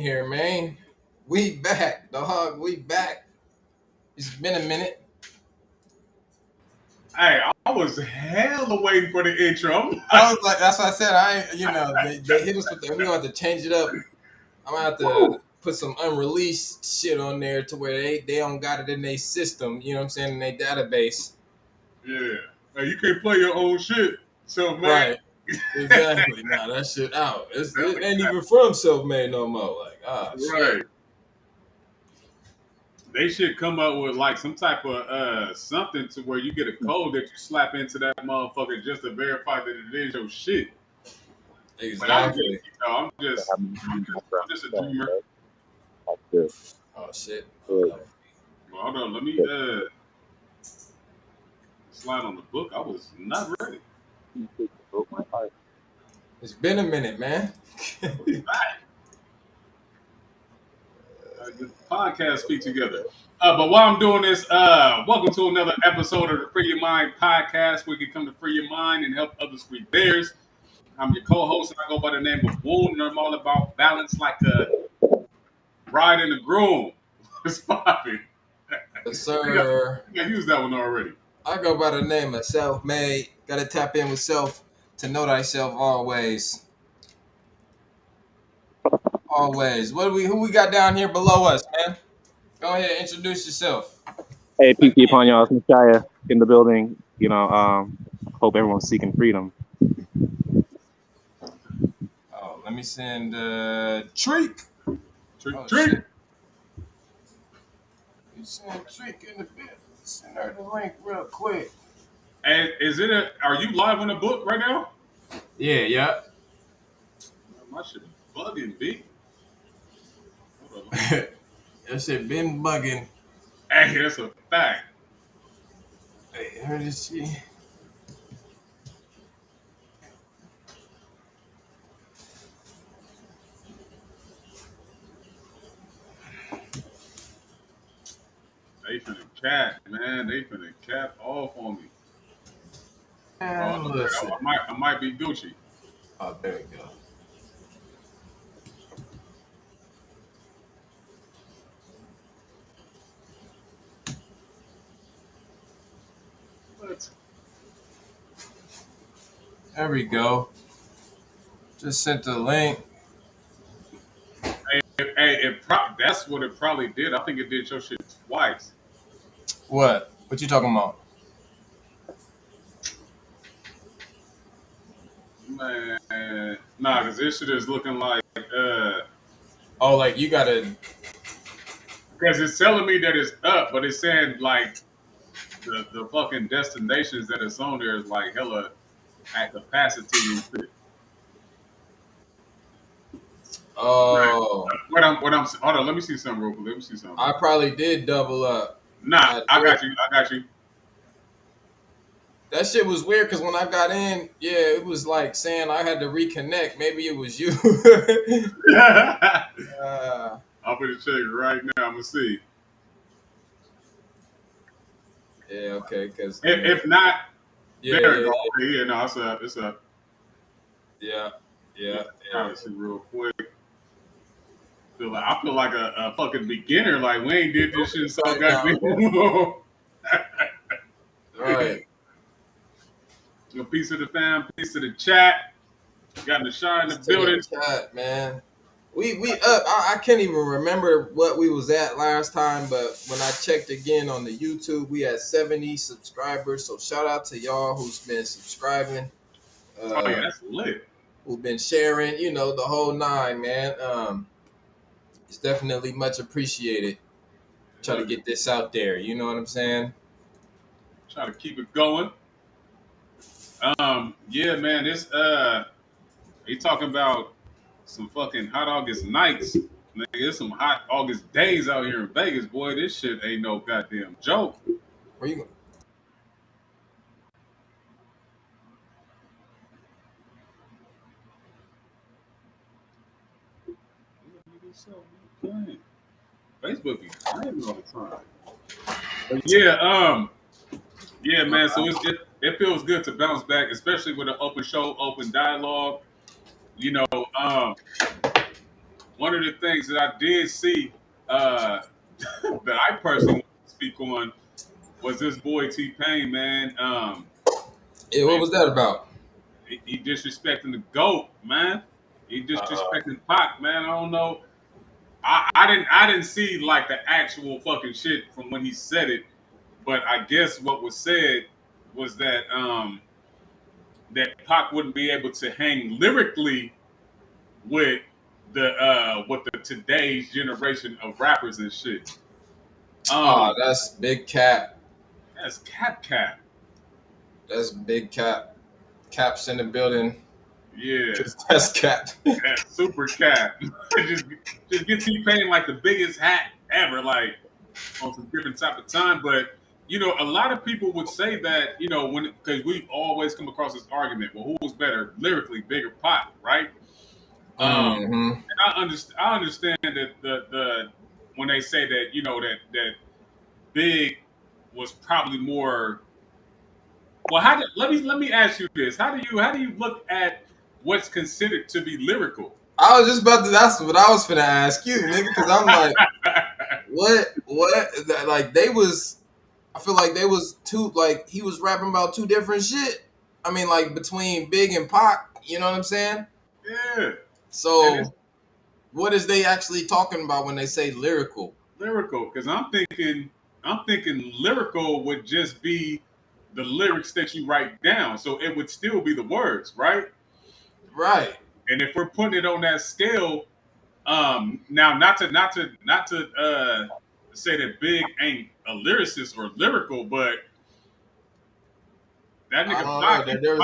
here, man. We back, dog. We back. It's been a minute. Hey, I was hella waiting for the intro. I was like, that's what I said. They hit us with that. We're gonna have to change it up. I'm gonna have to put some unreleased shit on there to where they don't got it in their system. You know what I'm saying? In their database. Yeah. Hey, you can't play your own shit, Selfmade. Right. Exactly. Nah, that shit out. It ain't even from Selfmade no more. Like, Right. shit. They should come up with like some type of something to where you get a code that you slap into that motherfucker just to verify that it is your shit. But Exactly. I'm just a dreamer. Oh shit. Well, hold on, let me slide on the book. I was not ready. It's been a minute, man. Get the podcast feet together. But while I'm doing this, welcome to another episode of the Free Your Mind podcast, where you can come to free your mind and help others free theirs. I'm your co-host, and I go by the name of Woon, and I'm all about balance like a bride and a groom. It's popping. Yes, sir. I used that one already. I go by the name of Selfmade. Gotta tap in with self to know thyself always. Always. Who we got down here below us, man? Go ahead, introduce yourself. Hey, peace upon y'all. It's Messiah in the building. Hope everyone's seeking freedom. Oh, let me send Treek. Treek. You send Treek in the bit. Send her the link real quick. And are you live on the book right now? Yeah. My shit bugging, B. That shit been bugging. Hey, that's a fact. Hey, where did she? They finna cap, man. They finna cap off on me. Listen. I might be Gucci. Oh, there we go. What? There we go. Just sent the link. That's what it probably did. I think it did your shit twice. What? What you talking about? Man, nah, because this shit is looking like Oh, like you gotta. because it's telling me that it's up, but it's saying like the fucking destinations that it's on there is like hella at capacity and shit. Oh. What I'm hold on, let me see something real quick. Let me see something. I probably did double up. Nah, I got you. That shit was weird because when I got in, it was like saying I had to reconnect. Maybe it was you. I'm gonna check right now. I'm gonna see. Yeah, okay. Because if not, there yeah, it go. Yeah, no, it's up. It's up. Yeah. Trying to see real quick. I feel like a fucking beginner. Like we ain't did this shit so goddamn long. Right. A piece of the fam, piece of the chat. Got the shot in the building. Chat, man. We up. I can't even remember what we was at last time, but when I checked again on the YouTube, we had 70 subscribers. So shout out to y'all who's been subscribing. Oh yeah, that's lit. Who've been sharing, the whole nine, man. It's definitely much appreciated. Try to get this out there. You know what I'm saying? Try to keep it going. Yeah, man. This you talking about some fucking hot August nights. Nigga, there's some hot August days out here in Vegas, boy. This shit ain't no goddamn joke. Where you going? Facebook be playing all the time. But yeah, man. So it feels good to bounce back, especially with an open show, open dialogue. one of the things that I did see that I personally want to speak on was this boy TPain, man. Yeah, what Man, was that about? he disrespecting the GOAT, man. He Uh, disrespecting Pac, man. I don't know. I didn't see like the actual fucking shit from when he said it, but I guess what was said was that Pac wouldn't be able to hang lyrically with the today's generation of rappers and shit. Um, that's big cap. that's cap. That's big cap. Caps in the building. Yeah, That's cap. that's super cap. just just get T-Pain like the biggest hat ever, like on some different type of time. But a lot of people would say that when because we always come across this argument. Well, who was better lyrically, Big or Pac, right? Mm-hmm. And I understand that the when they say that that Big was probably more. Well, let me ask you this: how do you look at what's considered to be lyrical? I was just about to. That's what I was finna ask you, nigga. Because I'm like, what? Like they was. I feel like they was two. Like he was rapping about two different shit. I mean, like between Big and Pac. You know what I'm saying? Yeah, and it's So, what is they actually talking about when they say lyrical? lyrical because I'm thinking lyrical would just be the lyrics that you write down, so it would still be the words, right? Right. And if we're putting it on that scale, now not to say that Big ain't a lyricist or lyrical, but that I nigga don't know. There's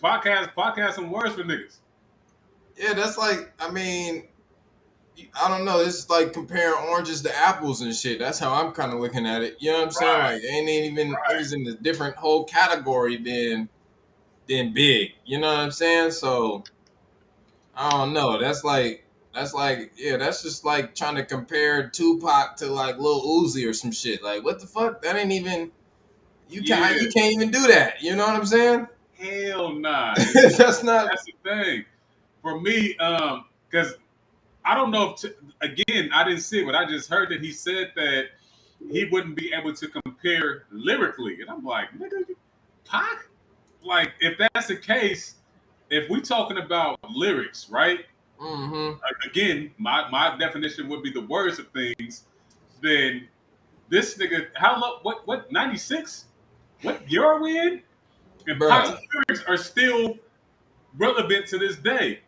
podcast some words for niggas. yeah. That's like. I mean, I don't know. It's like comparing oranges to apples and shit. That's how I'm kind of looking at it. You know what I'm saying? Right, Like, ain't even right. niggas in a different whole category than Big. You know what I'm saying? So I don't know. That's like yeah. That's just like trying to compare Tupac to like Lil Uzi or some shit. Like, what the fuck? That ain't even. Yeah, You can't even do that. You know what I'm saying? hell nah. And see, That's not that's the thing for me. Because I don't know if again I didn't see it, but I just heard that he said that he wouldn't be able to compare lyrically, and I'm like, nigga, Pac? Like, if that's the case, if we talking about lyrics, right? mm-hmm. Again, my definition would be the words of things. Then this nigga, how low? What 96? What year are we in? And Pac's Bruh. lyrics are still relevant to this day.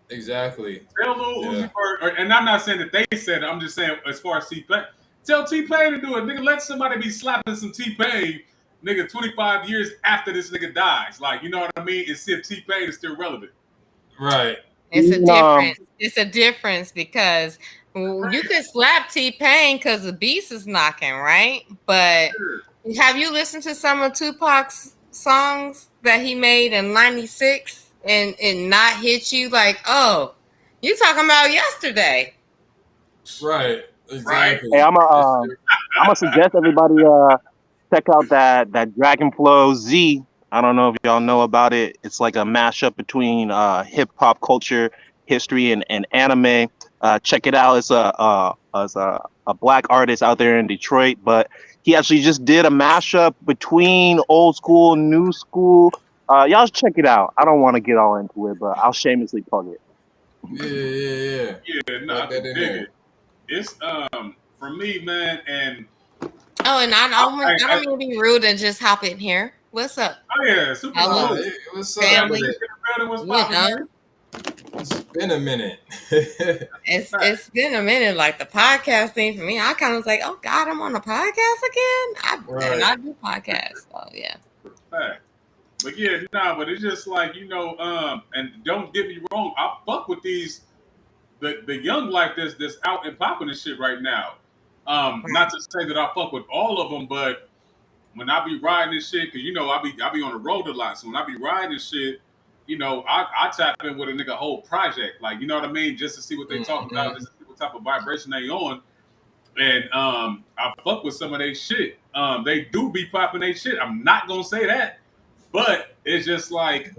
Exactly. Tell Lil Yeah. Uzi Vert, and I'm not saying that they said it. I'm just saying as far as T-Pain, tell T-Pain to do it, nigga. Let somebody be slapping some T-Pain, nigga, 25 years after this nigga dies. Like, you know what I mean? And see if T-Pain is still relevant. Right. It's a Even, difference. It's a difference because you could slap T-Pain because the beast is knocking, right? But Sure. have you listened to some of Tupac's songs that he made in '96 and not hit you like, oh, you talking about yesterday? Right. Right? hey, Exactly. I'm gonna suggest everybody check out that Dragon Flow Z. I don't know if y'all know about it. It's like a mashup between hip hop culture, history, and anime. Check it out. It's a black artist out there in Detroit, but he actually just did a mashup between old school, new school. Y'all should check it out. I don't want to get all into it, but I'll shamelessly plug it. Yeah. Yeah, no, I Plug that can in dig there. it. It's for me, man, and Oh, and I I don't mean to be rude and just hop in here. What's up? oh yeah, super Hello, salute. What's up? family. Yeah. What's You poppin', man? know. It's been a minute. It's been a minute, like the podcast thing for me. I kind of was like, oh God, I'm on a podcast again. And Right. I do podcasts, so yeah. Fact. But yeah, nah, but it's just like, and don't get me wrong, I fuck with the young like this out and popping and shit right now. Not to say that I fuck with all of them, but when I be riding this shit, cause I be on the road a lot. So when I be riding this shit, I tap in with a nigga whole project, like, you know what I mean, just to see what they talking about, Mm-hmm. just to see what type of vibration they on. And I fuck with some of they shit. They do be popping they shit. I'm not gonna say that, but it's just like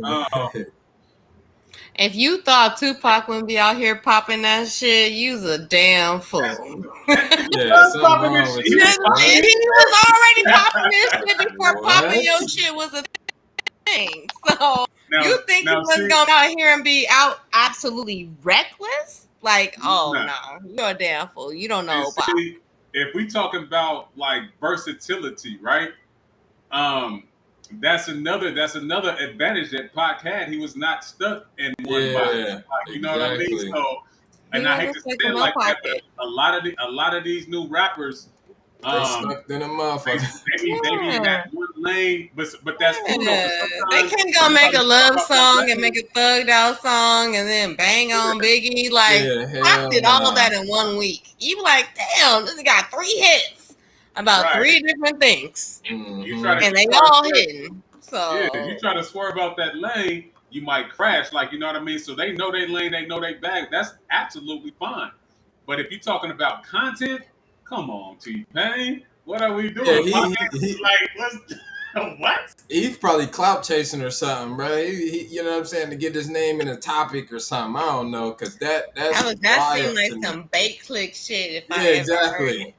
If you thought Tupac wouldn't be out here popping that shit, you's a damn fool. Yeah, something wrong with you. And he was already popping this shit before popping your What? shit was a thing. So you think he now was see, gonna be out here and be out absolutely reckless? Like, oh nah. no, you're a damn fool. You don't know And Pop. see, if we talking about like versatility, right? Um, that's another advantage that Pac had. He was not stuck in one box. Yeah, Like, you know what I mean? exactly. So, He and I hate wasn't to stuck say in it no like that, pocket. but a lot of these new rappers, They um, stuck in a motherfucker. they be in that one lane, but that's cool though. Because They sometimes can't go make a sometimes you love talk about that song and lane. make a thugged out song and then bang on Biggie. Like, Yeah, Pac hell did all nah. that in 1 week. You be like, damn, this got 3 hits about Right. 3 different things. You try Mm-hmm. to And they you try to all swerve, hitting. yeah. If you So try to swerve out that lane, you might crash. Like, you know what I mean. So they know they lane, they know they bag. That's absolutely fine. But if you're talking about content, come on, TPain. What are we Yeah, doing? Like, let's what? he's probably clout chasing or something, bro. You know what I'm saying, to get his name in a topic or something. I don't know, cause that's that seemed wild like to me. some bait click shit if Yeah, I ever heard it. exactly.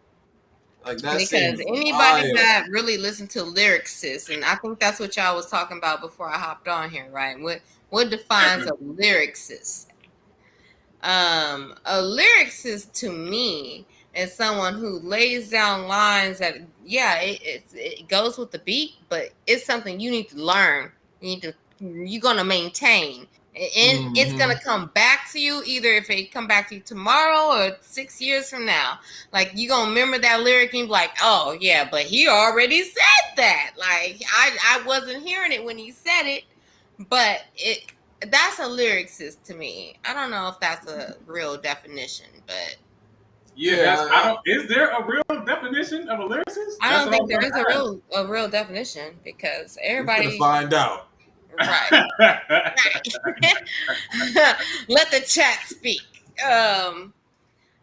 Like that Because seems anybody wild. that really listened to lyricist, and I think that's what y'all was talking about before I hopped on here, right? What defines a lyricist? A lyricist to me is someone who lays down lines that, yeah, it goes with the beat, but it's something you need to learn. You're gonna maintain, and it's Mm-hmm. gonna come back to you either if it come back to you tomorrow or 6 years from now. Like, you gonna remember that lyric and be like, oh yeah, but he already said that. Like, I wasn't hearing it when he said it, but that's a lyricist to me. I don't know if that's a real definition, but Yeah, I don't. Is there a real definition of a lyricist? I That's don't what I think was there is going a real definition because We're gonna everybody find out. right. to Let the chat speak.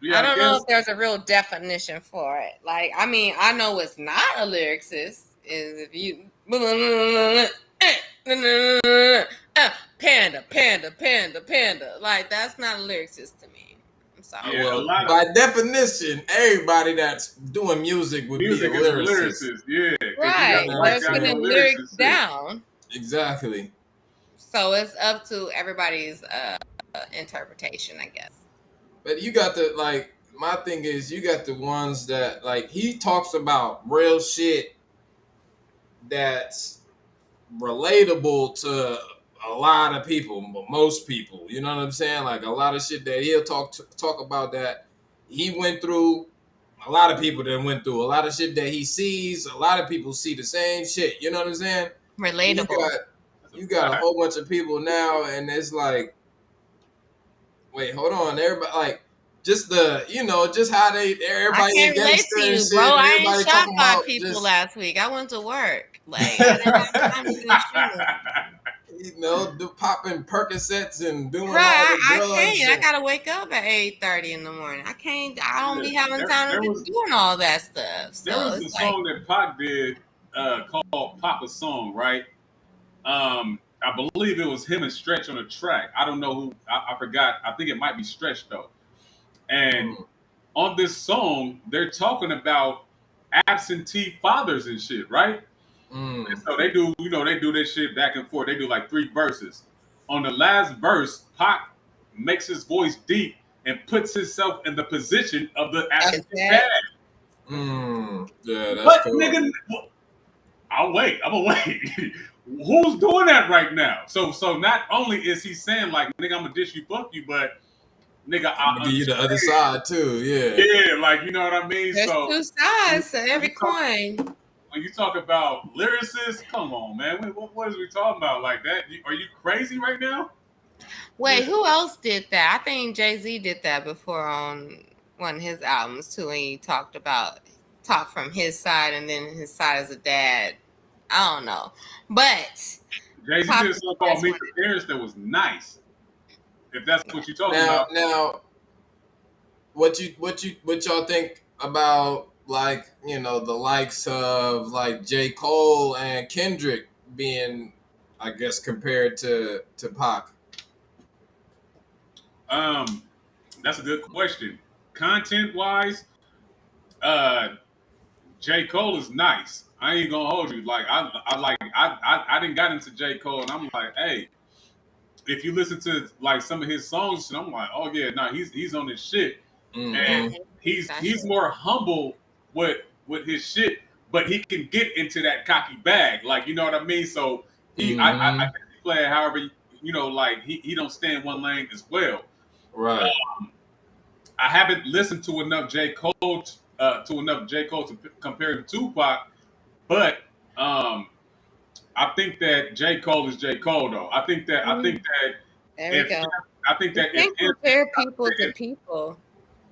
Yeah, I I don't know guess. if there's a real definition for it. Like, I mean, I know it's not a lyricist is if you panda. Like, that's not a lyricist to me. I'm sorry. Yeah, a Well, lot of by definition, everybody that's doing music would be a music is a lyricist. lyricist. Yeah, because you got Right. You know what I'm white They're guys who saying? are putting lyrics lyricists too. down. Exactly. So it's up to everybody's interpretation, I guess. But you got the like. My thing is, you got the ones that like he talks about real shit that's relatable to a lot of people, most people. You know what I'm saying? Like a lot of shit that he'll talk about that he went through. A lot of people that went through a lot of shit that he sees. A lot of people see the same shit. You know what I'm saying? And Relatable. you got a whole bunch of people now, and it's like, wait, hold on, everybody like. Just just how I everybody in can't relate gangster to and you, bro. shit, and I ain't everybody shot talking 5 about people just last week. I went to work. Like, I didn't have time to go shooting. do popping Percocets and doing all Right, the I drugs. can't. I And, gotta wake up at 8:30 in the morning. I can't. I don't be having there, time to there be was doing all that stuff. there So was a it's like, song that Pac did called "Papa Song," right? I believe it was him and Stretch on a track. I don't know who. I forgot. I think it might be Stretch though. And on this song, they're talking about absentee fathers and shit, right? And mm, so they do, they do this shit back and forth. They do like 3 verses. On the last verse, Pac makes his voice deep and puts himself in the position of the that's absentee that. dad. yeah, that's What cool. nigga? I'll wait. I'm gonna wait. Who's doing that right now? So not only is he saying like, nigga, I'm gonna dish you, fuck you, but nigga, I'm I gonna give you the other understand. side too. Yeah. Yeah, like you know what I mean. There's So 2 when sides to every you talk coin. when you talk about lyricists, come on, man. What is we talking about like that? Are you crazy right now? Wait, who else did that? I think Jay-Z did that before on one of his albums too, and he talked from his side and then his side as a dad. I don't know, but Jay-Z Pop did a is song the called best "Meet one. the Parents" that was nice. If that's what you're talking Now, about. what y'all think about like the likes of like J. Cole and Kendrick being, I guess, compared to Pac? That's a good question. Content wise, J. Cole is nice. I ain't gonna hold you. Like I didn't got into J. Cole and I'm like, hey, if you listen to like some of his songs, I'm like, oh yeah, no, he's on his shit. Yeah, And he's more humble with his shit, but he can get into that cocky bag, like you know what I mean. So I think he play it however like he don't stay in one lane as well. Right. I haven't listened to enough J Cole to compare him to Tupac, but I think that J Cole is J Cole though. I think that there we go. I think that You can't compare people to people.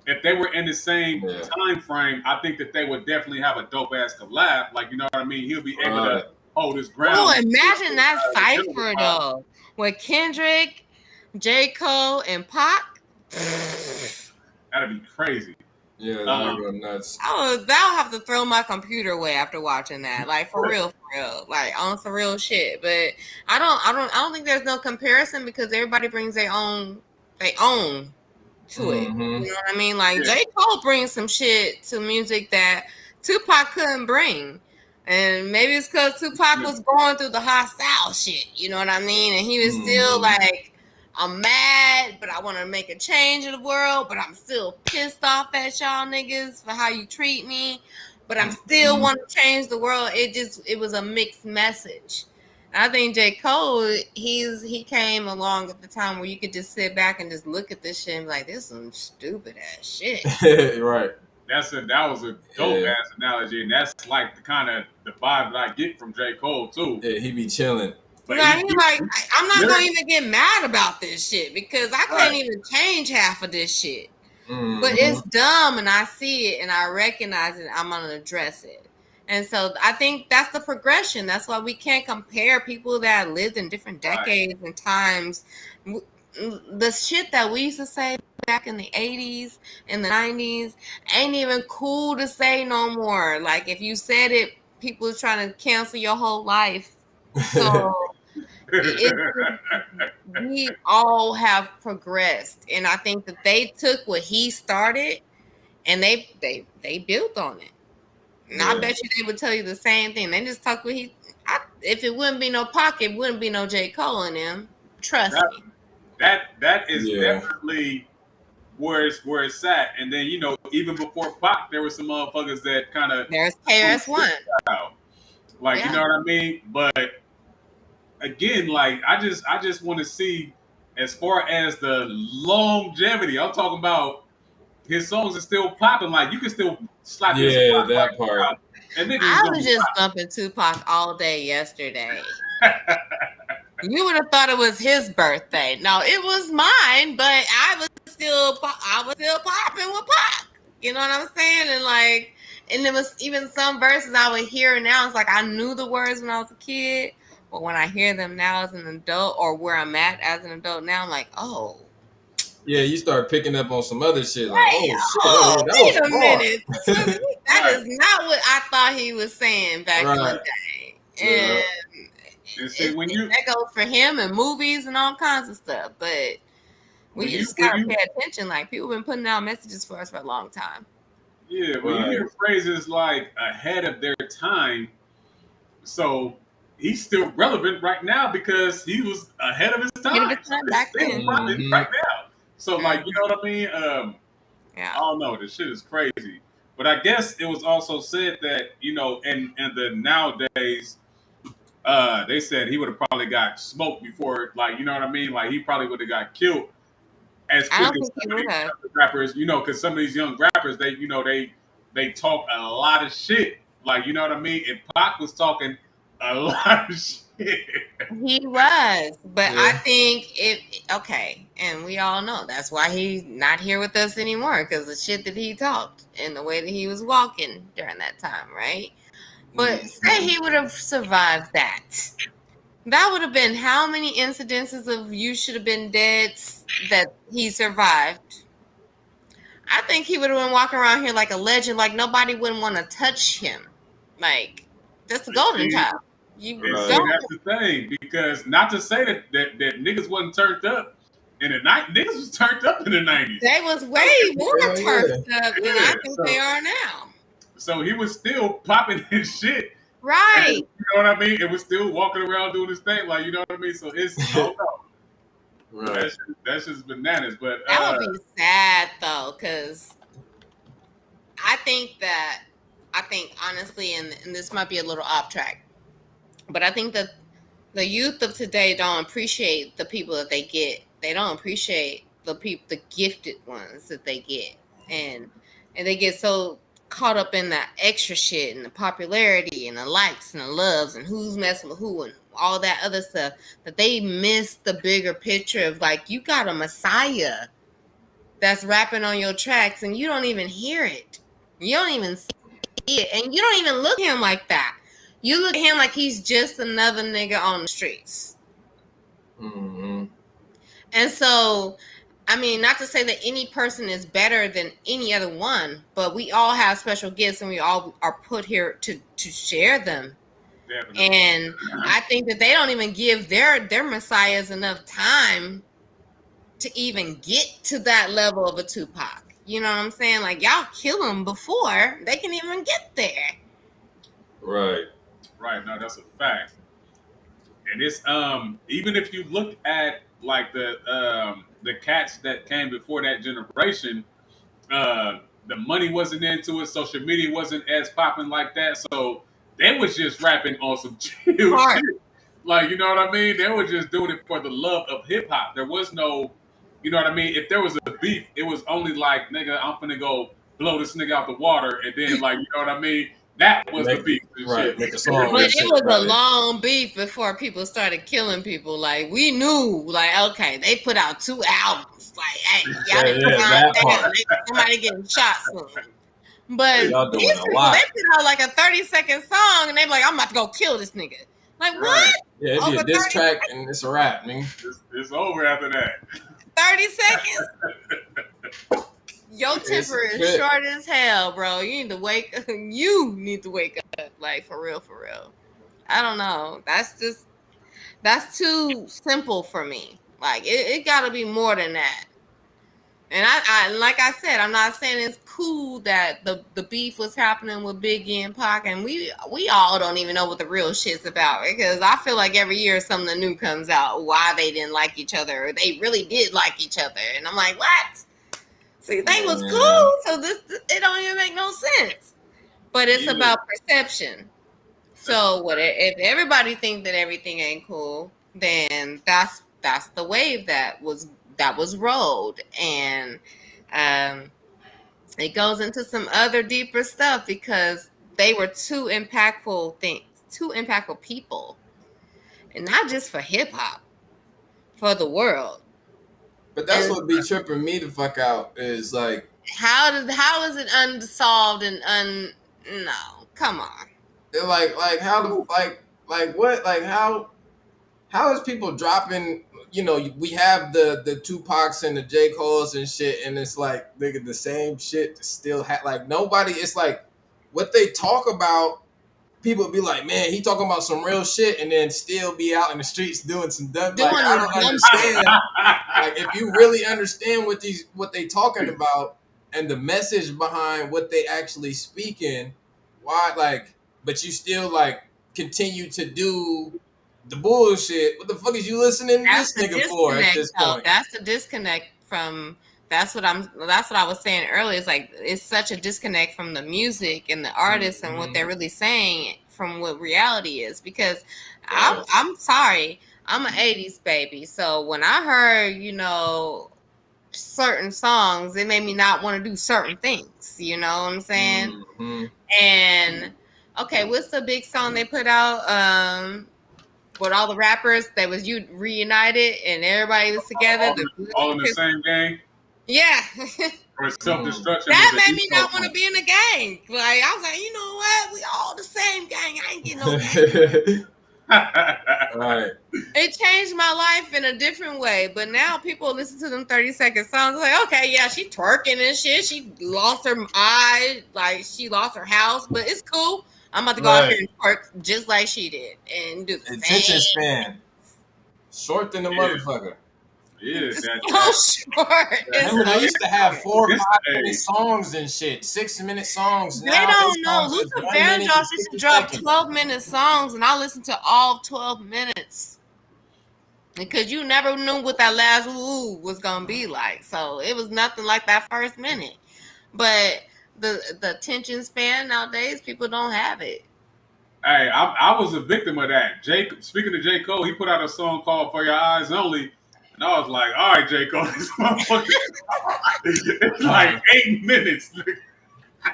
if they were in the same time frame, I think that they would definitely have a dope ass collab. Like you know what I mean? He'll be able to hold his ground. Oh, imagine that cipher though, with Kendrick, J. Cole, and Pac. That'd be crazy. Yeah, that'd go nuts. That'll have to throw my computer away after watching that. Like for real, like on some real shit. But I don't think there's no comparison because everybody brings their own to it. You know what I mean? Like J. Cole brings some shit to music that Tupac couldn't bring. And maybe it's because Tupac was going through the hostile shit. You know what I mean? And he was still like, I'm mad, but I want to make a change in the world, but I'm still pissed off at y'all niggas for how you treat me, but I'm still want to change the world. It was a mixed message. I think J. Cole, he came along at the time where you could just sit back and just look at this shit and be like, this is some stupid ass shit. Right. That was a dope ass analogy, and that's like the kind of the vibe that I get from J. Cole too. Yeah, he be chilling. But I'm not gonna even get mad about this shit because I can't even change half of this shit. But it's dumb, and I see it, and I recognize it. I'm gonna address it. And so I think that's the progression. That's why we can't compare people that lived in different decades and times. The shit that we used to say back in the 80s and the 90s ain't even cool to say no more. Like if you said it, people are trying to cancel your whole life. So we all have progressed, and I think that they took what he started and they built on it. And I bet you they would tell you the same thing. They just talk what if it wouldn't be no Pac, it wouldn't be no J. Cole in them. Trust me. That is definitely where it's at. And then even before Pac, there were some motherfuckers that kind of there's KRS-One. Like you know what I mean? But again, like I just want to see as far as the longevity. I'm talking about his songs are still popping. Like you can still slap your that part. And I was just bumping Tupac all day yesterday. You would have thought it was his birthday. No, it was mine, but I was still popping with Pac. You know what I'm saying? And there was even some verses I would hear now. It's like I knew the words when I was a kid, but when I hear them now as an adult, or where I'm at as an adult now, I'm like, oh. Yeah, you start picking up on some other shit. Like, Wait a minute. That is not what I thought he was saying back in the day. And see, that goes for him and movies and all kinds of stuff. But we just gotta pay attention. Like people have been putting out messages for us for a long time. Yeah, when you hear phrases like ahead of their time, so he's still relevant right now because he was ahead of his time. Ahead of his time back then. Right now. So like, you know what I mean? I don't know. This shit is crazy. But I guess it was also said that, in the nowadays, they said he would have probably got smoked before, like, you know what I mean? Like he probably would have got killed as quick as some of these rappers, because some of these young rappers, they talk a lot of shit. Like, you know what I mean? And Pac was talking a lot of shit. He was, but I think and we all know that's why he's not here with us anymore, because the shit that he talked and the way that he was walking during that time, right? But say he would have survived that. That would have been how many incidences of you should have been dead that he survived. I think he would have been walking around here like a legend, like nobody wouldn't want to touch him. Like, that's the golden child. That's the thing, because not to say that niggas wasn't turned up in the night, niggas was turned up in the 90s. They was way more Hell turned up than I think so- they are now. So he was still popping his shit. Right. And, you know what I mean? It was still walking around doing his thing, like, you know what I mean? So it's I don't know. Right. That's just bananas. But That would be sad though, because I think honestly, and this might be a little off track, but I think that the youth of today don't appreciate the people that they get. They don't appreciate the gifted ones that they get, and they get so caught up in that extra shit and the popularity and the likes and the loves and who's messing with who and all that other stuff, that they miss the bigger picture of, like, you got a Messiah that's rapping on your tracks and you don't even hear it. You don't even see it. And you don't even look at him like that. You look at him like he's just another nigga on the streets. Mm-hmm. And so, I mean, not to say that any person is better than any other one, but we all have special gifts and we all are put here to share them. definitely. And I think that they don't even give their messiahs enough time to even get to that level of a Tupac. You know what I'm saying? Like, y'all kill them before they can even get there. Right. Right, no, that's a fact. And it's even if you look at like the cats that came before that generation, the money wasn't into it, social media wasn't as popping like that, so they was just rapping on some chill Right. shit. Like, you know what I mean? They were just doing it for the love of hip hop. There was no, you know what I mean? If there was a beef, it was only like, nigga, I'm finna go blow this nigga out the water, and then, like, you know what I mean? That was the beef and Right, shit. make a song. But it was Right. a long beef before people started killing people. Like, we knew, like, okay, they put out 2 albums. Like, hey, y'all Yeah, didn't yeah, calm that down. part. Somebody getting shot soon. But Y'all doing these a people, lot. they put out like a 30-second song, and they be like, I'm about to go kill this nigga. Like, what? Right. Yeah, it'd be Over a diss 30 track and it's a rap, man. It's over after that. 30 seconds? Your temper is good. short as hell, bro. You need to wake up. You need to wake up. Like, for real, for real. I don't know. That's too simple for me. Like, it gotta be more than that. And I like I said, I'm not saying it's cool that the beef was happening with Biggie and Pac, and we all don't even know what the real shit's about, because I feel like every year something new comes out why they didn't like each other, or they really did like each other, and I'm like, what? See, they was cool, so this it don't even make no sense. But it's about perception. So what if everybody think that everything ain't cool, then that's the wave that was rolled, and it goes into some other deeper stuff, because they were two impactful people, and not just for hip hop, for the world. But that's And what be tripping me the fuck out is like, how is it unsolved and no, come on. they're like how the like what, like how is people dropping? You know, we have the Tupacs and the J. Cole's and shit, and it's like, nigga, the same shit still like nobody. It's like what they talk about. People be like, man, he talking about some real shit, and then still be out in the streets doing some dumb. Like, I don't understand. Like, if you really understand what they talking about and the message behind what they actually speaking, why, like, but you still like continue to do the bullshit. What the fuck is you listening to That's this the nigga for at disconnect, this though. point? That's the disconnect from. That's what I was saying earlier. It's like, it's such a disconnect from the music and the artists and what they're really saying from what reality is. Because I'm sorry, I'm an '80s baby, so when I heard, you know, certain songs, it made me not want to do certain things. You know what I'm saying? Mhm. And okay, what's the big song they put out? With all the rappers that was reunited and everybody was together. all in the same gang. Yeah. Or self-destruction. That made me not want to be in the gang. Like, I was like, you know what? We all the same gang. I ain't getting no gang. Right. It changed my life in a different way. But now people listen to them 30-second songs. Like, okay, yeah, she twerking and shit. She lost her eye. Like, she lost her house. But it's cool. I'm about to go out here and twerk just like she did. And do the Attention same. span. Short than the motherfucker. Yeah, It's that so short. Remember, they used to have 4 or It's 5 a- minute songs and shit, 6-minute songs. They Now don't they know. songs is Luther 1 minute Vandross and used to 60 drop seconds. 12-minute songs, and I listened to all 12 minutes because you never knew what that last woo was gonna be like. So it was nothing like that first minute. But the attention span nowadays, people don't have it. Hey, I was a victim of that. Speaking of J. Cole, he put out a song called "For Your Eyes Only," and I was like, "All right, J. Cole, this motherfucker, it's like 8 minutes."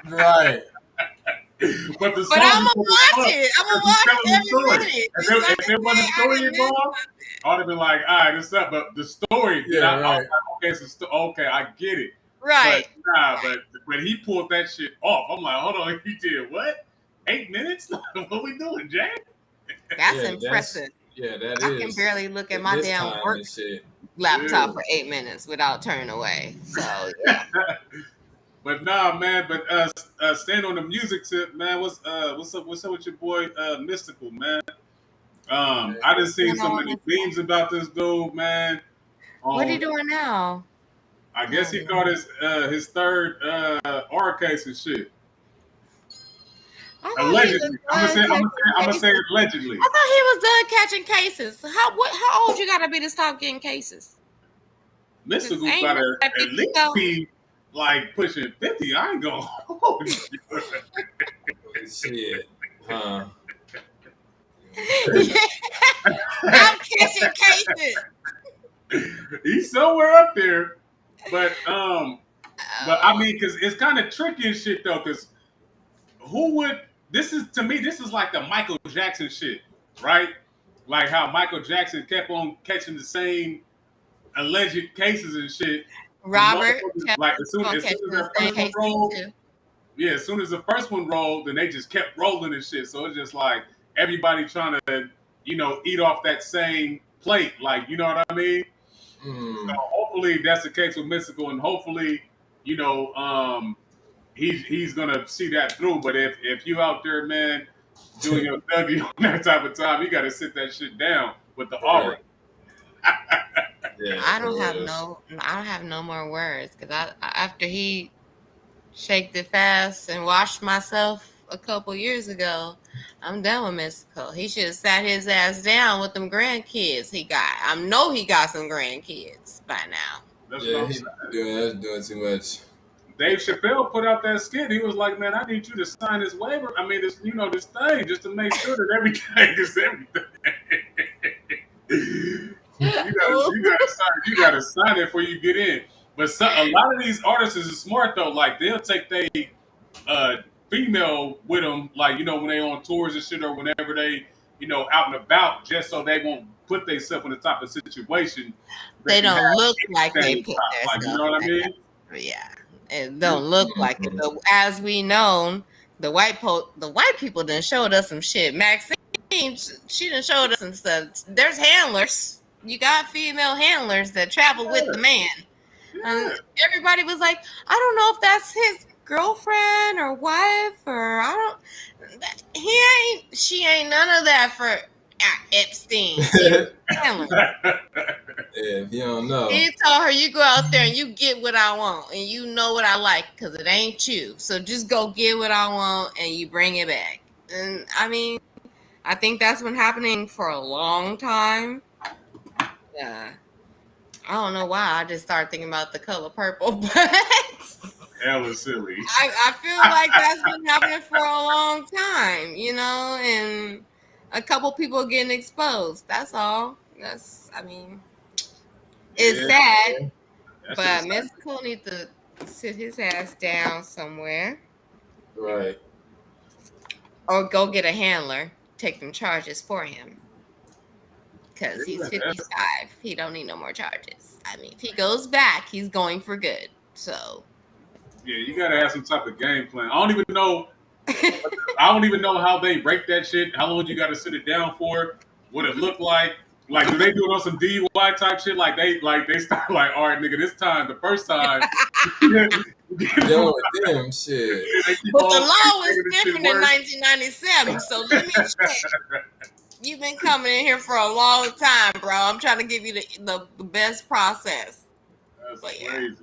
Right. But the But song I'm is gonna watch fun it. I'm gonna because he's watch telling the every story. minute. If there wasn't a story involved, I would have been like, "All right, it's up." But the story, Yeah, I was right. like, "Okay, okay, I get it." Right. But nah, but when he pulled that shit off, I'm like, "Hold on, he did what? 8 minutes? What we doing, Jay?" That's Yeah, impressive. that I can is. barely look at At my this damn time work and shit. laptop Yeah. for 8 minutes without turning away. So yeah. But nah, man. But staying on the music tip, man. What's up? What's up with your boy Mystikal, man? I just seen so many memes about this dude, man. What are you doing now? I guess he caught his third R case and shit. Allegedly, I'm gonna say allegedly. I thought he was done catching cases. How old you gotta be to stop getting cases? Mystikal gotta at least be like pushing 50. I ain't gonna hold you. Shit. Huh. Stop catching cases. He's somewhere up there, but I mean, because it's kind of tricky and shit though. Because who would? This is to me. This is like the Michael Jackson shit, right? Like how Michael Jackson kept on catching the same alleged cases and shit. Robert, Like as soon as the first one rolled, yeah, as soon as the first one rolled, then they just kept rolling and shit. So it's just like everybody trying to, eat off that same plate. Like, you know what I mean? So hopefully that's the case with Mystikal, and hopefully, he's gonna see that through. But if you out there, man, doing your Dougie on that type of time, you got to sit that shit down with the aura. I don't have no more words because after he shaked it fast and washed myself a couple years ago, I'm done with Mystikal. He should have sat his ass down with them grandkids he got. I know he got some grandkids by now. That's he's doing too much. Dave Chappelle put out that skit. He was like, "Man, I need you to sign this waiver. I mean, this thing, just to make sure that everything is everything." you gotta sign it before you get in. But a lot of these artists is smart though. Like they'll take they female with them, like when they on tours and shit, or whenever they out and about, just so they won't put themselves in the type of situation. They don't look like they put their like, you know what I mean? Yeah, it don't look like it. But as we know, the white people done showed us some shit. Maxine, she done showed us some stuff. There's handlers. You got female handlers that travel with the man. And everybody was like, I don't know if that's his girlfriend or wife or she ain't none of that for Epstein. If you don't know, he told her, you go out there and you get what I want, and you know what I like because it ain't you. So just go get what I want and you bring it back. And I mean, I think that's been happening for a long time. Yeah. I don't know why. I just started thinking about The Color Purple, but hella silly. I feel like that's been happening for a long time, and a couple people getting exposed. That's all. It's sad, but Mystikal needs to sit his ass down somewhere. Right. Or go get a handler, take them charges for him. Because he's 55. He don't need no more charges. I mean, if he goes back, he's going for good. So yeah, you gotta have some type of game plan. I don't even know how they break that shit. How long you gotta sit it down for? What it look like? Like, do they do it on some DUI type shit? Like they start like, all right, nigga, this time, the first time. Yo, damn shit. But the law was different in 1997, so let me check. You've been coming in here for a long time, bro. I'm trying to give you the best process. That's But yeah. crazy.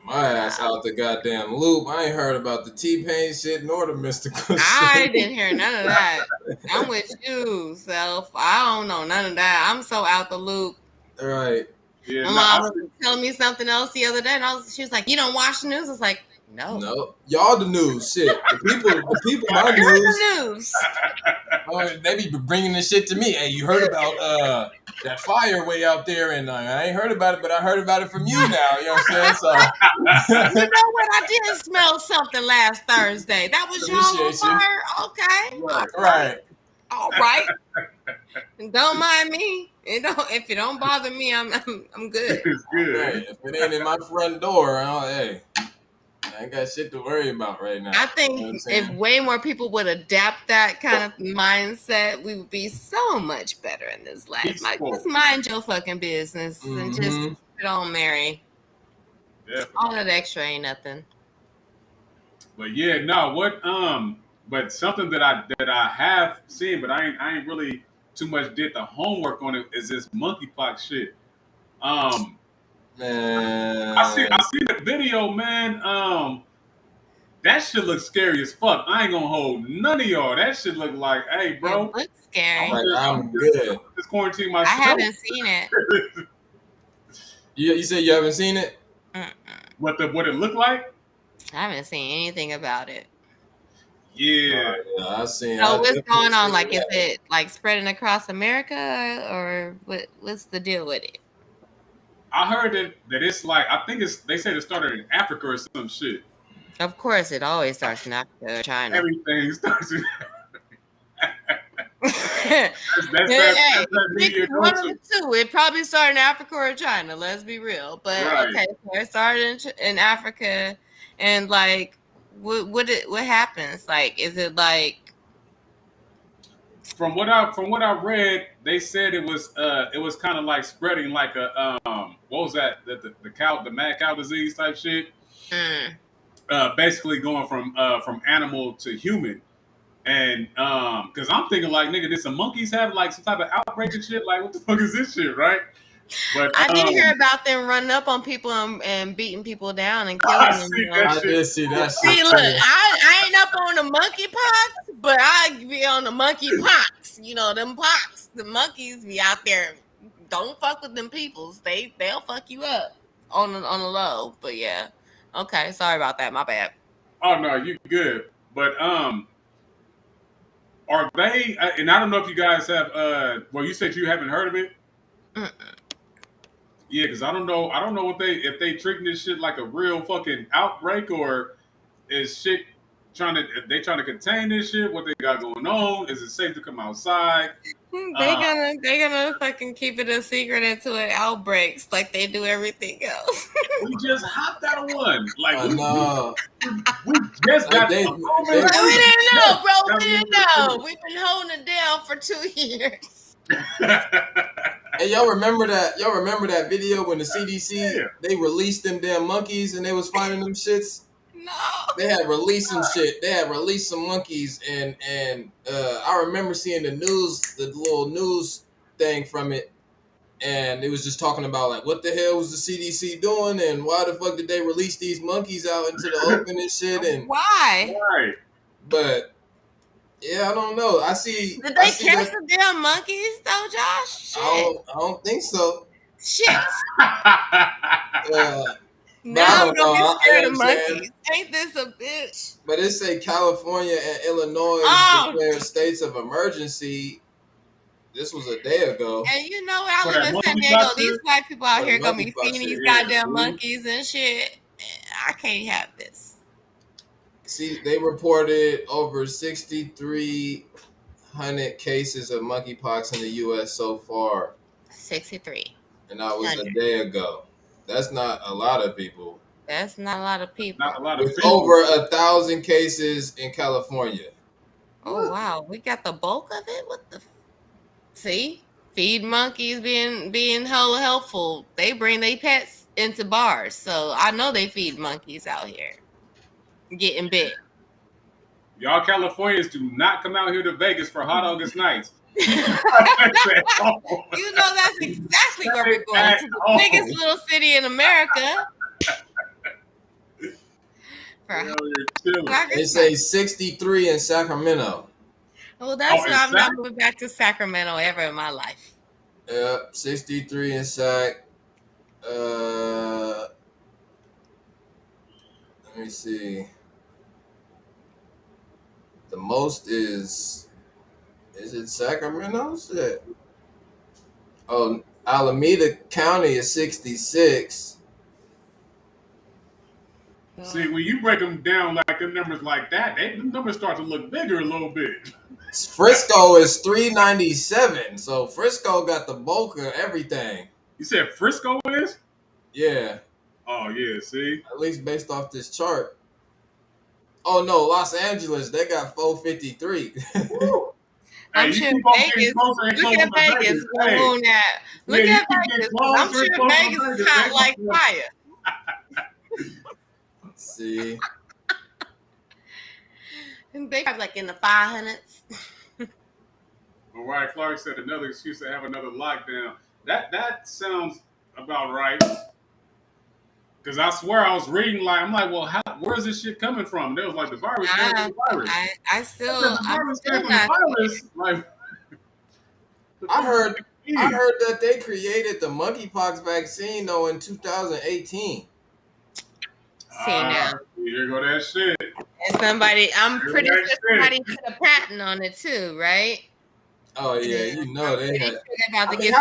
My ass out the goddamn loop. I ain't heard about the TPain shit nor the Mystikal I shit. didn't hear none of that. I'm with you, Self. I don't know none of that. I'm so out the loop. Right. Yeah, My no, mom was telling me something else the other day, and she was like, "You don't watch the news?" I was like, "No." No. Y'all the news. Shit. The people my You're news. the news. They be bringing this shit to me. Hey, you heard about that fire way out there? And I ain't heard about it, but I heard about it from you now. You know what I'm saying? So You know what? I did smell something last Thursday. That was y'all on appreciate you. fire. Okay. Right. Right. All right. Don't mind me. If it don't bother me, I'm good. It's good. Right. If it ain't in my front door, hey, I ain't got shit to worry about right now. I think You know what I'm if saying? way more people would adapt that kind of mindset, we would be so much better in this life. Like, Peaceful. just mind your fucking business and just Mhm. don't marry. Definitely. All that extra ain't nothing. But yeah, no, but something that I have seen, but I ain't really too much did the homework on it is this monkeypox shit. Man. I see the video, man. That shit looks scary as fuck. I ain't gonna hold none of y'all. That shit look like, hey, bro, It looks scary. I'm good. just quarantine I myself. haven't seen it. You said you haven't seen it? Mm-mm. What it looked like? I haven't seen anything about it. Yeah. Yeah, I seen. So I what's definitely going on? seen Like, is that. it like spreading across America, or what's the deal with it? I heard that it's like they said it started in Africa or some shit. Of course, it always starts in Africa or China. Everything starts in Hey, that's that media one of go the two. It probably started in Africa or China. Let's be real. But Right. okay, so it started in Africa, and like, what happens? Like, is it like? From what I read, they said it was kind of like spreading like a what was that the mad cow disease type shit. Basically going from animal to human. And because I'm thinking like, nigga, did some monkeys have like some type of outbreak and shit? Like, what the fuck is this shit, right? But I did hear about them running up on people and beating people down and killing them. see that I shit. did see that See, shit look, too. I ain't up on the monkeypox, but I be on the monkeypox. You know, them pox. The monkeys be out there. Don't fuck with them peoples. They'll fuck you up on the low. But yeah, okay. Sorry about that. My bad. Oh no, you good. But are they? And I don't know if you guys have. Well, you said you haven't heard of it. Mm-mm. Yeah, because I don't know if they treating this shit like a real fucking outbreak or is shit trying to contain this shit. What they got going on? Is it safe to come outside? They gonna fucking keep it a secret until it outbreaks, like they do everything else. We just hopped out of one. Like I know. we just got. They- We didn't know, bro. We didn't know. We've been holding it down for 2 years. Hey, y'all remember that? Y'all remember that video when the CDC they released them damn monkeys and they was finding them shits? No. They had released some shit. They had released some monkeys, and I remember seeing the little news thing from it, and it was just talking about like what the hell was the CDC doing, and why the fuck did they release these monkeys out into the open and shit, and Why? Right. but yeah, I don't know. I see. Did I they see catch that. the damn monkeys though, Josh? Shit. I don't think so. Shit. I Now I'm don't gonna know. be scared I of understand. monkeys. Ain't this a bitch? But it say California and Illinois Oh. declared states of emergency. This was a day ago. And you know what? I For live that in San monkeypox Diego. shit? These white people out For the here gonna be monkeypox feeding shit, these yeah. goddamn monkeys and shit. I can't have this. See, they reported over 6,300 cases of monkeypox in the U.S. so far, 63. and that was a day ago. That's not a lot of people. That's not a lot of people. Not a lot of With people. over 1,000 cases in California. Oh wow, we got the bulk of it. What the? See, feed monkeys being hella helpful. They bring their pets into bars, so I know they feed monkeys out here getting bit. Y'all Californians do not come out here to Vegas for hot August nights. You know, that's exactly where we're going to. The biggest little city in America. They say 63 in Sacramento. Well, that's why I'm not moving back to Sacramento ever in my life. Yep, 63 in Sac. Let me see. The most is it Sacramento? Shit. Oh, Alameda County is 66. See, when you break them down like the numbers like that, the numbers start to look bigger a little bit. Frisco is 397, so Frisco got the bulk of everything. You said Frisco is? Yeah. Oh yeah, see? At least based off this chart. Oh no, Los Angeles, they got 453. I'm sure Vegas. Look at Vegas. Look at Vegas. I'm sure Vegas is hot like fire. Let's see. And they have like in the 500s. Mariah Clark said another excuse to have another lockdown. That sounds about right. Because I swear I was reading I'm like, well, where's this shit coming from? There was like the virus. I'm still not. Like, I heard that they created the monkeypox vaccine though in 2018. See now. Here go that shit. And I'm pretty sure somebody put a patent on it too, right? Oh yeah, you know they had. About to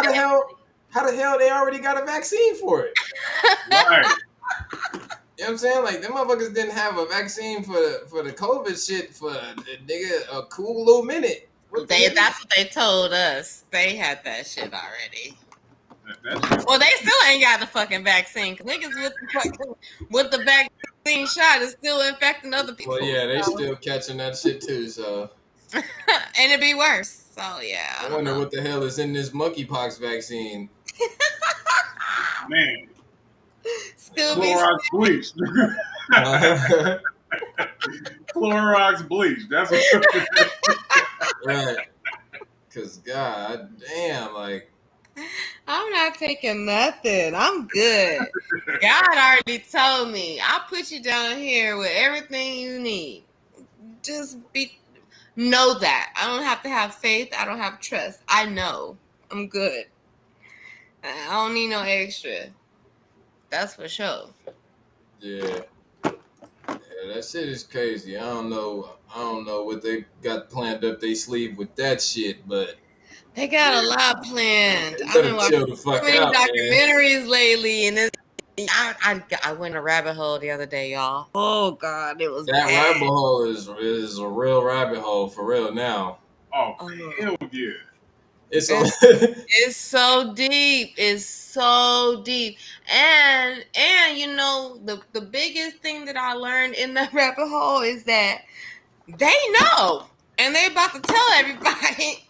how the hell they already got a vaccine for it? Right. You know what I'm saying? Like them motherfuckers didn't have a vaccine for the COVID shit for a cool little minute. That's what they told us. They had that shit already. Well, they still ain't got the fucking vaccine. Niggas with the vaccine shot is still infecting other people. Well, yeah, they still catching that shit too. So, and it'd be worse. So yeah. I wonder what the hell is in this monkeypox vaccine. Man. Clorox bleach. Clorox bleach. That's what. Right. Cause god damn, like. I'm not taking nothing. I'm good. God already told me. I'll put you down here with everything you need. Just know that. I don't have to have faith. I don't have trust. I know. I'm good. I don't need no extra. That's for sure. Yeah, that shit is crazy. I don't know what they got planned up their sleeve with that shit, but they got a lot planned. I've been watching documentaries lately, and I went a rabbit hole the other day, y'all. Oh God, it was that bad. rabbit hole is a real rabbit hole for real now. Oh hell yeah. It's so deep. It's so deep. And you know, the biggest thing that I learned in that rabbit hole is that they know. And they about to tell everybody.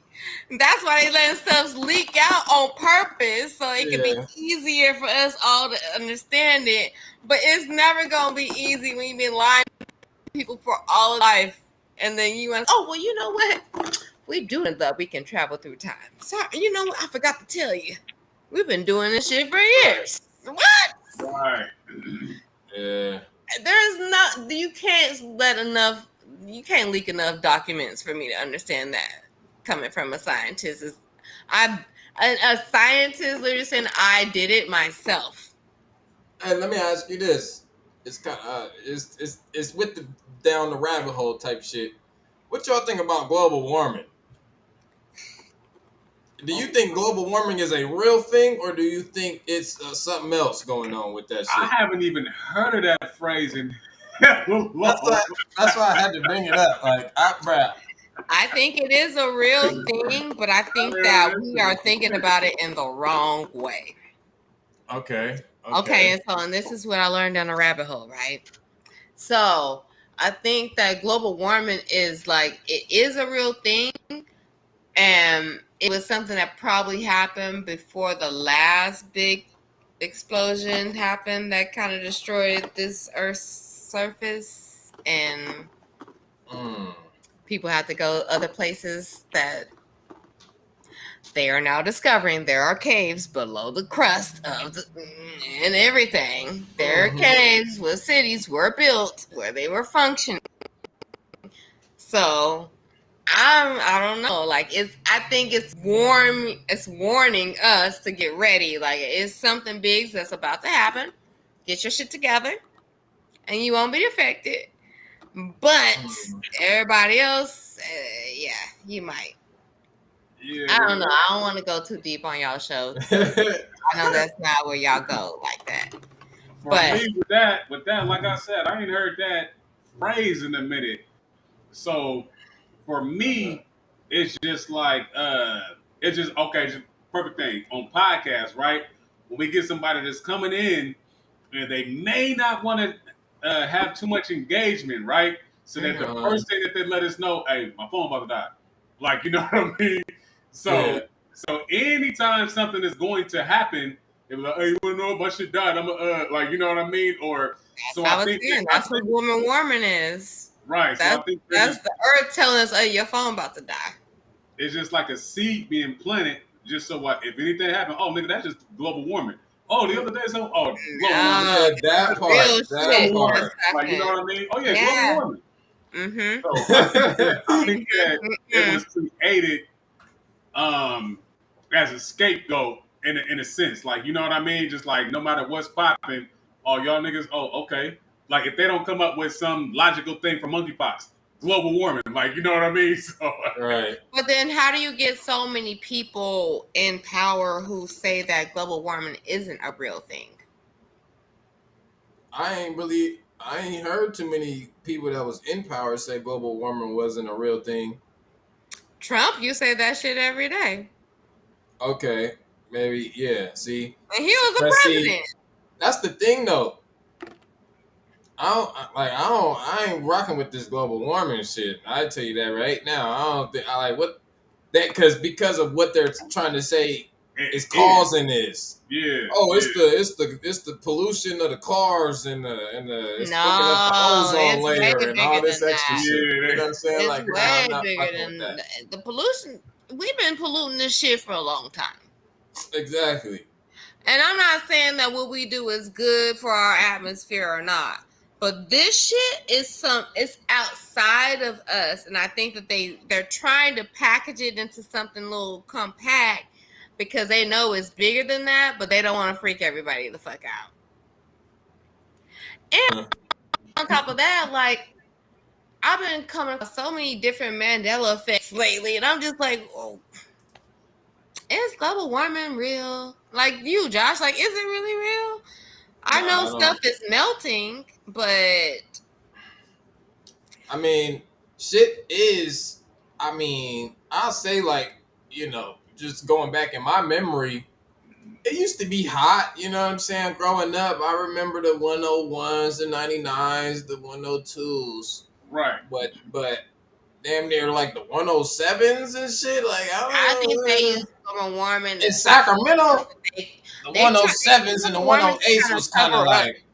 That's why they letting stuff leak out on purpose. So it can be easier for us all to understand it. But it's never gonna be easy when you've been lying to people for all of life. And then you went, oh well, you know what? We do know that we can travel through time. Sorry, you know what? I forgot to tell you. We've been doing this shit for years. What? Right. Yeah. You can't leak enough documents for me to understand that. Coming from a scientist, a scientist literally saying I did it myself. Hey, let me ask you this: it's kind of it's with the down the rabbit hole type shit. What y'all think about global warming? Do you think global warming is a real thing, or do you think it's something else going on with that shit? I haven't even heard of that phrase in that's why I had to bring it up. Like, I think it is a real thing, but I think that we are thinking about it in the wrong way. Okay. And this is what I learned down a rabbit hole, right? So I think that global warming is it is a real thing, and it was something that probably happened before the last big explosion happened that kind of destroyed this Earth's surface, and people had to go other places that they are now discovering there are caves below the crust of and everything. There are caves where cities were built, where they were functioning. So I don't know. Like I think it's warning us to get ready. Like it's something big that's about to happen. Get your shit together, and you won't be affected. But everybody else, yeah, you might. Yeah, I don't know. I don't want to go too deep on y'all show. I know that's not where y'all go like that. For me, with that, like I said, I ain't heard that phrase in a minute. So for me, it's just like it's just okay, just perfect thing on podcasts, right? When we get somebody that's coming in and they may not want to have too much engagement, right? So that the first thing that they let us know, hey, my phone about to die. Like, you know what I mean? So anytime something is going to happen, they be like, hey, you wanna know if my shit died? I'm like, you know what I mean? Or so I think that's what global warming is. Right. That's, so I think that's the earth telling us, hey, your phone about to die. It's just like a seed being planted, just so what if anything happened, oh nigga, that's just global warming. Oh, the other day, global warming. Yeah, that part. Like, you know what I mean? Oh yeah, global warming. Mm-hmm. So I think that it was created as a scapegoat in a sense. Like, you know what I mean? Just like no matter what's popping, oh y'all niggas, oh okay. Like if they don't come up with some logical thing for monkeypox, global warming, like you know what I mean? So right. But then how do you get so many people in power who say that global warming isn't a real thing? I ain't heard too many people that was in power say global warming wasn't a real thing. Trump, you say that shit every day. Okay, maybe yeah. See, and he was a president. That's the thing though. I ain't rocking with this global warming shit. I tell you that right now. I don't think I like what that because of what they're trying to say is causing this. Yeah. Oh, it's the pollution of the cars and it's fucking up the ozone layer and all this extra shit. You know what I'm saying? It's like, way I'm not bigger fucking than with that. the pollution. We've been polluting this shit for a long time. Exactly. And I'm not saying that what we do is good for our atmosphere or not. But this shit is it's outside of us. And I think that they're trying to package it into something a little compact because they know it's bigger than that, but they don't want to freak everybody the fuck out. And on top of that, like, I've been coming across so many different Mandela effects lately, and I'm just like, oh, is global warming real? Like you, Josh, like, is it really real? I know stuff is melting, but I mean, shit is. I mean, I'll say like just going back in my memory, it used to be hot. You know what I'm saying? Growing up, I remember the 101s, the 99s, the 102s. Right. But damn near like the 107s and shit. Like I think they use global warming in Sacramento. The 107s and the 108s was kind of like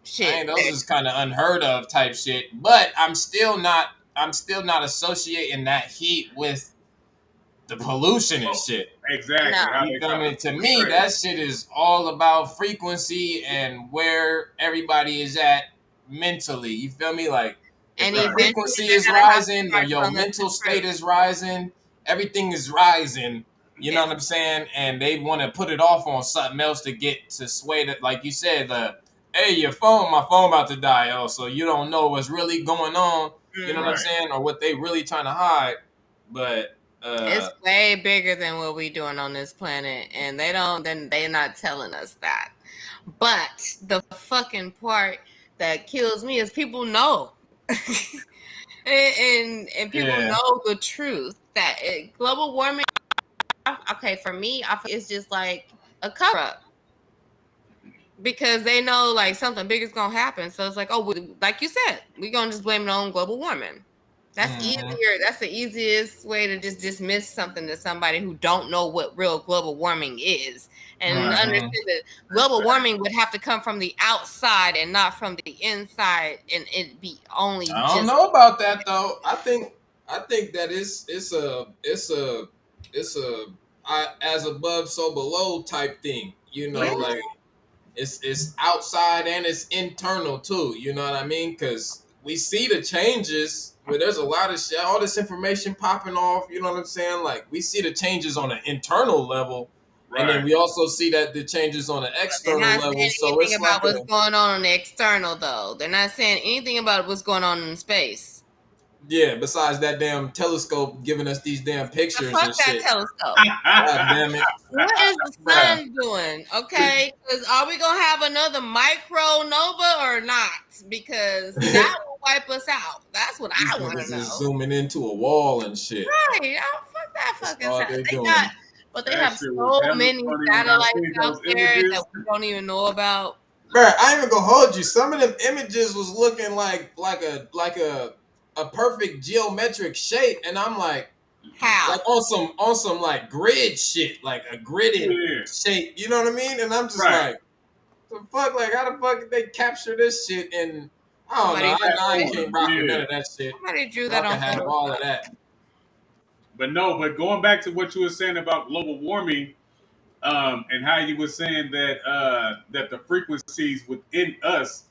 shit. Those is kind of unheard of type shit. But I'm still not associating that heat with the pollution and shit. Exactly. No. You know what I mean? To me, that shit is all about frequency and where everybody is at mentally. You feel me? Like if your frequency is rising or your mental state is rising, everything is rising. You know what I'm saying? And they want to put it off on something else to get to sway that, like you said, hey, my phone about to die. Oh, so you don't know what's really going on. You know what I'm saying? Or what they really trying to hide. But it's way bigger than what we doing on this planet, and they're not telling us that. But the fucking part that kills me is people know. and people know the truth that global warming, okay, for me, I feel it's just like a cover up because they know like something big is gonna happen. So it's like, oh, like you said, we're gonna just blame it on global warming. That's easier. That's the easiest way to just dismiss something to somebody who don't know what real global warming is and understand that global warming would have to come from the outside and not from the inside, and it be only. I don't know about that though. I think that as above, so below type thing. You know, Yeah. like it's outside and it's internal too. You know what I mean? Because we see the changes where there's a lot of shit, all this information popping off. You know what I'm saying? Like we see the changes on an internal level, and then Right. we also see that the changes on an They're external not level. saying So anything it's about like what's a going on the external, though. They're not saying anything about what's going on in space. yeah. Besides that damn telescope giving us these damn Now, pictures fuck and that shit. telescope. God damn it, What is the bruh. sun doing? Okay, because are we gonna have another micro nova or not? Because that will wipe us out. That's what These I want to niggas is know. zooming into a wall and shit. Right? Oh, fuck that That's fucking all sat. they They got, doing. but they That have shit was so hella many funny when I satellites seen out those there images. that we don't even know about. Bruh, I ain't even gonna hold you. Some of them images was looking like a perfect geometric shape, and I'm like How? on some like grid shit, like a gridded Yeah. shape. You know what I mean? And I'm just Right. like, the fuck, like how the fuck did they capture this shit? And I don't know. Somebody drew I it. can't rock with Yeah. none of that shit. Somebody drew that Y'all on can have all Photoshop. of that. But no, but going back to what you were saying about global warming, and how you were saying that that the frequencies within us,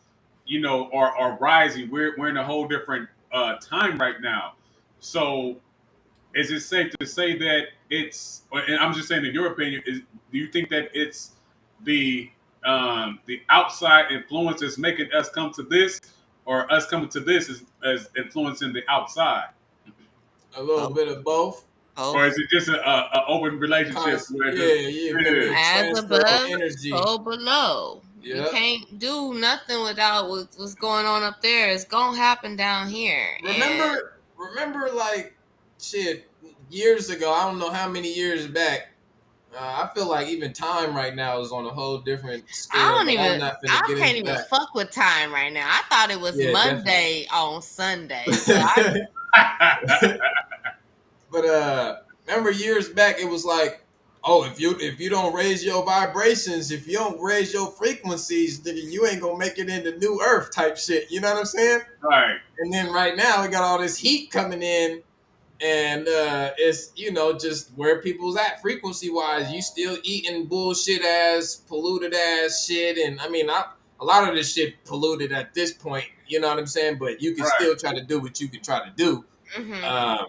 are rising. We're in a whole different time right now. So is it safe to say that and I'm just saying in your opinion, do you think that it's the outside influence that's making us come to this, or us coming to this is influencing the outside? A little bit of both. Or is Both. it just a open relationship where Yeah, just you feel me? A As transfer of above, energy. so below. You Yep. can't do nothing without what's going on up there. It's gonna happen down here. And Remember, like shit years ago. I don't know how many years back. I feel like even time right now is on a whole different scale, but I'm not gonna I get can't into even that. fuck with time right now. I thought it was Yeah, definitely. Monday on Sunday. So I But remember years back, it was like, oh, if you don't raise your vibrations, if you don't raise your frequencies, then you ain't gonna make it into New Earth type shit. You know what I'm saying? right, And then right now we got all this heat coming in, and it's just where people's at frequency wise. You still eating bullshit ass polluted ass shit, and I mean a lot of this shit polluted at this point. You know what I'm saying? But you can right, still try to do what you can try to do. mhm. Um,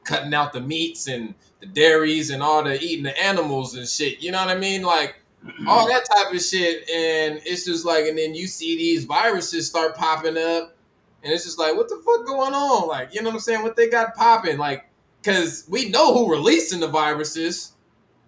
Cutting out the meats and the dairies and all the eating the animals and shit. You know what I mean? Like all that type of shit. And it's just like, and then you see these viruses start popping up, and it's just like, what the fuck going on? Like, you know what I'm saying? What they got popping? Like, because we know who releasing the viruses.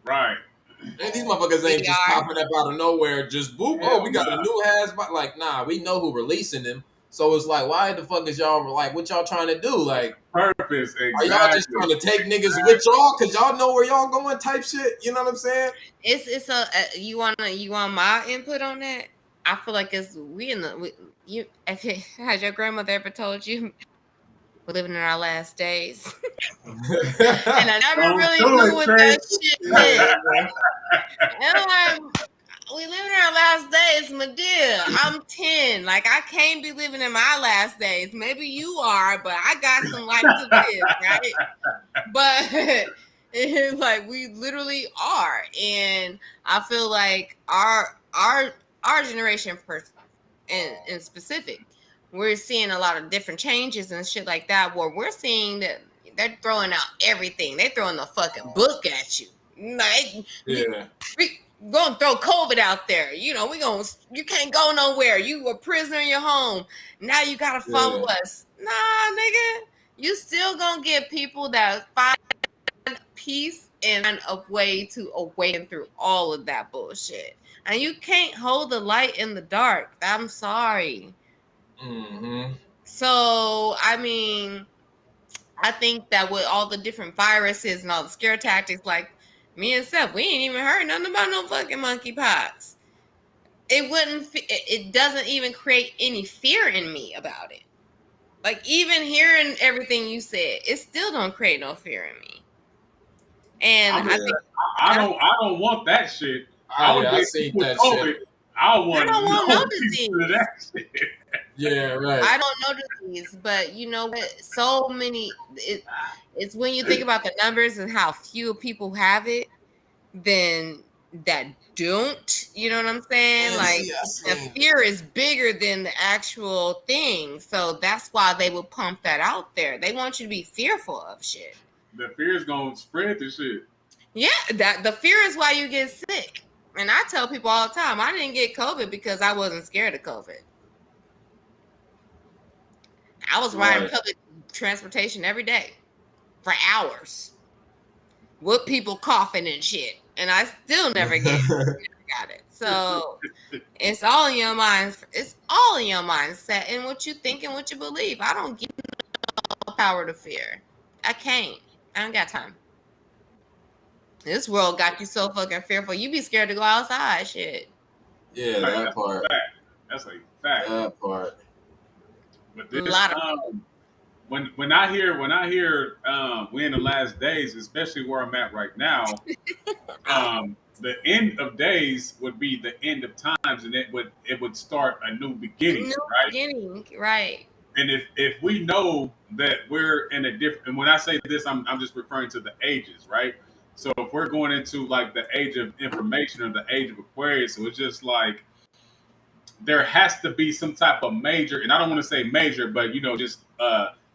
right. And these motherfuckers We ain't just are. popping up out of nowhere, just boop. Oh, Hell we got a nah. new like, nah, we know who releasing them. So it's like, why the fuck is y'all like, what y'all trying to do? Like, Purpose, are y'all just exactly. trying to take niggas with y'all because y'all know where y'all going type shit? You know what I'm saying? It's you want my input on that? I feel like it's we in the you. Has your grandmother ever told you we're living in our last days? And I never Don't really do knew it, what that Chase. shit meant. Yeah, bro. And I'm like, we live in our last days, my dear. I'm 10. Like, I can't be living in my last days. Maybe you are, but I got some life to live, right? But it's like we literally are. And I feel like our generation in specific, we're seeing a lot of different changes and shit like that, where we're seeing that they're throwing out everything. They're throwing the fucking book at you. Like, Yeah. we gonna throw COVID out there. You can't go nowhere. You a prisoner in your home. Now you gotta follow Yeah. us. Nah, nigga. You still gonna get people that find peace and find a way to awaken through all of that bullshit. And you can't hold the light in the dark. I'm sorry. Mm-hmm. So, I mean, I think that with all the different viruses and all the scare tactics, like me and Seth, we ain't even heard nothing about no fucking monkeypox. It doesn't even create any fear in me about it. Like, even hearing everything you said, it still don't create no fear in me. And I'm I think I that's, don't want that shit. Oh I would yeah, I get seen people with that shit. COVID. I I want don't want no no piece of disease. that shit. Yeah, right. I don't know the disease, but you know what? So many. It's when you think about the numbers and how few people have it, then that don't. You know what I'm saying? Yeah, Like see, I the seen. fear is bigger than the actual thing, so that's why they will pump that out there. They want you to be fearful of shit. The fear is gonna spread this shit. Yeah, that the fear is why you get sick. And I tell people all the time, I didn't get COVID because I wasn't scared of COVID. I was riding Right. public transportation every day for hours with people coughing and shit, and I still never got it. So it's all in your mind. It's all in your mindset and what you think and what you believe. I don't give no power to fear. I can't. I don't got time. This world got you so fucking fearful. You be scared to go outside. Shit. Yeah, Like, that that's part. a fact. That's a fact. That part. But A this lot of when I hear we're in the last days, especially where I'm at right now, the end of days would be the end of times, and it would start a new beginning, new right? beginning, right? And if we know that we're in a different, and when I say this, I'm just referring to the ages, right? So if we're going into like the age of information or the age of Aquarius, so it's just like there has to be some type of major, and I don't want to say major, but just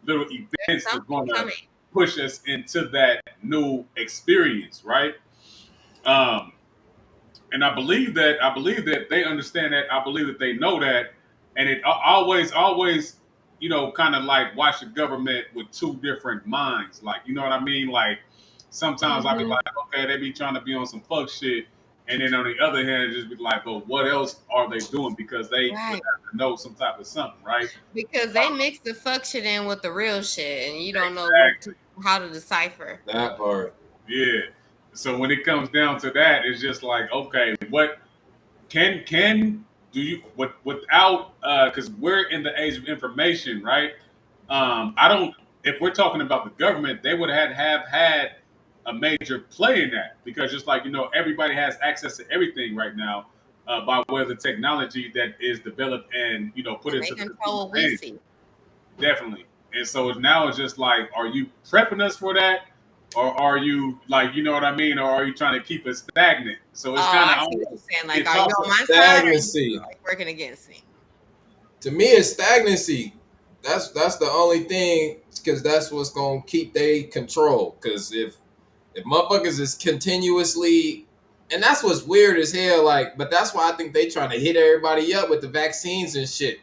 little events that's Something going to coming. push us into that new experience, right? Um, and I believe that they understand that. I believe that they know that, and it always, kind of like watch the government with two different minds. Like, you know what I mean? Like sometimes I be Mhm. like, okay, they be trying to be on some fuck shit, and then on the other hand, just be like, but what else are they doing? Because they would Right. have to know some type of something, right? Because they mix the fuck shit in with the real shit, and you don't know Exactly. how to decipher. That part. Yeah. So when it comes down to that, it's just like, okay, what can do you without because we're in the age of information, right? I don't. If we're talking about the government, they would have had a major play in that because just like everybody has access to everything right now by way of the technology that is developed and put And they into the consumer's control what we hands. see. Definitely. And so now it's just like, are you prepping us for that? Or are you like, you know what I mean? Or are you trying to keep us stagnant? So Oh, it's kind of I see what you're saying. Like, it's are you also on my side or are you Stagnancy. like working against me? To me, it's stagnancy. That's the only thing, because that's what's gonna keep they control. Because if motherfuckers is continuously, and that's what's weird as hell. Like, but that's why I think they trying to hit everybody up with the vaccines and shit.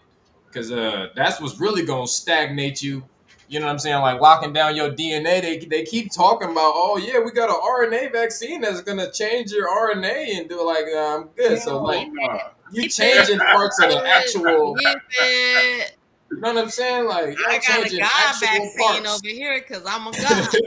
Because that's what's really gonna stagnate you. You know what I'm saying? Like locking down your DNA. They keep talking about, oh yeah, we got an RNA vaccine that's gonna change your RNA and do like I'm good. So hell like no. you Keep it, changing parts of the actual. keep it. You know what I'm saying? Like I y'all got a changing God actual vaccine parts. over here because I'm a God. So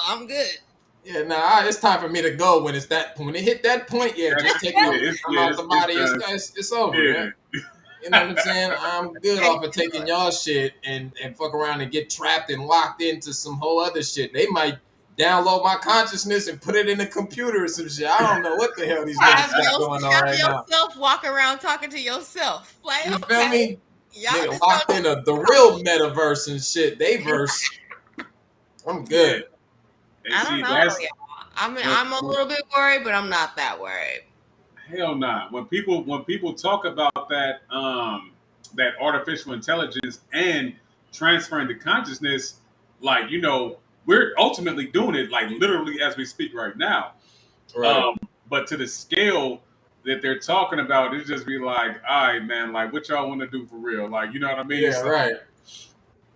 I'm good. Yeah, nah, it's time for me to go when it's that when it hit that point. Yeah, just take Yeah, my it's I'm yeah, out it's, the it's body. uh, It's over. Yeah. yeah. You know what I'm saying? I'm good Hey, off of taking y'all shit and fuck around and get trapped and locked into some whole other shit. They might download my consciousness and put it in the computer or some shit. I don't know what the hell these niggas got going on have right now. yourself walk around talking to yourself. Like, You feel okay, me? y'all Nigga just locked don't in the real metaverse and shit. They verse. I'm Yeah. good. And I don't see, know. that's Yeah. I'm a when little bit worried, but I'm not that worried. hell nah. When people talk about that artificial intelligence and transferring the consciousness, like we're ultimately doing it like literally as we speak right now. Right. But to the scale that they're talking about, it's just be like, all right, man, like what y'all want to do for real? Like, you know what I mean? Yeah, So right.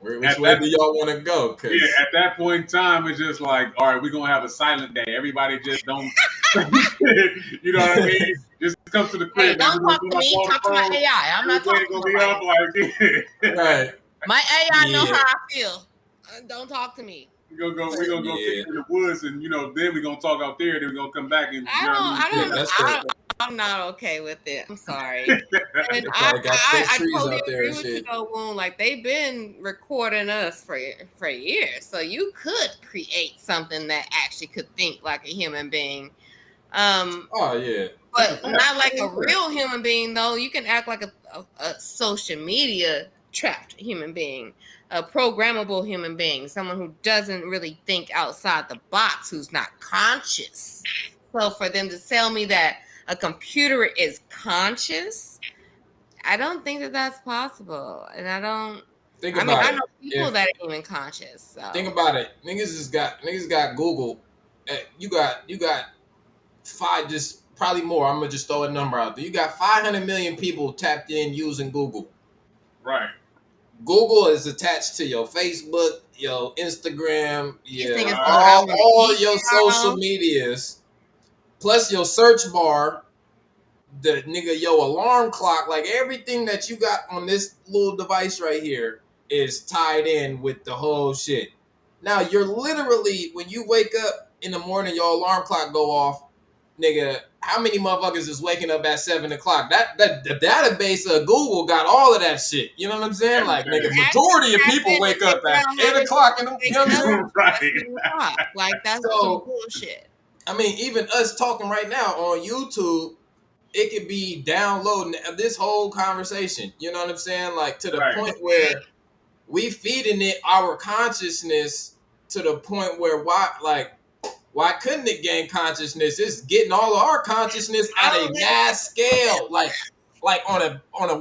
Which at way that do y'all want to go? yeah, Cause at that point in time, it's just like, all right, we're gonna have a silent day. Everybody just don't you know what I mean? Just come to the Hey, crib and don't we're gonna talk come to up me. on the Talk to my phone. AI. I'm not Everything talking to gonna be nobody. up like right. My AI know Yeah. how I feel. Don't talk to me. we're gonna go kick Yeah. it in the woods and then we're gonna talk out there, then we're gonna come back and you know what I mean? Yeah. That's the. I'm not okay with it. I'm sorry. And They probably got fake I trees totally out there agree and with you shit. though, Woon. Like they've been recording us for years. So you could create something that actually could think like a human being. Oh yeah. That's a But fact. not like a real human being though. You can act like a social media trapped human being, a programmable human being, someone who doesn't really think outside the box, who's not conscious. So for them to tell me that a computer is conscious, I don't think that that's possible. And I don't. Think I mean, about I it. know people that ain't even conscious. So Think about it. Niggas got Google. You got five, just probably more. I'm gonna just throw a number out there. You got 500 million people tapped in using Google. Right. Google is attached to your Facebook, your Instagram, these your niggas know what I all, want to all eat your social tomorrow. medias, plus your search bar, the nigga your alarm clock, like everything that you got on this little device right here is tied in with the whole shit. Now you're literally, when you wake up in the morning, your alarm clock go off, nigga. How many motherfuckers is waking up at 7 o'clock? That the database of Google got all of that shit. You know what I'm saying? Like, nigga, Everything. majority of Tap people in and wake up figure at out how 8 o'clock. You know what I'm saying? Right. 7 o'clock. Like that's some So bullshit. I mean, even us talking right now on YouTube, it could be downloading this whole conversation. You know what I'm saying? Like to the Right. point where we feeding it our consciousness to the point where why couldn't it gain consciousness? It's getting all of our consciousness at a mass scale, like on a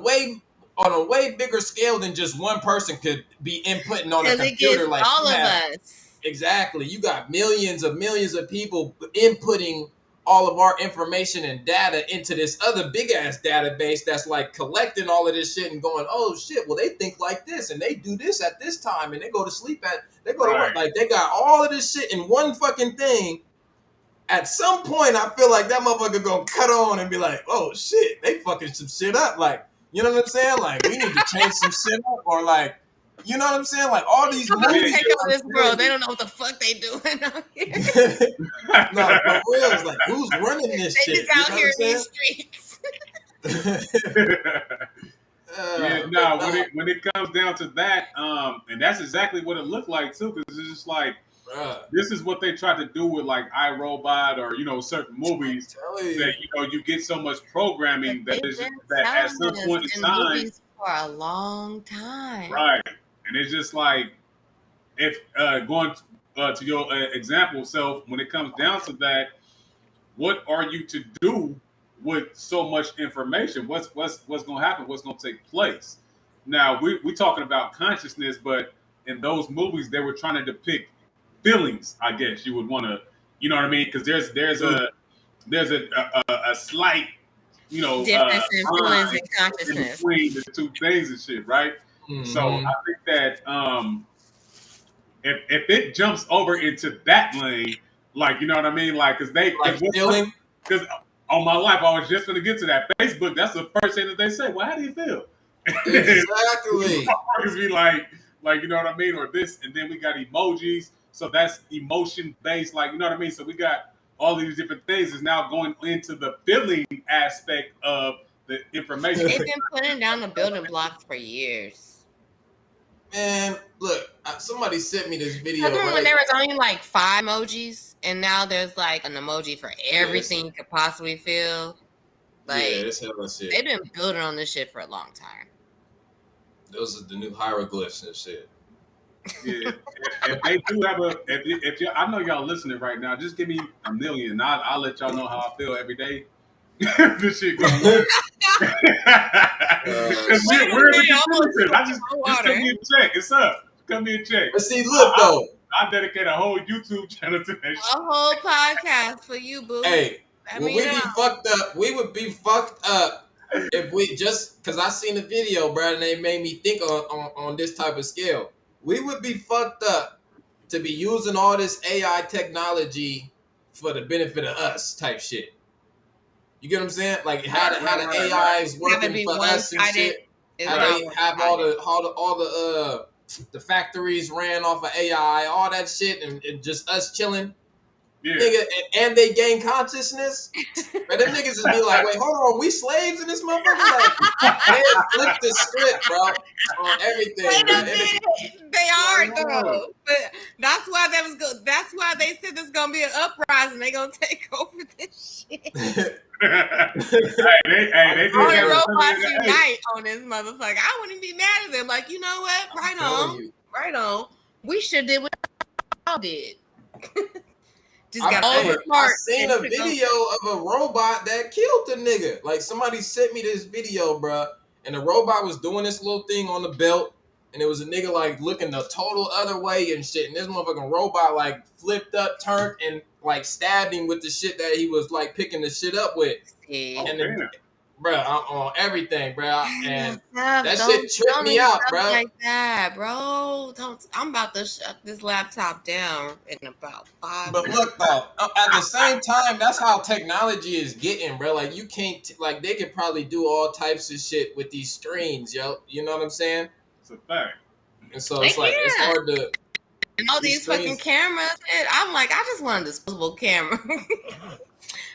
way bigger scale than just one person could be inputting on a Because it gets computer. Like all you of have us. exactly, you got millions of people inputting all of our information and data into this other big ass database that's like collecting all of this shit and going, oh shit, well they think like this and they do this at this time and they go to sleep they go to work. Right. Like they got all of this shit in one fucking thing. At some point, I feel like that motherfucker gonna cut on and be like, oh shit, they fucking some shit up. Like, you know what I'm saying? Like, we need to change some shit up, or like, you know what I'm saying? Like all these I'm about to movies. take over this world. They don't know what the fuck they doing out here. No, for real, it's like who's running this They shit? just You out know here what in I'm these streets. saying? Yeah, no, when it comes down to that, and that's exactly what it looked like too, because it's just like this is what they tried to do with like iRobot or certain movies that you get so much programming that They've is been that at some telling point us in in time, movies for a long time. right? And it's just like if going to your example self, when it comes down to that, what are you to do with so much information? What's going to happen? What's going to take place? Now we're talking about consciousness, but in those movies they were trying to depict feelings. I guess you would want to, you know what I mean? Because there's a slight Difference in feelings line and in consciousness. between the two things and shit, right? So I think that if it jumps over into that lane, like you know what I mean, like because on my life I was just going to get to that Facebook. That's the first thing that they say. Well, how do you feel? Exactly. Motherfuckers be like you know what I mean, or this, and then we got emojis. So that's emotion based, like you know what I mean. So we got all these different things is now going into the feeling aspect of the information. They've been putting down the building blocks for years. Man, look, somebody sent me this video. Remember Right? when there was only like 5 emojis, and now there's like an emoji for everything you could possibly feel. Like, yeah, it's hella shit. they've been building on this shit for a long time. Those are the new hieroglyphs and shit. Yeah, if they do have if you, I know y'all listening right now, just give me $1 million. I'll let y'all know how I feel every day. This shit gonna work. Where's the computer? Just come me a check. It's up. Come me a check. But see, look though, I dedicate a whole YouTube channel to that shit. A whole podcast for you, boo. hey, when we be fucked up, we would be fucked up if we just because I seen the video, bro, and they made me think on this type of scale. We would be fucked up to be using all this AI technology for the benefit of us type shit. You get what I'm saying? Like how the AI is working for us and shit. How they have all the factories ran off of AI, all that shit, and just us chilling. Yeah. nigga, and they gain consciousness. But them niggas just be like, wait, hold on, we slaves in this motherfucker? Like, they flip the script, bro, on everything, bro. Wait a minute. They are Like, though, but that's why that was good. That's why they said there's gonna be an uprising. They gonna take over this shit. They did All that the with robots Terminator 8. unite on this motherfucker. I wouldn't be mad at them. Like, you know what? Right telling on. you. Right on. We should did what y'all did. Just I, got hey, over I smart. seen a video of a robot that killed the nigga. Like, somebody sent me this video, bro, and the robot was doing this little thing on the belt, and it was a nigga like looking the total other way and shit. And this motherfucking robot like flipped up, turned, and like stabbed him with the shit that he was like picking the shit up with. Yeah. And the, bro, on everything, bro, and Steph, that don't shit tripped tell me out, stuff bro. like that, bro. Don't. I'm about to shut this laptop down in about 5 But minutes. look though, at the same time, that's how technology is getting, bro. Like you can't, like they could probably do all types of shit with these screens, yo. You know what I'm saying? It's a fact. And so They it's like it's can. hard to And all these fucking screens. cameras. I'm like, I just want a disposable camera.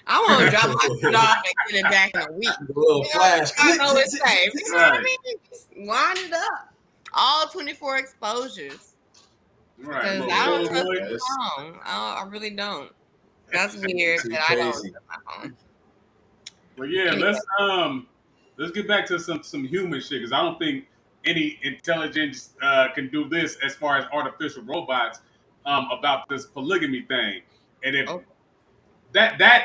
I want to drop my shit off and get it back in a week. The little flash. I know it's safe. You know what I Right. mean? Just wind it up. All 24 exposures. Right. Because Little I don't boy. trust Yeah, my it's phone. I really don't. That's weird too that I don't crazy. trust my phone. But yeah, Anyway. let's get back to some human shit because I don't think any intelligence can do this as far as artificial robots about this polygamy thing. And if Okay.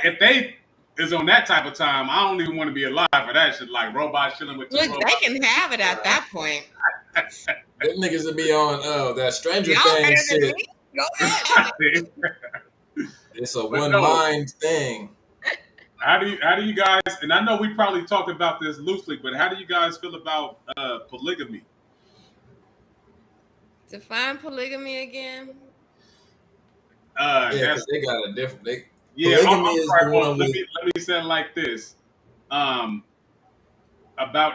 if they is on that type of time, I don't even want to be alive for that shit. Like robots chilling with two Look, robots. they can have it at that point. Them niggas would be on that Stranger Y'all Things better than shit. me. Go ahead. It's a But one no. mind thing. How do you guys? And I know we probably talked about this loosely, but how do you guys feel about polygamy? Define polygamy again. Yeah, That's because they got a different. yeah. Polygamy is the Well, one let with. me say it like this. About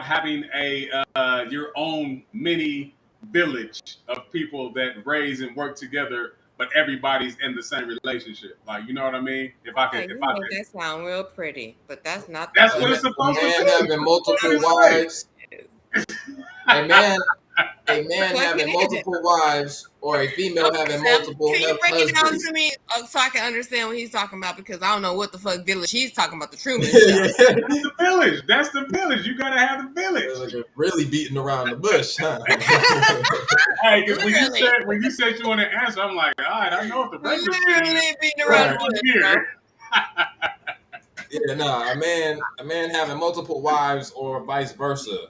having a your own mini village of people that raise and work together, but everybody's in the same relationship. Like, you know what I mean? If I Okay, could, you make that sound real pretty, but that's not the that's A what it's supposed to man be. having That's multiple what it wives. A man Fuck having it is. multiple wives, or a female Okay, having Steph, multiple can you break it down husbands. to me so I can understand what he's talking about? Because I don't know what the fuck village he's talking about. The Truman Show. Yeah. the village. That's the village. You gotta have the village. Like really beating around the bush, huh? Hey, because Literally. when you said you want to answer, I'm like, all right, I know what the regular shit is. Literally beating around the bush. Here. Yeah, no, a man having multiple wives or vice versa.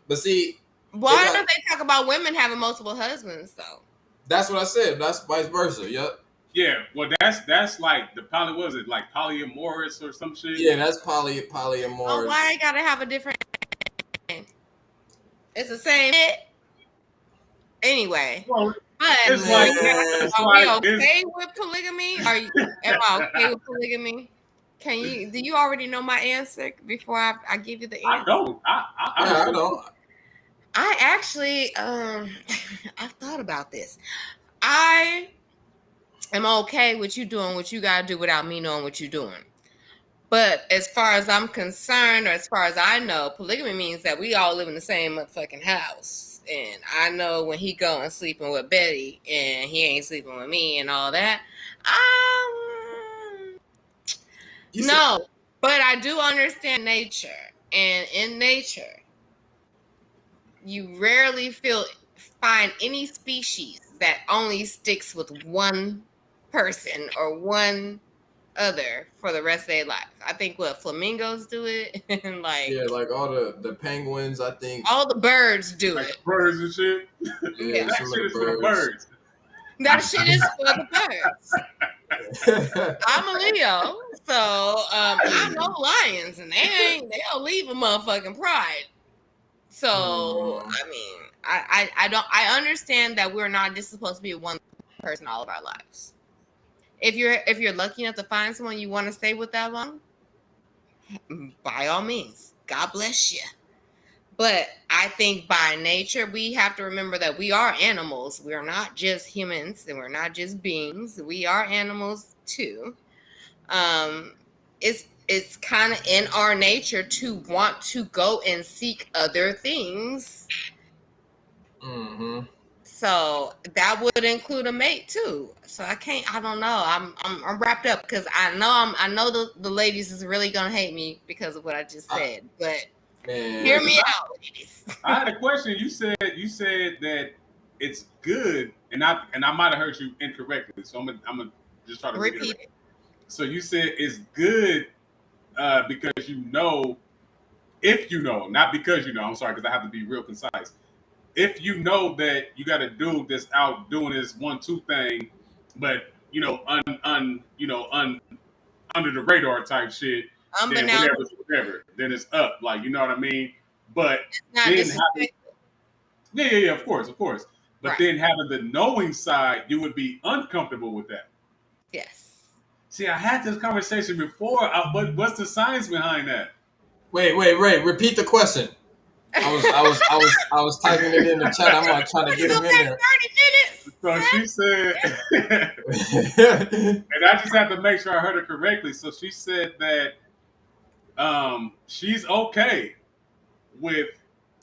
But see, Why don't they talk about women having multiple husbands though? that's what I said. That's vice versa. Yep. Yeah, well, that's like the poly. Was it like polyamorous or some shit? Yeah, that's polyamorous. Oh, why I gotta have a different name? It's the same shit. Anyway, Well, but it's like- are we okay with polygamy? Am I okay with polygamy? Do you already know my answer before I give you the answer? I don't. I don't. I actually, I've thought about this. I am okay with you doing what you gotta do without me knowing what you're doing. But as far as I'm concerned, or as far as I know, polygamy means that we all live in the same motherfucking house. And I know when he going sleeping with Betty and he ain't sleeping with me and all that. No, but I do understand nature. And in nature, you rarely find any species that only sticks with one person or one other for the rest of their life. I think flamingos do it, and like all the penguins, I think all the birds do like it. Birds and shit. Yeah, That some of shit the is for the birds. birds. That shit is for the birds. I'm a Leo, so I know lions, and they'll leave a motherfucking pride. So I mean, I understand that we're not just supposed to be one person all of our lives. If you're lucky enough to find someone you want to stay with that long, by all means, God bless you. But I think by nature, we have to remember that we are animals. We're not just humans and we're not just beings. We are animals too. It's kind of in our nature to want to go and seek other things. Mm-hmm. So that would include a mate too. So I don't know. I'm wrapped up because I know the ladies is really gonna hate me because of what I just said. But hear Man, me out, ladies. I had a question. You said that it's good, and I might have heard you incorrectly. So I'm gonna just try to Repeat reiterate. it. So you said it's good because you know, if you know, not because you know. I'm sorry, because I have to be real concise. If you know that you got a dude that's out doing this 1-2 thing, but under the radar type shit, then Unbeknownst, whatever, then it's up. Like, you know what I mean? But it's not then having, disrespectful. yeah, of course. But Right. then having the knowing side, you would be uncomfortable with that. Yes. See, I had this conversation before. What's the science behind that? wait. Repeat the question. I was typing it in the chat. I'm like trying to get him in there. 30 minutes. So she said, and I just had to make sure I heard her correctly. So she said that she's okay with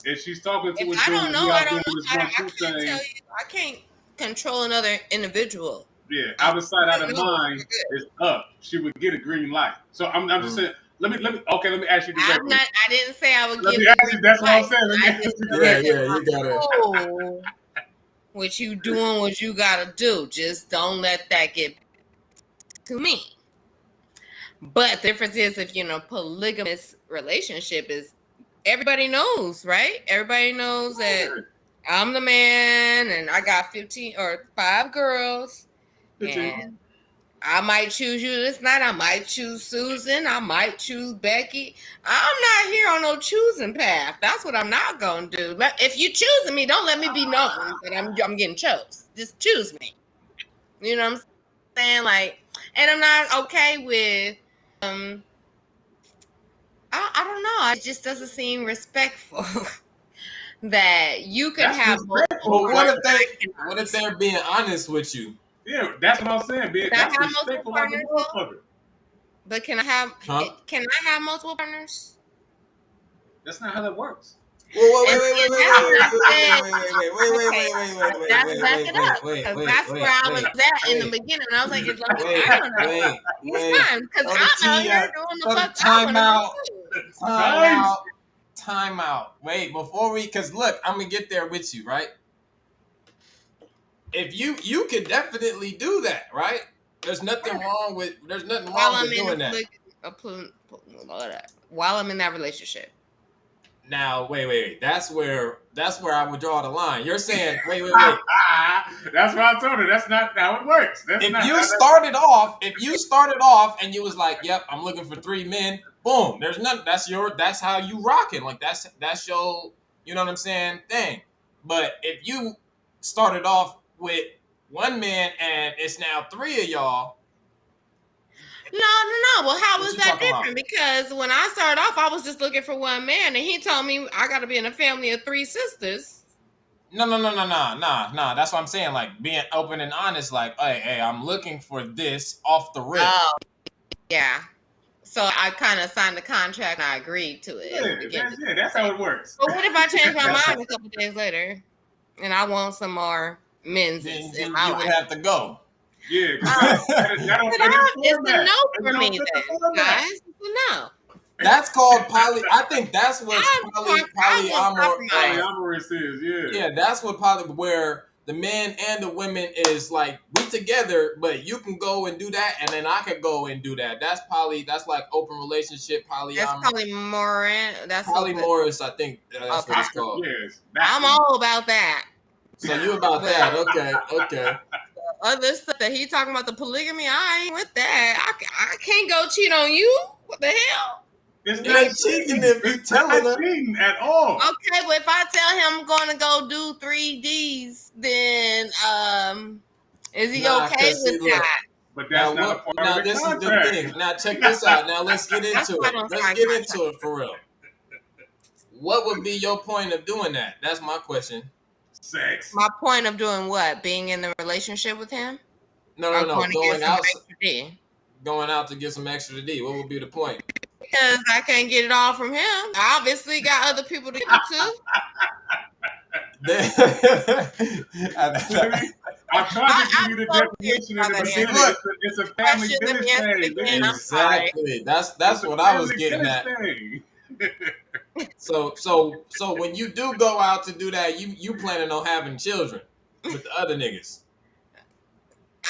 if she's talking to a If I don't dude, know, we I out don't doing know. this I 1-2 can't tell thing. you. I can't control another individual. Yeah, out of sight, out of No, mind is up. She would get a green light. So I'm just saying. Let me ask you directly. I didn't say I would Let give me the ask you. green That's what I'm light. saying. Let me I ask just you Yeah, said directly. you got it. oh, what you doing, what you gotta do. Just don't let that get to me. But the difference is if polygamous relationship is everybody knows, right? Everybody knows that I'm the man and I got 15 or 5 girls. And I might choose you this night. I might choose Susan. I might choose Becky. I'm not here on no choosing path. That's what I'm not gonna do. If you choosing me, don't let me be known that I'm getting chose. Just choose me. You know what I'm saying? Like, and I'm not okay with I don't know. It just doesn't seem respectful that you could That's have respectful. multiple Well, what if they're being honest with you? Yeah, that's what I'm saying, bitch. Can I That's have multiple respectful like a partners? motherfucker. But can I have multiple partners? That's not how that works. Well, And that's back it up because that's where I was at in the beginning. I was like, as long as I don't know, it's fine because I'm out here doing the fuck I want to do. Time out. Wait, before because look, I'm gonna get there with you, right? If you could definitely do that, right? There's nothing wrong with doing that. While I'm in that relationship. Now, wait. That's where I would draw the line. You're saying, wait. That's what I told her. That's not how it works. If you started off and you was like, yep, I'm looking for 3 men, boom, there's nothing. That's how you rocking. Like that's your, you know what I'm saying, thing. But if you started off with 1 man and it's now 3 of y'all. No. Well, how was that different? Because when I started off, I was just looking for 1 man, and he told me I got to be in a family of 3 sisters. No. That's what I'm saying. Like being open and honest. Like, hey, I'm looking for this off the rip. Oh, yeah. So I kind of signed the contract and I agreed to it. That's how it works. But what if I change my mind a couple days later and I want some more men's in my life? You would have to go. Yeah, it's a no for me, then, guys. It's a no. That's called poly. I think that's what polyamorous is. Yeah, that's what where the men and the women is like we together, but you can go and do that, and then I could go and do that. That's That's like open relationship polyamorous. That's polyamorous. I think that's what it's called. Yes, I'm all about that. So you about that? Okay. Other stuff that he talking about the polygamy, I ain't with that. I can't go cheat on you. What the hell? It's not cheating if you telling her. Cheating at all. Okay, but if I tell him I'm going to go do 3Ds, then is he okay with that? But that's not a part of the contract. This is the thing. Now check this out. Now let's get into it. Let's get into it for real. What would be your point of doing that? That's my question. Sex. My point of doing what? Being in the relationship with him? No, I'm no, no. going to get some extra D. Going out to get some extra D. What would be the point? Because I can't get it all from him. I obviously got other people to give it to. I tried to give you the definition in the beginning. It's a family business thing. Exactly. That's what I was getting at. So when you do go out to do that, you planning on having children with the other niggas.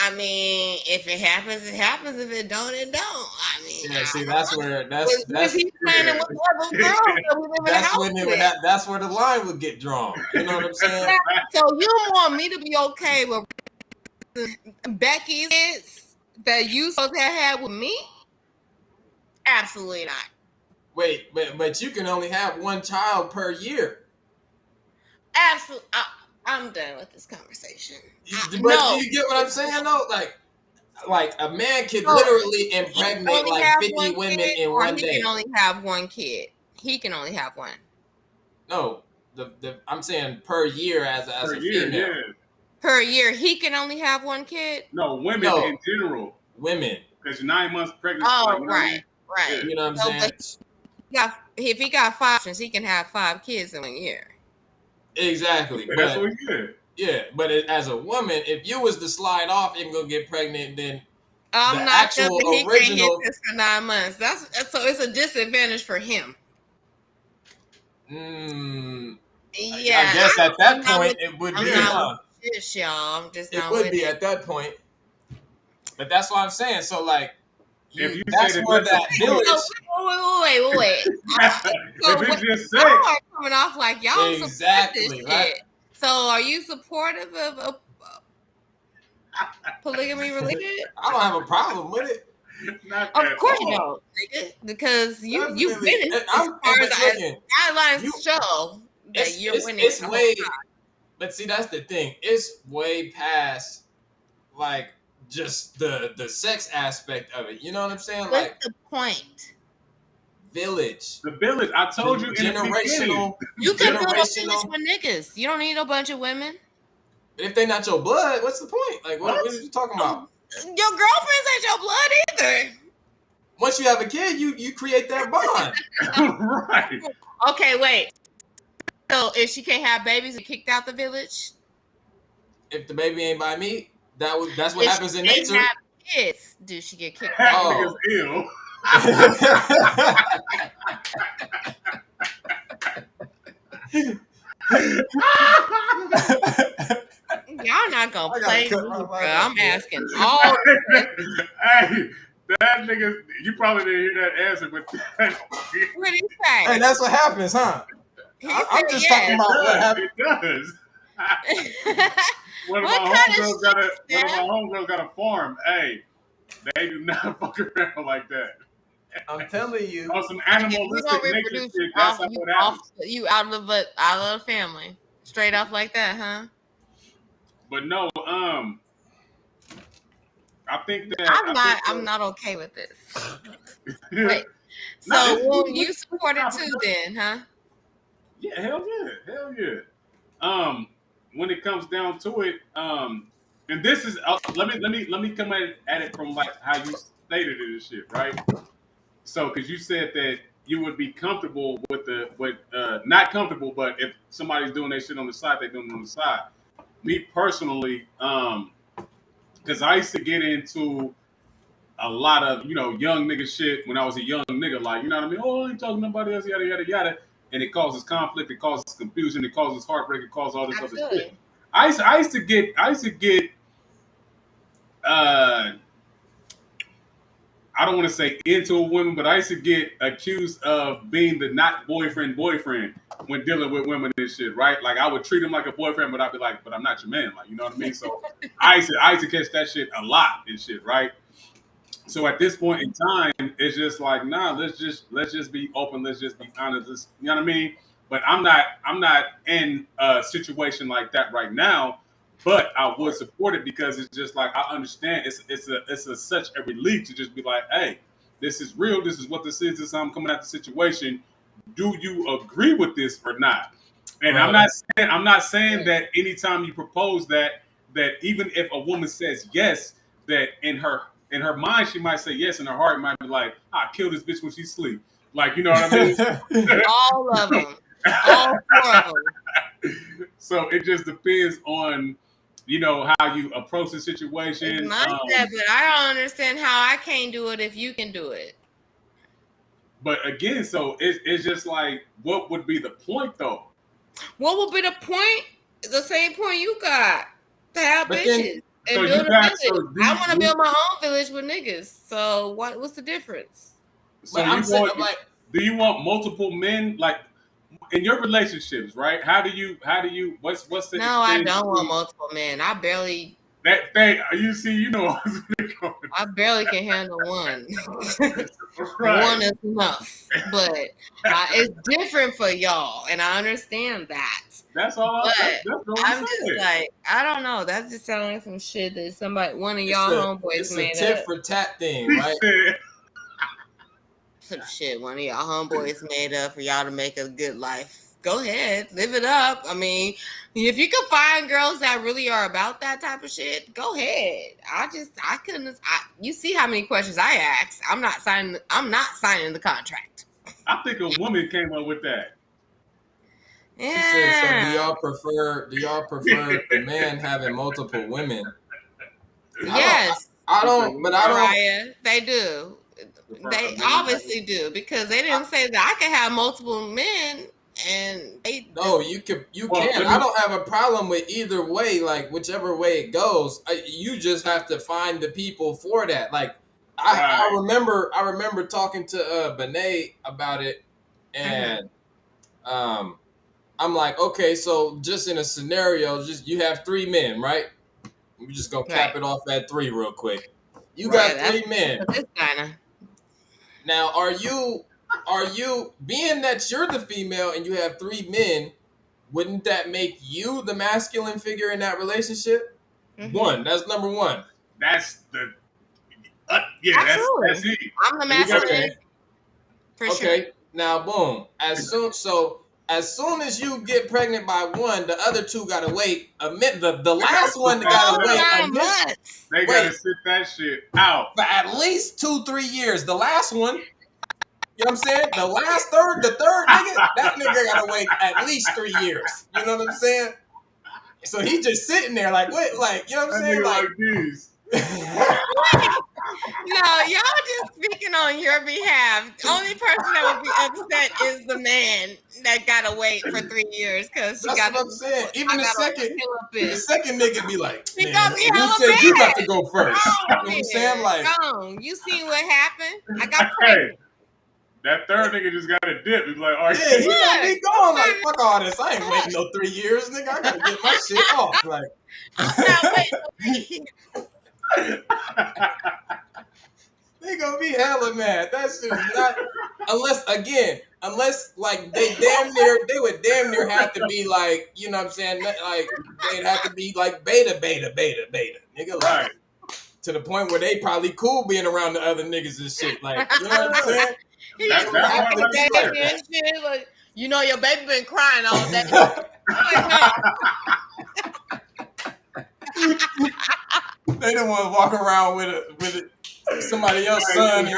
I mean, if it happens, it happens. If it don't, it don't. I mean, yeah. See, that's where if he's planning with other girls that we live in the house with, that's where the line would get drawn. You know what I'm saying? So you want me to be okay with Becky's kids that you supposed to have had with me? Absolutely not. Wait, but you can only have one child per year. Absolutely. I'm done with this conversation. But do you get what I'm saying though? Like a man could literally impregnate like 50 women in one day. He can only have one kid. He can only have one. No, I'm saying per year as a female. Yeah. Per year, he can only have one kid. No, women in general. Women. Because 9 months pregnant. Oh, right. Right. You know what I'm saying? If he got 5 options, he can have 5 kids in 1 year. Exactly. But that's what he did. Yeah, but as a woman, if you was to slide off and go get pregnant, then I'm not sure he can't get this for 9 months. So it's a disadvantage for him. Yeah, I guess at that point it would be. Y'all. I'm just it would be at that point. But that's what I'm saying. So like, that's where that village. Wait. So if it's just y'all are coming off like y'all exactly support this right. Shit. So are you supportive of polygamy related? I don't have a problem with it. Of course you don't, because you've been as far as guidelines show that you're winning. It's way, but see that's the thing. It's way past like just the sex aspect of it. You know what I'm saying? What's like the point? Village. The village. I told you generational. You can build a village with niggas. You don't need a bunch of women. But if they're not your blood, what's the point? Like what are you talking about? Your girlfriend's ain't your blood either. Once you have a kid, you create that bond. Right. Okay, wait. So if she can't have babies and kicked out the village? If the baby ain't by me, that's what happens in nature. Have kids, do she get kicked out? Oh. Ill. Y'all not gonna play me, bro. I'm asking all. Hey, that nigga, you probably didn't hear that answer, but what did he say? And that's what happens, huh? I'm just talking about what happens. It does. One of my homegirls got a farm. Hey, they do not fuck around like that. I'm telling you. On some animalistic nature shit, that's how it happens. You out of the family. Straight up like that, huh? But no, I think that I'm not okay with this. Wait. So you support it too then, huh? Yeah, hell yeah. When it comes down to it, and this is let me come at it from like how you stated it and shit, right? So, because you said that you would be comfortable with not comfortable, but if somebody's doing that shit on the side, they're doing it on the side. Me personally, because I used to get into a lot of young nigga shit when I was a young nigga, like what I mean. Oh, I ain't talking to nobody else, yada yada yada. And it causes conflict, it causes confusion, it causes heartbreak, it causes all this other shit. I used to get I don't want to say into a woman, but I used to get accused of being the not boyfriend when dealing with women and shit, right? Like I would treat him like a boyfriend, but I'd be like, but I'm not your man, like you know what I mean? So I used to catch that shit a lot and shit, right? So at this point in time, it's just like, nah, let's just be open, let's just be honest, you know what I mean? But I'm not in a situation like that right now, but I would support it because it's just like I understand it's such a relief to just be like, hey, this is real, this is what this is how I'm coming at the situation. Do you agree with this or not? And right. I'm not saying that anytime you propose that even if a woman says yes, that in her mind she might say yes, in her heart might be like, "I kill this bitch when she sleep." Like, you know what I mean? All of them, all 4 of them. So it just depends on, how you approach the It's situation. mindset, but I don't understand how I can't do it if you can do it. But again, so it's just like, what would be the point though? What would be the point? The same point you got to have But bitches then- and So build you a got- village. so do I you- want to build my own village with niggas. So what's the difference? So But I'm saying, do you want multiple men, like in your relationships, right? How do you what's the No, I exchange don't want between multiple men. I barely that thing? You see, I barely can handle one. right. One is enough. But it's different for y'all, and I understand that. That's all. But That's what I'm I'm just saying. like, I don't know. That just sounds like some shit that one of y'all homeboys it's a made tit up. for tat thing, He right? said, Some shit one of y'all homeboys made up for y'all to make a good life. Go ahead, live it up. I mean, if you can find girls that really are about that type of shit, go ahead. I couldn't. You see how many questions I asked. I'm not signing the contract. I think a woman came up with that. Yeah. She said, so do y'all prefer the man having multiple women? Yes. I don't, Mariah, they do. They obviously do because they didn't say that I could have multiple men, and they. No, you can. I don't have a problem with either way. Like whichever way it goes, you just have to find the people for that. Like I remember talking to Benet about it, and I'm like, okay, so just in a scenario, just you have 3 men, right? We're just gonna cap it off at 3 real quick. You got 3 men. This kinda. Now, are you being that you're the female and you have 3 men? Wouldn't that make you the masculine figure in that relationship? One, that's number 1. That's the Absolutely. that's it. I'm the masculine. Okay. For sure. Okay. Now, boom. As soon as you get pregnant by one, the other 2 gotta wait a minute. The last one gotta wait a minute. They gotta sit that shit out for at least 2-3 years. The last one, you know what I'm saying? The third nigga, that nigga gotta wait at least 3 years. You know what I'm saying? So he just sitting there like, wait, like, you know what I'm saying? like this. No, y'all just speaking on your behalf. The only person that would be upset is the man that gotta wait for 3 years because That's what I'm saying. Even the second nigga be like, man, who said you got to go first? You know what I'm saying? Like, you seen what happened? I got pregnant. That third nigga just got a dip. He's like, all right, yeah, he gonna be gone. Like, fuck all this. I ain't waiting no 3 years, nigga. I gotta get my shit off. Like, I'm not waiting no 3 years. They gonna be hella mad. That's just not unless like they would damn near have to be like, you know what I'm saying? Like they'd have to be like beta. Nigga, like to the point where they probably cool being around the other niggas and shit. Like, you know what I'm saying? Like, you know your baby been crying all day. They don't want to walk around with somebody else's son and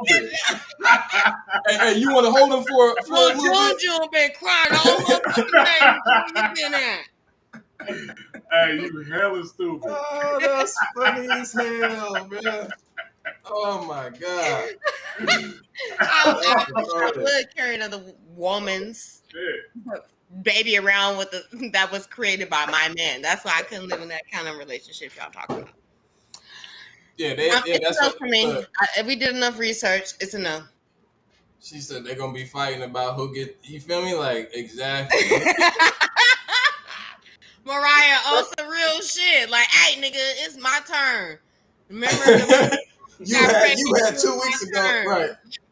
shit. Hey, you want to hold him for a little bit? Juju been crying all motherfucking day. Hey, you hella stupid. Oh, that's funny as hell, man. Oh my god. I would carry another woman's baby around that was created by my man. That's why I couldn't live in that kind of relationship y'all talking about. Yeah, that's enough for me. If we did enough research, it's enough. She said they're gonna be fighting about who get. You feel me? Like exactly. Mariah, some real shit. Like, hey, nigga, it's my turn. Remember? you had 2 weeks ago, right?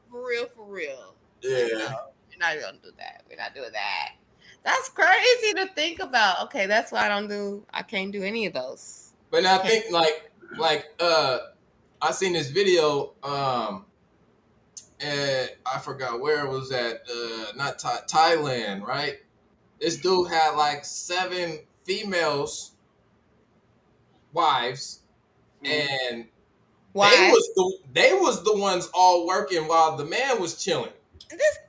For real. Yeah. No, we're not gonna do that. We're not doing that. That's crazy to think about. Okay, that's why I can't do any of those. But I think like I seen this video and I forgot where it was at, not Thailand, right? This dude had like 7 females wives and Why? they was the ones all working while the man was chilling. This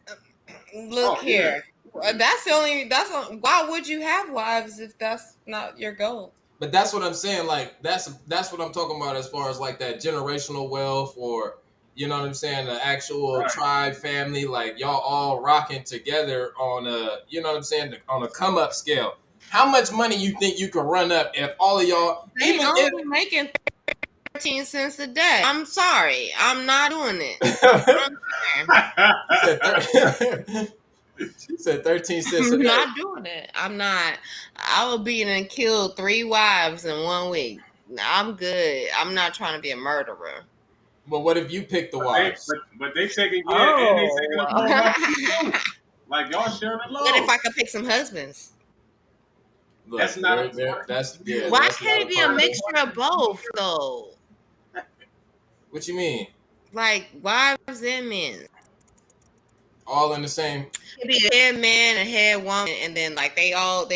look here. Why would you have wives if that's not your goal? But that's what I'm saying. Like that's what I'm talking about as far as like that generational wealth, or you know what I'm saying, the actual tribe family. Like y'all all rocking together on a, you know what I'm saying, on a come up scale. How much money you think you can run up if all of y'all, They even only making 13 cents a day. I'm sorry, I'm not doing it. She said 13 cents a I'm day. not doing it. I'm not. I will beat and kill 3 wives in 1 week. I'm good. I'm not trying to be a murderer. But what if you pick the wives? But they taking and they taking a load off you too. Like y'all sharing a load. What if I could pick some husbands? Look, that's not. Why can't it be a mixture of both though? What you mean? Like wives and men. All in the same. It be a head man and head woman, and then like they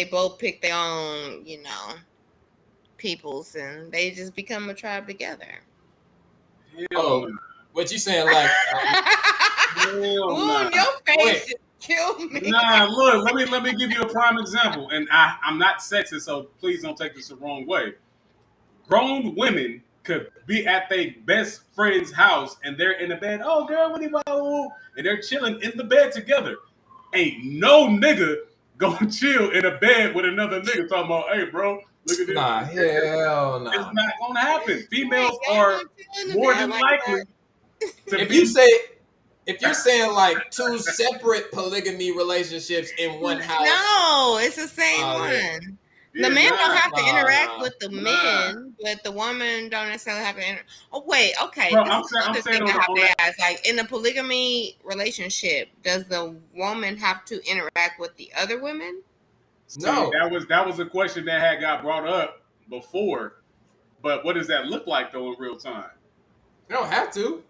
both pick their own, you know, peoples, and they just become a tribe together. Oh, what you saying? Like, Woon, your face just killed me. Nah, look, let me give you a prime example, and I'm not sexist, so please don't take this the wrong way. Grown women could be at their best friend's house and they're in the bed. Oh, girl, what about? And they're chilling in the bed together. Ain't no nigga gonna chill in a bed with another nigga talking about, hey, bro, look at this. Nah, hell no. It's not gonna happen. Females are more than likely to if be. If you're saying like 2 separate polygamy relationships in one house, no, it's the same one. The man don't have to interact with the men, but the woman don't necessarily have to interact. Oh, wait, okay. Bro, I'm saying I have to ask. Like, in a polygamy relationship, does the woman have to interact with the other women? No. That was a question that had got brought up before. But what does that look like, though, in real time? You don't have to.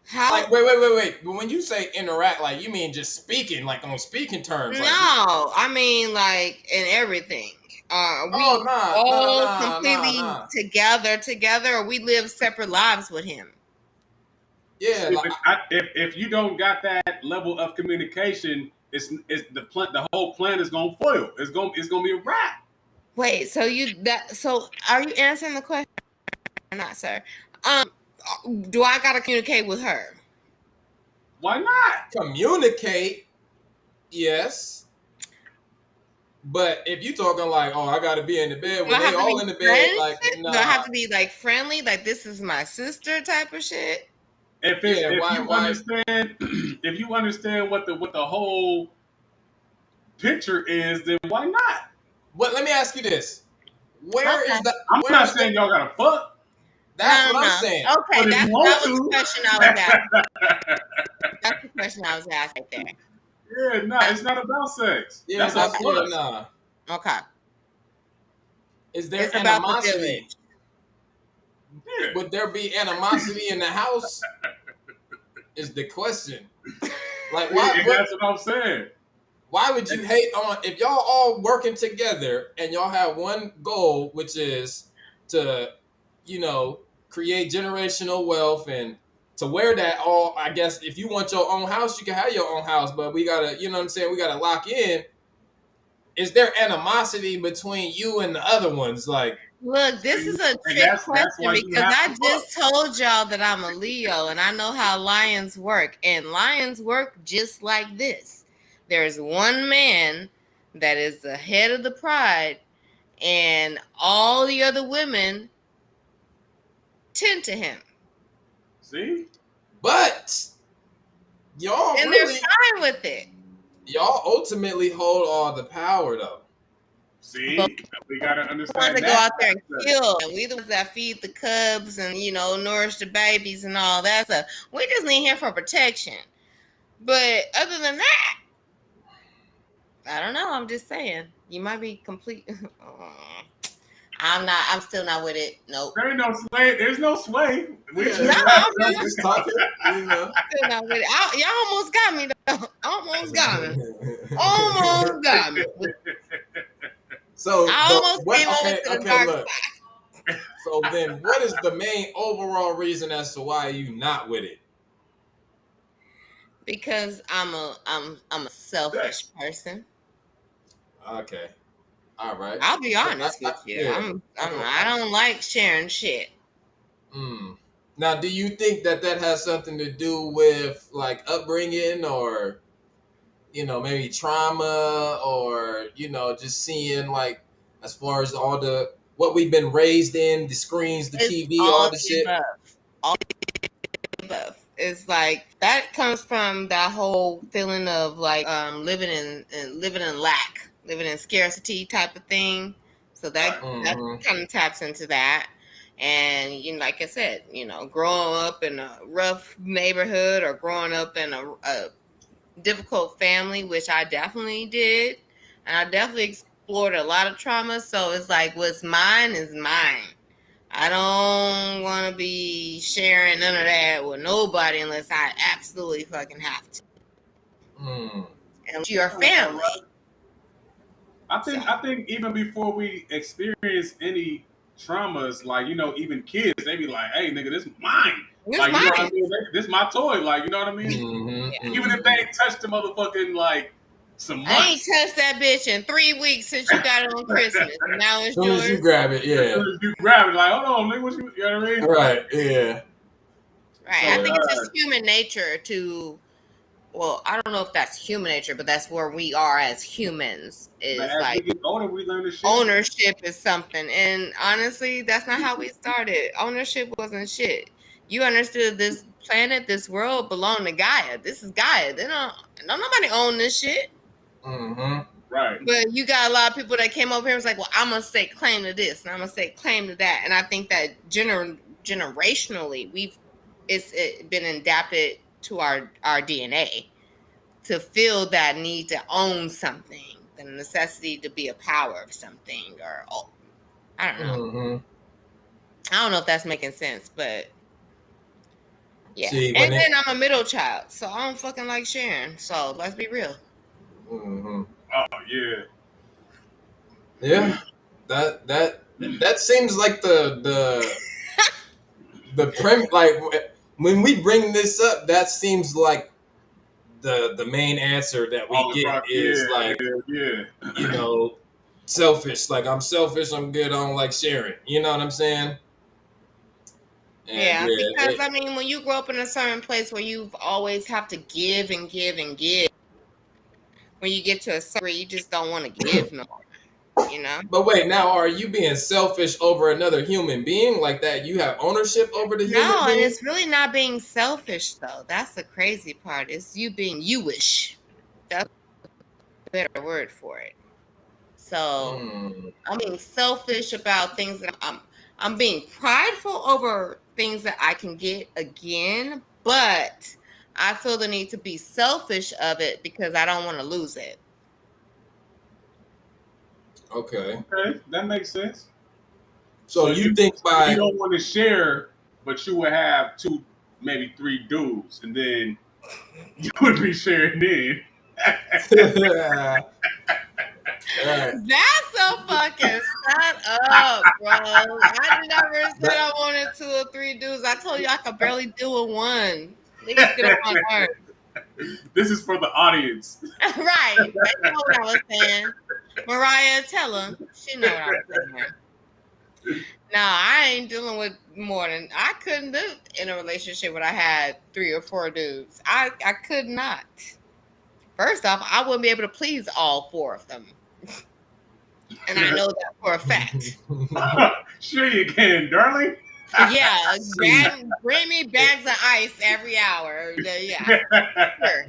How? Like, wait. But when you say interact, like, you mean just speaking, like on speaking terms? No, like, I mean like in everything. Completely together, or we live separate lives with him? Yeah. See, like, if you don't got that level of communication, it's the whole plan is gonna foil. It's gonna be a wrap. Wait, so are you answering the question or not, sir? Do I gotta communicate with her? Why not? Communicate, yes. But if you talking like, oh, I gotta be in the bed when they all in the bed, like, nah. Do I have to be like friendly, like this is my sister type of shit? If you understand what the whole picture is, then why not? But let me ask you this: I'm not saying y'all gotta fuck. That's what I'm saying. Okay, that was the question I was asking. That's the question I was asking there. Yeah, no, it's not about sex. Yeah, that's a plus. Nah. Okay. Is there animosity? Yeah. Would there be animosity in the house? Is the question. Like, why? That's what I'm saying. Why would you hate on if y'all all working together and y'all have one goal, which is to, you know, create generational wealth and to wear that all? I guess if you want your own house, you can have your own house, but we gotta, you know what I'm saying? We gotta lock in. Is there animosity between you and the other ones? Like, look, this is a trick question because I just told y'all that I'm a Leo and I know how lions work, and lions work just like this. There's one man that is the head of the pride, and all the other women tend to him. See? But y'all and really, they're fine with it. Y'all ultimately hold all the power, though. See, we gotta understand. We go out there and kill, and we the ones that feed the cubs and nourish the babies and all that stuff. We just need here for protection. But other than that, I don't know. I'm just saying, you might be complete. I'm still not with it. Nope. There ain't no sway. There's no sway. I'm just talking. Still not with it. Y'all almost got me though. Almost got me. Almost got me. So I almost came over to the dark look. So then, what is the main overall reason as to why you not with it? Because I'm a selfish person. Okay, all right. I'll be honest with you. Yeah, I don't like sharing shit. Now, do you think that has something to do with like upbringing, or maybe trauma, or just seeing like as far as all the what we've been raised in, the screens, the It's TV, all all the the shit? above. All the above. It's like that comes from that whole feeling of like living in lack, living in scarcity type of thing. So that Mm-hmm. kind of taps into that. And like I said, growing up in a rough neighborhood or growing up in a difficult family, which I definitely did, and I definitely explored a lot of trauma. So it's like what's mine is mine. I don't want to be sharing none of that with nobody unless I absolutely fucking have to. Mm. And your family. I think even before we experience any traumas, like even kids, they be like, "Hey, nigga, this is mine." It's Like, you know what I mine. mean? This is my toy. Like, you know what I mean? Mm-hmm. Yeah. Even if they ain't touched the motherfucking like some I ain't months. touched that bitch in 3 weeks since you got it on Christmas. And now it's As soon as you yours. grab it, As yeah. soon as you grab it, like, hold on, nigga, what you know what I mean? Right, yeah. Right. So, I think it's just human nature to, well, I don't know if that's human nature, but that's where we are as humans. But Is as we like get older, we learn to share. ownership is something. And honestly, that's not how we started. Ownership wasn't shit. You understood this planet, this world belonged to Gaia. This is Gaia. Don't nobody own this shit. Right. But you got a lot of people that came over here and was like, well, I'm going to stake claim to this and I'm going to stake claim to that. And I think that generationally, it's been adapted to our DNA to feel that need to own something, the necessity to be a power of something, or I don't know. mm-hmm. I don't know if that's making sense, but yeah. See, And then I'm a middle child, so I don't fucking like sharing. So let's be real. Mm-hmm. Oh yeah. Yeah, that seems like the like when we bring this up, that seems like the main answer that we All get across, is like, yeah. selfish. Like, I'm selfish, I'm good, I don't like sharing. You know what I'm saying? And Yeah, because yeah, I mean, when you grow up in a certain place where you always have to give and give and give, when you get to a certain, you just don't want to give no more. but wait, now are you being selfish over another human being like that? You have ownership over the human No, and being? it's really not being selfish though. That's the crazy part. It's you being you-ish. That's a better word for it. So I'm being selfish about things that I'm being prideful over things that I can get again, but I feel the need to be selfish of it because I don't want to lose it. Okay. Okay, that makes sense. So you think you by don't want to share, but you would have 2, maybe 3 dudes, and then you would be sharing then. Alright. That's so fucking shut up, bro. I never said I wanted 2 or 3 dudes. I told you I could barely deal with one. Niggas get on my nerves. This is for the audience. Right. They know what I was saying. Mariah, tell them. She know what I was saying. No, I ain't dealing with more than I couldn't do in a relationship when I had 3 or 4 dudes. I could not. First off, I wouldn't be able to please all 4 of them. And I know that for a fact. Sure you can, darling. Yeah, bring me bags of ice every hour. Yeah, sure.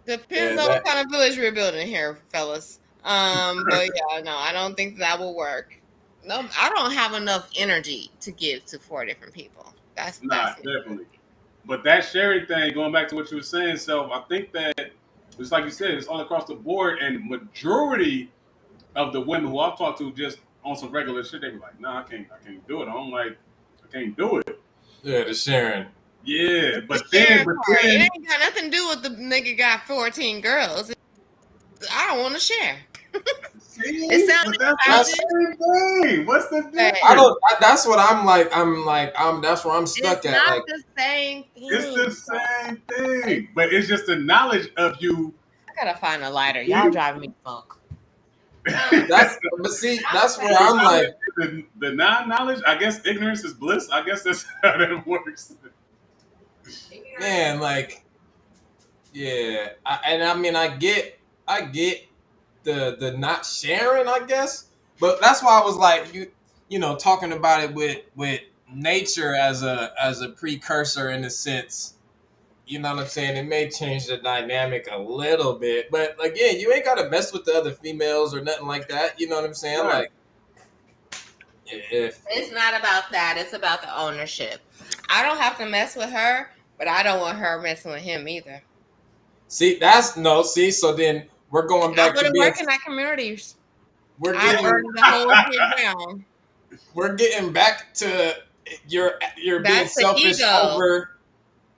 Depends on what kind of village we're building here, fellas. But yeah, no, I don't think that will work. No, I don't have enough energy to give to 4 different people. That's Definitely. But that sharing thing, going back to what you were saying, so I think that it's like you said, it's all across the board, and majority of the women who I've talked to just on some regular shit, they be like, "Nah, I can't do it." I'm like, I can't do it. Yeah, the sharing. Yeah, but it then ain't got nothing to do with the nigga got 14 girls. I don't want to share. See, It sounds but that's That's the same thing. What's the difference? I don't. That's what I'm like. That's where I'm It's stuck at. not Like the same It's thing. the same thing, but it's just the knowledge of you. I gotta find a lighter. Y'all driving me funk. that's. But see, that's where I'm like, the non-knowledge. I guess ignorance is bliss. I guess that's how that works. man, like, yeah. I mean, I get the not sharing, I guess. But that's why I was like, you know, talking about it with nature as a precursor in a sense. You know what I'm saying? It may change the dynamic a little bit, but again, you ain't gotta mess with the other females or nothing like that. You know what I'm saying? Right. Like, if It's not about that. It's about the ownership. I don't have to mess with her, but I don't want her messing with him either. see, that's no see. So then we're going I back to wouldn't being. work in that communities. We're I getting burned the whole shit down. we're getting back to you're being That's the selfish ego. over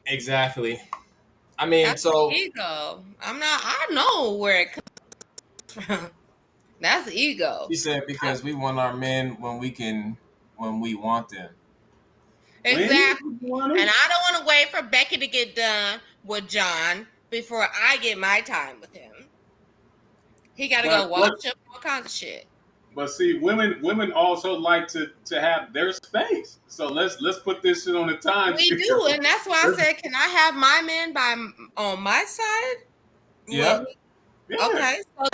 exactly. I mean, That's so the ego. I know where it comes from. That's ego. he said because we want our men when we want them. Exactly. When? And I don't want to wait for Becky to get done with John before I get my time with him. He got to go wash up all kinds of shit. But see, women also like to have their space. So let's put this shit on the time. We do, and that's why I said, can I have my men on my side? Yeah. Yeah. Okay. So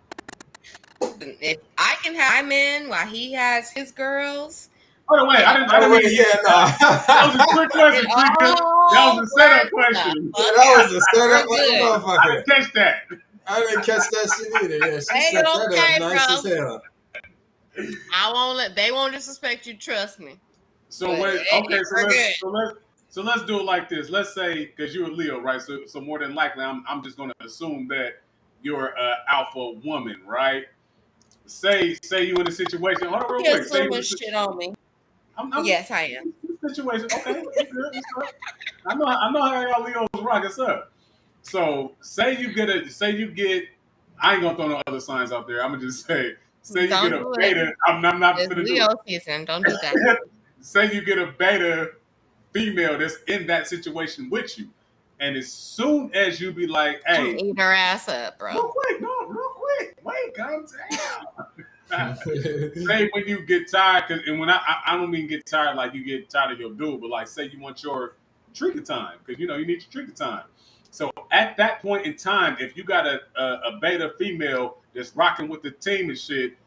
if I can have my men while he has his girls. Oh wait, I didn't yeah, no. That was a quick question, Freaker. That was a setup question. That was a setup like a I motherfucker. didn't catch that. I didn't catch that shit either. Yeah, she Hey, set that okay, up nice bro. as hell. They won't disrespect you, trust me. So But, wait, hey, okay, we're good. so let's do it like this. Let's say because you're a Leo, right? So more than likely, I'm just going to assume that you're an alpha woman, right? Say you in a situation. Hold on, real He'll quick. Say so you in much shit on me. I'm Yes, I am. situation. Okay, it's good. It's good. I know how y'all Leos rock us up. So say you get. I ain't gonna throw no other signs out there. I'm gonna just say you Don't get a do it. beta. I'm not It's gonna do Leo it. season. Don't do that. Say you get a beta female that's in that situation with you, and as soon as you be like, "Hey, Eat her ass up, bro. real quick, wait, calm down." Say when you get tired, and when I don't mean get tired like you get tired of your dude, but like say you want your trigger time because you need your trigger time. So at that point in time, if you got a beta female that's rocking with the team and shit,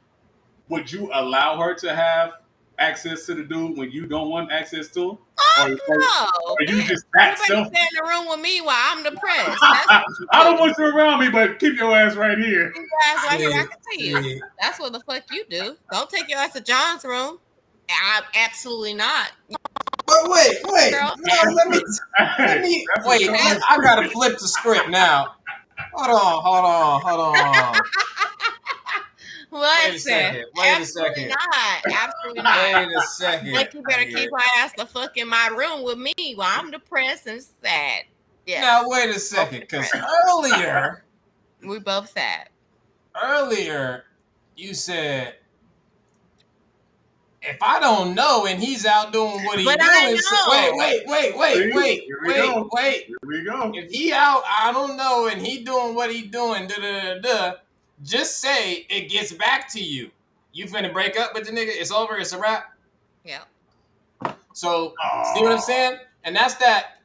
would you allow her to have access to the dude when you don't want access to him? Fuck no. Or you just that Nobody self? stay in the room with me while I'm depressed. I don't want you around me, but keep your ass right here. Keep your ass right here. I can see you. That's what the fuck you do. Don't take your ass to John's room. Absolutely not. But wait. Girl. No, let me wait. I gotta flip the script now. Hold on. Wait a second. Absolutely not. Absolutely not. Wait a second. Like you better keep her ass the fuck in my room with me while I'm depressed and sad. Yes. Now wait a second, because earlier we both sad. Earlier you said if I don't know and he's out doing what he's doing, wait. Here we go. If he out, I don't know, and he doing what he doing, just say it gets back to you. You finna break up with the nigga, it's over, it's a wrap. Yeah. So, see what I'm saying? And that's that.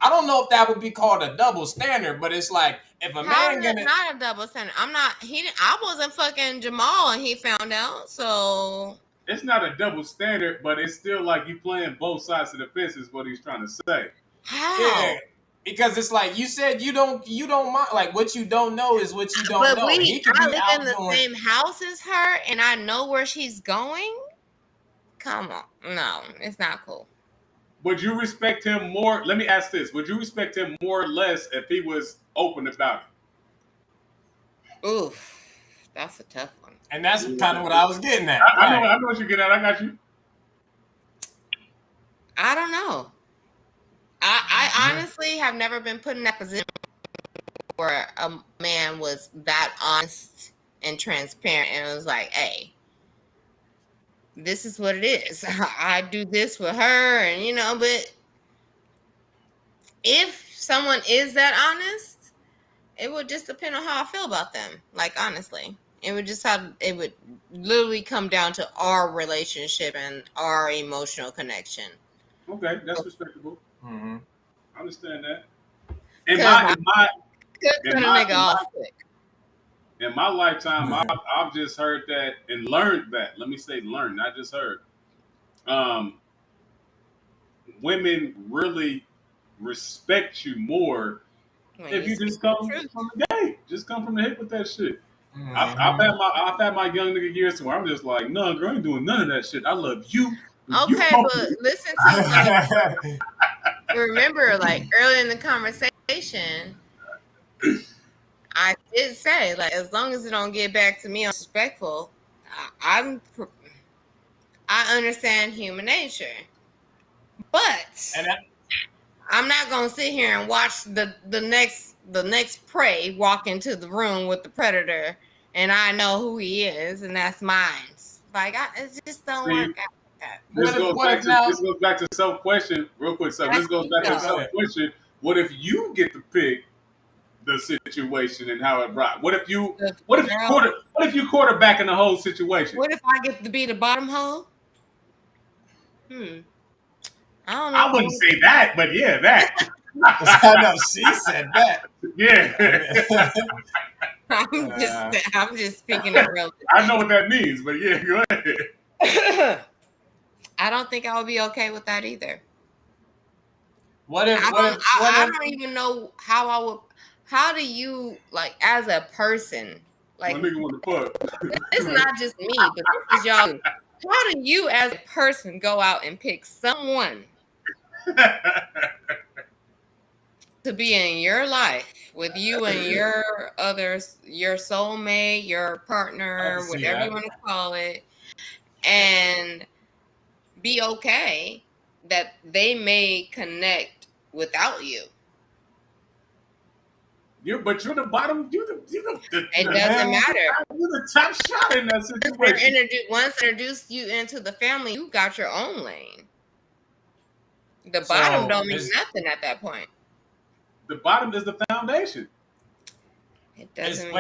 I don't know if that would be called a double standard, but it's like if a man gonna not a double standard. I wasn't fucking Jamal and he found out, so it's not a double standard, but it's still like you playing both sides of the fence is what he's trying to say. How? Yeah. Because it's like you said, you don't mind. Like what you don't know is what you don't know. I live in the same house as her, and I know where she's going. Come on, no, it's not cool. Would you respect him more? Let me ask this: would you respect him more or less if he was open about it? Oof, that's a tough one. And that's kind of what I was getting at. I know what you're getting at. I got you. I don't know. I honestly have never been put in that position where a man was that honest and transparent, and it was like, hey, this is what it is. I do this with her, and but if someone is that honest, it would just depend on how I feel about them. Like, honestly, it would literally come down to our relationship and our emotional connection. Okay, that's respectable. Mm-hmm. I understand that. In my lifetime, I've just heard that and learned that. Let me say learned, not just heard. Women really respect you more if you just come from the gate. Just come from the hip with that shit. Mm-hmm. I've had my young nigga years where I'm just like, no, girl, I ain't doing none of that shit. I love you. Okay, but listen to remember, like earlier in the conversation, I did say, like, as long as it don't get back to me disrespectful, I understand human nature, but I'm not gonna sit here and watch the next prey walk into the room with the predator, and I know who he is, and that's mine. Like, it just don't work out like that. This goes back to self-question real quick. So this goes back to self-question. What if you get to pick the situation and how it brought? What if you quarterback in the whole situation? What if I get to be the bottom hole? I don't know. I wouldn't say that, but yeah, that. I know she said that. Yeah. I'm just speaking it real. I know what that means, but yeah, go ahead. I don't think I would be okay with that either. I don't even know how I would. How do you, like, as a person, like, my nigga want to fuck. It's not just me, but this is y'all. How do you, as a person, go out and pick someone to be in your life with you and your soulmate, your partner, whatever you want to call it, and be okay that they may connect without you? But you're the bottom. It doesn't matter. You're the top shot in that situation. Once introduced you into the family, you got your own lane. The bottom don't mean nothing at that point. The bottom is the foundation. It doesn't.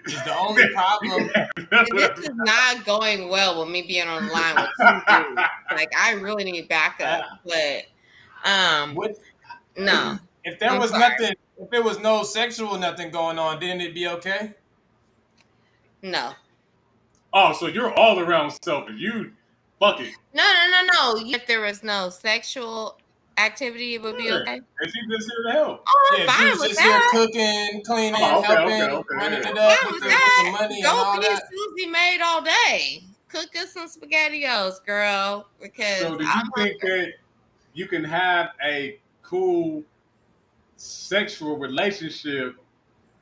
Is the only problem. This is not going well with me being on the line with two dudes. Like, I really need backup. But no. If there was nothing, if there was no sexual nothing going on, didn't it be okay? No. Oh, so you're all around selfish. You fuck it. No. If there was no sexual activity, it would be okay. And she's just here to help. Oh, I'm fine she was with just that. here cooking, cleaning, helping, running it up with the money and all that. Susie made all day. Cook us some SpaghettiOs, girl. Because so do you think that you can have a cool sexual relationship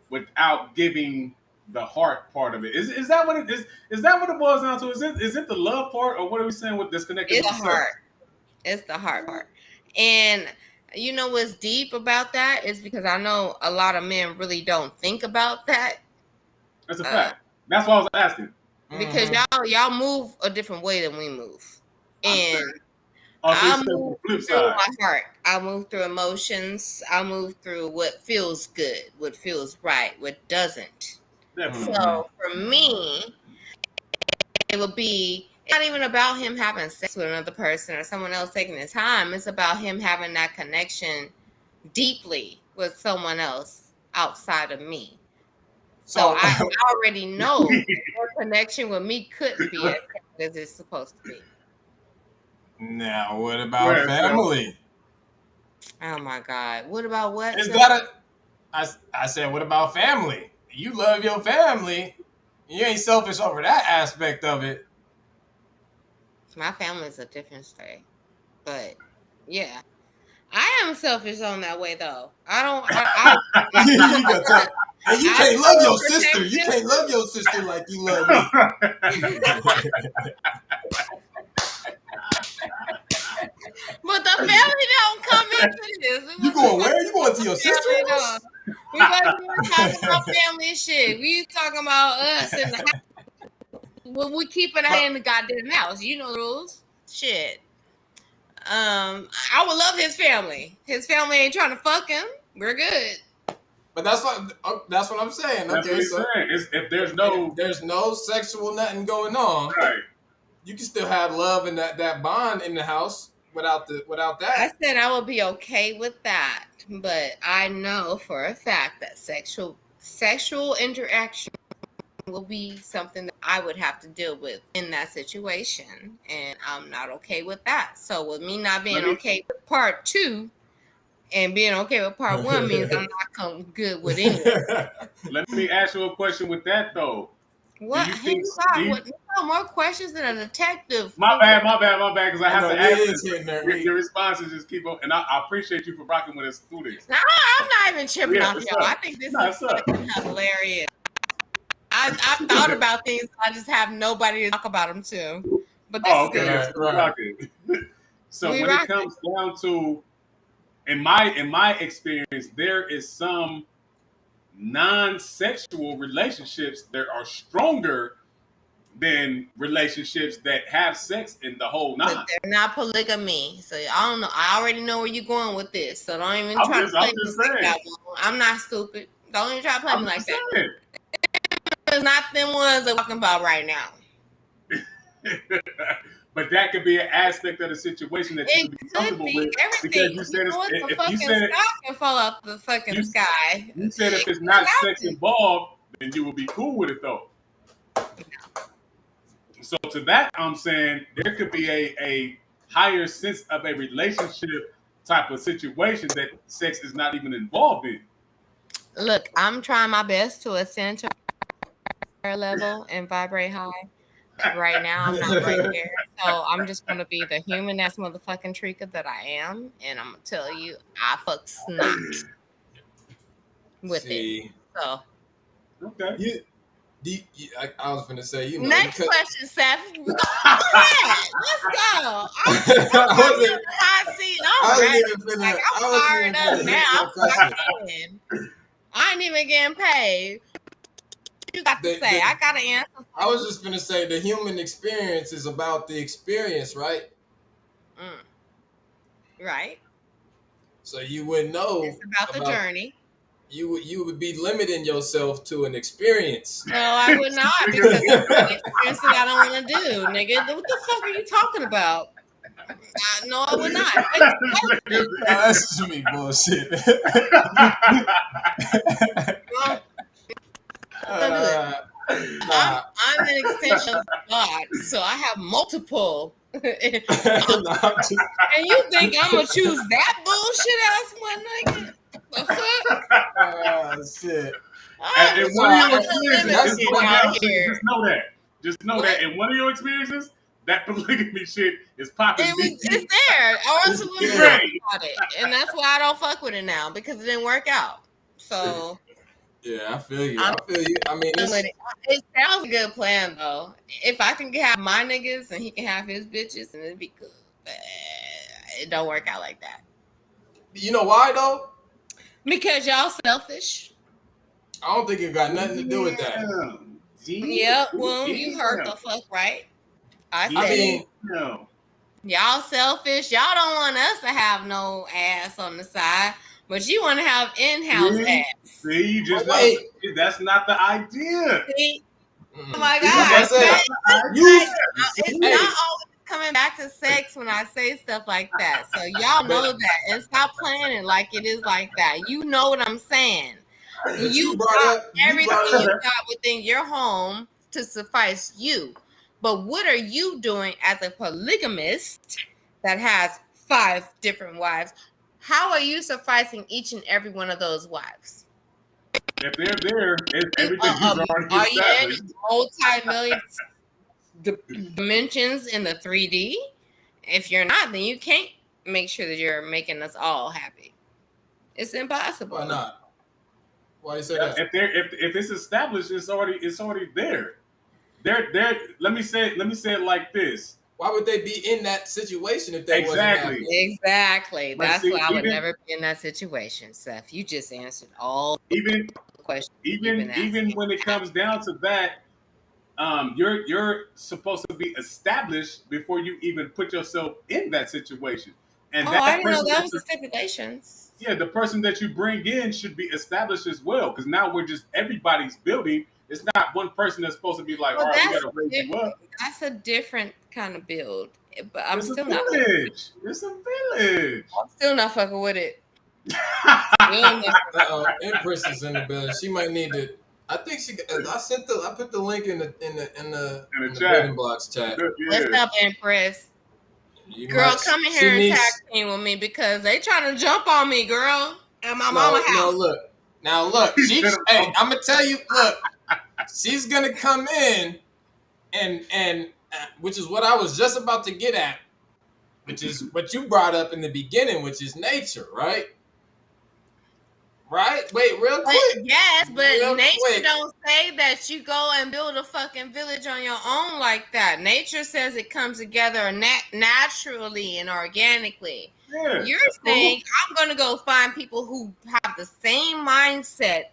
without giving the heart part of it? Is that what it is? Is that what it boils down to? Is it the love part, or what are we saying with disconnected? It's the heart. It's the heart part. And you know what's deep about that is because I know a lot of men really don't think about that. That's a fact. That's why I was asking. Because y'all move a different way than we move. And I move through my heart. I move through emotions. I move through what feels good, what feels right, what doesn't. Definitely. So for me, it would be not even about him having sex with another person or someone else taking his time. It's about him having that connection deeply with someone else outside of me. So I already know your connection with me couldn't be as it's supposed to be. Now, what about family? Oh my God! What about what? I said, what about family? You love your family. You ain't selfish over that aspect of it. My family is a different story, but yeah, I am selfish on that way though. I don't. And you can't love your sister. You can't love your sister like you love me. But the family don't come into this. You going where? You going to your sister's house? We wasn't even talking about family shit. We talking about us in the house. When we keeping our in the goddamn house. You know the rules. Shit. I would love his family. His family ain't trying to fuck him. We're good. But that's what I'm saying. That's Okay, what he's so saying. If there's if there's no sexual nothing going on, right. you can still have love and that bond in the house without I that. said I would be okay with that, but I know for a fact that sexual interaction will be something that I would have to deal with in that situation, and I'm not okay with that. So with me not being okay with part 2 and being okay with part 1 means I'm not come good with anyone. Let me ask you a question with that though. What? Do you Hey, think? you got more questions than a detective. My bad. Because I have to ask this. Your responses just keep on, and I appreciate you for rocking with us through this. No, I'm not even tripping off y'all. I think this is fucking hilarious. I've thought about things. I just have nobody to talk about them to. But this is good. Right. So when it comes down to, in my experience, there is some non-sexual relationships that are stronger than relationships that have sex in the whole nine. But they're not polygamy. So I don't know. I already know where you're going with this. So don't even try to play me like that one. I'm not stupid. Don't even try to play me like that. It's not them ones I'm talking about right now. But that could be an aspect of the situation that you could be comfortable with. Everything. Because you said if you said it, sky can fall out the fucking sky. You said if it's not sex involved, then you will be cool with it though. So to that, I'm saying there could be a higher sense of a relationship type of situation that sex is not even involved in. Look, I'm trying my best to ascend to higher level and vibrate high. Right now, I'm not right there. So I'm just going to be the human ass motherfucking Trika that I am. And I'm going to tell you, I fuck snot with it. So. Okay. I was gonna say, Next question, Seth. Go ahead. Let's go. I'm hot seat. I'm fired up now. I'm in. I ain't even getting paid. You got to say. I got to answer. I was just gonna say the human experience is about the experience, right? Right. So you wouldn't know. It's about the journey. You would be limiting yourself to an experience. No, I would not, because it's an experience that I don't want to do, nigga. What the fuck are you talking about? No, I would not. That's just me bullshit. I'm an extension of God, so I have multiple. And you think I'm gonna choose that bullshit ass one, nigga? The fuck? Shit. And one of your experiences, just know that in one of your experiences, that polygamy shit is popping. It's there. I want to learn about it, and that's why I don't fuck with it now, because it didn't work out. So. Yeah, I feel you. I mean, it sounds a good plan though. If I can have my niggas and he can have his bitches, and it'd be good. But it don't work out like that. You know why though? Because y'all selfish. I don't think it got nothing to do with that. Yeah, well, you heard the fuck right. I mean, no. Y'all selfish. Y'all don't want us to have no ass on the side, but you want to have in-house ass. See, you just that's not the idea. See? Oh my God. It's not always coming back to sex when I say stuff like that. So y'all know that. And stop playing it like it is like that. You know what I'm saying. You got everything you got within your home to suffice you. But what are you doing as a polygamist that has 5 different wives? How are you sufficing each and every one of those wives? If they're there, everything's already are you in multi-million dimensions in the 3D? If you're not, then you can't make sure that you're making us all happy. It's impossible. Why not? Why you say that? If it's established, it's already there. They're let me say it like this. Why would they be in that situation if they wasn't happy? Exactly. But That's see, why I would even- never be in that situation, Seth. You just answered all Even the questions you've been asking. even when it comes down to that, you're supposed to be established before you even put yourself in that situation. And Oh, that I didn't know person that was the stipulations. yeah, the person that you bring in should be established as well. Because now we're just everybody's building. It's not one person that's supposed to be like, Well, all right, we got to raise you up. That's a different kind of build. But I'm It's still a not. village. It's a village. I'm still not fucking with it. Empress is in the building. She might need to. I think she. I put the link in the chat. building blocks chat. What's up, Empress? You Girl, might- come in she here and needs- tag team with me because they trying to jump on me, girl. At my No, mama house. look. She's. Hey, I'm gonna tell you. Look, she's gonna come in, and which is what I was just about to get at, which is what you brought up in the beginning, which is nature, right? Right? Wait, real quick. Yes, but Real nature quick. don't say that you go and build a fucking village on your own like that. Nature says it comes together naturally and organically. Yeah. You're saying I'm going to go find people who have the same mindset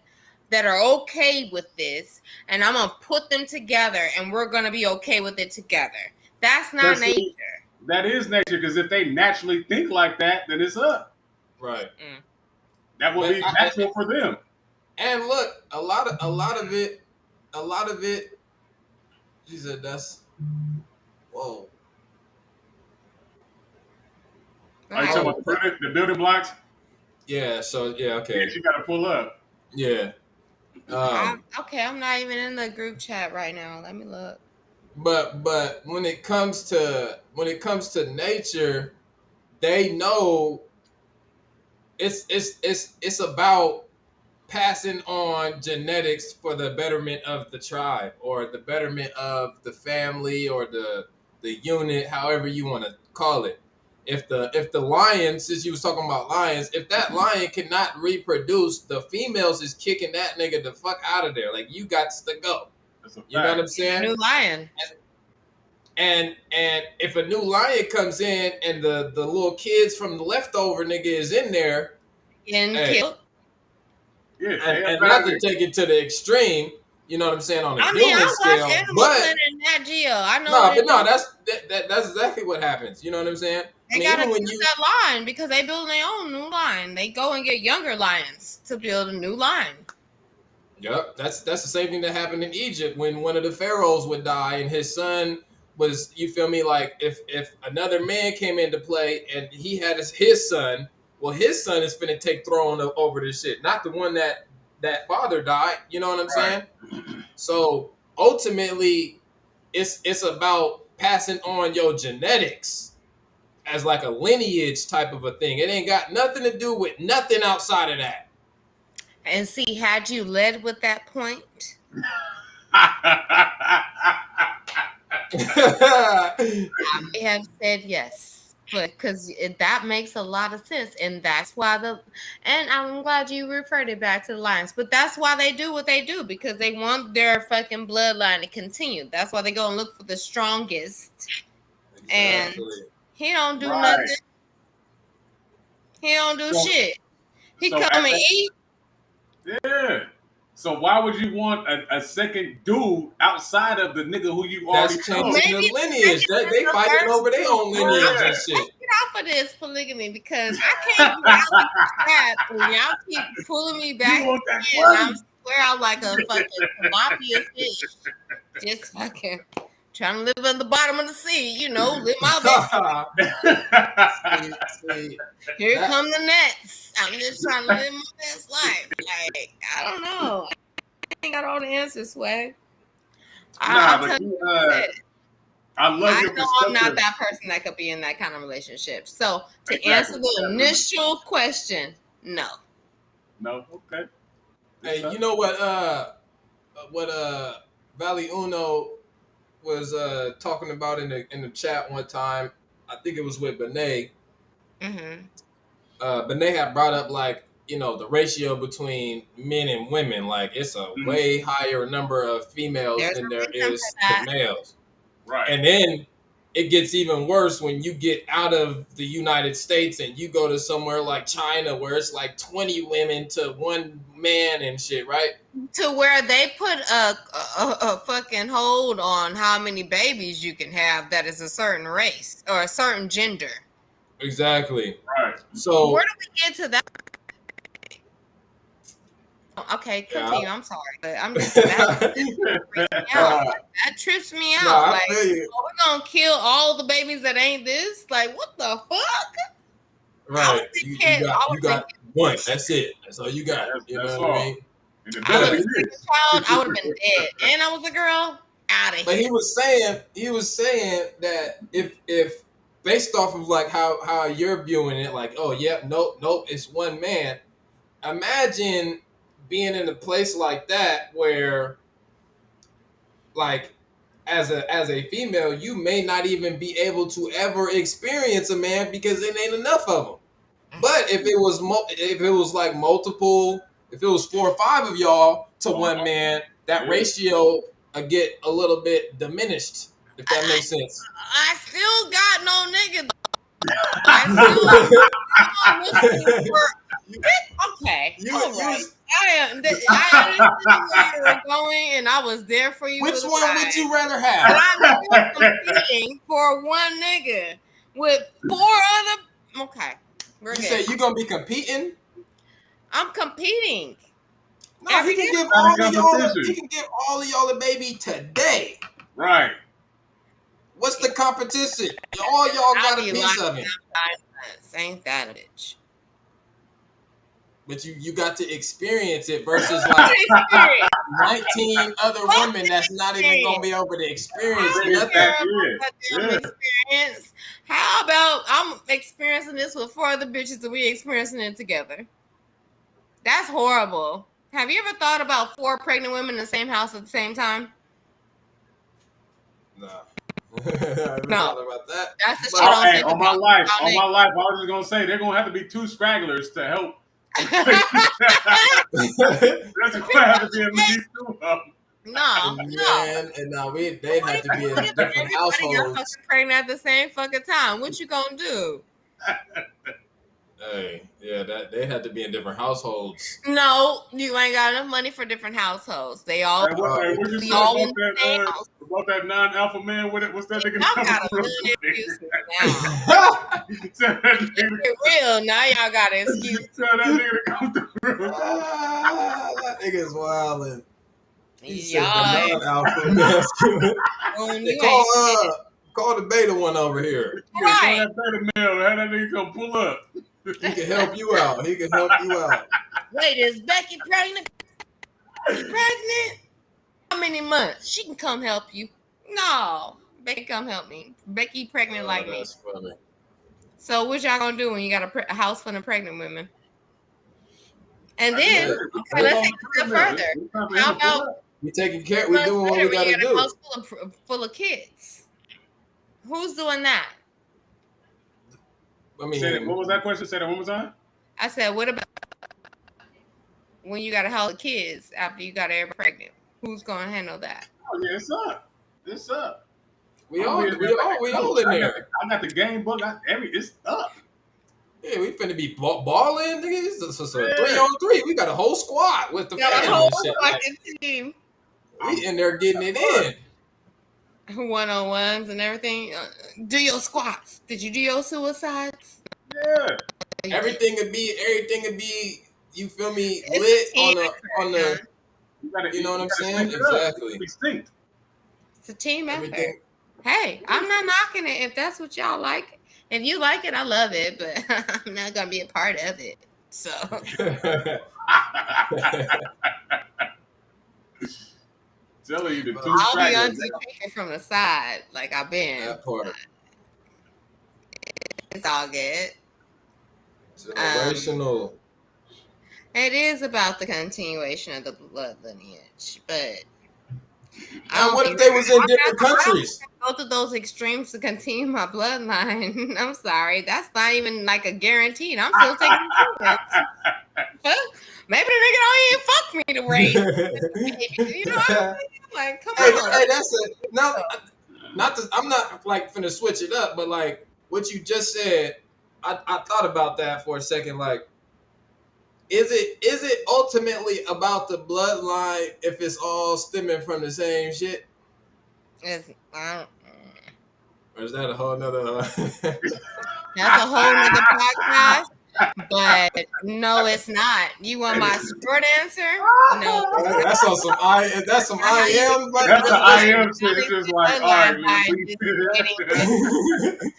that are okay with this, and I'm going to put them together, and we're going to be okay with it together. That's not But see, nature. that is nature, because if they naturally think like that, then it's up. Right. That would be natural for them. And look, a lot of it. She said that's. Whoa. Are you talking about the building blocks? Yeah. So yeah. Okay. Yeah, you got to pull up. Yeah. Okay, I'm not even in the group chat right now. Let me look. But when it comes to nature, they know it's about passing on genetics for the betterment of the tribe or the betterment of the family or the unit, however you want to call it. If the lion, since you was talking about lions, if that lion cannot reproduce, the females is kicking that nigga the fuck out of there. Like, you got to go. You know what I'm saying? New lion. And if a new lion comes in and the little kids from the leftover nigga is in there, killed. Yeah, and not to take it to the extreme, you know what I'm saying, on a human scale. But Nat Geo. I know. That's exactly what happens. You know what I'm saying? They gotta kill that line because they build their own new line. They go and get younger lions to build a new line. Yep, that's the same thing that happened in Egypt when one of the pharaohs would die and his son was, you feel me, like if another man came into play and he had his son, well, his son is finna take throne over this shit, not the one that father died. You know what I'm saying? So ultimately, it's about passing on your genetics as like a lineage type of a thing. It ain't got nothing to do with nothing outside of that. And see, had you led with that point, I may have said yes, but because that makes a lot of sense, and that's why and I'm glad you referred it back to the lions, but that's why they do what they do, because they want their fucking bloodline to continue. That's why they go and look for the strongest. Exactly. And he don't do nothing. He don't do shit. He come and eat. Yeah. So why would you want a second dude outside of the nigga who you already know? That's changing the lineage. They fighting over their own lineage and shit. Let's get off of this polygamy because I can't get out of the trap and y'all keep pulling me back in. I'm swear out like a fucking tilapia fish. Just fucking trying to live at the bottom of the sea, live my best. Here come the nets. I'm just trying to live my best life. Like, I don't know. I ain't got all the answers, Swag. I love your perspective. I'm not that person that could be in that kind of relationship. So to answer the initial question, no. No, okay. Hey, you know what Valley Uno was talking about in the chat one time? I think it was with Benet. Mm-hmm. Benet had brought up the ratio between men and women. Like, it's a way higher number of females than there is to males. Right. And then it gets even worse when you get out of the United States and you go to somewhere like China where it's like 20 women to one man and shit, right? To where they put a fucking hold on how many babies you can have that is a certain race or a certain gender. Exactly. Right. So where do we get to that? Okay, continue. Yeah. I'm sorry, but I'm just that trips me out. No, I Like, feel you. oh, we're gonna kill all the babies that ain't this. Like, what the fuck? Right. You got one. That's it. That's all you got. You That's know what I all. mean? And it I was better a be second this. child, I would have been dead. And I was a girl, out of But here. he was saying that if based off of like how you're viewing it, like, oh yeah, nope, it's one man. Imagine being in a place like that where, like, as a female, you may not even be able to ever experience a man because it ain't enough of them. But if it was like multiple, if it was 4 or 5 of y'all to one man, that ratio get a little bit diminished. If that makes sense. I still got no nigga. I still looking for. Okay, all right. I understood where you were going, and I was there for you. Which for the one ride. would you rather But have? I'm still competing for one nigga with 4 other. Okay, we're You good. say you gonna be competing? I'm competing. No, he can give all of y'all a baby today. Right. What's the competition? All y'all got a piece of it. Ain't that a bitch? But you got to experience it versus like 19 other women that's not even gonna be able to experience nothing. Experience. How about I'm experiencing this with 4 other bitches and we experiencing it together? That's horrible. Have you ever thought about 4 pregnant women in the same house at the same time? No. I haven't thought about that. That's the shit I don't think on my about. life, I was just gonna say they're gonna have to be 2 stragglers to help. That's gonna have to be at least 2 of them. No. Man, and now they'd have to be in different households. Got pregnant at the same fucking time. What you gonna do? Hey, yeah, They had to be in different households. No, you ain't got enough money for different households. They all what you say all about that non-alpha man? What's that nigga? Y'all got a good excuse now. Get real, now y'all got an excuse. Tell that nigga to come through. That nigga's wildin'. He said Y'all the non-alpha man. Call the beta one over here. Right. Call that beta male. Have that nigga come pull up. He can help you out. Wait, is Becky pregnant? Pregnant? How many months? She can come help you. No, Becky, come help me. Becky pregnant like me. That's funny. So what y'all gonna do when you got a house full of pregnant women? And then, okay, let's take it a step further. How about we taking care? We doing what we gotta do. A house full of kids. Who's doing that? I mean, what was that question? Say that one more time. I said, what about when you got a house of kids after you got everybody pregnant? Who's gonna handle that? Oh yeah, it's up. We all in there. I got the game book. It's up. Yeah, we finna be balling, niggas. So 3-on-3. We got a whole squad with the fam and shit. Fucking team. We in there getting it in. 1-on-1s and everything. Do your squats. Did you do your suicides? Yeah. Everything would be. You feel me? Lit on the. You know what I'm saying? Exactly. It's a team effort. Hey, I'm not knocking it if that's what y'all like. If you like it, I love it, but I'm not gonna be a part of it. So. Telling you the I'll be undertaken from the side, like I've been. That part. It's all good. Generational. It is about the continuation of the blood lineage, but and what if they was in different countries? Both of those extremes to continue my bloodline. I'm sorry, that's not even like a guarantee. I'm still taking the maybe the nigga don't even fuck me to raise. You know what I'm saying? Like, come on. Hey, that's it. I'm not like finna switch it up, but like what you just said, I thought about that for a second. Like, is it ultimately about the bloodline if it's all stemming from the same shit? It's, I don't, Or is that a whole nother that's a whole nother podcast. But no, it's not. You want my short answer? No. that's on some that's some How you I am, but That's the I am bloodline shit. It's just like, all right, by man. just getting with,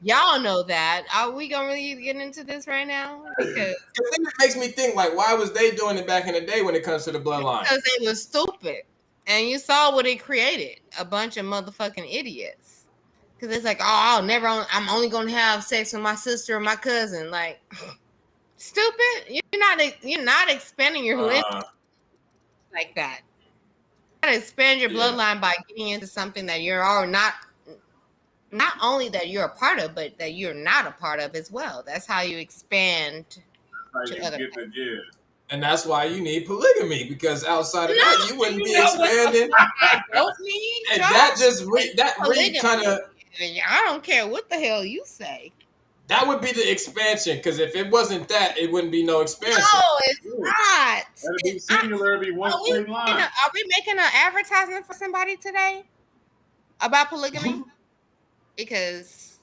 y'all know that. Are we gonna really get into this right now? Because it makes me think like, why was they doing it back in the day when it comes to the bloodline? they was stupid, and you saw what it created, a bunch of motherfucking idiots. Because it's like, oh, I'm only gonna have sex with my sister or my cousin. Like, stupid. You're not expanding your lineage like that. You gotta expand your bloodline by getting into something that you're all not only that you're a part of, but that you're not a part of as well. That's how you expand to other people. And that's why you need polygamy, because outside of that, you wouldn't be expanding. Don't need And that just read kind of. I don't care what the hell you say. That would be the expansion, because if it wasn't that, it wouldn't be no expansion. No, it's not. That'd be singular. It'd be one straight line. Are we making an advertisement for somebody today about polygamy? Because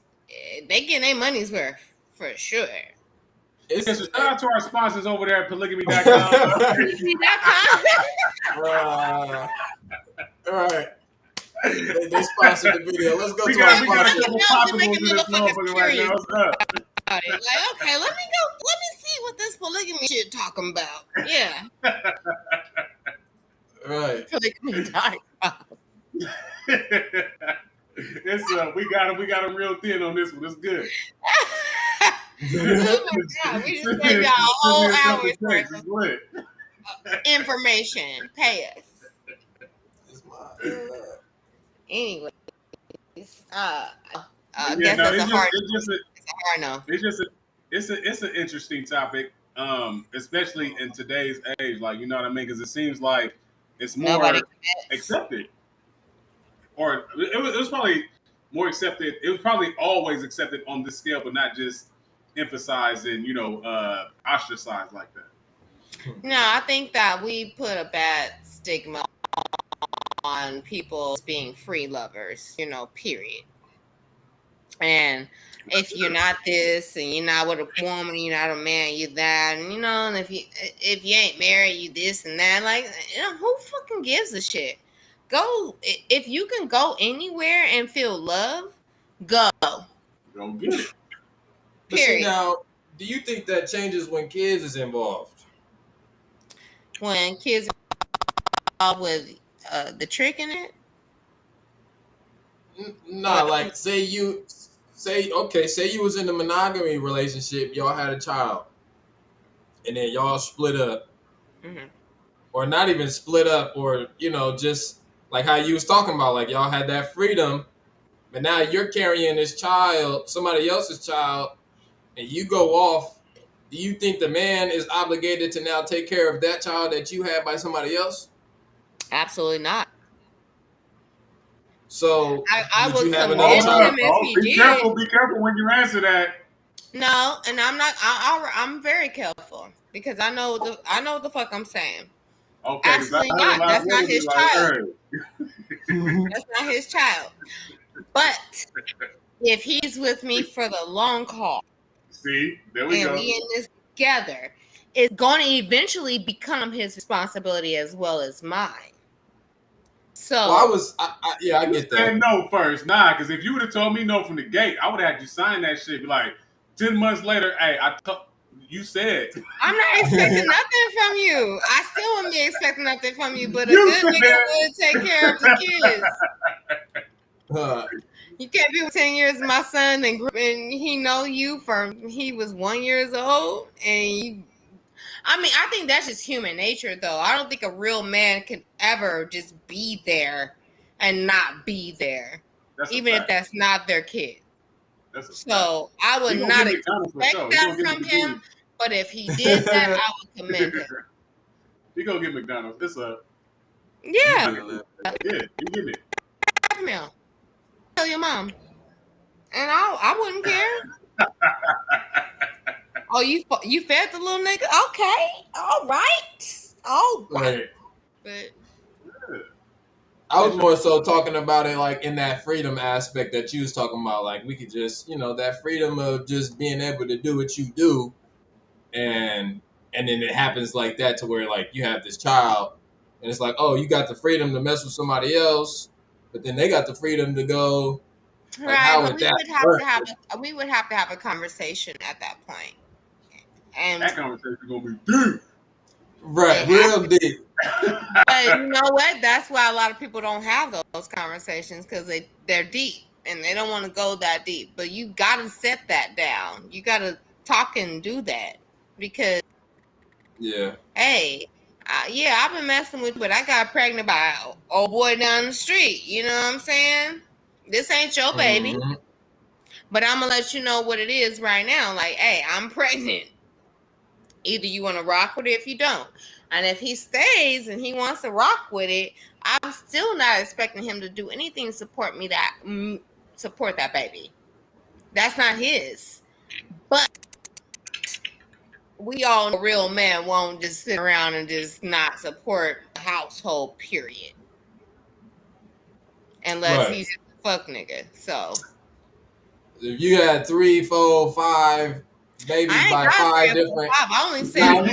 they getting their money's worth for sure. So shout out to our sponsors over there at polygamy.com. All right. They sponsored the video. Let's go to our sponsors. Right now. Like, okay, let me see what this polygamy shit talking about. Yeah. Right. Polygamy.com. It's we got them real thin on this one. It's good. Oh my God, we just gave y'all a whole hour's worth of information. Pay us. Anyways, I guess that's a hard no. It's an interesting topic, especially in today's age. Like, you know what I mean? Because it seems like it's more accepted, or it was probably more accepted. It was probably always accepted on this scale, but not just emphasized and ostracized like that. No, I think that we put a bad stigma on people being free lovers, period. And if you're not this, and you're not with a woman, you're not a man, you're that, and and if you ain't married, you this and that. Like, who fucking gives a shit? Go if you can go anywhere and feel love, go. Go get it. But see, now, do you think that changes when kids is involved? When kids are involved with the trick in it? No, like say you was in a monogamy relationship, y'all had a child, and then y'all split up, or not even split up, or just like how you was talking about, like y'all had that freedom, but now you're carrying this child, somebody else's child, and you go off. Do you think the man is obligated to now take care of that child that you had by somebody else? Absolutely not. So I would have another child? Be careful when you answer that. No, and I'm not. I'm very careful because I know what the fuck I'm saying. Okay, absolutely not. That's not his child. That's not his child. But if he's with me for the long haul, see, there we go. And we in this together, it's going to eventually become his responsibility as well as mine. So I get that. Said no first, because if you would have told me no from the gate, I would have had you sign that shit. Be like, 10 months later, hey, you said. I'm not expecting nothing from you. I still wouldn't be expecting nothing from you, but a good nigga would take care of the kids. You can't be with 10 years of my son and he know you from he was 1 year old and I think that's just human nature though. I don't think a real man can ever just be there and not be there. Even if that's not their kid. So I would not expect that from him, but if he did that, I would commend him. He gonna get McDonald's. It's a yeah. Yeah, you get it. tell your mom, and I wouldn't care. Oh, you fed the little nigga? Okay, all right. But I was more so talking about it like in that freedom aspect that you was talking about. Like we could just, that freedom of just being able to do what you do, and then it happens like that to where like you have this child, and it's like, oh, you got the freedom to mess with somebody else, but then they got the freedom to go. Like, right, how but would that work? we would have to have a conversation at that point, and That conversation gonna be deep. Right, real deep. But you know what? That's why a lot of people don't have those conversations because they're deep and they don't want to go that deep. But you got to set that down. You got to talk and do that because, Yeah. hey, yeah, I've been messing with, but I got pregnant by an old boy down the street. You know what I'm saying? This ain't your baby. Mm-hmm. But I'm going to let you know what it is right now. Like, hey, I'm pregnant. Either you want to rock with it if you don't. And if he stays and he wants to rock with it, I'm still not expecting him to do anything to support that baby. That's not his. But we all know a real man won't just sit around and just not support the household, period. Unless Right. he's just a fuck nigga. So if you had 3, 4, 5 babies by 5 different, I only said I'm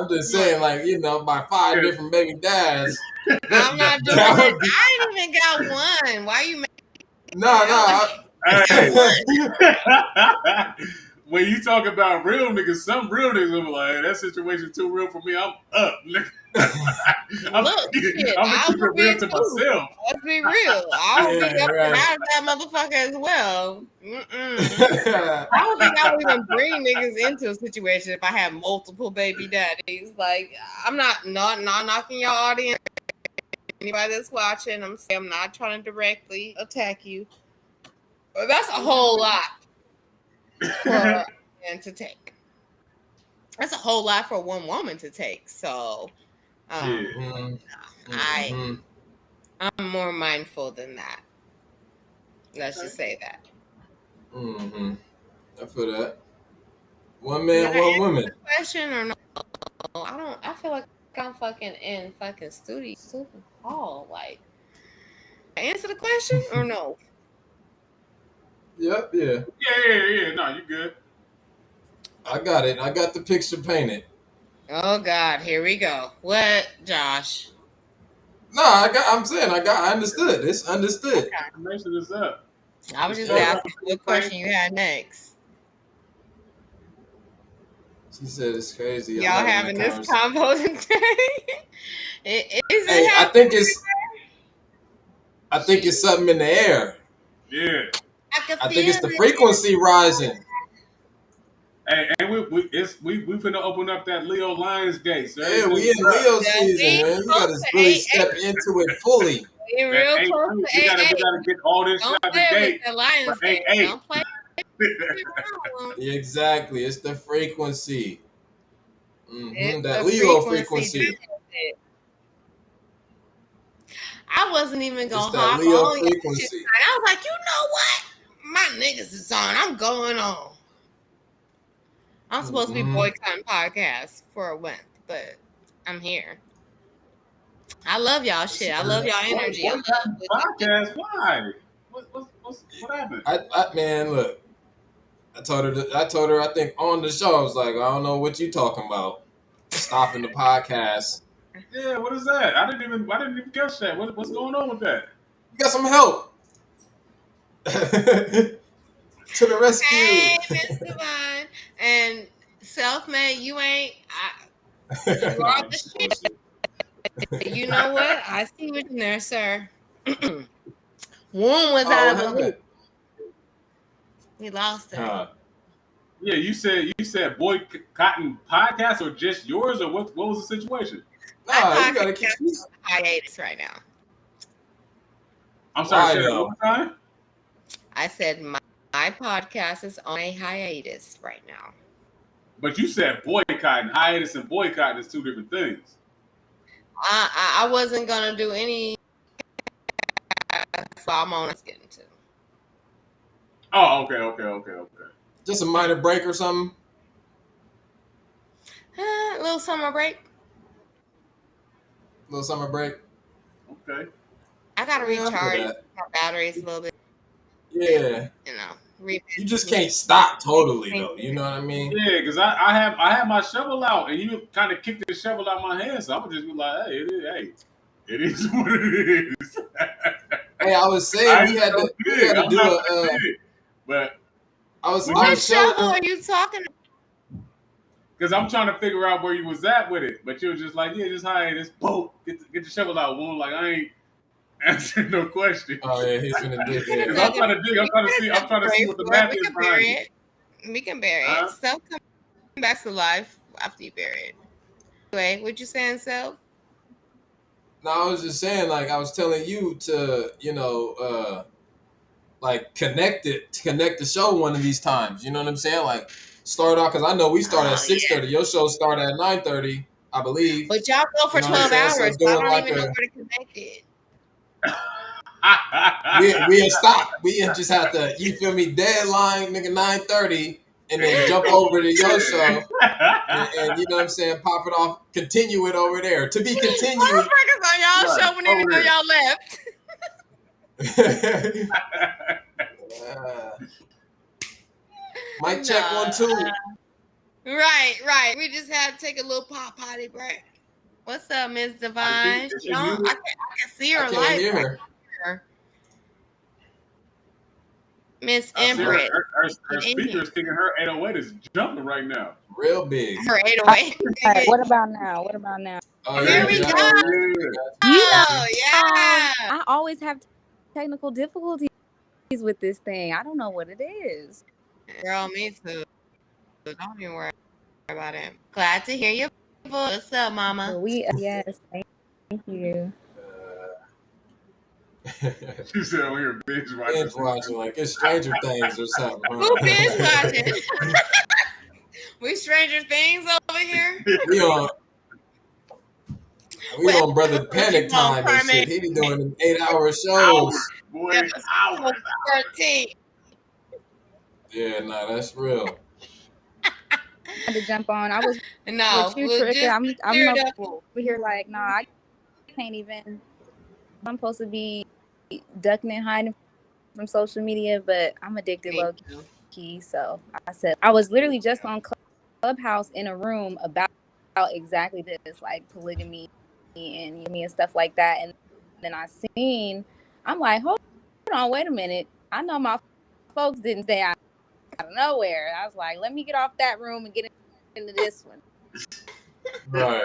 just saying, like, by 5 different baby dads. I'm not doing it. I ain't even got one. Why you Hey. When you talk about real niggas, some real niggas are like, that situation too real for me. I'm up, nigga. I'm gonna keep it real to myself. Let's be real. I'll be up and out of that motherfucker as well. I don't think I would even bring niggas into a situation if I had multiple baby daddies. Like, I'm not knocking your audience. Anybody that's watching, I'm not trying to directly attack you. But that's a whole lot for a man to take. That's a whole lot for one woman to take. So, I'm more mindful than that. Let's just say that. Mm-hmm. I feel that. One man, one woman. Question or no? I feel like I'm fucking in fucking studio hall. Like, answer the question or no? Yep. Yeah. Yeah. No, you good. I got it. I got the picture painted. Oh God, here we go. What, Josh? No, I understood. It's understood. Okay. Information is up. I was just asking what question you had next. She said it's crazy. Y'all having this convo today? I think it's something in the air. Yeah. I think it's the frequency rising. Hey, and we finna open up that Leo Lions gate. So yeah, we in Leo season, man. You gotta really step into it fully. We're real close to we gotta get all this shit out the gate. The Lions gate. Don't play. Exactly, it's the frequency. It's that the Leo frequency. I wasn't even gonna hop Leo on frequency. I was like, you know what? My niggas is on. I'm going on. I'm supposed to be boycotting podcasts for a month, but I'm here. I love y'all shit. I love y'all energy. Podcast? Why? What happened? Man, look. I told her. I think on the show, I was like, I don't know what you talking about. Stopping the podcast. Yeah, what is that? I didn't even catch that. What's going on with that? You got some help. To the rescue. Hey, Miss Divine. And Selfmade, you ain't. You are the shit. You know what? I see what in there, sir. Woon was out of the loop. We lost it. Yeah, you said boycotting podcast or just yours or what was the situation? Nah, you gotta keep hiatus right now. I'm sorry, say that one more time. I said my podcast is on a hiatus right now. But you said boycotting. Hiatus and boycotting is two different things. I wasn't gonna do any That's all I'm on. Let's get into. Oh, okay. Just a minor break or something. A little summer break. Little summer break. Okay. I gotta Yeah, I feel recharge that. my batteries a little bit. Yeah. You just can't stop totally though. You know what I mean? Yeah, because I have my shovel out, and you kind of kicked the shovel out my hand, so I'm just be like, it is what it is. Hey, I was saying we had to I'm do not a. gonna dig, but I was What showing. shovel are you talking about? because I'm trying to figure out where you was at with it, but you were just like, yeah, just hide this boat, get the shovel out, Woon. Like I ain't answering no question. Oh yeah, he's gonna dig it. Because I'm trying to dig, I'm trying to see what the math is behind it. We can bury it. Self come back to life after you bury it. Anyway, what you saying, Self? No, I was just saying, like I was telling you to, like connect the show one of these times. You know what I'm saying? Like start off because I know we start at 6:30. Your show start at 9:30, I believe. But y'all go for You know what I'm 12 saying? hours. So So I doing don't like even know where to connect it. we had stopped. We had just had to, you feel me, deadline, nigga, 9:30, and then jump over to your show. And you know what I'm saying, pop it off, continue it over there. To be continued. Motherfuckers on y'all show when even know y'all left. Mic check 1 2. Right. We just had to take a little potty break. What's up, Miss Divine? Is she I muted? can see her I can't live hear right her. here. Miss I see Empress. her speaker is thinking her 808 is jumping right now. Real big. Her 808. All right, what about now? Oh, There yeah, we yeah. go. Oh, yeah. I always have technical difficulties with this thing. I don't know what it is. Girl, me too. Don't even worry about it. Glad to hear your voice. What's up, Mama? Yes, thank you. She said I'm here binge watching. Like it's Stranger Things or something. Who binge watching? We Stranger Things over here. We on Brother Panic time and shit. He be doing them 8-hour shows. Hours, boy, hours. 13. Yeah, nah, that's real. I had to jump on. I was No, with you, Trigger. I'm over up. here like, nah, I can't even. I'm supposed to be ducking and hiding from social media, but I'm addicted low key. So I said I was literally just on Clubhouse in a room about exactly this, like polygamy and stuff like that. And then I'm like, hold on, wait a minute. I know my folks didn't stay out of nowhere. I was like, let me get off that room and get into this one. Right.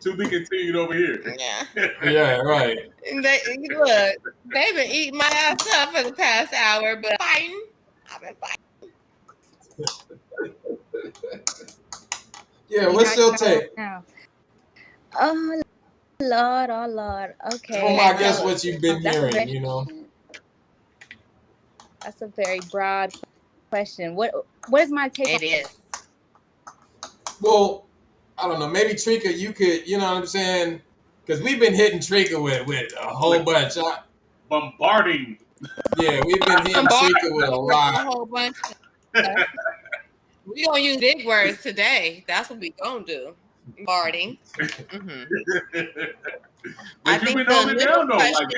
To be continued over here. Yeah, right. They've been eating my ass up for the past hour, but I've been fighting. Yeah, what's your take? Oh, Lord. Okay. Well, I guess what you've been hearing, you know. That's a very broad question. What is my take? It is. Well, I don't know. Maybe Trika, you could, you know what I'm saying? Because we've been hitting Trika with a whole bunch. Bombarding. Yeah, we've been hitting Trika with a lot. A whole bunch. We gonna use big words today. That's what we gonna do. Bombarding. But you've been holding it down though. Like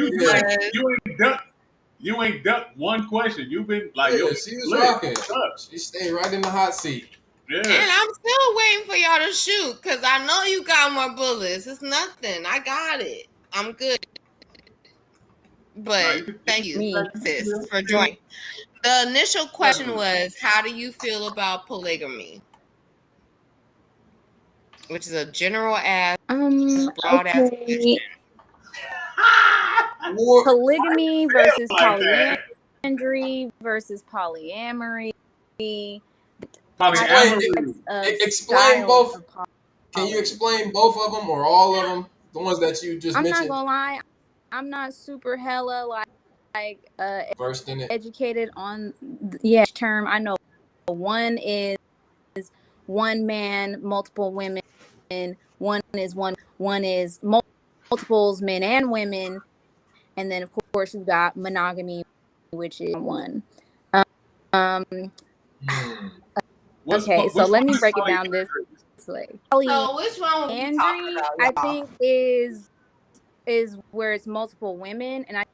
you ain't ducked one question. You've been like, yeah, she was rocking. She stayed right in the hot seat. Yeah. And I'm still waiting for y'all to shoot because I know you got more bullets. It's nothing. I got it. I'm good. But thank you, sis, for joining. The initial question was, how do you feel about polygamy? Which is a general ass, broad ass question. Polygamy versus polyandry versus polyamory. Explain both. Can you explain both of them or all of them? The ones that you just mentioned. I'm not gonna lie, I'm not super hella versed in it, educated on term. I know one is one man, multiple women. One is multiples, men and women. And then of course, you've got monogamy, which is one. Okay, so let me break it down this way. So which one we talking about, I think is where it's multiple women, and I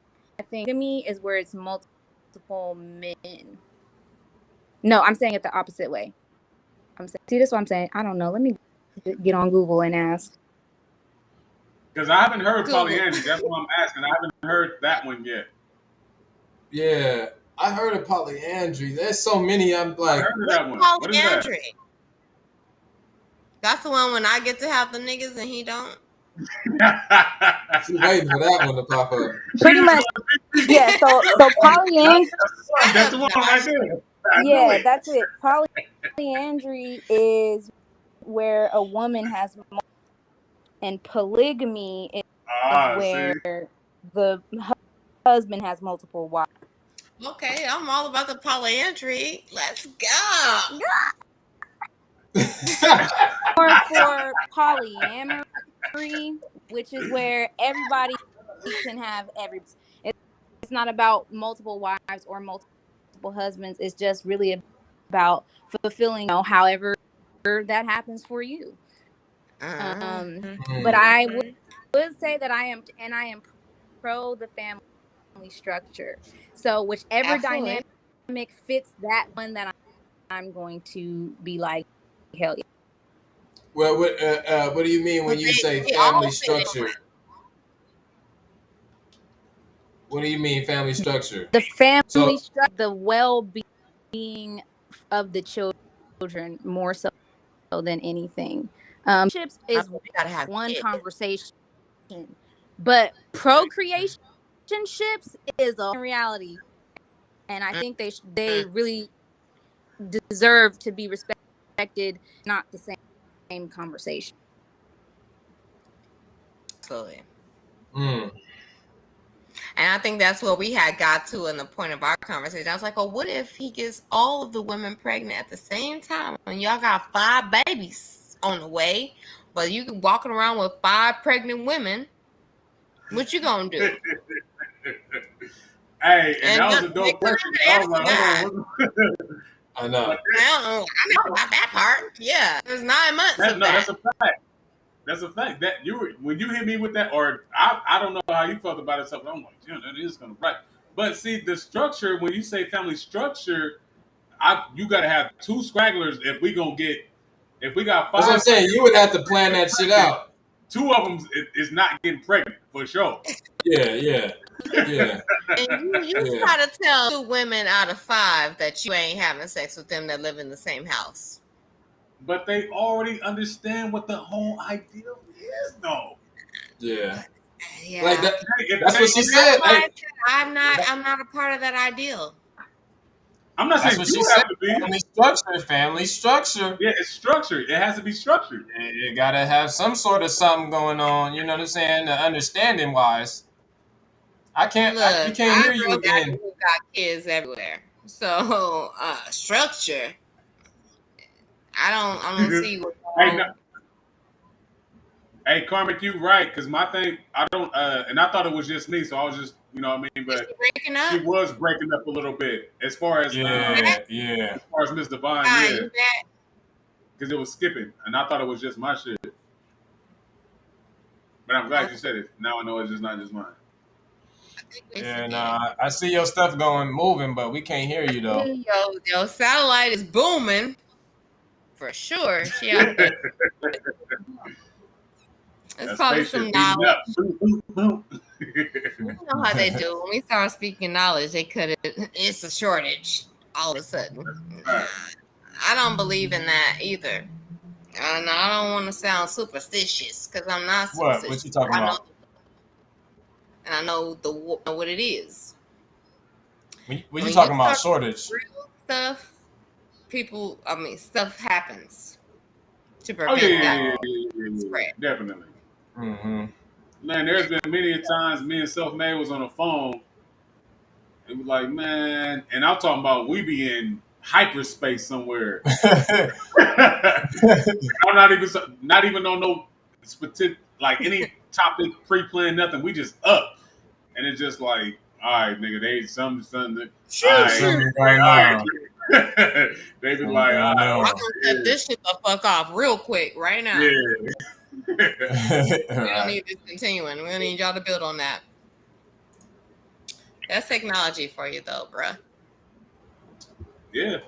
think polygamy is where it's multiple men. No, I'm saying it the opposite way. See, this is what I'm saying. I don't know. Let me get on Google and ask. Because I haven't heard polyandry. That's what I'm asking. I haven't heard that one yet. Yeah, I heard of polyandry. There's so many. I'm like, I heard of that one. What is that? That's the one when I get to have the niggas and he don't. She's waiting for that one to pop up. Pretty much. Yeah. So polyandry. That's the one right there. Yeah, that's it. Polyandry is where a woman has multiple, and polygamy is where the husband has multiple wives. Okay, I'm all about the polyandry. Let's go. For polyamory, which is where everybody can have it's not about multiple wives or multiple husbands. It's just really about fulfilling, however that happens for you. But I would say that I am pro the family structure. So whichever dynamic fits that one, that I'm going to be like, hell yeah. Well, what do you mean when you say family structure? What do you mean family structure? The family structure, the well-being of the children more so than anything. Relationships is one conversation, but procreation ships is a reality, and I think they really deserve to be respected. Not the same conversation. Absolutely. And I think that's what we had got to in the point of our conversation. I was like, oh, what if he gets all of the women pregnant at the same time and y'all got 5 babies on the way, but you walking around with 5 pregnant women? What you gonna do? Hey, and that was a dope question. I know. I know about that part. Yeah, there's 9 months. That's a fact. That's a fact. That when you hit me with that, or I don't know how you felt about it, so I'm like, damn, that is gonna right. But see, the structure, when you say family structure, you gotta have 2 scragglers if we got 5. That's what I'm saying. You would have to plan that shit out. 2 of them is not getting pregnant for sure. Yeah. And you try to tell 2 women out of 5 that you ain't having sex with them that live in the same house. But they already understand what the whole ideal is, though. Yeah. Like that's what she said. I'm not a part of that ideal. I'm not saying you have to be. Family structure. Yeah, it's structured. It has to be structured. You gotta have some sort of something going on. You know what I'm saying? Understanding wise. I can't hear you again. Who got kids everywhere. So structure. I don't see what's going on. Hey, Carmen, you right, because my thing, I don't, and I thought it was just me, so I was just, you know what I mean, but she was breaking up a little bit as far as, as far as Miss Divine, because it was skipping, and I thought it was just my shit. But I'm glad you said it. Now I know it's just not just mine. Yeah, I see your stuff moving, but we can't hear you though. Your satellite is booming for sure. She out there. It's probably some knowledge. You know how they do. When we start speaking knowledge, they cut it. It's a shortage all of a sudden. I don't believe in that either. And I don't want to sound superstitious because I'm not superstitious. What you talking about? And I know what it is. When you talking about shortage? Real stuff, stuff happens to prevent that spread. Definitely. Mm-hmm. Man, there's been many times me and Selfmade was on the phone. It was like, man, and I'm talking about we be in hyperspace somewhere. I'm not even on no specific, like any topic pre-planned, nothing. We just up, and it's just like, All right, nigga, they something. All Send me right right. now. They be like, all right, I'm gonna cut this shit the fuck off real quick right now. yeah. We don't need this continuing. We don't need y'all to build on that. That's technology for you, though, bruh. Yeah.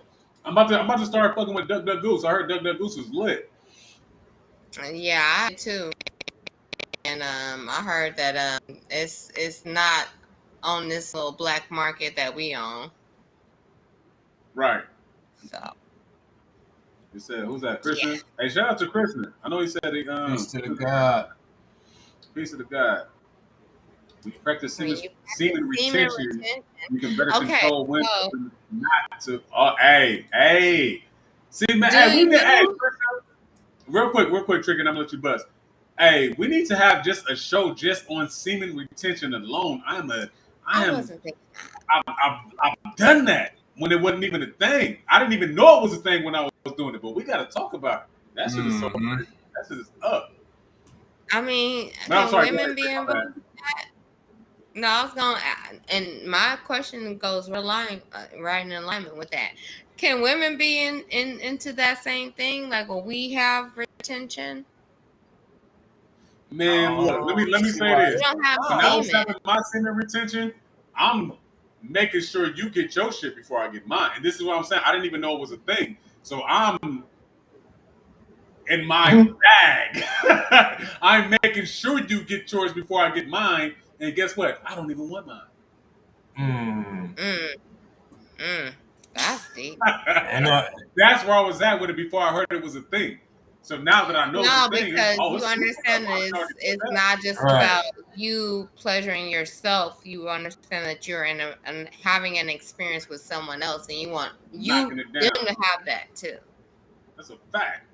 I'm about to start fucking with Duck Duck Goose. I heard Duck Duck Goose was lit. Yeah, I did too. And I heard that it's not on this little black market that we own. Right. So He said, "Who's that, Krishna?" Hey, shout out to Krishna. I know he said he Peace to the God. Peace to the God. When you practice when you semen retention, you can better Okay, control when so- not to. Oh, hey. See, man, Do hey, we need. you- Hey, real quick, Trick, and I'm gonna let you bust. Hey, we need to have just a show just on semen retention alone. I wasn't thinking. I've done that when it wasn't even a thing. I didn't even know it was a thing when I was doing it, but we got to talk about it. That shit is so. That shit is up. I mean, No, I'm can sorry, women be involved in that? No, I was gonna, and my question goes right in alignment with that. Can women be into that same thing? Like, will we have retention? Man, look, let me say We this. don't have When I was semen. having my semen retention, I'm making sure you get your shit before I get mine. And this is what I'm saying. I didn't even know it was a thing. So I'm in my bag. I'm making sure you get yours before I get mine. And guess what? I don't even want mine. That's deep. That's where I was at with it before I heard it was a thing. So now that I know it's a thing, because it's you understand that it's not just Right. about you pleasuring yourself. You understand that you're having an experience with someone else, and you want them to have that too. That's a fact.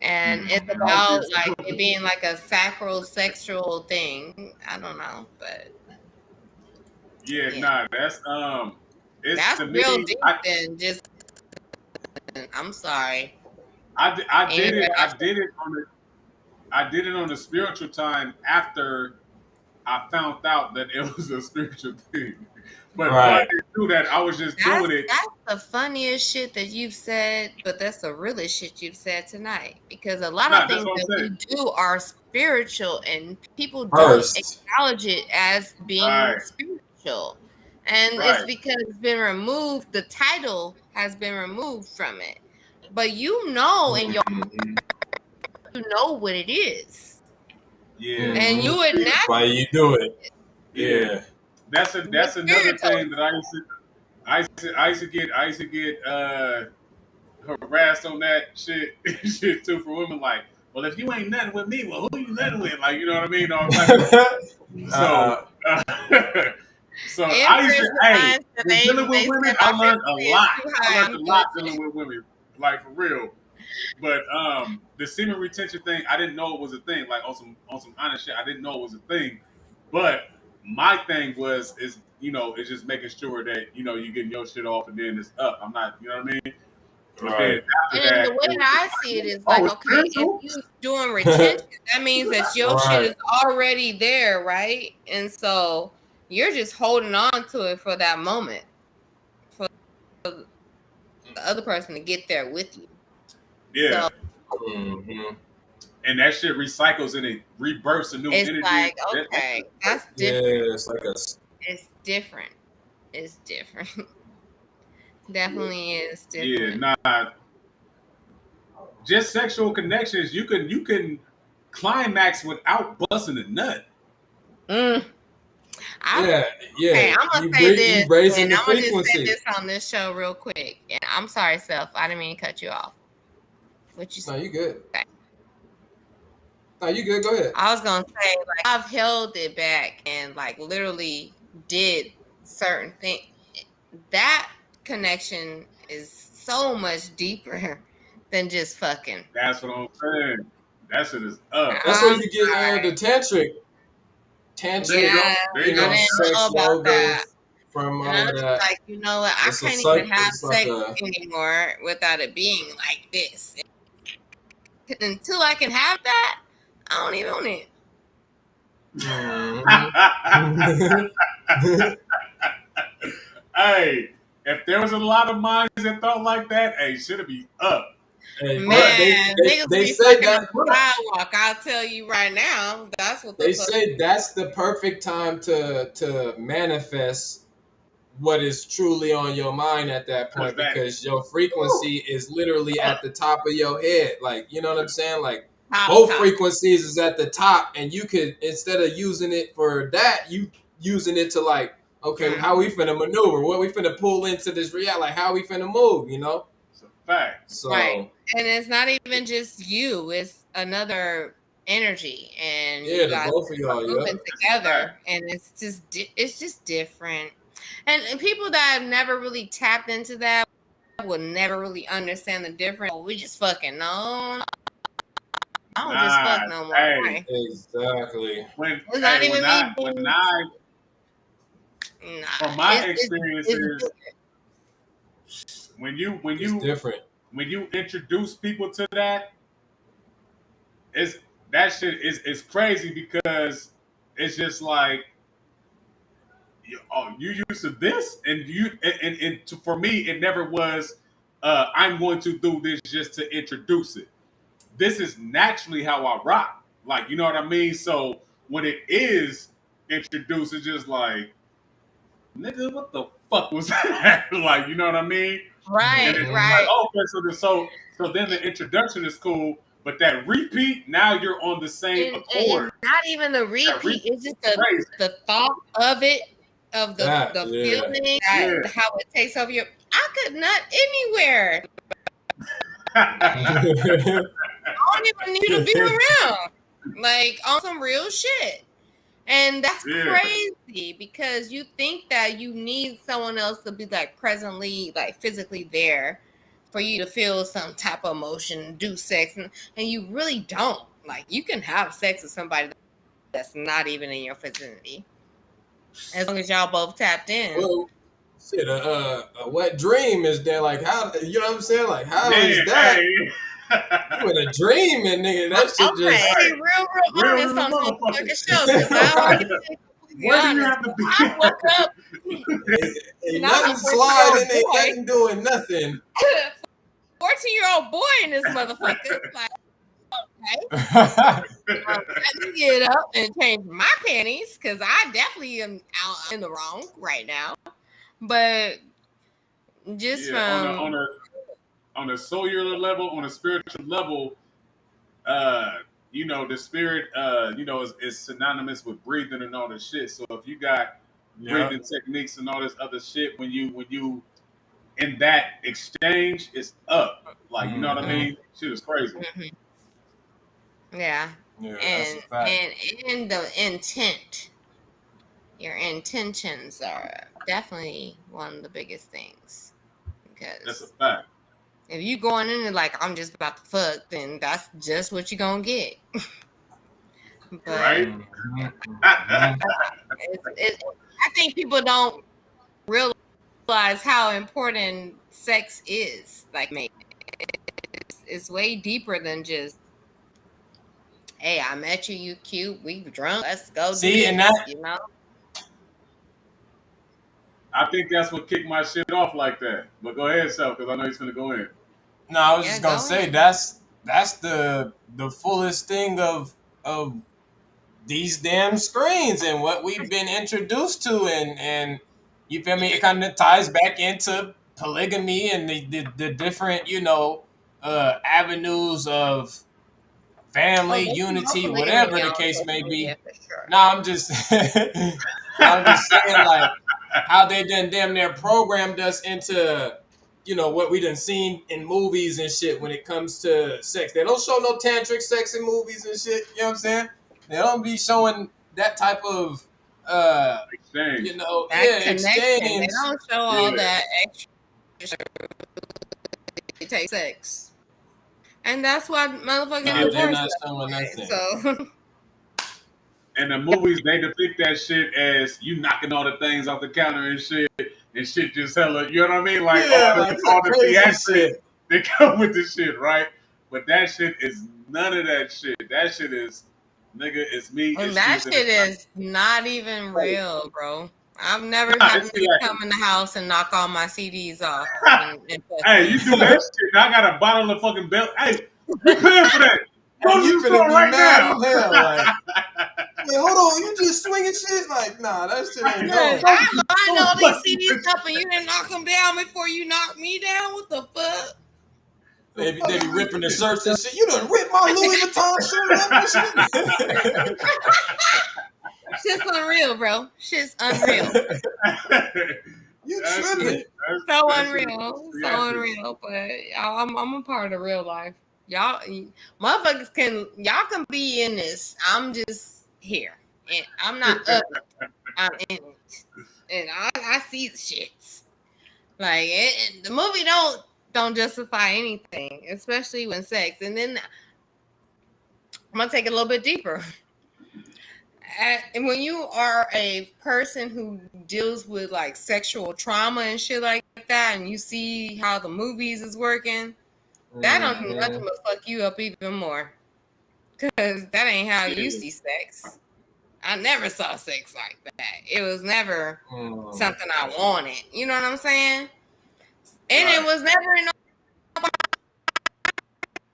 And it's about like it being like a sacral-sexual thing. I don't know, but nah, that's it's that's to real me. deep. Then just, I'm sorry. I did it on the spiritual time after I found out that it was a spiritual thing. But I didn't do that. I was just doing it. That's the funniest shit that you've said, but that's the realest shit you've said tonight. Because a lot of things that we do are spiritual, and people don't acknowledge it as being spiritual. And it's because it's been removed. The title has been removed from it. But you know, in your you know what it is. Yeah. And you would That's why you do it. Yeah. That's another thing that I used to get harassed on that shit too for women, like, well, if you ain't nothing with me, well, who you nothing with? Like, you know what I mean? All so I used to dealing with women, I learned a lot. I learned a lot dealing with women, like, for real. But the semen retention thing, I didn't know it was a thing. Like, on some honest shit, I didn't know it was a thing. But my thing is just making sure that you're getting your shit off and then it's up. I'm not, you know what I mean? Right. And the way that I see it is like, okay, if you're doing retention, that means that your shit is already there, right? And so you're just holding on to it for that moment, for the other person to get there with you. Yeah. So, and that shit recycles and it rebirths a new energy. Like, okay, that's different. Yeah, it's like it's different. It's different. Definitely is different. Yeah, nah. Just sexual connections, you can climax without busting a nut. Yeah. Okay, I'm gonna say this, and I'm gonna just say this on this show real quick. And I'm sorry, Self, I didn't mean to cut you off. What you say? No, you good. Okay. No, you good. Go ahead. I was gonna say, like, I've held it back and like literally did certain things. That connection is so much deeper than just fucking. That's what I'm saying. That shit is up. That's where you get the tantric. There you go. Sex yoga from all of that. Like, you know what? I can't even have sex anymore without it being like this. Until I can have that, I don't even want it. Hey, if there was a lot of minds that thought like that, hey, should it be up? Hey, But Niggas they be say fucking that on the sidewalk. I'll tell you right now. That's what the they fuck. say that's the perfect time to manifest what is truly on your mind at that because point, that, because your frequency is literally at the top of your head. Like, you know what I'm saying? Like both Top. frequencies is at the top, and you could, instead of using it for that, you using it to like, okay, how we finna maneuver? What we finna pull into this reality? Like how we finna move? You know? it's a fact. So Right. And it's not even just you, it's another energy, and yeah, you the guys both of y'all, are yeah. moving together, and it's just different. And people that have never really tapped into that will never really understand the difference. Oh, we just fucking no. I don't just Nah, fuck no more. hey, Right? Exactly. It's not even me. Nah, from my it's experiences, when It's different. you introduce people to that, it's that shit is crazy because it's just like, oh, you used to this, and for me, it never was. I'm going to do this just to introduce it. This is naturally how I rock. Like, you know what I mean? So when it is introduced, it's just like, nigga, what the fuck was that? Like, you know what I mean? right, And it's right. like, oh, okay, so then the introduction is cool, but that repeat, now you're on the same accord. And not even the repeat. It's just the thought of it, of the feeling, how it takes over your. I could nut anywhere. I don't even need to be around. Like on some real shit. And that's crazy because you think that you need someone else to be like presently, like physically there for you to feel some type of emotion, do sex, and you really don't. Like you can have sex with somebody that's not even in your vicinity, as long as y'all both tapped in. Well, shit, a wet dream is there. Like how, you know what I'm saying? Like how is Man, that? hey. You in a dream, and nigga, that shit I'm just real honest on some fucking show because I Where do you have to be? I woke up. ain't nothing sliding, ain't nothing doing nothing. 14-year-old boy in this motherfucker. Like, okay. Let me get up and change my panties because I definitely am out in the wrong right now. But just from on a cellular level, on a spiritual level, you know, the spirit, you know, is synonymous with breathing and all this shit. So if you got breathing techniques and all this other shit, when you in that exchange, it's up. Like, you know what I mean? Shit is crazy. Yeah. That's a fact. And the intent. Your intentions are definitely one of the biggest things. Because that's a fact. If you going in and like, I'm just about to fuck, then that's just what you're gonna get. But right? I think people don't realize how important sex is. Like, it's way deeper than just, hey, I met you, you cute, we drunk, let's go do this, and that, you know? I think that's what kicked my shit off like that. But go ahead, Self, because I know he's gonna go in. No, I was just gonna say that's the fullest thing of these damn screens and what we've been introduced to, and you feel me? It kind of ties back into polygamy and the different, you know, avenues of family, unity, whatever the case may be. No, I'm just I'm just saying, like, how they done damn near programmed us into, you know, what we done seen in movies and shit when it comes to sex. They don't show no tantric sex in movies and shit, you know what I'm saying? They don't be showing that type of exchange. You know, that exchange. They don't show all that extra. It takes sex. And that's why motherfuckers they're divorce. not showing nothing. So and the movies, they depict that shit as you knocking all the things off the counter and shit just hella, you know what I mean? Like, all the theatrics that come with this shit, right? But that shit is none of that shit. That shit is nigga, it's me. And It's that you, shit is not even real, bro. I've never had it's nigga like, come in the house and knock all my CDs off. And hey, you do that shit. And I got a bottle of fucking belt. Hey, we paying for that. Go And to you the finna store be right mad now. as hell, like, man, hold on, you just swinging shit? Like, nah, that shit ain't yes, going. I lined all these CDs up and you didn't knock them down before you knocked me down? What the fuck? They be ripping the shirts and shit. You done ripped my Louis Vuitton shirt up and shit. Shit's unreal, bro. Shit's unreal. You That's tripping. So that's unreal. So reactions. unreal. But I'm a part of real life. Y'all motherfuckers y'all can be in this. I'm just here. And I'm not up. I'm in it. And I see the shits. Like the movie don't justify anything, especially when sex. And then I'm gonna take it a little bit deeper. And when you are a person who deals with like sexual trauma and shit like that, and you see how the movies is working, that don't do nothing but fuck you up even more. Cause that ain't how you see sex. I never saw sex like that. It was never something I wanted. You know what I'm saying? And it was never in no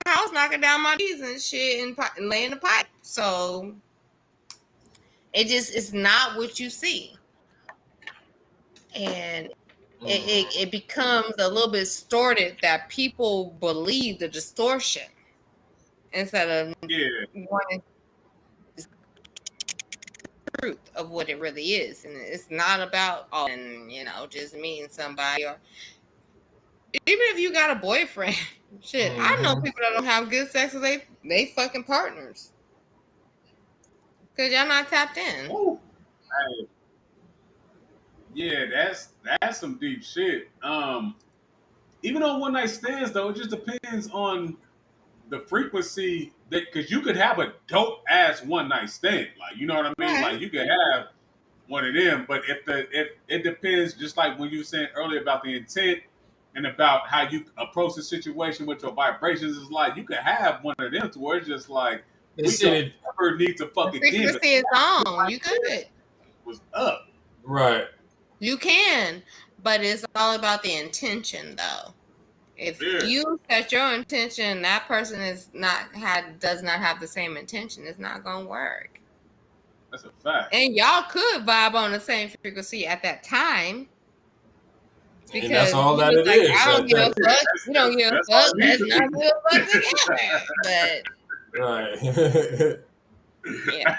house knocking down my knees and shit and laying the pipe. So it's not what you see. And it becomes a little bit distorted that people believe the distortion instead of wanting the truth of what it really is. And it's not about and just meeting somebody, or even if you got a boyfriend. Shit, I know people that don't have good sex with they fucking partners because y'all not tapped in. Ooh. Hey. Yeah, that's some deep shit. Even on one night stands though, it just depends on the frequency that, because you could have a dope ass one night stand, like, you know what I mean? Right. Like, you could have one of them, but if it depends, just like when you were saying earlier about the intent and about how you approach the situation, what your vibrations is like, you could have one of them to where it's just like, we don't ever need to fuck The again. frequency is on. You could. Was up. Right. You can, but it's all about the intention, though. If you set your intention, that person does not have the same intention. It's not gonna work. That's a fact. And y'all could vibe on the same frequency at that time. Because and that's all that it is. I don't give a fuck. You don't give a fuck. Let's not give a fuck together. But right. yeah.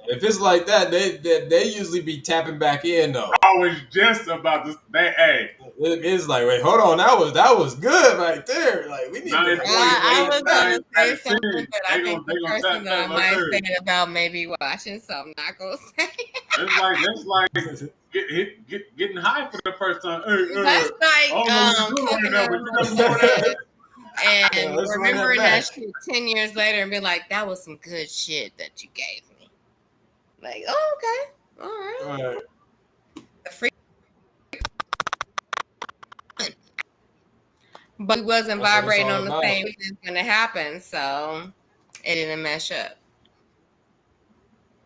If it's like that, they usually be tapping back in though. I was just about to say, hey. It's like, wait, hold on, that was good right there. Like we need to. I was gonna say something, but I think the person that I might say it about may be watching, so I'm not gonna say. It's like getting high for the first time. That's like and remembering that shit 10 years later and be like, that was some good shit that you gave me. Like, oh, okay, all right. But we wasn't vibrating on the same thing when it happened, so it didn't mesh up.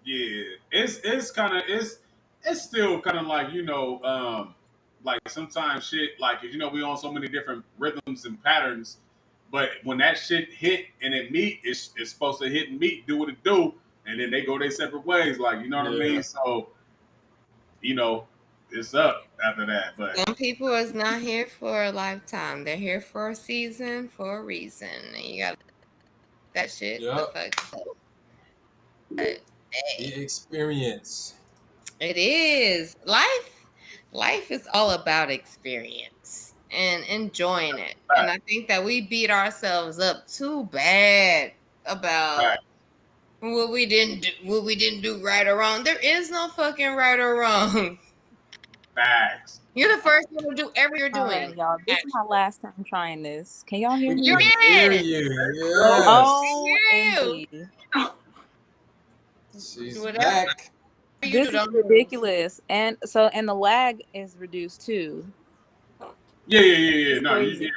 Yeah, it's kind of it's still kind of like, like sometimes shit, like, we on so many different rhythms and patterns, but when that shit hit and it meet, it's supposed to hit and meet, do what it do, and then they go their separate ways, like, you know what I mean? So, it's up after that. But some people is not here for a lifetime; they're here for a season, for a reason. And you got that shit. Yep. The fuck. But, hey, the experience. It is life is all about experience and enjoying it. And I think that we beat ourselves up too bad about what we didn't do right or wrong. There is no fucking right or wrong. Facts. You're the first one to do everything you're doing. Right, y'all. This is my last time trying this. Can y'all hear me? You hear you. Yes. OMG. She's back. This is ridiculous. And the lag is reduced too. Yeah. No, you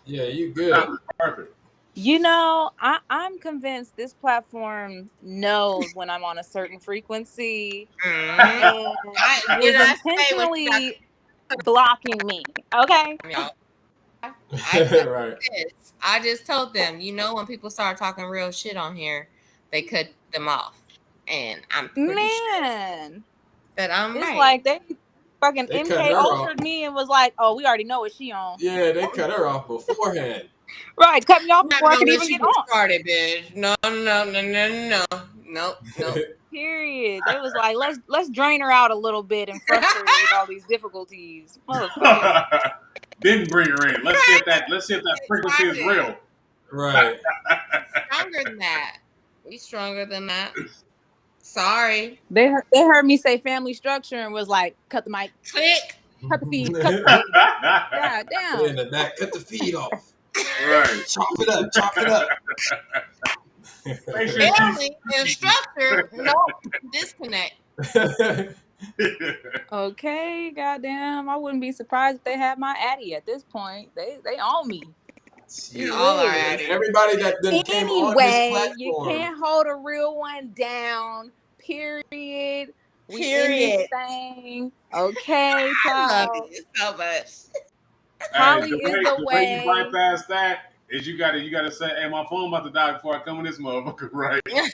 yeah, you good. Perfect. You know, I'm convinced this platform knows when I'm on a certain frequency and is intentionally blocking me. Okay. Y'all. I Right. I just told them, when people start talking real shit on here, they cut them off. And I'm pretty sure Man, that I'm it's right. like they fucking They cut MK her off. Ultra'd me and was like, oh, we already know what she on. Yeah, they cut her off beforehand. Right, cut me off Not before I gonna could let even you get get on. started, bitch. No. Nope. Period. They was like, let's drain her out a little bit and frustrate her with all these difficulties. Motherfucker. Didn't bring her in. Let's see if that frequency is real. Right. Stronger than that. We stronger than that. Sorry. They heard me say family structure and was like, cut the mic, Click. cut the feed, cut the feed. Yeah, damn. In the back, cut the feed off. Right. Chop it up. Chop it up. Make sure Family and structure. Nope. Disconnect. Okay, goddamn. I wouldn't be surprised if they had my Addy at this point. They own me. We all are at it. Everybody that then came on this Anyway, you platform. can't hold a real one down. Period. We in Period. this thing. Okay, I love child. you so much. Poly the is the way you way. bypass that is you gotta say, hey, my phone about to die before I come in this motherfucker, right? Okay,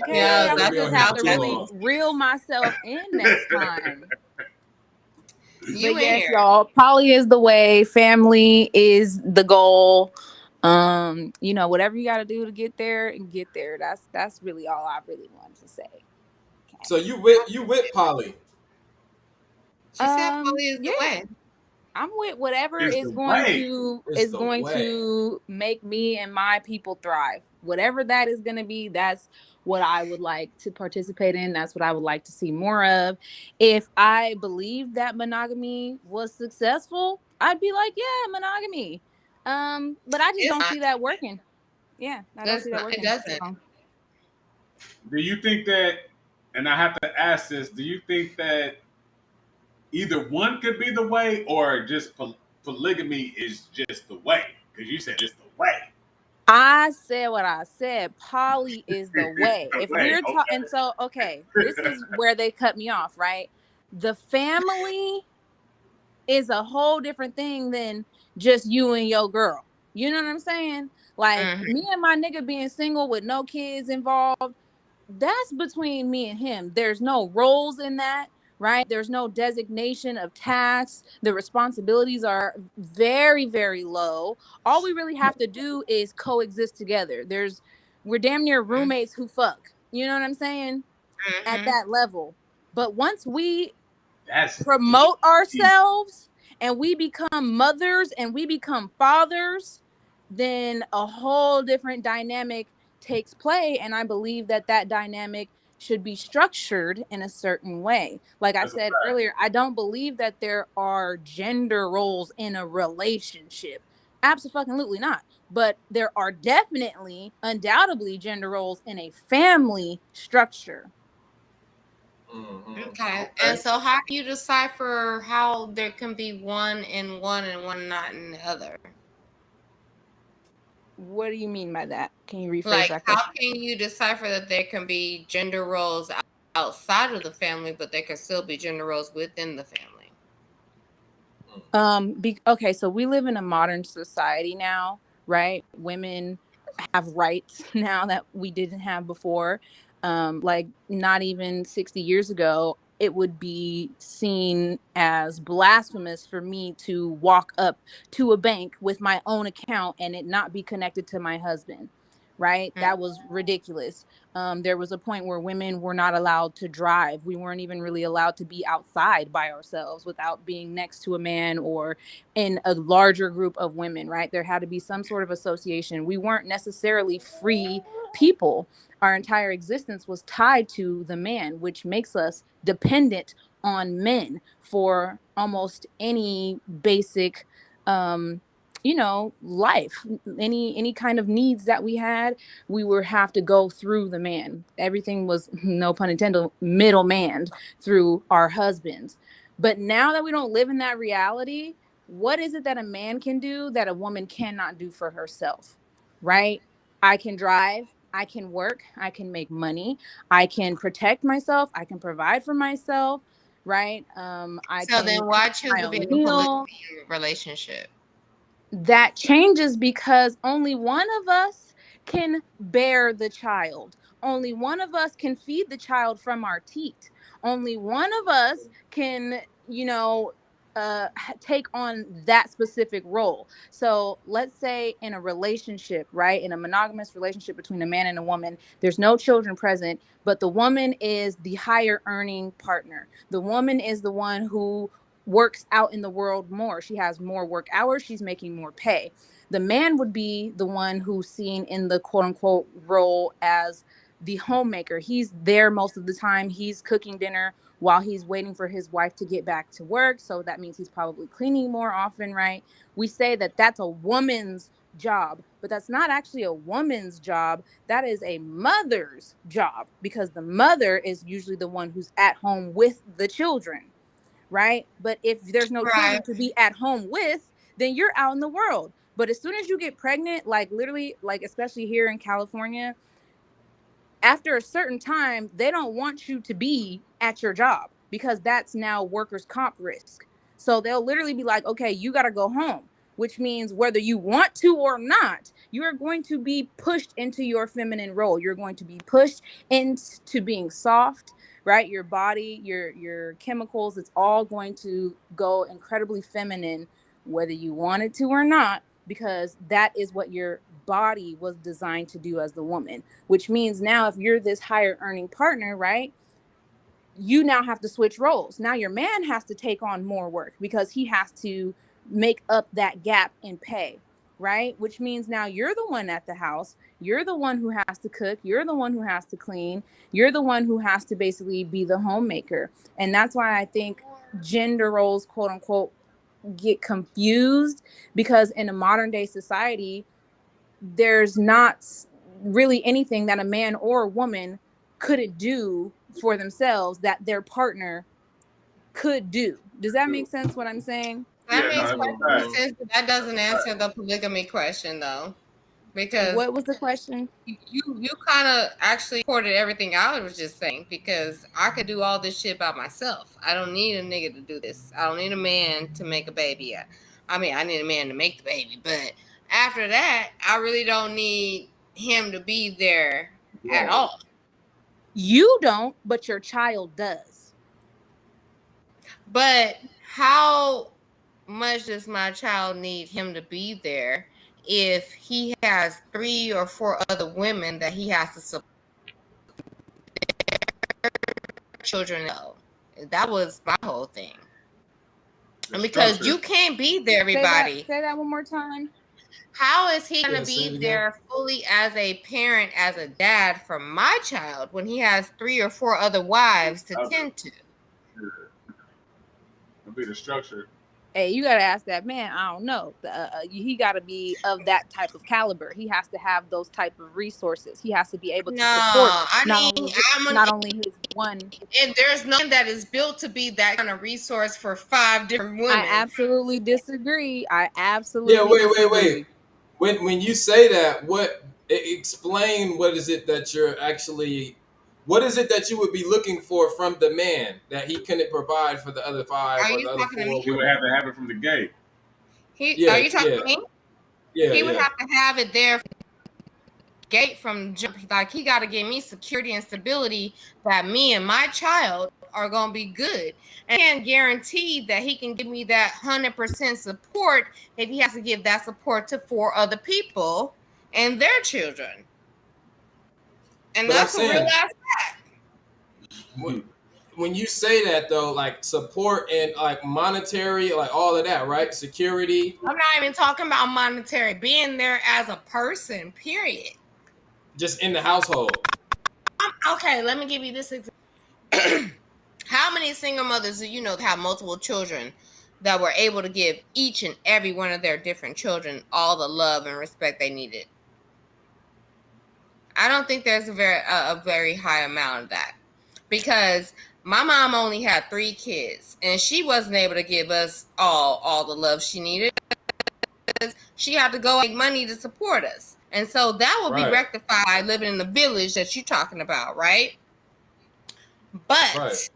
Yeah, I'm gonna that's just what have to happened. really reel myself in next time. You But yes, here. y'all, poly is the way. Family is the goal. Whatever you got to do to get there and get there. That's really all I really wanted to say. Okay. So you with Polly? She said Polly is Yeah, the way. I'm with whatever It's is the going way. to It's is the going way. to make me and my people thrive. Whatever that is going to be, that's what I would like to participate in. That's what I would like to see more of. If I believe that monogamy was successful, I'd be like, yeah, monogamy. But I just It's don't not. see that working. Yeah, I don't see that working. It doesn't. So, Do you think that, and I have to ask this, do you think that either one could be the way or just polygamy is just the way? Because you said it's the way. I said what I said. Poly is the way. The If way, we're okay. talking, so okay, this is where they cut me off, right? The family is a whole different thing than just you and your girl. You know what I'm saying? Like me and my nigga being single with no kids involved, that's between me and him. There's no roles in that, right? There's no designation of tasks. The responsibilities are very, very low. All we really have to do is coexist together. We're damn near roommates who fuck. You know what I'm saying? At that level. But once we promote ourselves and we become mothers and we become fathers, then a whole different dynamic takes play. And I believe that dynamic should be structured in a certain way. Like I said earlier, I don't believe that there are gender roles in a relationship. Absolutely not. But there are definitely, undoubtedly, gender roles in a family structure. Okay. And so how do you decipher how there can be one in one and one not in the other? What do you mean by that? Can you rephrase Like, that how question? can you decipher that there can be gender roles outside of the family, but there can still be gender roles within the family? Okay, so we live in a modern society now, right? Women have rights now that we didn't have before. Like not even 60 years ago, it would be seen as blasphemous for me to walk up to a bank with my own account and it not be connected to my husband, right? That was ridiculous. There was a point where women were not allowed to drive. We weren't even really allowed to be outside by ourselves without being next to a man or in a larger group of women, right? There had to be some sort of association. We weren't necessarily free people. Our entire existence was tied to the man, which makes us dependent on men for almost any basic life. Any kind of needs that we had, we would have to go through the man. Everything was, no pun intended, middleman through our husbands. But now that we don't live in that reality, what is it that a man can do that a woman cannot do for herself, right? I can drive, I can work, I can make money, I can protect myself, I can provide for myself, right? I So then can why cook choose my to be own in a meal. polygamy relationship? That changes because only one of us can bear the child. Only one of us can feed the child from our teat. Only one of us can, take on that specific role. So let's say in a relationship, right? In a monogamous relationship between a man and a woman, there's no children present, but the woman is the higher earning partner. The woman is the one who works out in the world more. She has more work hours. She's making more pay. The man would be the one who's seen in the quote unquote role as the homemaker. He's there most of the time. He's cooking dinner while he's waiting for his wife to get back to work. So that means he's probably cleaning more often, right? We say that that's a woman's job, but that's not actually a woman's job. That is a mother's job, because the mother is usually the one who's at home with the children, right? But if there's no Right. children to be at home with, then you're out in the world. But as soon as you get pregnant, like literally, like especially here in California, after a certain time, they don't want you to be at your job because that's now workers' comp risk. So they'll literally be like, okay, you got to go home, which means whether you want to or not, you're going to be pushed into your feminine role. You're going to be pushed into being soft, right? Your body, your chemicals, it's all going to go incredibly feminine, whether you want it to or not, because that is what your body was designed to do as the woman. Which means now if you're this higher earning partner, right, you now have to switch roles. Now your man has to take on more work because he has to make up that gap in pay, right? Which means now you're the one at the house. You're the one who has to cook. You're the one who has to clean. You're the one who has to basically be the homemaker. And that's why I think gender roles, quote unquote, get confused, because in a modern day society, there's not really anything that a man or a woman couldn't do for themselves that their partner could do. Does that make sense what I'm saying? That Yeah, no, makes that's a perfect fact. sense, but that doesn't answer the polygamy question though. Because What was the question? you kind of actually reported everything I was just saying, because I could do all this shit by myself. I don't need a nigga to do this. I don't need a man to make a baby. I mean, I need a man to make the baby, but after that, I really don't need him to be there at Whoa. all. You don't, but your child does. But how much does my child need him to be there if he has 3 or 4 other women that he has to support children? That was my whole thing. The And because structure. you can't be there, everybody, Say that one more time. how is he going Yeah, to say it be again. there fully as a parent, as a dad for my child when he has 3 or 4 other wives to tend to? It'll be the structure. Hey, you gotta ask that man. I don't know. He got to be of that type of caliber. He has to have those type of resources. He has to be able to No, support I mean, not only his one. and there's none that is built to be that kind of resource for 5 different women. I absolutely disagree. Yeah, wait. When you say that, explain what is it that you're actually, what is it that you would be looking for from the man that he couldn't provide for the other 5 Are or you the other talking to 4 me? He would women? have to have it from the gate. Are Yeah, you talking to me? He would yeah. have to have it there from the gate from jump. Like, he got to give me security and stability that me and my child are going to be good. And I can't guarantee that he can give me that 100% support if he has to give that support to 4 other people and their children. And But I'm that's a real saying, ass when you say that though, like support and like monetary, like all of that, right? Security, I'm not even talking about monetary, being there as a person, period. just in the household. Okay, let me give you this example. How many single mothers do you know that have multiple children that were able to give each and every one of their different children all the love and respect they needed? I don't think there's a very high amount of that, because my mom only had 3 kids, and she wasn't able to give us all the love she needed. She had to go make money to support us, and so that will be rectified by living in the village that you're talking about, right? But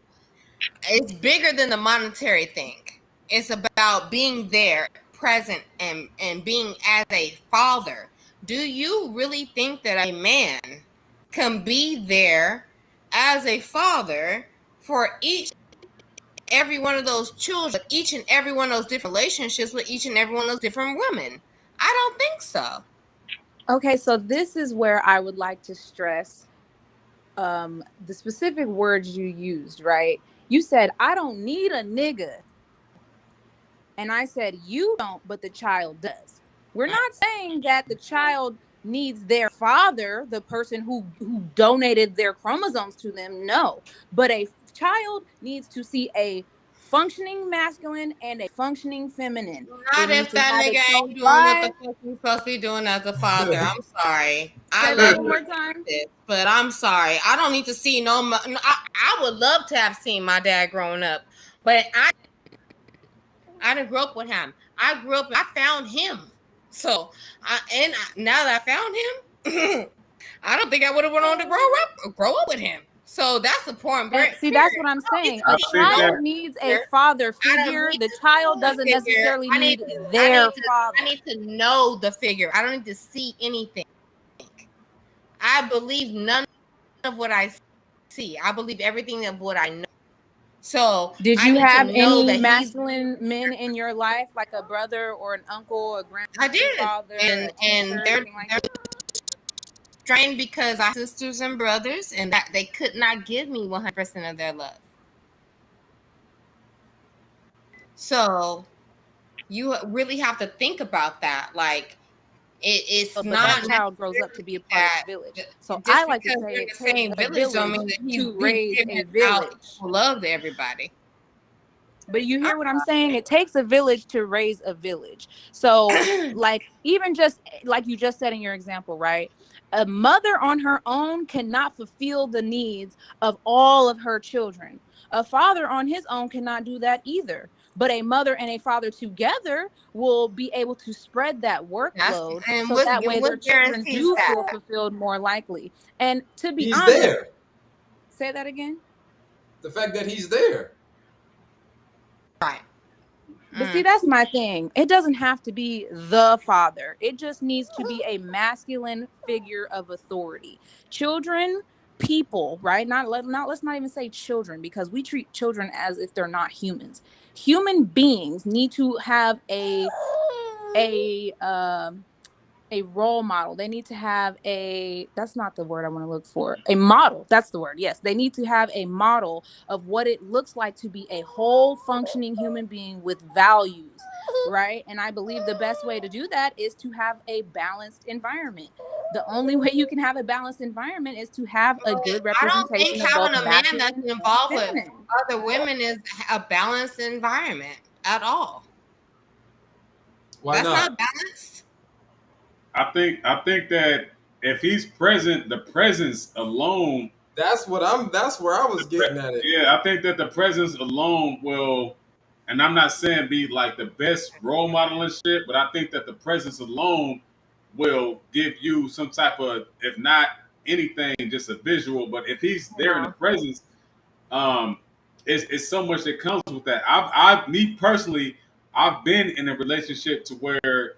it's bigger than the monetary thing. It's about being there, present, and being as a father. Do you really think that a man can be there as a father for every one of those children, each and every one of those different relationships with each and every one of those different women? I don't think so. Okay, so this is where I would like to stress the specific words you used, right? You said, I don't need a nigga. And I said, you don't, but the child does. We're not saying that the child needs their father, the person who donated their chromosomes to them. No, but a child needs to see a functioning masculine and a functioning feminine. Not if that nigga ain't doing what the fuck he's supposed to be doing as a father. I'm sorry. I love you, one more time, but I'm sorry. I don't need to see no. I would love to have seen my dad growing up, but I didn't grow up with him. I grew up. I found him. So now that I found him, I don't think I would have went on to grow up with him. So that's important. See, that's what I'm saying. A child needs a father figure. The child doesn't necessarily need their father. I need to know the figure. I don't need to see anything. I believe none of what I see. I believe everything of what I know. So did you have any masculine men in your life, like a brother or an uncle, a grandfather? I did, and they're strained because I have sisters and brothers, and that they could not give me 100% of their love. So you really have to think about that. Like it's but not that child grows up to be a part of the village. So I like to say it takes a village to raise a village. Love to everybody. But you hear what I'm saying? It takes a village to raise a village. So like even just like you just said in your example, right? A mother on her own cannot fulfill the needs of all of her children. A father on his own cannot do that either. But a mother and a father together will be able to spread that workload so that way their children do feel fulfilled more likely. And to be honest, there. Say that again. The fact that he's there. Right. But see, that's my thing. It doesn't have to be the father. It just needs to be a masculine figure of authority. Children, people, right? Let's not even say children, because we treat children as if they're not humans. Human beings need to have a role model. They need to have that's not the word I want to look for. A model. That's the word. Yes. They need to have a model of what it looks like to be a whole functioning human being with values, right? And I believe the best way to do that is to have a balanced environment. The only way you can have a balanced environment is to have a good representation of both masculine and feminine. I don't think having a man that's involved with other women is a balanced environment at all. Why that's not balanced. I think that if he's present, the presence alone. That's where I was getting at it. Yeah, I think that the presence alone will, and I'm not saying be like the best role model and shit, but I think that the presence alone will give you some type of, if not anything, just a visual. But if he's there in the presence, it's so much that comes with that. Me personally, I've been in a relationship to where,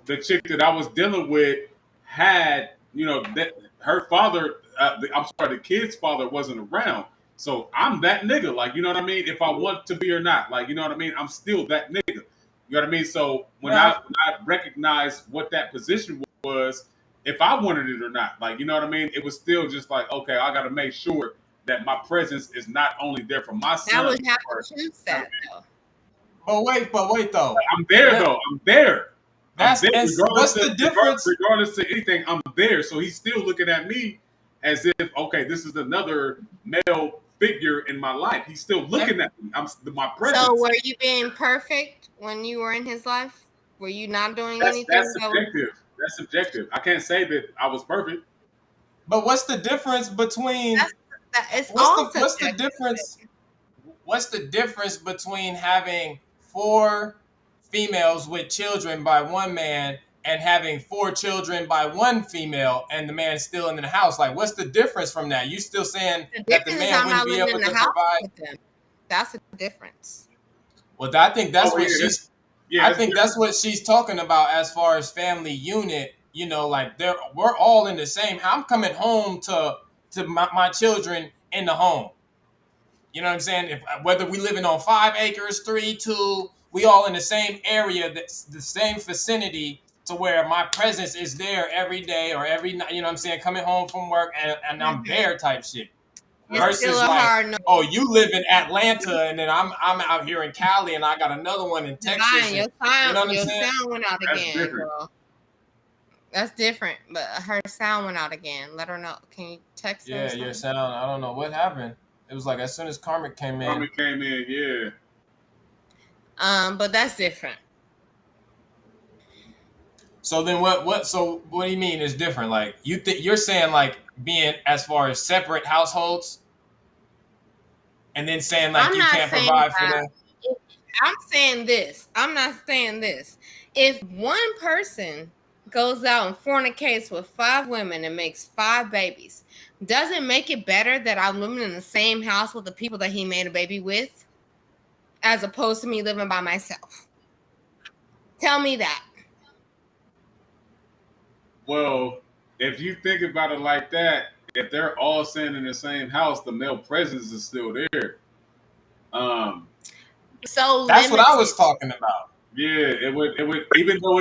the chick that I was dealing with had, that her father, the kid's father wasn't around. So I'm that nigga, like, you know what I mean? If I want to be or not, like, you know what I mean? I'm still that nigga. You know what I mean? So when I recognized what that position was, if I wanted it or not, like, you know what I mean? It was still just like, okay, I got to make sure that my presence is not only there for my son. I would have to choose that, though. But wait though. I'm there though. I'm there. What's the difference? Regardless to anything, I'm there. So he's still looking at me as if, okay, this is another male figure in my life. He's still looking at me. My presence. So were you being perfect when you were in his life? Were you not doing anything? That's subjective. That's subjective. I can't say that I was perfect. But what's the difference between it's all what's the difference? What's the difference between having 4 females with children by one man and having 4 children by one female and the man still in the house? Like, what's the difference from that? You still saying that the man wouldn't be able to provide? With them. That's the difference. Well, I think that's what she's. I think that's what she's talking about as far as family unit. You know, like we're all in the same. I'm coming home to my children in the home. You know what I'm saying? If whether we living on 5 acres, 3, 2, we all in the same area, that's the same vicinity, to where my presence is there every day or every night. You know what I'm saying? Coming home from work and I'm there type shit. Versus like, oh, you live in Atlanta and then I'm out here in Cali and I got another one in Texas. Your sound went out again, girl. That's different, but her sound went out again. Let her know. Can you text her? Yeah, your sound. I don't know what happened. It was like as soon as Carmen came in. Yeah. But that's different. So then what so what do you mean is different? Like you're saying like being as far as separate households and then saying like you can't provide for them? I'm saying this. I'm not saying this. If one person goes out and fornicates with 5 women and makes 5 babies, does it make it better that I'm living in the same house with the people that he made a baby with, as opposed to me living by myself? Tell me that. Well, if you think about it like that, if they're all staying in the same house, the male presence is still there. So that's limited. What I was talking about. Yeah, it would even though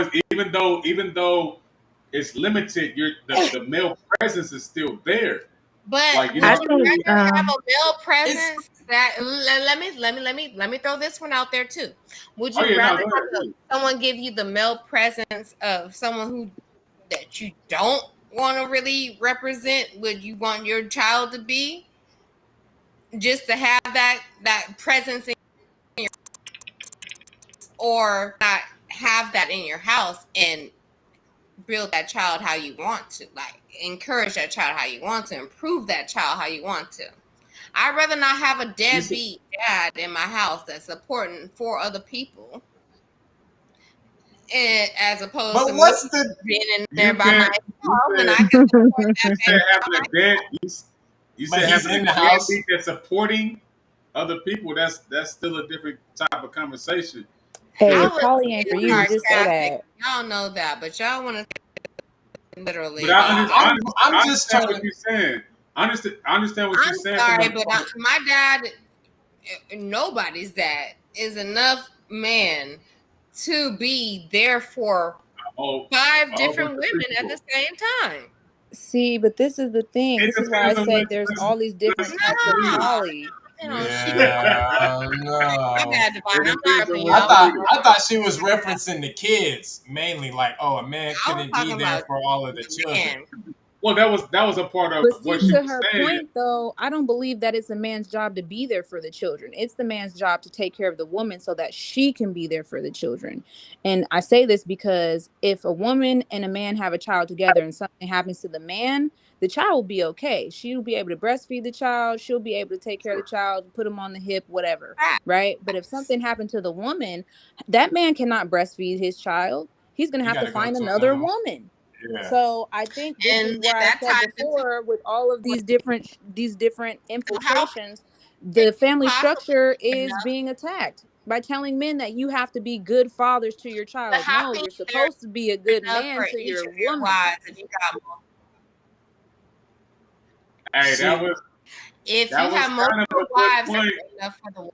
it's limited, the male presence is still there. But like, you know, have a male presence that let me throw this one out there too. Would you rather have someone give you the male presence of someone that you don't want to really represent? Would you want your child to be just to have that presence in your, or not have that in your house and build that child how you want to, like encourage that child how you want to, improve that child how you want to? I'd rather not have a deadbeat dad in my house that's supporting 4 other people, as opposed to me being in there by myself. And I can support that. You said having a deadbeat that's supporting other people. That's still a different type of conversation. Hey, polyandry, you just said that. Y'all know that, but y'all want to literally. But I'm just trying what you're saying. I understand what you're saying. Sorry, but my dad, nobody's dad, is enough man to be there for 5 different women at the same time. See, but this is the thing. This is why I say there's all these different types of poly. No. I thought she was referencing the kids mainly, like, oh, a man couldn't be there for all of the children. Well, that was a part of what to her point, though. I don't believe that it's a man's job to be there for the children. It's the man's job to take care of the woman so that she can be there for the children. And I say this because if a woman and a man have a child together and something happens to the man, the child will be okay. She'll be able to breastfeed the child. She'll be able to take care of the child, put him on the hip, whatever. Right. But if something happened to the woman, that man cannot breastfeed his child. He's going to have to find another woman. Yeah. So I think this is where I said before, with all of these different infiltrations, the family structure is being attacked by telling men that you have to be good fathers to your child. No, you're supposed to be a good man to your woman. Hey, that was. If you have multiple wives, enough for the.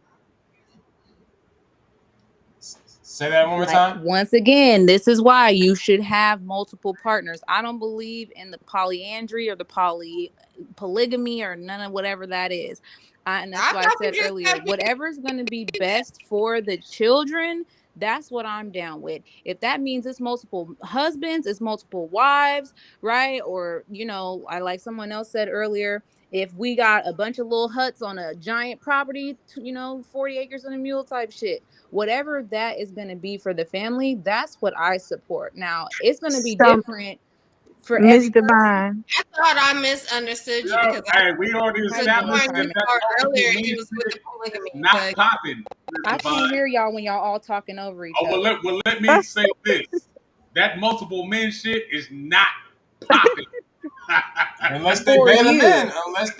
Say that one more time. Once again, this is why you should have multiple partners. I don't believe in the polyandry or the polygamy or none of whatever that is. And that's why I said earlier, whatever's going to be best for the children, that's what I'm down with. If that means it's multiple husbands, it's multiple wives, right? Or, like someone else said earlier, if we got a bunch of little huts on a giant property, 40 acres and a mule type shit, whatever that is going to be for the family, that's what I support. Now, it's going to be different for Miss every person. Divine. I thought I misunderstood you Yeah, because hey, we already I was established going that earlier multiple he men was with the shit polygamy, not but popping. Miss I can't Divine. hear y'all when y'all all talking over each Oh, other. let me say this. That multiple men shit is not popping. Unless they For beta you. men,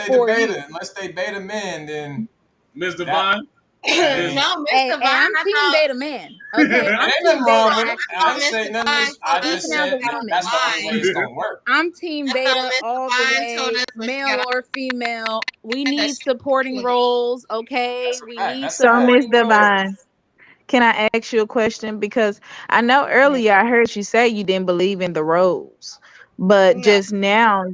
For you. unless they beta men, then Miss that Divine. that is. no, Miss Hey, Divine. I'm I team thought beta man. Okay, It I'm ain't team nothing beta wrong with it. I actually. didn't say nothing. Divine I told us just Speaking as said a we got woman, that's the only way it's okay? gonna work. I'm team I thought beta Miss all the Divine told way, us when she male got or female. We that need she supporting polygamy. roles, okay? That's a We fact. need That's a So, fact. Miss supporting Divine, roles. can I ask you a question? Because I know Yes, ma'am. earlier I heard you say you didn't believe in the roles, but No, just now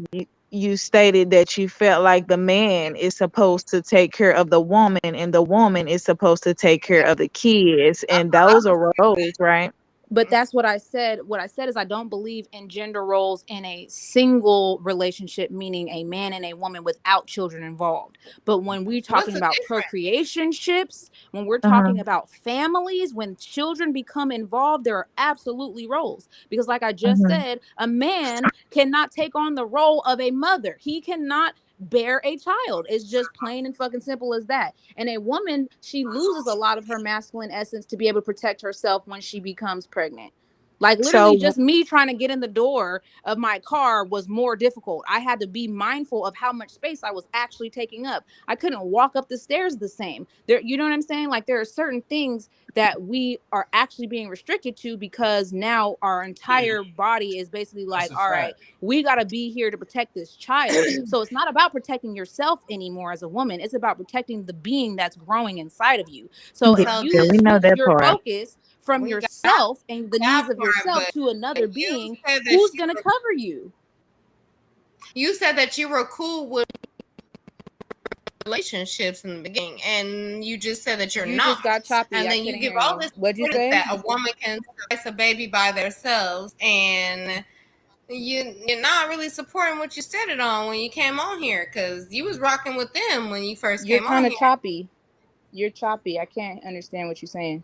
you stated that you felt like the man is supposed to take care of the woman and the woman is supposed to take care yeah, of the kids, that's and what I those was are roles, right? But that's what I said. What I said is I don't believe in gender roles in a single relationship, meaning a man and a woman without children involved. But when we're What's talking the about difference? procreation ships, when we're Uh-huh. talking about families, when children become involved, there are absolutely roles. Because, like I just Uh-huh. said, a man cannot take on the role of a mother. He cannot bear a child. It's just plain and fucking simple as that. And a woman, she loses a lot of her masculine essence to be able to protect herself when she becomes pregnant. Like literally So just me trying to get in the door of my car was more difficult. I had to be mindful of how much space I was actually taking up. I couldn't walk up the stairs the same. There, you know what I'm saying? Like there are certain things that we are actually being restricted to because now our entire body is basically That's like, a all right, fact. we got to be here to protect this child. So it's not about protecting yourself anymore as a woman. It's about protecting the being that's growing inside of you. So yeah, if So yeah, you we know switch that your part. focus from we got yourself and the that needs of part, yourself but to another you being, said that who's going to cover you? you said that you were cool with relationships in the beginning, and you just said that you're You not. just got choppy. And I then you couldn't give hear all you. this What'd you importance say? that a woman can raise a baby by themselves, and you're not really supporting what you said it on when you came on here, because you was rocking with them when you first You're came on kind of here. choppy. You're choppy. I can't understand what you're saying.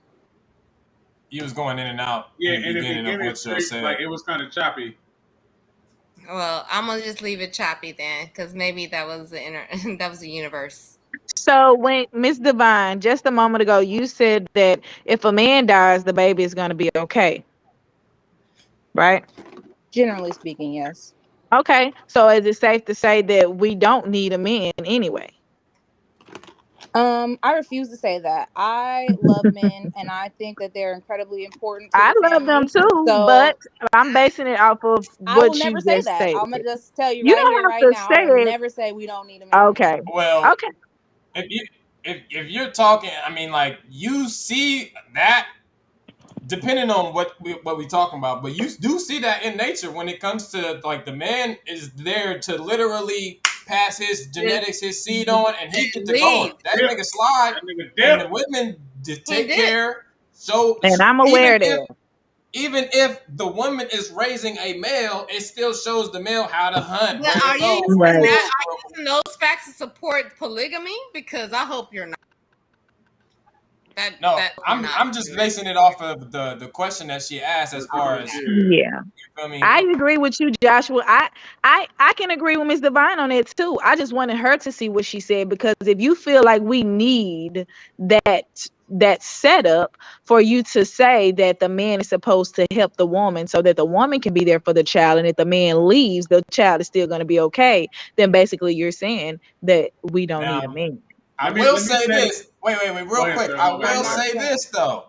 You was going in and out Yeah, in the in the beginning of beginning, what you like said. it was kind of choppy. Well, I'm gonna just leave it choppy then, because maybe that was the that was the universe. So when Miss Divine, just a moment ago, you said that if a man dies, the baby is going to be okay, right? Generally speaking, yes. Okay. So is it safe to say that we don't need a man anyway? I refuse to say that. I love men and I think that they're incredibly important to I the love them family. too, but So I'm basing it off of I will what you never say just that. stated. I'm gonna just tell you You right don't here, have right to now. I say will it. never say we don't need a man. Okay. Well, Okay. if you if you're talking, I mean, like you see that depending on what we talking about, but you do see that in nature when it comes to like the man is there to literally pass his Just genetics, his seed on, and he get to going. leave. That Dip. nigga slide, That nigga and dip. the women He take did. care. So And I'm even aware of if that. the woman is raising a male, it still shows the male how to hunt, But where to are you go, using where Right. that? to. Are you using those facts to support polygamy? Because I hope you're not. No, That you're I'm not I'm just doing that. basing it off of the question that she asked as far as Yeah. Yeah. you feel me. I agree with you, Joshua. I can agree with Miss Divine on it too. I just wanted her to see what she said, because if you feel like we need that setup for you to say that the man is supposed to help the woman so that the woman can be there for the child, and if the man leaves, the child is still going to be okay, then basically you're saying that we don't need a Now, man. I Let me will let me say say. this. Wait, Go real ahead, quick. sir. I My We are bad. will Go not ahead. say saying. this though.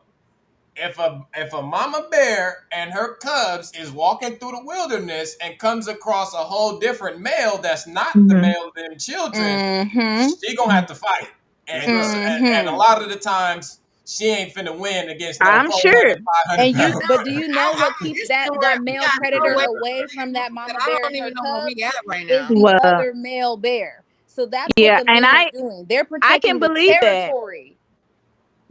If a mama bear and her cubs is walking through the wilderness and comes across a whole different male that's not the Mhm. male of them children, Mm-hmm. she gonna have to fight. Yes, And sir. and a Mm-hmm. lot of the times she ain't finna win against no I'm sure. 400, 500 And But you, pound. no, but do you know I what keeps this is that where we male got so predator way away from that that mama I bear don't and her even know where we cubs? at right Is now. the Well, other male bear. So that's what yeah, the and men are doing. They're I can protecting the believe that. territory.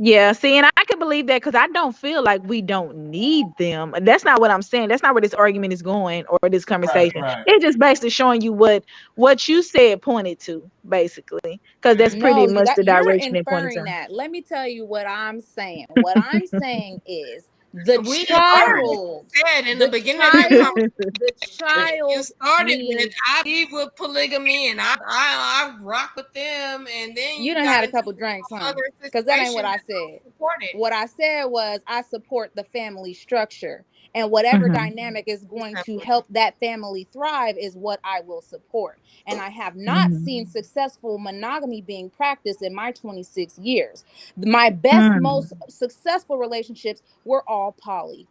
Yeah, see, and I can believe that because I don't feel like we don't need them. That's not what I'm saying. That's not where this argument is going or this Right, conversation. right. It's just basically showing you what you said pointed to, basically, because that's pretty No, much that the you're direction it pointed inferring to. that. Let me tell you what I'm saying. What I'm saying is The We child, said in the the beginning of this child, conversation, the you child started with needs. I leave with polygamy and I rock with them, and then You you done got had a into couple drinks, huh? other Because that ain't what situations I that said. supported. What I said was I support the family structure, and whatever dynamic is going to help that family thrive is what I will support. And I have not seen successful monogamy being practiced in my 26 years. My best, most successful relationships were all poly.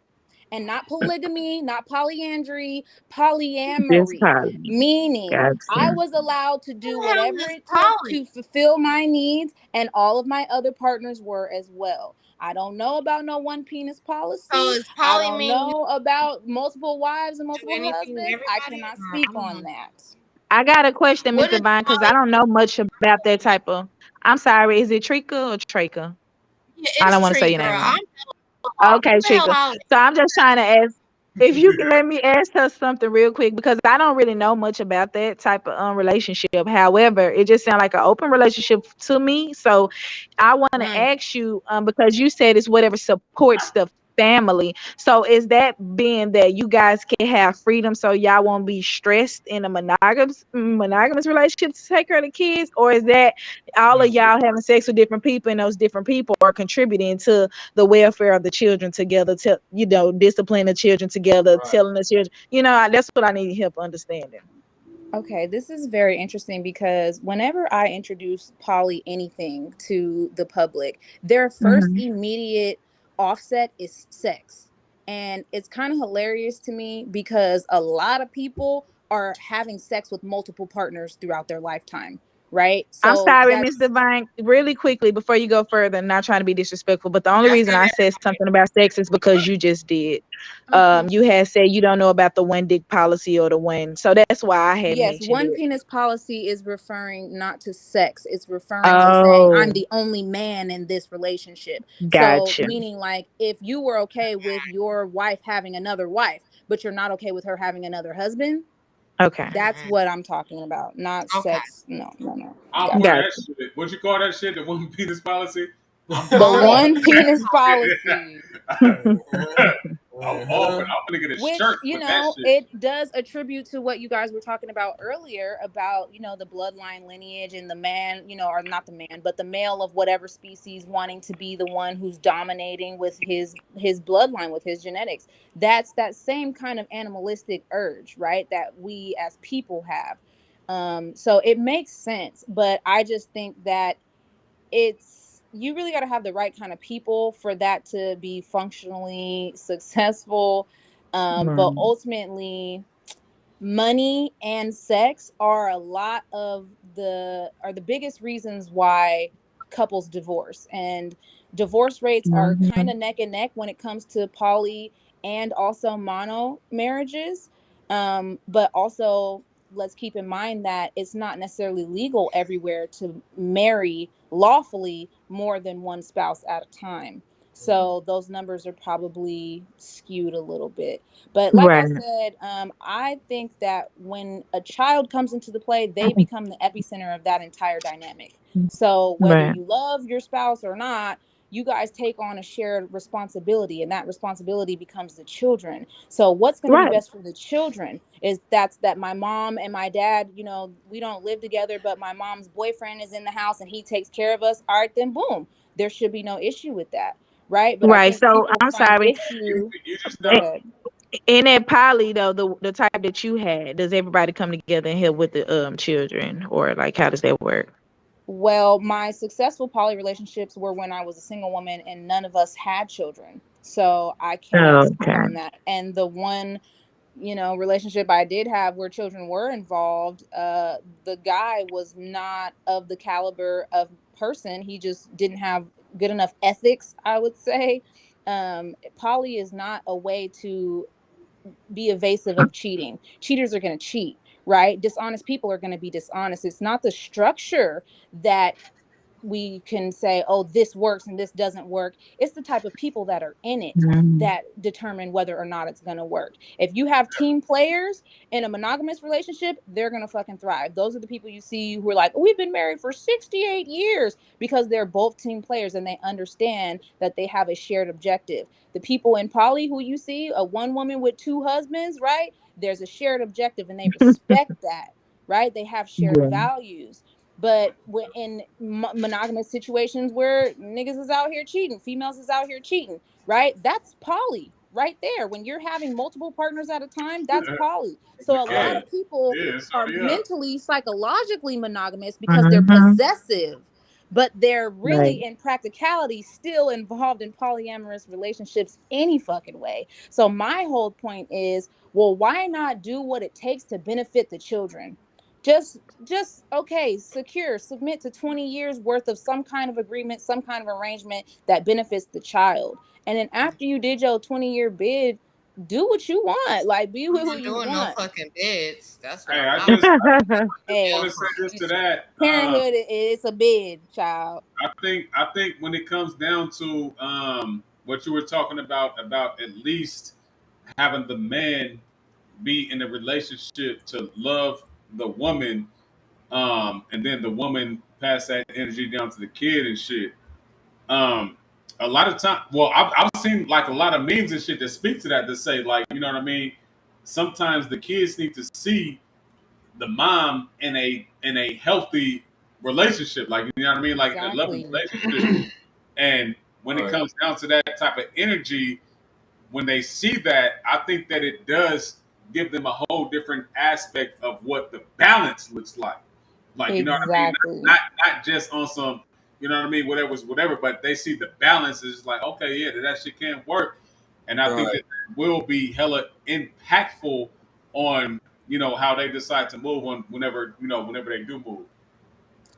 And not polygamy, not polyandry, Just polyamory, probably. meaning I Gotcha. was allowed to do Who the hell whatever is it took Polly? to fulfill my needs, and all of my other partners were as well. I don't know about no one penis So policy. is I poly don't mean you know about multiple wives and do multiple anything to husbands. I everybody? cannot Or, I speak don't on know. that. I got a question, Miss What is Divine, because I poly? don't know much about that type of. I'm sorry, is it Trika or Trika? Yeah, I don't it's want to say tree your name girl. wrong. I'm lost. Okay, What the hell Trika. Polly? So I'm just trying to ask if you can let me ask her something real quick because I don't really know much about that type of relationship. However, it just sounds like an open relationship to me. So I want to Mm. ask you because you said it's whatever supports the family. So is that being that you guys can have freedom so y'all won't be stressed in a monogamous relationship to take care of the kids, or is that all of y'all having sex with different people and those different people are contributing to the welfare of the children together, to discipline the children together, Right. telling the children, that's what I need help understanding. Okay, this is very interesting because whenever I introduce poly anything to the public, their first Mm-hmm. immediate offset is sex. And it's kind of hilarious to me because a lot of people are having sex with multiple partners throughout their lifetime, right? I'm So sorry, Miss that's Divine. Really quickly before you go further, not trying to be disrespectful, but the only I reason said I that. said something about sex is because you just did. Mhm. You had said you don't know about the one dick policy or the one, so that's why I had Yes, mentioned one it. penis policy is referring not to sex. It's referring to saying I'm Oh, the only man in this relationship. So, gotcha. meaning like if you were okay with your wife having another wife, but you're not okay with her having another husband, Okay, that's Mm-mm. what I'm talking about. Not Okay. sex. No, no, no. I'm for Gotcha. that gotcha. shit. What you call that shit? The one penis policy? I'm The all Only for one penis that. policy. I'm all for it. Uh-huh. I'm gonna get a Which, shirt with that shit. it does attribute to what you guys were talking about earlier about, the bloodline lineage and the man, or not the man, but the male of whatever species wanting to be the one who's dominating with his bloodline, with his genetics. That's that same kind of animalistic urge, right? That we as people have. So it makes sense, but I just think that you really got to have the right kind of people for that to be functionally successful. But Right. ultimately, money and sex are the biggest reasons why couples divorce, and divorce rates are kind Mhm. of neck and neck when it comes to poly and also mono marriages. But also, let's keep in mind that it's not necessarily legal everywhere to marry lawfully more than one spouse at a time. So those numbers are probably skewed a little bit. But like I Right. said, I think that when a child comes into the play, they become the epicenter of that entire dynamic. So whether Right. you love your spouse or not, you guys take on a shared responsibility, and that responsibility becomes the children. So what's going to be Right. best for the children is that my mom and my dad, we don't live together, but my mom's boyfriend is in the house and he takes care of us. All right, then boom, there should be no issue with that, right? But I Right. think So people I'm find sorry. issue. You just Go know. ahead. In that poly though, the type that you had, does everybody come together and help with the children, or like how does that work? Well, my successful poly relationships were when I was a single woman and none of us had children. So I cannot speak Okay. on that. And the one, relationship I did have where children were involved, the guy was not of the caliber of person. He just didn't have good enough ethics, I would say. Poly is not a way to be evasive of cheating. Cheaters are going to cheat, right? Dishonest people are going to be dishonest. It's not the structure that we can say, oh, this works and this doesn't work. It's the type of people that are in it that determine whether or not it's going to work. If you have team players in a monogamous relationship, they're going to fucking thrive. Those are the people you see who are like, we've been married for 68 years, because they're both team players and they understand that they have a shared objective. The people in poly who you see, a one woman with two husbands, right? There's a shared objective and they respect that, right? They have shared values. But in monogamous situations where niggas is out here cheating, females is out here cheating, right? That's poly right there. When you're having multiple partners at a time, that's poly. So a lot of people are mentally, psychologically monogamous because they're possessive, but they're really in practicality still involved in polyamorous relationships any fucking way. So my whole point is, well, why not do what it takes to benefit the children? Just okay, submit to 20 years worth of some kind of agreement, some kind of arrangement that benefits the child. And then after you did your 20-year bid, do what you want. Like, be with who you doing want. no fucking bids. That's what Hey, I'm I not. just Hey, want to say this to that. Parenthood is a bid, child. I think when it comes down to what you were talking about at least having the man be in a relationship to love the woman, and then the woman pass that energy down to the kid and shit. Um, a lot of time, well, I've seen like a lot of memes and shit that speak to that, to say like, you know what I mean. Sometimes the kids need to see the mom in a healthy relationship, like, you know what I mean, like a loving relationship. And when it comes down to that type of energy, when they see that, I think that it does give them a whole different aspect of what the balance looks like. Like, you know what I mean? Not just on some, you know what I mean, whatever's whatever, but they see the balance is like, okay, yeah, that shit can work. And I think that will be hella impactful on, you know, how they decide to move on whenever they do move.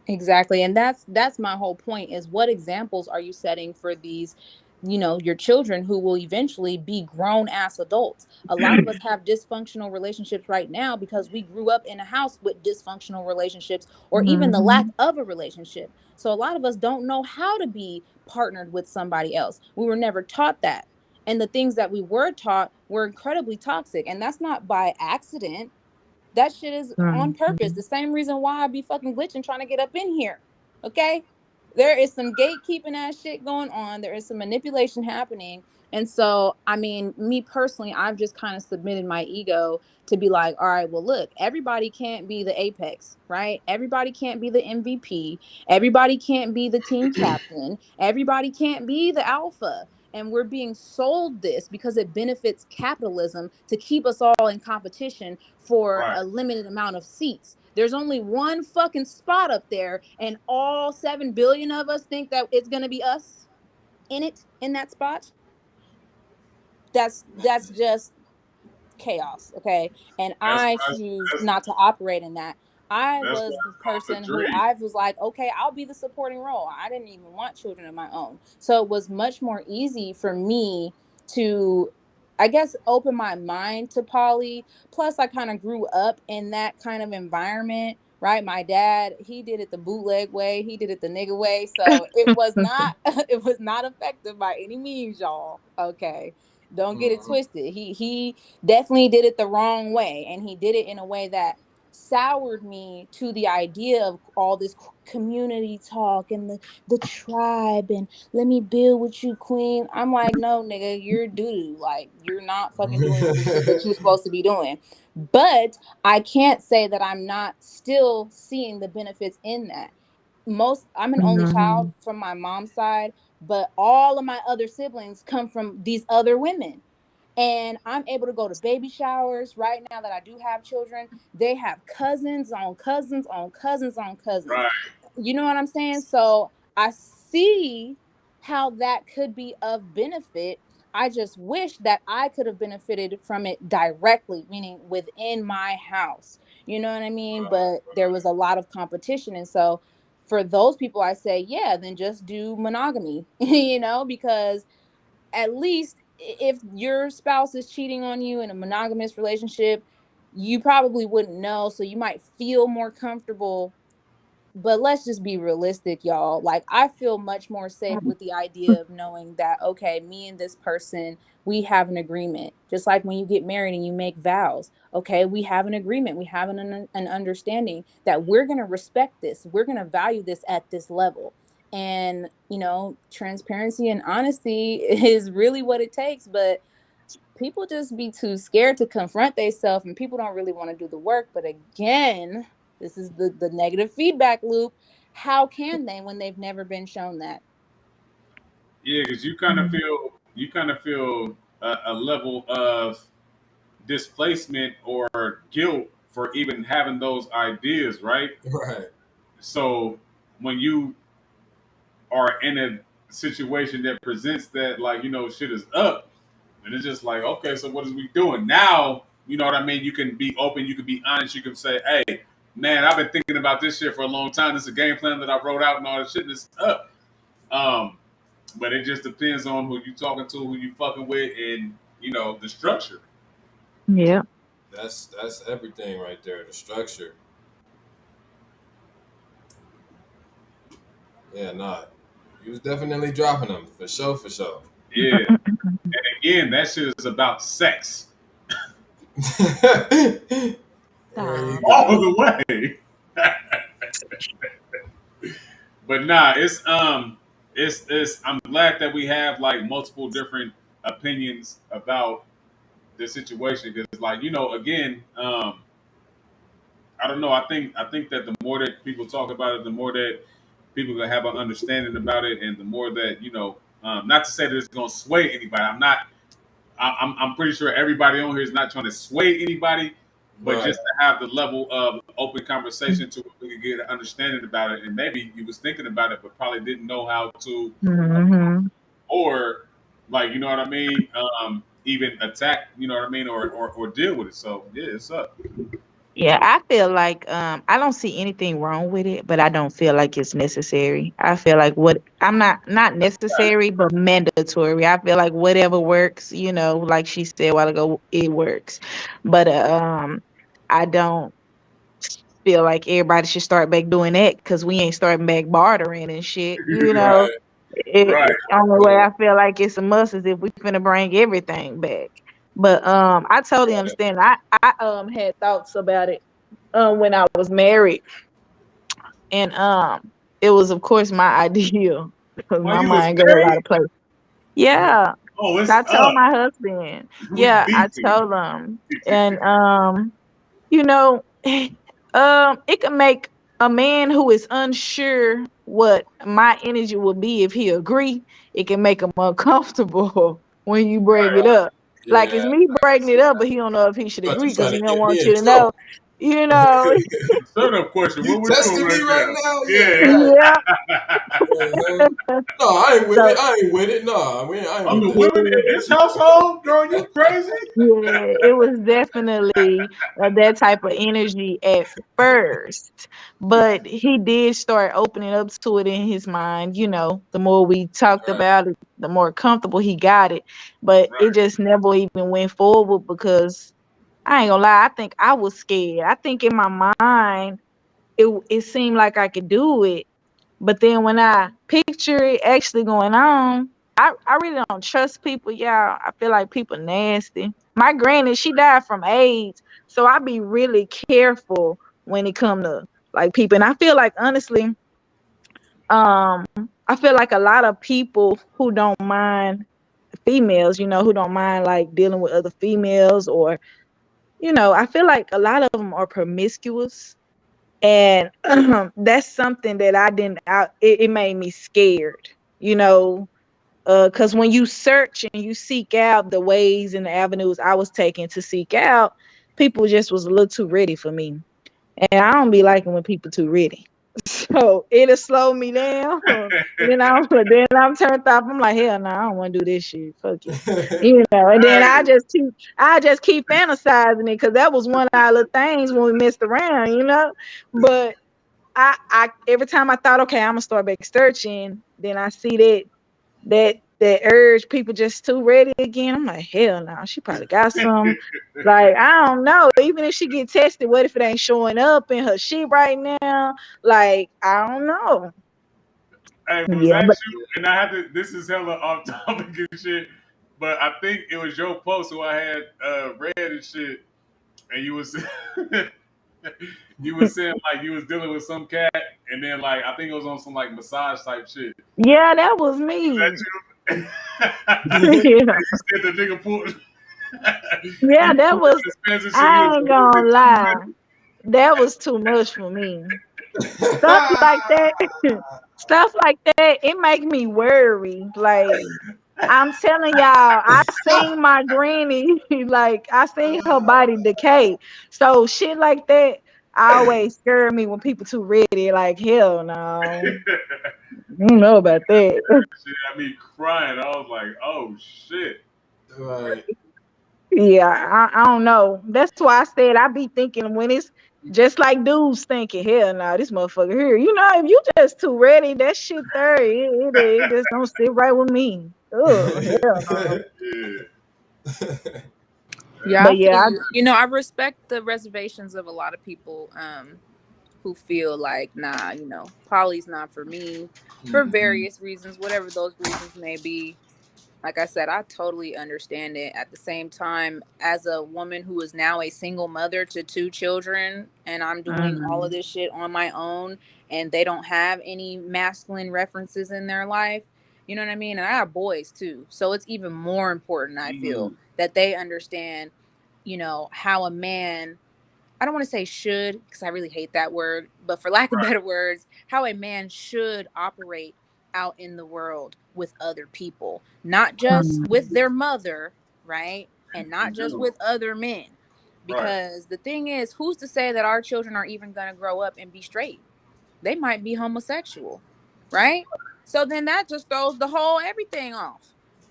Exactly. And that's my whole point, is what examples are you setting for these, your children who will eventually be grown ass adults? A lot of us have dysfunctional relationships right now because we grew up in a house with dysfunctional relationships, or even the lack of a relationship. So a lot of us don't know how to be partnered with somebody else. We were never taught that. And the things that we were taught were incredibly toxic. And that's not by accident. That shit is on purpose. The same reason why I be fucking glitching trying to get up in here. Okay? There is some gatekeeping ass shit going on. There is some manipulation happening. And so, I mean, me personally, I've just kind of submitted my ego to be like, all right, well, look, everybody can't be the apex, right? Everybody can't be the MVP. Everybody can't be the team captain. Everybody can't be the alpha. And we're being sold this because it benefits capitalism to keep us all in competition for a limited amount of seats. There's only one fucking spot up there, and all 7 billion of us think that it's going to be us in that spot. That's just chaos, okay? And I choose not to operate in that. I was the person who I was like, okay, I'll be the supporting role. I didn't even want children of my own. So it was much more easy for me to, I guess, open my mind to poly. Plus, I kind of grew up in that kind of environment, right? My dad, he did it the bootleg way. He did it the nigga way. So it was not, it was not effective by any means, y'all. Okay. Don't get it twisted. He definitely did it the wrong way, and he did it in a way that soured me to the idea of all this community talk and the tribe and let me build with you, queen. I'm like, no, nigga, you're doo-doo. Like, you're not fucking doing the shit that you're supposed to be doing. But I can't say that I'm not still seeing the benefits in that. I'm an only child from my mom's side, but all of my other siblings come from these other women. And I'm able to go to baby showers right now that I do have children. They have cousins on cousins on cousins on cousins. You know what I'm saying? So I see how that could be of benefit. I just wish that I could have benefited from it directly, meaning within my house. You know what I mean? But there was a lot of competition. And so for those people, I say, yeah, then just do monogamy, because at least if your spouse is cheating on you in a monogamous relationship, you probably wouldn't know. So you might feel more comfortable But let's just be realistic, y'all. Like, I feel much more safe with the idea of knowing that, okay, me and this person, we have an agreement. Just like when you get married and you make vows, okay, we have an agreement. We have an understanding that we're going to respect this. We're going to value this at this level. And, you know, transparency and honesty is really what it takes. But people just be too scared to confront themselves, and people don't really want to do the work. But again, this is the negative feedback loop. How can they when they've never been shown that? Yeah, because you kind of feel a level of displacement or guilt for even having those ideas, right? Right. So when you are in a situation that presents that, like, shit is up, and it's just like, okay, so what is we doing now? You know what I mean? You can be open, you can be honest, you can say, hey, man, I've been thinking about this shit for a long time. This is a game plan that I wrote out and all this shit, and it's up. But it just depends on who you talking to, who you fucking with, and the structure. Yeah. That's everything right there. The structure. Yeah, nah. You was definitely dropping them for sure, for sure. Yeah. And again, that shit is about sex. There you All go. the way. But nah, it's I'm glad that we have like multiple different opinions about the situation, because like, again, I don't know. I think that the more that people talk about it, the more that people gonna have an understanding about it, and the more that not to say that it's gonna sway anybody. I'm pretty sure everybody on here is not trying to sway anybody, but Right. just to have the level of open conversation to where we can get an understanding about it. And maybe you was thinking about it, but probably didn't know how to, Mm-hmm. or like, you know what I mean, even attack, you know what I mean, or deal with it. So yeah, it's up. Yeah, I feel like I don't see anything wrong with it, but I don't feel like it's necessary. I feel like what I'm not necessary, but mandatory. I feel like whatever works, like she said a while ago, it works. But I don't feel like everybody should start back doing that because we ain't starting back bartering and shit. Right. Right. Only way Right. I feel like it's a must is if we finna bring everything back. But I totally Right. understand. I had thoughts about it when I was married, and it was of course my idea because Oh, my you was mind go a lot married? of places. Yeah, Oh, it's I told up. my husband. We Yeah, I beefing. told him, and you know, it can make a man who is unsure what my energy would be if he agree. It can make him uncomfortable when you bring it up. Like it's Yeah, me I can breaking see it up, that. but he don't know if he should Thought you agree because trying he to don't get want me you in to know. trouble. You know, Shut up, question. You What we doing testing me right right now? now? Yeah, Yeah. right. yeah. Uh-huh. No, I ain't with So it. I ain't with it. No, I ain't I'm with the that. women in this household, girl. You crazy? yeah, it was definitely that type of energy at first, but he did start opening up to it in his mind. The more we talked Right. about it, the more comfortable he got it. But it Right. just never even went forward because I ain't gonna lie, I think I was scared. I think in my mind, it seemed like I could do it, but then when I picture it actually going on, I really don't trust people, y'all. I feel like people nasty. My granny, she died from AIDS, so I be really careful when it come to like people. And I feel like honestly, um, I feel like a lot of people who don't mind females, who don't mind like dealing with other females or I feel like a lot of them are promiscuous and that's something that I didn't it made me scared, you know because when you search and you seek out the ways and the avenues I was taking to seek out, people just was a little too ready for me, and I don't be liking when people too ready. So it'll slow me down, but then I'm turned off. I'm like, hell no, I don't want to do this shit. Fuck it. And then Hey, I just keep fantasizing it because that was one of the things when we messed around, But I every time I thought, okay, I'm gonna start back searching, then I see that that urge people just too ready again. I'm like, hell no, she probably got some. Like, I don't know. Even if she get tested, what if it ain't showing up in her shit right now? Like, I don't know. Hey, was Yeah, that but you? And I had to. This is hella off topic and shit. But I think it was your post who I had read and shit, and you was you was saying like you was dealing with some cat, and then like I think it was on some like massage type shit. yeah, that was Was me. that you? Yeah, You said the nigga pulled. yeah, He that pulled was. his pants and shit. He was I a ain't little bit gonna too lie. That was too much for me. Stuff like that, stuff like that, it make me worry. Like, I'm telling y'all, I seen my granny, like I seen her body decay. So shit like that always scare me when people too ready. Like, hell no. ready. I don't know about that. Shit had me crying. I was like, oh shit. Right. Yeah, I don't know. That's why I said I be thinking when it's just like dudes thinking, hell no, this motherfucker here. You know, if you just too ready, that shit there, it just don't sit right with me. Oh, hell no. Yeah. Yeah, I But feel yeah, you. You know, I respect the reservations of a lot of people who feel like, nah, you know, poly's not for me for Mhm. various reasons, whatever those reasons may be. Like I said, I totally understand it. At the same time, as a woman who is now a single mother to 2 children, and I'm doing all of mm, this shit on my own, and they don't have any masculine references in their life, you know what I mean? And I have boys too. So it's even more important, I feel, Mm, that they understand, you know, how a man, I don't want to say should, because I really hate that word, but for lack of better words, how a man should operate out in the world with other people, not just mm, with their mother, right? And not in just general. with other men. Right. Because the thing is, who's to say that our children are even going to grow up and be straight? They might be homosexual, right? So then that just throws the whole everything off.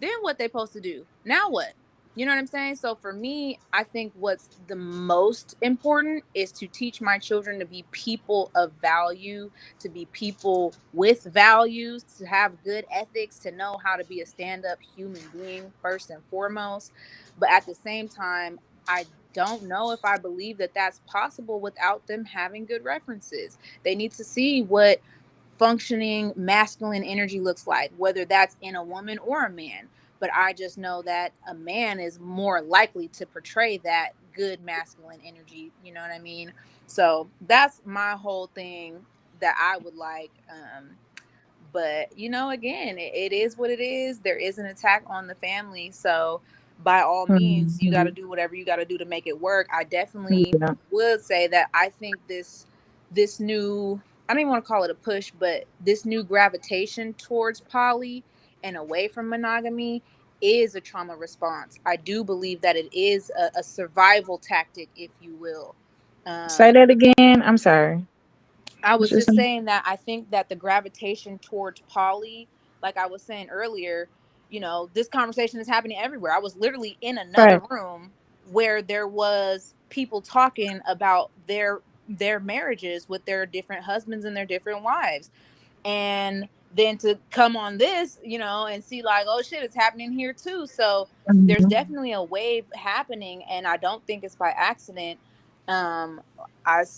Then what they supposed to do? Now what? You know what I'm saying? So for me, I think what's the most important is to teach my children to be people of value, to be people with values, to have good ethics, to know how to be a stand-up human being first and foremost. But at the same time, I don't know if I believe that that's possible without them having good references. They need to see what functioning masculine energy looks like, whether that's in a woman or a man. But I just know that a man is more likely to portray that good masculine energy. You know what I mean? So that's my whole thing that I would like. But you know, again, it is what it is. There is an attack on the family, so by all means you got to mhm. do whatever you got to do to make it work. I definitely Yeah. would say that I think this new, I don't even want to call it a push, but this new gravitation towards poly and away from monogamy is a trauma response. I do believe that it is a survival tactic, if you will. Say um that again. I'm sorry. I What was you just saying? saying that I think that the gravitation towards poly, like I was saying earlier, you know, this conversation is happening everywhere. I was literally in another Right. room where there was people talking about their marriages with their different husbands and their different wives. And then to come on this, you know, and see like, oh shit, it's happening here too. So there's Mhm. definitely a wave happening, and I don't think it's by accident. um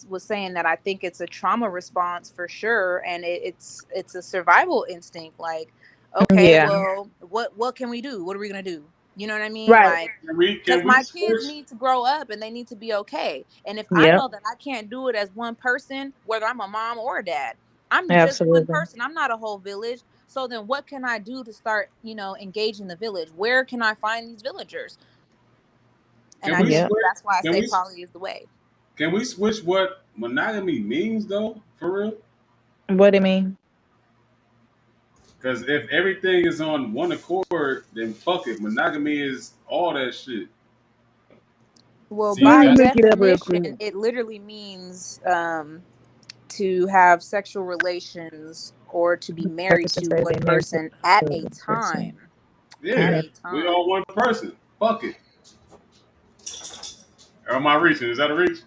was saying that I think it's a trauma response for sure, and it's a survival instinct. Like, okay, Yeah. well, what can we do? What are we gonna do? You know what I mean? Right. Like, because Can we my kids switch? need to grow up and they need to be okay. And if I Yep. know that I can't do it as one person, whether I'm a mom or a dad, I'm just one Absolutely. person. I'm not a whole village. So then what can I do to start, you know, engaging the village? Where can I find these villagers? And Can I we think Yep. switch? that's why I Can say we? poly is the way. Can we switch what monogamy means though? For real? What do you mean? Because if everything is on one accord, then fuck it. Monogamy is all that shit. Well, See, Let by me that look it up real definition, quick. it literally means to have sexual relations or to be married Person to say one they married to person at a a person. time. At yeah, Yeah. a we time. all one person. Fuck it. Or am I reaching? Is that a reach?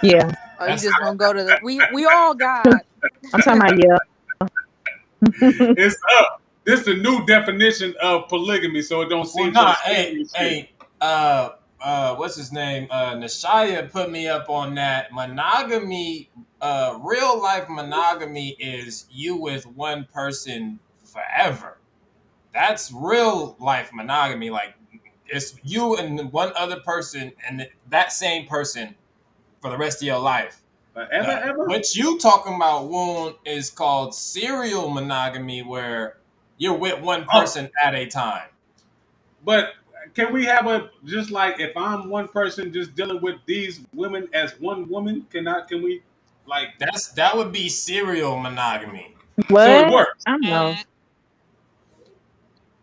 Yeah. Oh, you That's just gonna go to the we all got I'm talking about yeah. It's up. This is the new definition of polygamy, so it don't seem Well, nah, so scary. what's his name? Nashaya put me up on that. Monogamy, real life monogamy is you with one person forever. That's real life monogamy. Like it's you and one other person and that same person for the rest of your life. Ever? What you talking about, Woon, is called serial monogamy, where you're with one person at a time. But can we have a just like if I'm one person just dealing with these women as one woman? Can we like that would be serial monogamy. so it What? works? I don't know.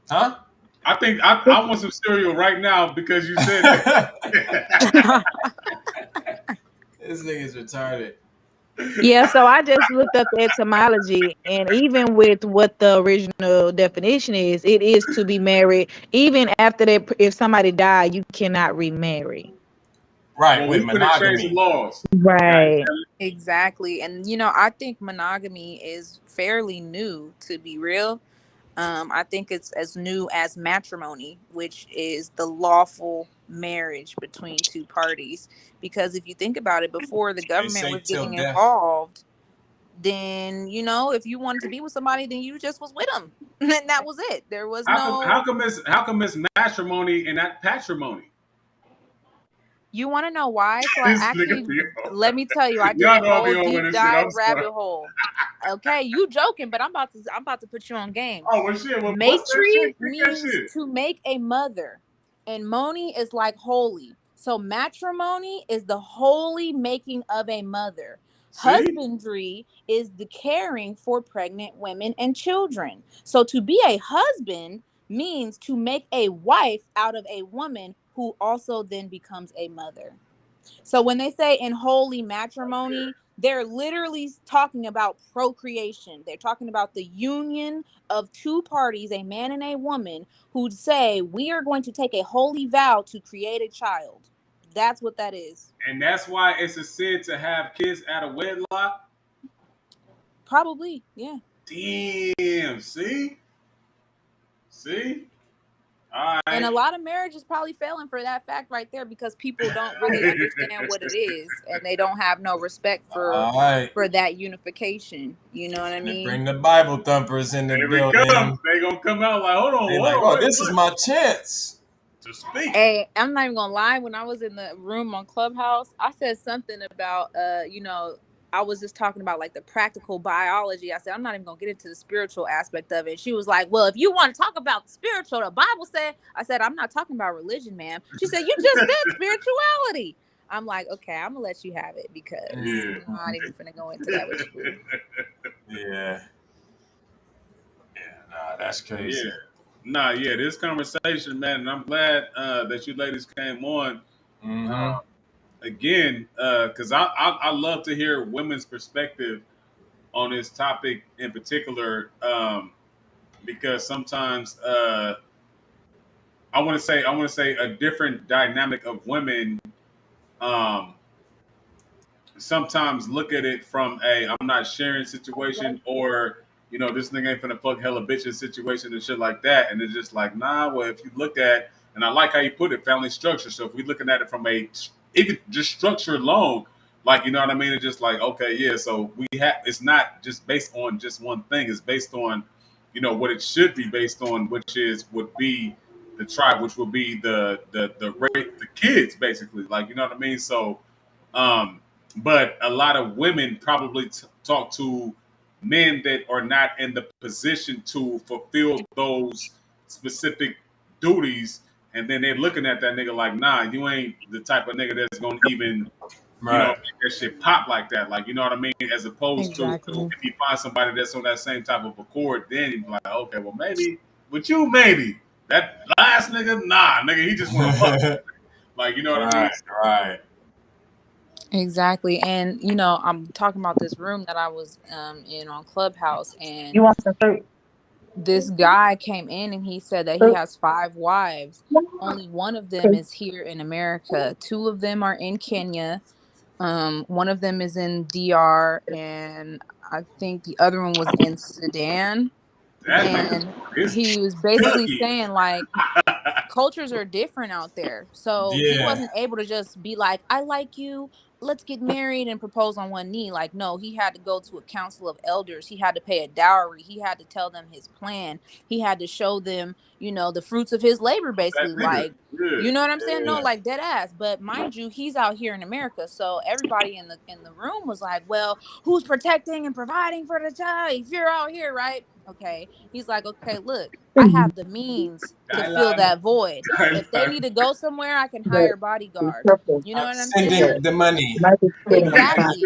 Huh? I think I want some cereal right now because you said that. This nigga's retarded. Yeah, so I just looked up the etymology, and even with what the original definition is, it is to be married. Even after that, if somebody died, you cannot remarry. Right, Well, with we couldn't change the monogamy. laws. Right. Exactly. And I think monogamy is fairly new, to be real. I think it's as new as matrimony, which is the lawful marriage between two parties. Because if you think about it, before the They government say was till getting death. involved, then if you wanted to be with somebody, then you just was with them, and that was it. There was How come it's matrimony and not patrimony? You want to know why? So I This actually, nigga, let me tell you, I did y'all a know I be whole on deep with this shit. dive I'm sorry. rabbit hole. Okay, you joking, but I'm about to put you on game. Oh well, shit. Well, what's that Matri shit? Kick that means shit. to make a mother, and moni is like holy. So matrimony is the holy making of a mother. See? Husbandry is the caring for pregnant women and children. So to be a husband means to make a wife out of a woman who also then becomes a mother. So when they say in holy matrimony, they're literally talking about procreation. They're talking about the union of two parties, a man and a woman, who'd say, we are going to take a holy vow to create a child. That's what that is. And that's why it's a sin to have kids out of wedlock. Probably, yeah. Damn. See. All right. And a lot of marriages probably failing for that fact right there, because people don't really understand what it is, and they don't have no respect for that unification. You know what I mean? Bring the Bible thumpers in the Here building. we come. They gonna come out like, hold on, wait, this is my chance to speak. Hey, I'm not even gonna lie. When I was in the room on Clubhouse, I said something about I was just talking about like the practical biology. I said, I'm not even gonna get into the spiritual aspect of it. She was like, well, if you want to talk about the spiritual, the Bible said. I said, I'm not talking about religion, ma'am. She said, you just said spirituality. I'm like, okay, I'm gonna let you have it, because I'm not even gonna go into that with you. Yeah, nah, that's crazy. Yeah. This conversation, man, and I'm glad that you ladies came on. Mm-hmm. Again, because I love to hear women's perspective on this topic in particular, because sometimes I want to say a different dynamic of women. Sometimes look at it from a I'm not sharing situation, or this nigga ain't finna fuck hella bitches situation and shit like that, and it's just like, nah. Well, if you look at, and I like how you put it, family structure. So if we're looking at it from even just structure alone, like, you know what I mean, it's just like, okay, yeah. So it's not just based on just one thing. It's based on what it should be based on, which would be the tribe, which would be the kids, basically, like, you know what I mean. So but a lot of women probably talk to men that are not in the position to fulfill those specific duties, and then they're looking at that nigga like, nah, you ain't the type of nigga that's gonna even make that shit pop like that, like, you know what I mean, as opposed to if you find somebody that's on that same type of accord, then you be like, okay, well, maybe with you, maybe that last nigga, nah, nigga, he just want to fuck. Like, you know what I mean? Right. Exactly. And I'm talking about this room that I was in on Clubhouse, and You want some fruit? this guy came in and he said that he has 5 wives. Only one of them is here in America. 2 of them are in Kenya. One of them is in DR, and I think the other one was in Sudan. That And is he was basically Chucky. saying like cultures are different out there. So he Yeah. wasn't able to just be like, I like you, let's get married and propose on one knee. Like, no, he had to go to a council of elders. He had to pay a dowry. He had to tell them his plan. He had to show them, you know, the fruits of his labor, That basically. nigga. Like, Yeah. you know what I'm saying? No, Yeah. like dead ass. But mind you, he's out here in America. So everybody in the room was like, well, who's protecting and providing for the child? If you're out here, right? Okay. He's like, okay, look, I have the means to fill Thailand. that void. If they need to go somewhere, I can hire bodyguards. You know what I'm Send saying? in the money. Exactly.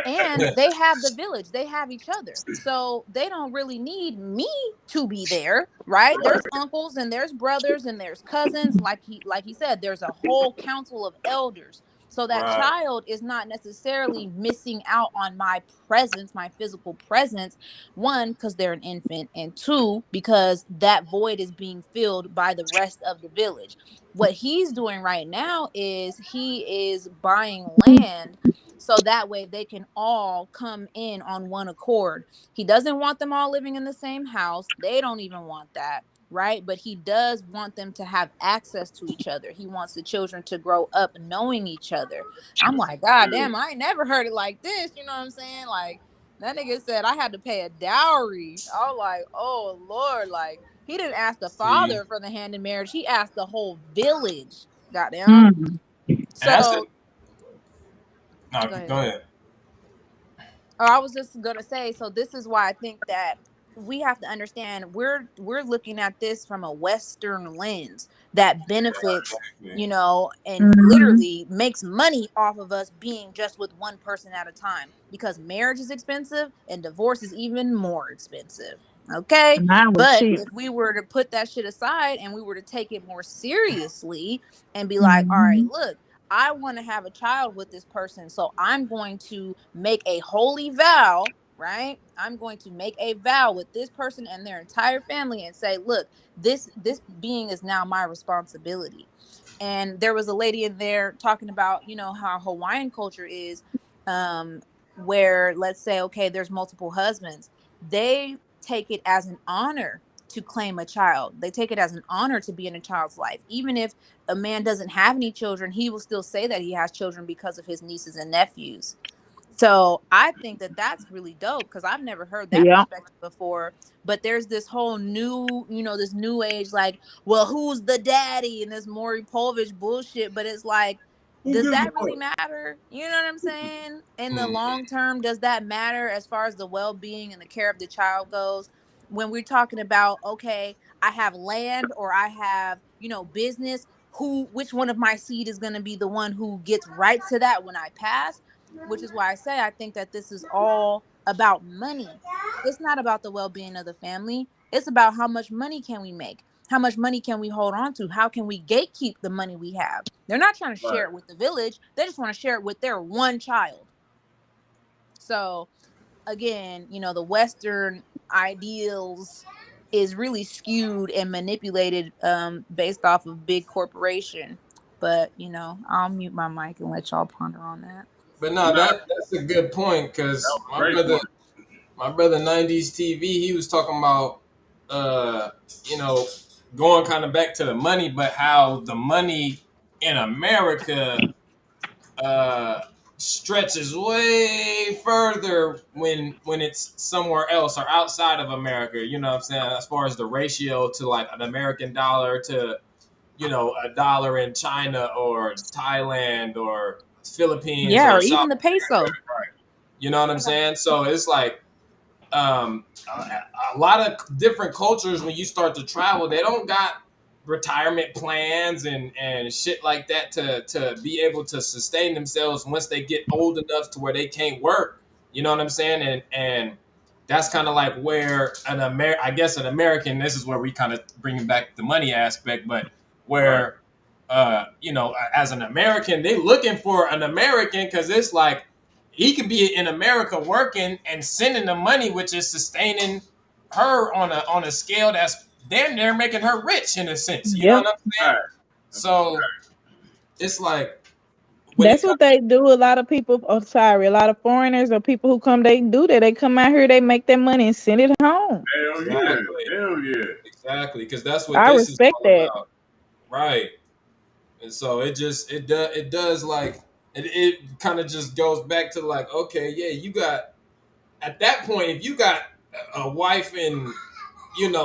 And they have the village. They have each other. So they don't really need me to be there, right? There's uncles and there's brothers and there's cousins. Like he said, there's a whole council of elders. So that Right. child is not necessarily missing out on my presence, my physical presence. One, because they're an infant, and two, because that void is being filled by the rest of the village. What he's doing right now is he is buying land so that way they can all come in on one accord. He doesn't want them all living in the same house. They don't even want that, right? But he does want them to have access to each other. He wants the children to grow up knowing each other. I'm like, God damn, I ain't never heard it like this. You know what I'm saying? Like, that nigga said I had to pay a dowry. I was like, oh Lord, like he didn't ask the See, father for the hand in marriage. He asked the whole village. Goddamn. Mm. and that's it. So No, go ahead. go ahead. Oh, I was just gonna say, so this is why I think that we have to understand we're looking at this from a Western lens that benefits, Yeah. you know, and Mhm. literally makes money off of us being just with one person at a time, because marriage is expensive and divorce is even more expensive. Okay. Mine was But cheap. if we were to put that shit aside and we were to take it more seriously and be like, all right, look, I want to have a child with this person. So I'm going to make a holy vow, right? I'm going to make a vow with this person and their entire family and say, look, this being is now my responsibility. And there was a lady in there talking about, you know, how Hawaiian culture is, where let's say, okay, there's multiple husbands. They take it as an honor to claim a child. They take it as an honor to be in a child's life. Even if a man doesn't have any children, he will still say that he has children because of his nieces and nephews. So I think that that's really dope, because I've never heard that Yeah. perspective before. But there's this whole new, you know, this new age, like, well, who's the daddy, and this Maury Povich bullshit. But it's like, Who does gives a that really fuck? matter? You know what I'm saying? In the Mm. long term, does that matter as far as the well-being and the care of the child goes? When we're talking about, okay, I have land or I have, you know, business, which one of my seed is going to be the one who gets rights to that when I pass? Which is why I say I think that this is all about money. It's not about the well-being of the family. It's about how much money can we make? How much money can we hold on to? How can we gatekeep the money we have? They're not trying to Right. share it with the village. They just want to share it with their one child. So again, you know, the Western ideals is really skewed and manipulated based off of big corporation. But you know, I'll mute my mic and let y'all ponder on that. But no, No, that that's a good point because was a great point. my brother 90s TV, he was talking about uh, you know, going kind of back to the money, but how the money in America uh stretches way further when it's somewhere else or outside of America, you know what I'm saying? As far as the ratio to like an American dollar to, you know, a dollar in China or Thailand or Philippines Yeah, or or South, even the peso. you know what I'm saying? So it's like a lot of different cultures when you start to travel, they don't got retirement plans and shit like that to be able to sustain themselves once they get old enough to where they can't work. You know what I'm saying? And that's kind of like where I guess an American. This is where we kind of bring back the money aspect, but Right. where you know, as an American, they looking for an American because it's like he could be in America working and sending the money, which is sustaining her on a scale that's damn near making her rich in a sense. You know Yep. what I'm saying? Right. That's a So it's like, when it That's comes, what they do. A lot of people, oh, sorry, a lot of foreigners or people who come, they do that. They come out here, they make their money and send it home. Hell yeah. exactly, Hell yeah. exactly, because that's what I this is respect all that. about, right? And so it does like it kind of just goes back to like, okay, yeah, you got at that point, if you got a wife in,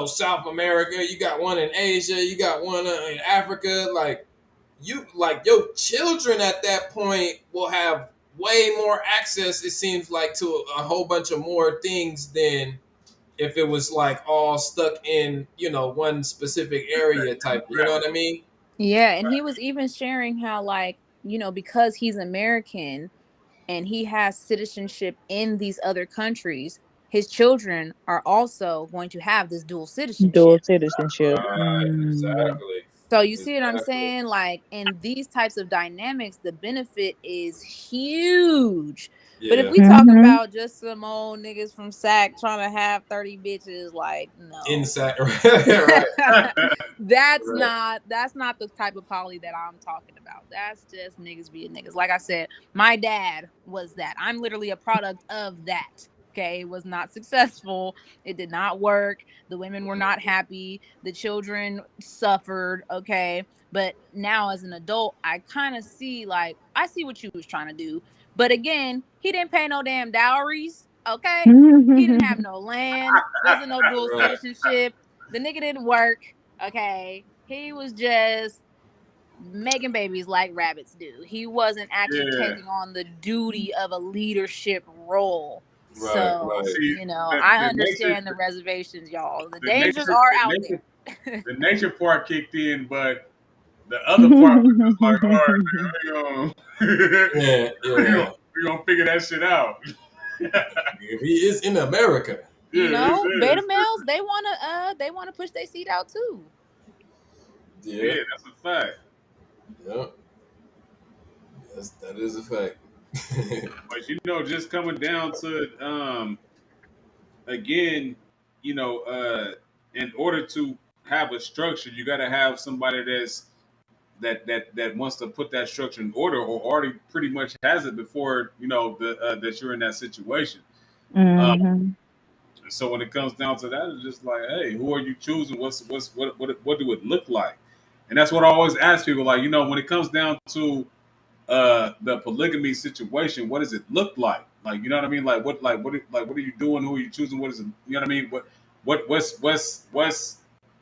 South America, you got one in Asia, you got one in Africa, like your children at that point will have way more access, it seems like, to a whole bunch of more things than if it was like all stuck in, one specific area type, you know what I mean? Yeah, and he was even sharing how, like, because he's American and he has citizenship in these other countries, his children are also going to have this dual Dual citizenship. citizenship. Right, Mm. exactly. So you see what I'm Exactly. saying? Like, in these types of dynamics, the benefit is huge. But if Yeah. we talking Mm-hmm. about just some old niggas from SAC trying to have 30 bitches, like, no. Inside. Right. Right. That's not the type of poly that I'm talking about. That's just niggas being niggas. Like I said, my dad was that. I'm literally a product of that. Okay, it was not successful. It did not work. The women were not happy. The children suffered. Okay, but now as an adult, I kind of see, like, I see what you was trying to do. But again, he didn't pay no damn dowries. Okay, he didn't have no land. Wasn't no dual Right. citizenship. The nigga didn't work. Okay, he was just making babies like rabbits do. He wasn't actually Yeah. taking on the duty of a leadership role. Right. So, Right. See, I the nature, understand the reservations, y'all. The the dangers nature, are the out nature, there. the nature part kicked in, but the other part was just like, all right, Yeah. Yeah. we gonna figure that shit out. Yeah, If he is in America. it's, Beta it's, males, they wanna push their seat out too. Yeah. yeah, that's a fact. Yeah. That is a fact. But just coming down to again, you know, in order to have a structure, you got to have somebody that wants to put that structure in order, or already pretty much has it before that you're in that situation. Um, Mm-hmm. so when it comes down to that, it's just like, hey, who are you choosing? What do it look like? And that's what I always ask people. Like, when it comes down to the polygamy situation, what does it look like? Like, you know what I mean? What are you doing? Who are you choosing? What is it? You know what I mean? What's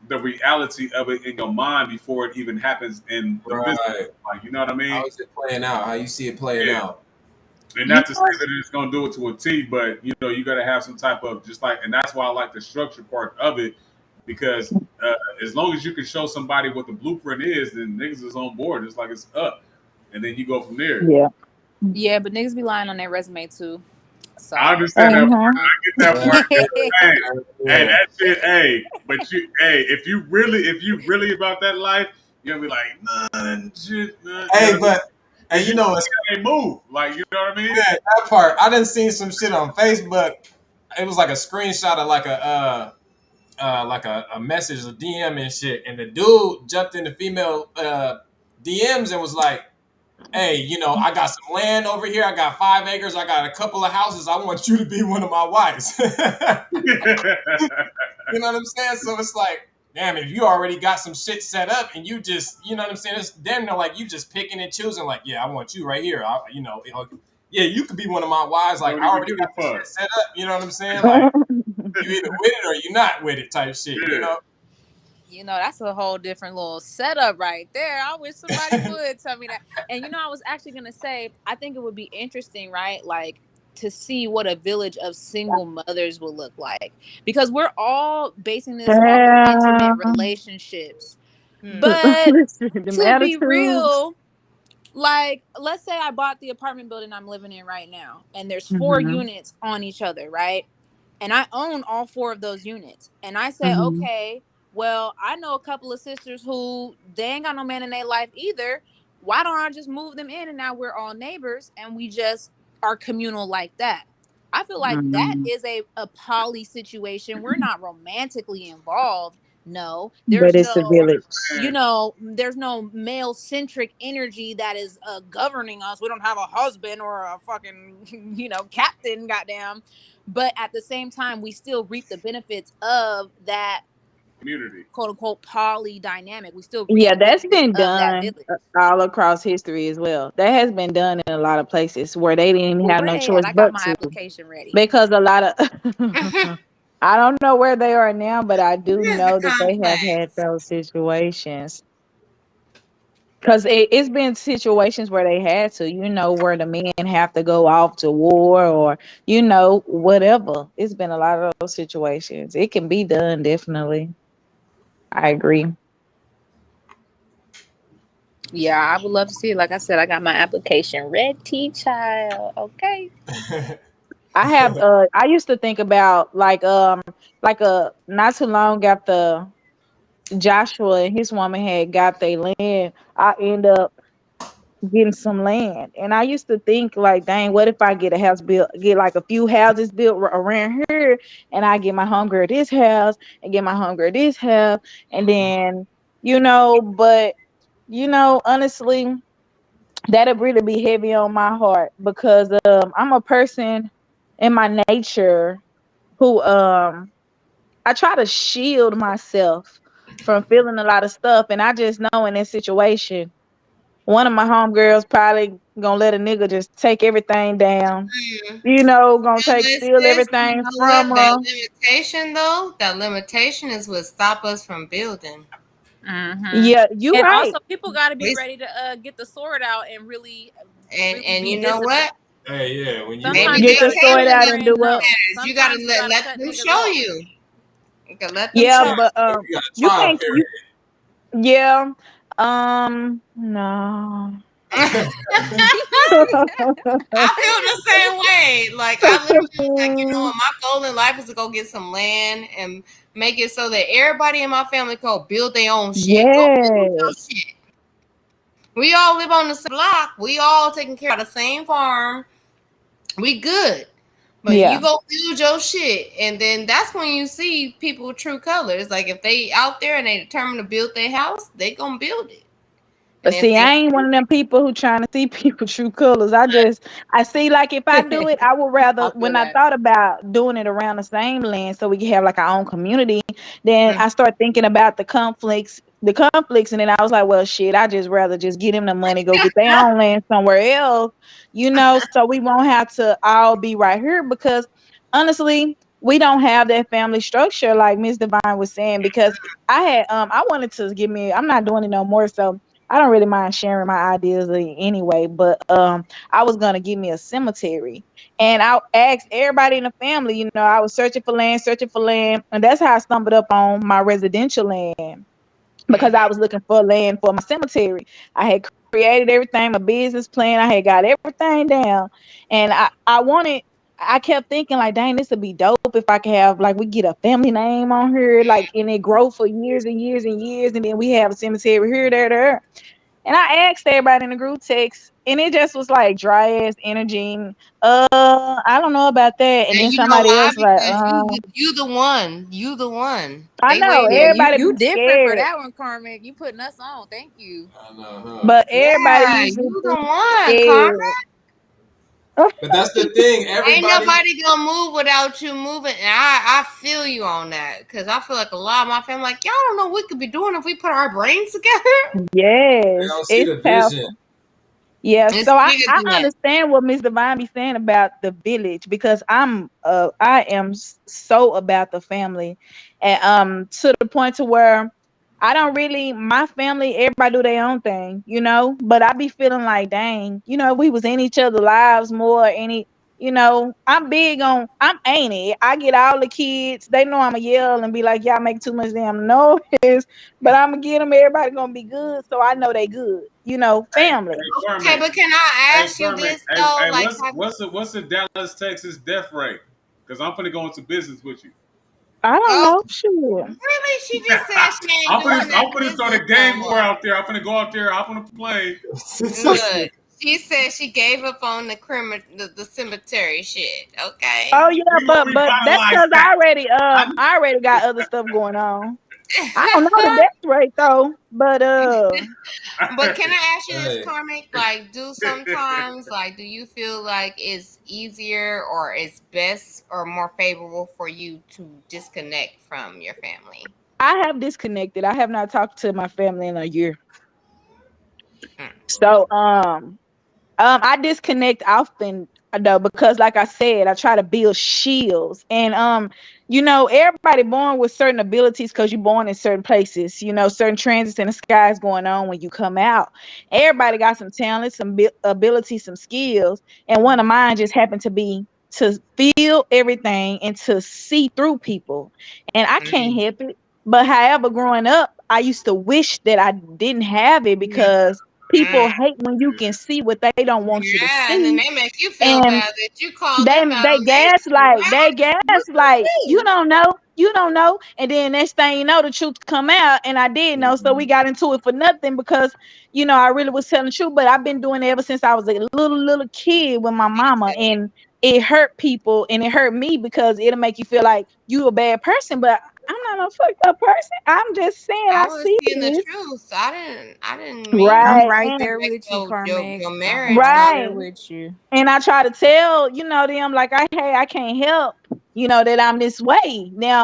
the reality of it in your mind before it even happens in the physical? Right. Like, you know what I mean? How is it playing out? How you see it playing Yeah. out? And You not to say know, that it's gonna do it to a T, but you got to have some type of, just like, and that's why I like the structure part of it, because as long as you can show somebody what the blueprint is, then niggas is on board. It's like it's up, and then you go from there. Yeah. yeah, but niggas be lying on their resume too. I So understand that part. Uh-huh. I get that Yeah. part. Hey, hey, Yeah. that shit. Hey, if you really about that life, you're gonna be like, nah, shit, nah. You know Hey, what I mean? but Because you know it's they move. Like, you know what I mean? yeah, that part. I done seen some shit on Facebook. It was like a screenshot of like a message, a DM and shit, and the dude jumped into female DMs and was like, "Hey, I got some land over here. I got 5 acres. I got a couple of houses. I want you to be one of my wives." You know what I'm saying? So it's like, damn, if you already got some shit set up and you just, you know what I'm saying? It's damn near like you just picking and choosing. Like, yeah, I want you right here. Yeah, you could be one of my wives. Like, Don't I even already give got a the shit fuck. set up. You know what I'm saying? Like, you either with it or you not with it type shit. You Yeah. know? that's a whole different little setup right there. I wish somebody would tell me that. And I was actually gonna say, I think it would be interesting, right? Like, to see what a village of single mothers will look like, because we're all basing this off of intimate Yeah. relationships. But Them to be attitudes. real, like, let's say I bought the apartment building I'm living in right now, and there's 4 Mm-hmm. units on each other, right? And I own all 4 of those units. And I say, Mm-hmm. okay, well, I know a couple of sisters who they ain't got no man in their life either. Why don't I just move them in, and now we're all neighbors and we just are communal like that? I feel like that Mm-hmm. is a poly situation. We're not romantically involved, No, But there's it's the no, village. there's no male centric energy that is governing us. We don't have a husband or a fucking, captain, goddamn. But at the same time, we still reap the benefits of that Community. quote unquote poly dynamic. We still reap Yeah, the that's benefits been of that done village. all across history as well. That has been done in a lot of places where they didn't even Well, have where no they at? choice I got but my to. application ready. Because a lot of I don't know where they are now, but I do It is a know that they have had complex. those situations. Because it's been situations where they had to, where the men have to go off to war or, whatever. It's been a lot of those situations. It can be done, definitely. I agree. Yeah, I would love to see it. Like I said, I got my application ready, child. Okay. I have I used to think about not too long after Joshua and his woman had got their land, I end up getting some land. And I used to think like, dang, what if I get a house built, get like a few houses built around here, and I get my hunger at this house and get my hunger at this house, and then but honestly, that'd really be heavy on my heart because I'm a person in my nature who I try to shield myself from feeling a lot of stuff, and I just know in this situation one of my homegirls probably gonna let a nigga just take everything down. Mm. Gonna It's steal this, you everything know what? from That her. limitation, though, that limitation is what stop us from building. Mm-hmm. Yeah, you And right. also, people got to be We, ready to get the sword out and really, really and be you know disciplined. what? Hey, yeah, when you Maybe Sometimes you Get got your to they cut sword can, out but and do niggas. you what? No, gotta, you gotta sometimes you got to let cut them niggas show off. you. You can let them Yeah, show but got a you trial can't. Yeah, no. you. I feel the same way. Like I literally was like, my goal in life is to go get some land and make it so that everybody in my family can build their own shit. Go build your Yes. shit. We all live on the same block. We all taking care of the same farm. We good. But you Yeah. go build your shit, and then that's when you see people true colors. Like if they out there and they determined to build their house, they gonna build it. And But if see, they I ain't one of them people who trying to see people true colors. I see like if I do it, I would rather I feel when I that. thought about doing it around the same land so we can have like our own community, then I start thinking about the conflicts, and then I was like, well shit, I just rather just get them the money, go get their own land somewhere else, so we won't have to all be right here because honestly, we don't have that family structure like Miss Divine was saying because I wanted to give me I'm not doing it no more, so I don't really mind sharing my ideas anyway, but I was gonna give me a cemetery, and I asked everybody in the family. I was searching for land, and that's how I stumbled up on my residential land because I was looking for land for my cemetery. I had created everything, my business plan. I had got everything down, and I kept thinking like, dang, this would be dope if I could have like we get a family name on here, like, and it grow for years and years and years, and then we have a cemetery here, there. And I asked everybody in the group text, and it just was like dry ass energy. I don't know about that. And And then you know somebody why? else like, Because you the one. You the one. I They know Yeah, waiting. everybody you be different for scared, that one, Carmen. You putting us on. Thank you. I know, huh? but everybody Yeah, usually you the be one, Carmen. scared. But that's the thing. Ain't Everybody, nobody gonna move without you moving, and I feel you on that because I feel like a lot of my family like y'all don't know what we could be doing if we put our brains together. they Yes, don't see it's the vision. powerful. Yeah, It's so I, bigger I than that. understand what Miss Divine be saying about the village because I am so about the family, and to the point to where I don't really my family everybody do their own thing, but I be feeling like dang, we was in each other's lives more. I'm ain't it. I get all the kids. They know I'ma yell and be like, y'all make too much damn noise, but I'm gonna get them. Everybody gonna be good, so I know they good. Family. Hey, Okay, Carmen. but can I Hey, ask you Carmen. this Hey, though? hey, Like, what's the Dallas, Texas death rate? Because I'm finna go into business with you. I don't oh, know. Sure. really? She just said she ain't I'm doing finna that I'm finna start business a no gang war more. out there. I'm finna go out there, hop on a plane. Good. She said she gave up on the cemetery shit. Okay. Oh yeah, We gonna but that's revitalize because that. I already got other stuff going on. I don't know the death rate though, but But can I ask you this, Hey. Karmic? Like, do you feel like it's easier or it's best or more favorable for you to disconnect from your family? I have disconnected. I have not talked to my family in a year. Mm. So I disconnect often though because, like I said, I try to build shields, and everybody born with certain abilities because you're born in certain places. Certain transits in the sky is going on when you come out. Everybody got some talent, some abilities, some skills, and one of mine just happened to be to feel everything and to see through people, and I can't Mm. help it. But however, growing up, I used to wish that I didn't have it because people Mm. hate when you can see what they don't want you to Yeah, and then see. they make you feel And bad that you call they them out they on their shit. gaslight, Like, you don't know, and then next thing you know, the truth come out, and I did know, so we got into it for nothing because I really was telling the truth. But I've been doing it ever since I was a little kid with my mama, and it hurt people and it hurt me because it'll make you feel like you a bad person, but I'm not a fucked up person. I'm just saying I I was see seeing the this. truth. I didn't mean to I'm Right. right And there wreck with you, Carmack. your I'm marriage. right No. there right. with you. And I try to tell, them like, I can't help, that I'm this way. Now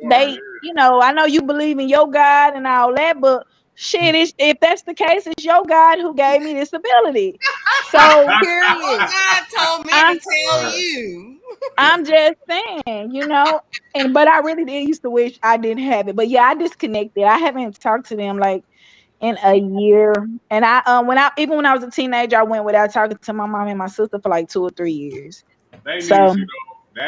they, I know you believe in your God and all that, but shit, if that's the case, it's your God who gave me this ability. So Your Period. God told me to I'm tell Right. you. I'm just saying, but I really did used to wish I didn't have it. But yeah, I disconnected. I haven't talked to them like in a year. And when I was a teenager, I went without talking to my mom and my sister for like 2 or 3 years. They need So you though.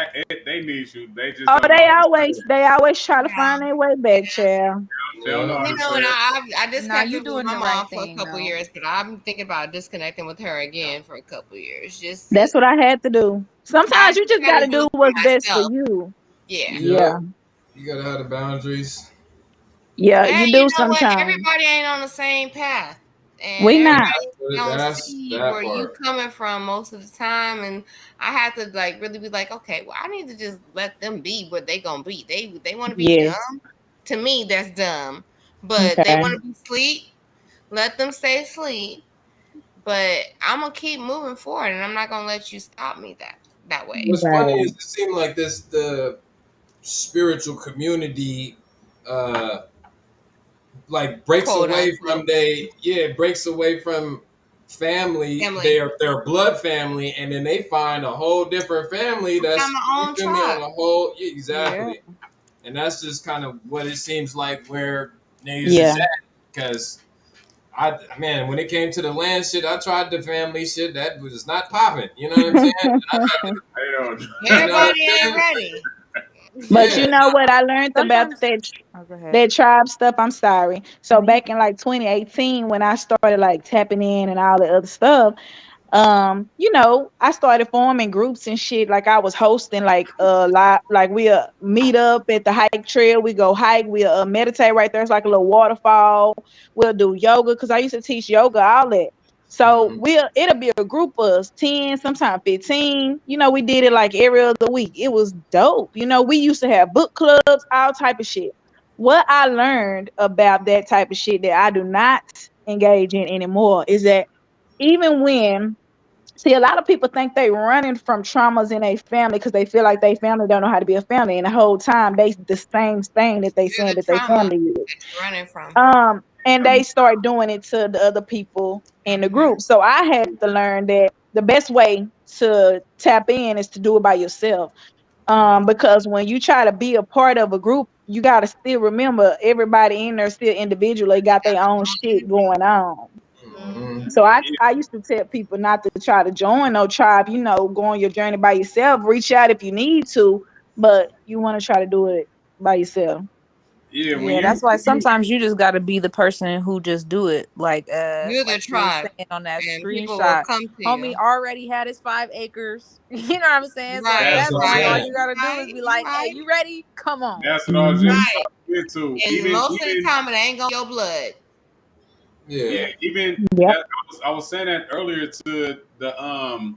They need you. They just don't know they how to always do it. they always try to Yeah. find their way back, child. They don't know Yeah. how You to know, say and it. I Nah, you disconnected with doing my the right mom for a thing couple though. years, but I'm thinking about disconnecting with her again for a couple years. Just That's what I had to do. I Sometimes you just just got to gotta do do it for what's best for myself. you. Yeah. Yeah. Yep. You gotta have the boundaries. Yeah, Hey, you you do know what? sometimes. Everybody ain't on the same path, and We not. everybody don't That's see that where you part. coming from most of the time. And I have to like really be like, okay, well, I need to just let them be what they gonna be. They want to be Yes. dumb. To me, that's dumb. But they Okay. want to be sleep. Let them stay asleep. But I'm gonna keep moving forward, and I'm not gonna let you stop me that way. What's funny is Right. it seemed like the spiritual community uh like breaks Quote away from unquote. breaks away from family, Family. their blood family, and then they find a whole different family I'm that's, my you own feel me, on tribe. a whole, yeah, Yeah. exactly. And that's just kind of what it seems like where niggas is Yeah. at. Because man, when it came to the land shit, I tried the family shit. That was not popping. You know what I'm saying? Hell You know what Everybody I'm ain't saying? ready. But Yeah. you know what I learned about Sometimes. Oh, go ahead. that tribe stuff? I'm sorry. So No, you back in like 2018, when I started like tapping in and all the other stuff, I started forming groups and shit. Like I was hosting like a lot, like we'll meet up at the hike trail, we go hike, we'll meditate right there. It's like a little waterfall. We'll do yoga because I used to teach yoga, all that. So Mhm. it'll be a group of us, 10, sometimes 15. We did it like every other week. It was dope. We used to have book clubs, all type of shit. What I learned about that type of shit that I do not engage in anymore is that even when see, a lot of people think they running from traumas in a family because they feel like they family don't know how to be a family, and the whole time they the same thing that they You're saying the that they trauma family is. that you're running from. And they start doing it to the other people in the Hmm. group. So I had to learn that the best way to tap in is to do it by yourself. Because when you try to be a part of a group, you got to still remember everybody in there still individual. They got their own shit going on. Mhm. So I used to tell people not to try to join no tribe, go on your journey by yourself. Reach out if you need to, but you want to try to do it by yourself. Yeah, Yeah, that's why sometimes you just gotta be the person who just do it. You're the Like you were tribe, saying on that and people will screenshot. come to Homie you. already had his 5 acres. You know what I'm saying? So at Right, That's that what I'm point, all right, saying. you gotta do is right, be like, hey, right, you ready? Come on. that's what I was just Hmm. right. talking into. And most of the time, it ain't gonna your blood. Yeah, Yeah. even Yep. I was saying that earlier to the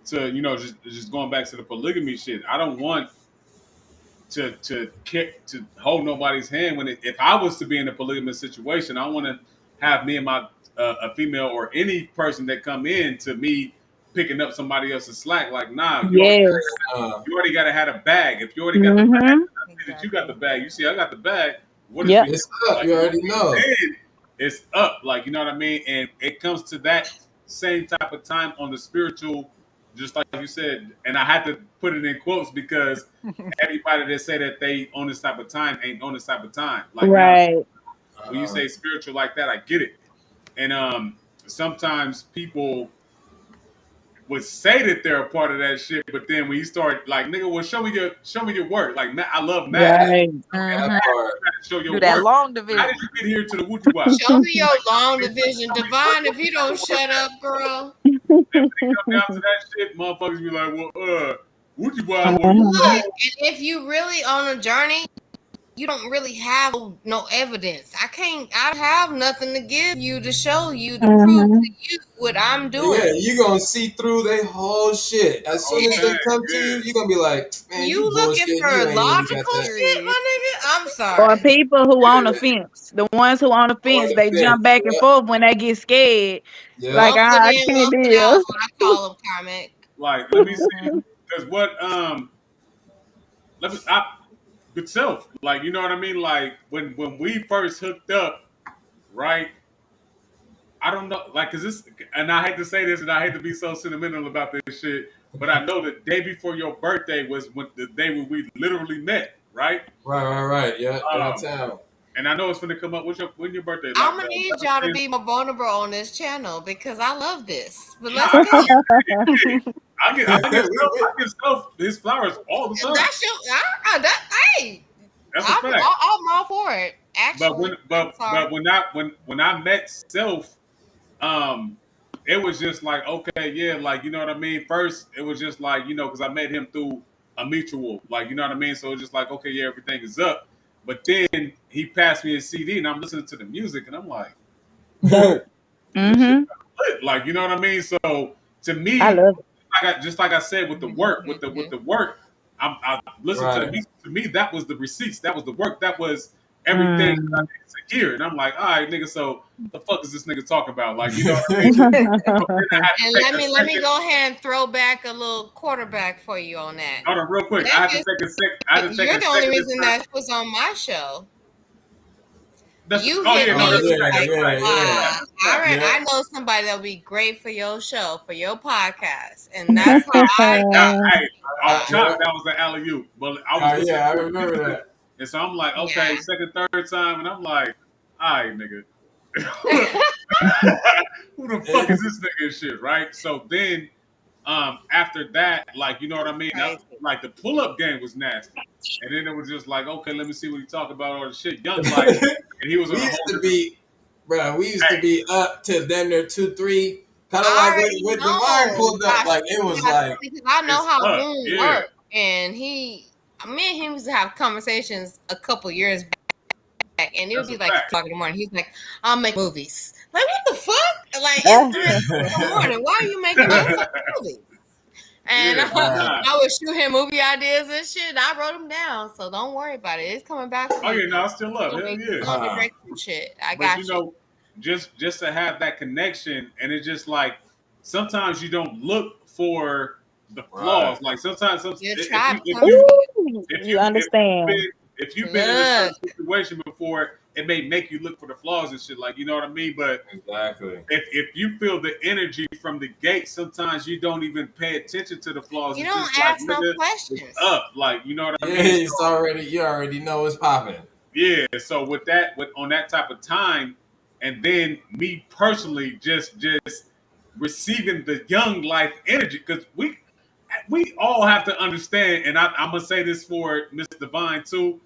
to just going back to the polygamy shit. I don't want to hold nobody's hand when if I was to be in a polygamous situation, I want to have me and my a female or any person that come in to me picking up somebody else's slack. Like, nah, Yes. you already got to have a bag. If you already got the bag, Mm-hmm. I see that you got the bag. You see, I got the bag. What is Yep. It's up. like, You already know. then it's up. Like, you know what I mean? And it comes to that same type of time on the spiritual, just like you said. And I had to put it in quotes because everybody that say that they on this type of time ain't on this type of time. Like, you know, Right. when you say spiritual like that, I get it. And sometimes people would say that they're a part of that shit, but then when you start like, nigga, well, show me your work. Like, I love math. Right. That part. Show your Do that work. long How division. did you get here to the Wooty Wop? Show me your long division, Divine. If you don't shut up, girl. When it come down to that shit, motherfuckers be like, well, Wooty Wop, well, you Look, know. and if you really on a journey, you don't really have no evidence. I have nothing to give you to show you to prove to you what I'm doing. Yeah, you gonna see through their whole shit. As soon as they come to Yeah. you, you gonna be like, man, You you looking bullshit. for You ain't even got logical that. shit, my nigga? I'm Or sorry. people who on the fence. The ones who on the fence, the they fence, jump back and yeah. forth when they get scared. Yeah. Like, One foot I in, can't one foot out deal. is what I call them, Carmack. Like, let me see, because good self, like, you know what I mean? Like, when we first hooked up, right? I don't know, like, cause this, and I hate to say this, and I hate to be so sentimental about this shit, but I know the day before your birthday was the day when we literally met, right? Right. Yeah, downtown. And I know it's gonna come up. When your birthday? I'm gonna need y'all to be more vulnerable on this channel because I love this. But let's go. I get self his flowers all the time. That's your, hey, That's a fact. I'm all for it. Actually, But when I met Self, it was just like, okay, yeah, like, you know what I mean. First, it was just like, you know, because I met him through a mutual, like, you know what I mean. So it was just like, okay, yeah, everything is up. But then he passed me a CD, and I'm listening to the music, and I'm like, this shit lit. Like, you know what I mean. So to me, I love it. just like I said with the work, with the work, I listened to the music. To me, that was the receipts, that was the work, that was everything that I needed to hear. And I'm like, all right, nigga, so the fuck is this nigga talking about? Like, you know what I mean? And let me go ahead and throw back a little quarterback for you on that. Hold on, real quick. I had to take a sec. You're the only reason that was on my show. That's, You oh hit yeah, no, me that's yeah, right. yeah. All right, Yeah. I know somebody that'll be great for your show, for your podcast, and that's how I got. Hey, off top, that was the alley oop. But I was listening I to the remember music, that. and so I'm like, okay, Yeah. second, third time, and I'm like, all right, nigga. Who the fuck is this nigga and shit, right? So then after that, like, you know what I mean? Crazy. Like, the pull-up game was nasty. And then it was just like, okay, let me see what he talk about, all the shit. Young like, and he was on We a used whole to be, bro. We used to be up to damn near 2-3. Kind of I like already when know. Divine pulled up, like it was like because I know it's how up, Woon yeah. worked, and me and him used to have conversations a couple years back, and it would That's be a like fact. 2 o'clock in the morning. He's like, "I'll make movies." Like, what the fuck? Like, it's 3 in the morning. Why are you making movies? And Yeah, why not? I would shoot him movie ideas and shit. And I wrote them down, so don't worry about it. It's coming back. Oh yeah, no, I still love, hell yeah. Gonna direct some shit. I But got you know, just to have that connection, and it's just like sometimes you don't look for the flaws. Right. Like sometimes Your if tribe you comes You understand. if you've been in a certain situation before, it may make you look for the flaws and shit. Like, you know what I mean? But exactly. if you feel the energy from the gate, sometimes you don't even pay attention to the flaws. You It's don't just ask like, no nigga, questions. it's up. Like, you know what I Yeah, mean? you already know it's popping. Yeah, so with on that type of time, and then me personally just receiving the young life energy, because we all have to understand, and I'm gonna say this for Miss Divine too.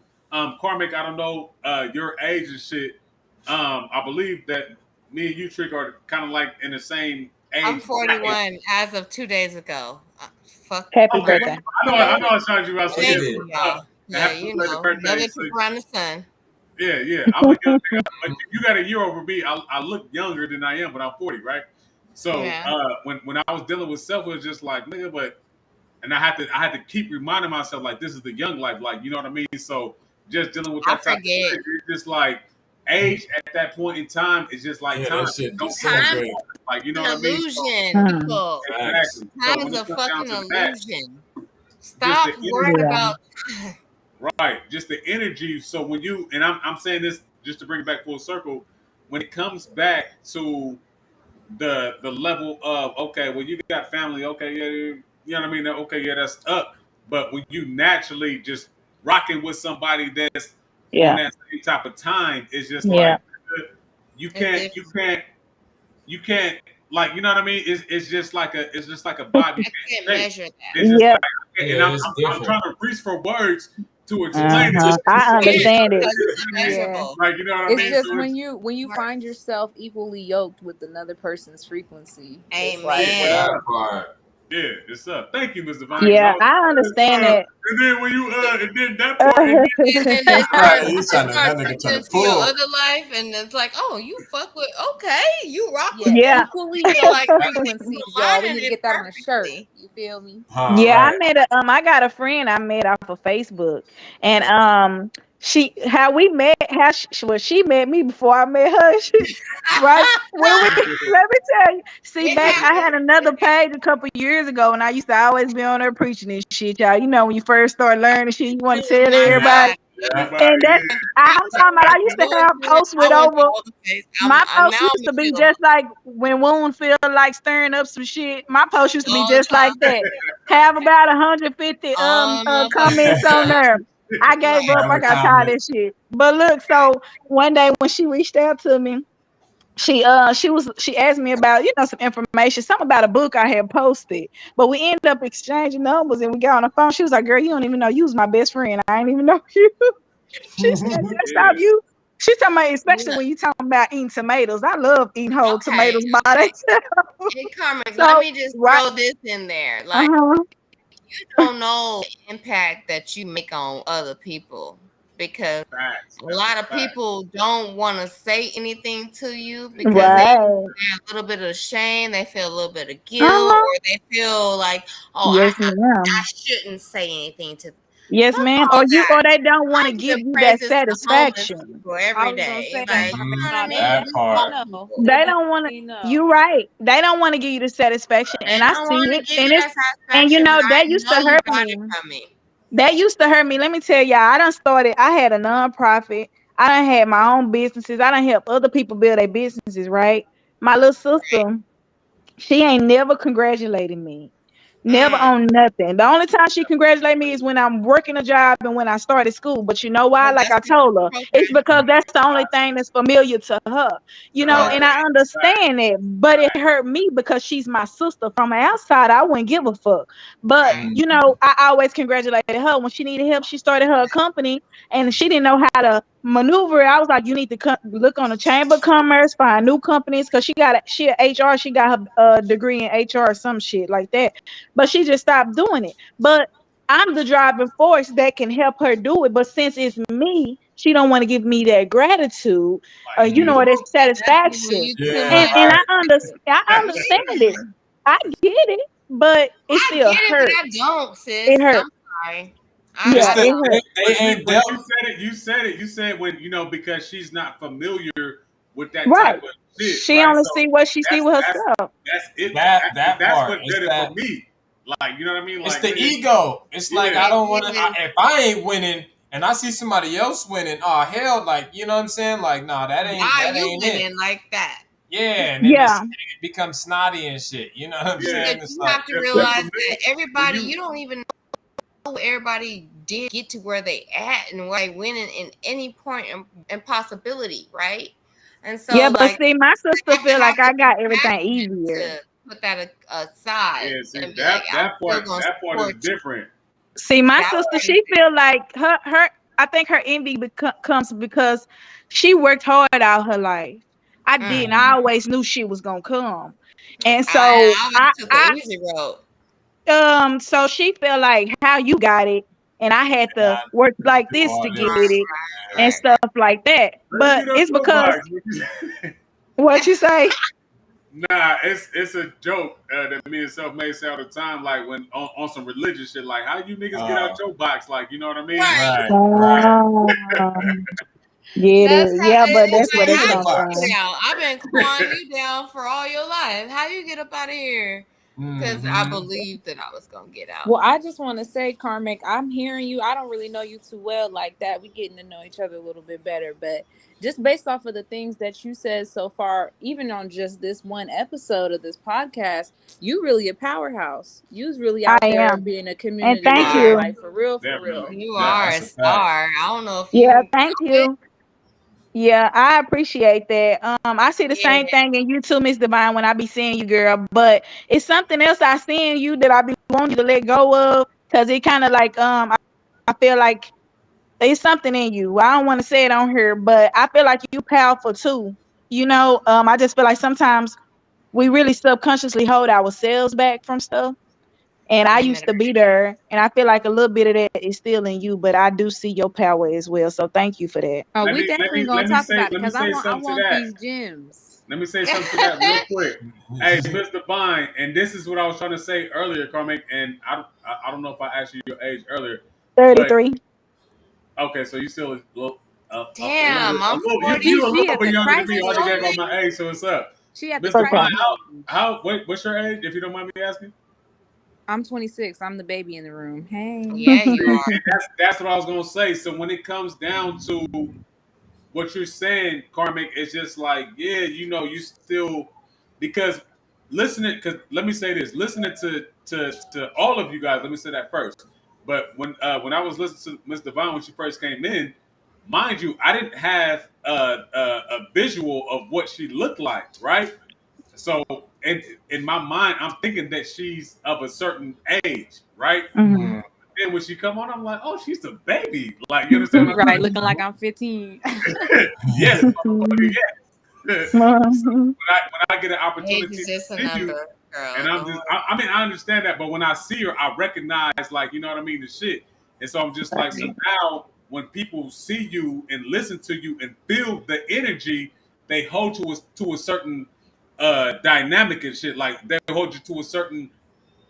Karmic, I don't know your age and shit. I believe that me and you, Trick, are kind of like in the same age. I'm 41 as of 2 days ago. Fuck. Happy Okay, birthday. I know I shot you out. So Thank yeah, you, y'all. Yeah, happy you belated know, birthday. another So- trip around the sun. Yeah. I'm a young nigga, but you got a year over me. I look younger than I am, but I'm 40, right? So Yeah. when I was dealing with self, it was just like, nigga, but and I had to keep reminding myself like this is the young life, like you know what I mean. So just dealing with that type of thing, it's just like age at that point in time is just like time. That shit Don't disintegrate. like you know what I mean. Illusion, people. Exactly. Time is a fucking illusion. Stop worrying about. Right, just the energy. So when you and I'm saying this just to bring it back full circle, when it comes back to the level of okay, well you got family, okay, yeah, you know what I mean, okay, yeah, that's up. But when you naturally just rocking with somebody that's on that same type of time, it's just like you can't like you know what I mean. It's just like a vibe. You can't measure that. It's just like, Yeah, and I'm trying to reach for words to explain it. I understand it. Like you know what I It's mean. just So when you find yourself equally yoked with another person's frequency. It's Amen. like, that part. Yeah, it's up. Thank you, Mr. Divine. Yeah, I understand that. And then when you and then that part, and then, He's trying to that nigga trying to pull your other life, and it's like, oh, you fuck with you rock with equally yoked frequencies, y'all. We need to get that on a shirt. You feel me? Yeah, I met I got a friend I met off of Facebook, and she met me before I met her. Right? Let me tell you. See, back I had another page a couple years ago, and I used to always be on there preaching and shit, y'all. You know, when you first start learning shit, you want to tell everybody. And that I'm talking about, I used to have posts with over. My posts used to be just like when Woon feel like stirring up some shit. My posts used to be just like that. Have about 150 comments on there. I gave up. I got tired of this shit. But look, so one day when she reached out to me, she asked me about some information, something about a book I had posted. But we ended up exchanging numbers and we got on the phone. She was like, "Girl, you don't even know you was my best friend. I ain't even know you." She said, "That's how you." She's talking about, especially when you talking about eating tomatoes. I love eating whole tomatoes by themselves. Hey, Carmen, let me just throw this in there. Like, you don't know the impact that you make on other people, because a lot of people don't want to say anything to you because they have a little bit of shame, they feel a little bit of guilt, or they feel like, oh, I shouldn't say anything to them. Yes, ma'am. Or they don't want to give you that satisfaction for every day. Like, you know what I mean? That part. They don't want to. You're right. They don't want to give you the satisfaction, and I see it. And you know that used to hurt me. That used to hurt me. Let me tell y'all, I had a nonprofit. I done had my own businesses. I done helped other people build their businesses, right? My little sister, she ain't never congratulated me. Never on nothing. The only time she congratulated me is when I'm working a job and when I started school. But you know why? Like I told her, it's because that's the only thing that's familiar to her. You know, and I understand it, but it hurt me because she's my sister. From the outside, I wouldn't give a fuck. But you know, I always congratulated her. When she needed help, she started her company and she didn't know how to maneuver it. I was like, you need to look on the Chamber of Commerce, find new companies, because she HR, she got her degree in HR or some shit like that. But she just stopped doing it. But I'm the driving force that can help her do it. But since it's me, she don't want to give me that gratitude, or that satisfaction. And I understand it. I get it, but it still hurts. I don't, sis. It hurts. I'm sorry. They ain't dealt. You said when because she's not familiar with that right. type of shit. She only see what she see with herself. That's it. That's part. What did it for me. Like, you know what I mean? Like, it's the ego. It's like I don't want to. If I ain't winning and I see somebody else winning, oh hell, like you know what I'm saying? Like, nah, that ain't. Why that you ain't winning it. like that? Yeah, and then it becomes snotty and shit. You know what I'm saying? You have to realize that everybody, you don't even know everybody did get to where they at and why winning in any point and possibility, right? And so but see, my sister feel like I got everything easier. Put that aside. Yeah, see, that part is different. See, my sister, she feel like her I think her envy comes because she worked hard all her life. I didn't. I always knew she was gonna come, and so I took the easy road. So she felt like how you got it, and I had to work like this to get it, and stuff like that. But it's because what you say. Nah, it's a joke that me and Selfmade say all the time. Like when on some religious shit, like how you niggas get out your box, like you know what I mean? Right. Get That's it? how Yeah, but it's that's where like. they How come you from. get out? I've been clawing you down for all your life. How you get up out of here? Because I believed that I was gonna get out. Well, I just want to say, Carmick, I'm hearing you. I don't really know you too well like that. We getting to know each other a little bit better, but just based off of the things that you said so far, even on just this one episode of this podcast, you really a powerhouse. You's really I out there am, being a and community thank leader, you. like for real, for real. Definitely. You Yeah, are that's a a fact. star. I don't know if Yeah, you thank know it. you. Yeah, I appreciate that. I see the Yeah. same thing in you too, Miss Divine, when I be seeing you, girl. But it's something else I see in you that I be wanting you to let go of, cause it kind of like I feel like it's something in you. I don't want to say it on here, but I feel like you powerful too. I just feel like sometimes we really subconsciously hold ourselves back from stuff. And I Ain't used that to be there, and I feel like a little bit of that is still in you, but I do see your power as well. So thank you for that. Oh, Let we me let definitely me gonna let me talk say about it let me because say I something to want that. these gems. Let me say something to that real quick. Hey, Mr. Vine, and this is what I was trying to say earlier, Carmen. And I don't know if I asked you your age earlier, but 33. okay, so you still Damn, I'm you a 40. She little at bit the younger than me. crisis Hard to get on stage. my age, so what's up, She at the Mr. Okay. Vine? crisis stage. What's your age, if you don't mind me asking? I'm 26. I'm the baby in the room. Hey. Yeah, you See, are. and that's what I was gonna say. So when it comes down to what you're saying, Karmic, it's just like, yeah, you still because listening. Because let me say this: listening to all of you guys. Let me say that first. But when I was listening to Miss Devine when she first came in, mind you, I didn't have a visual of what she looked like, right? So in my mind, I'm thinking that she's of a certain age, right? Mhm. Then when she come on, I'm like, oh, she's a baby. Like, you understand what I'm Right, looking like I'm 15. saying? Yes, motherfucker, yes. So when I get an Age opportunity is to just a see you, number, girl. and I'm Don't just, worry. I mean, I understand that, but when I see her, I recognize, like, you know what I mean, the shit. And so I'm just like, so now when people see you and listen to you and feel the energy, they hold to a certain dynamic and shit. Like they hold you to a certain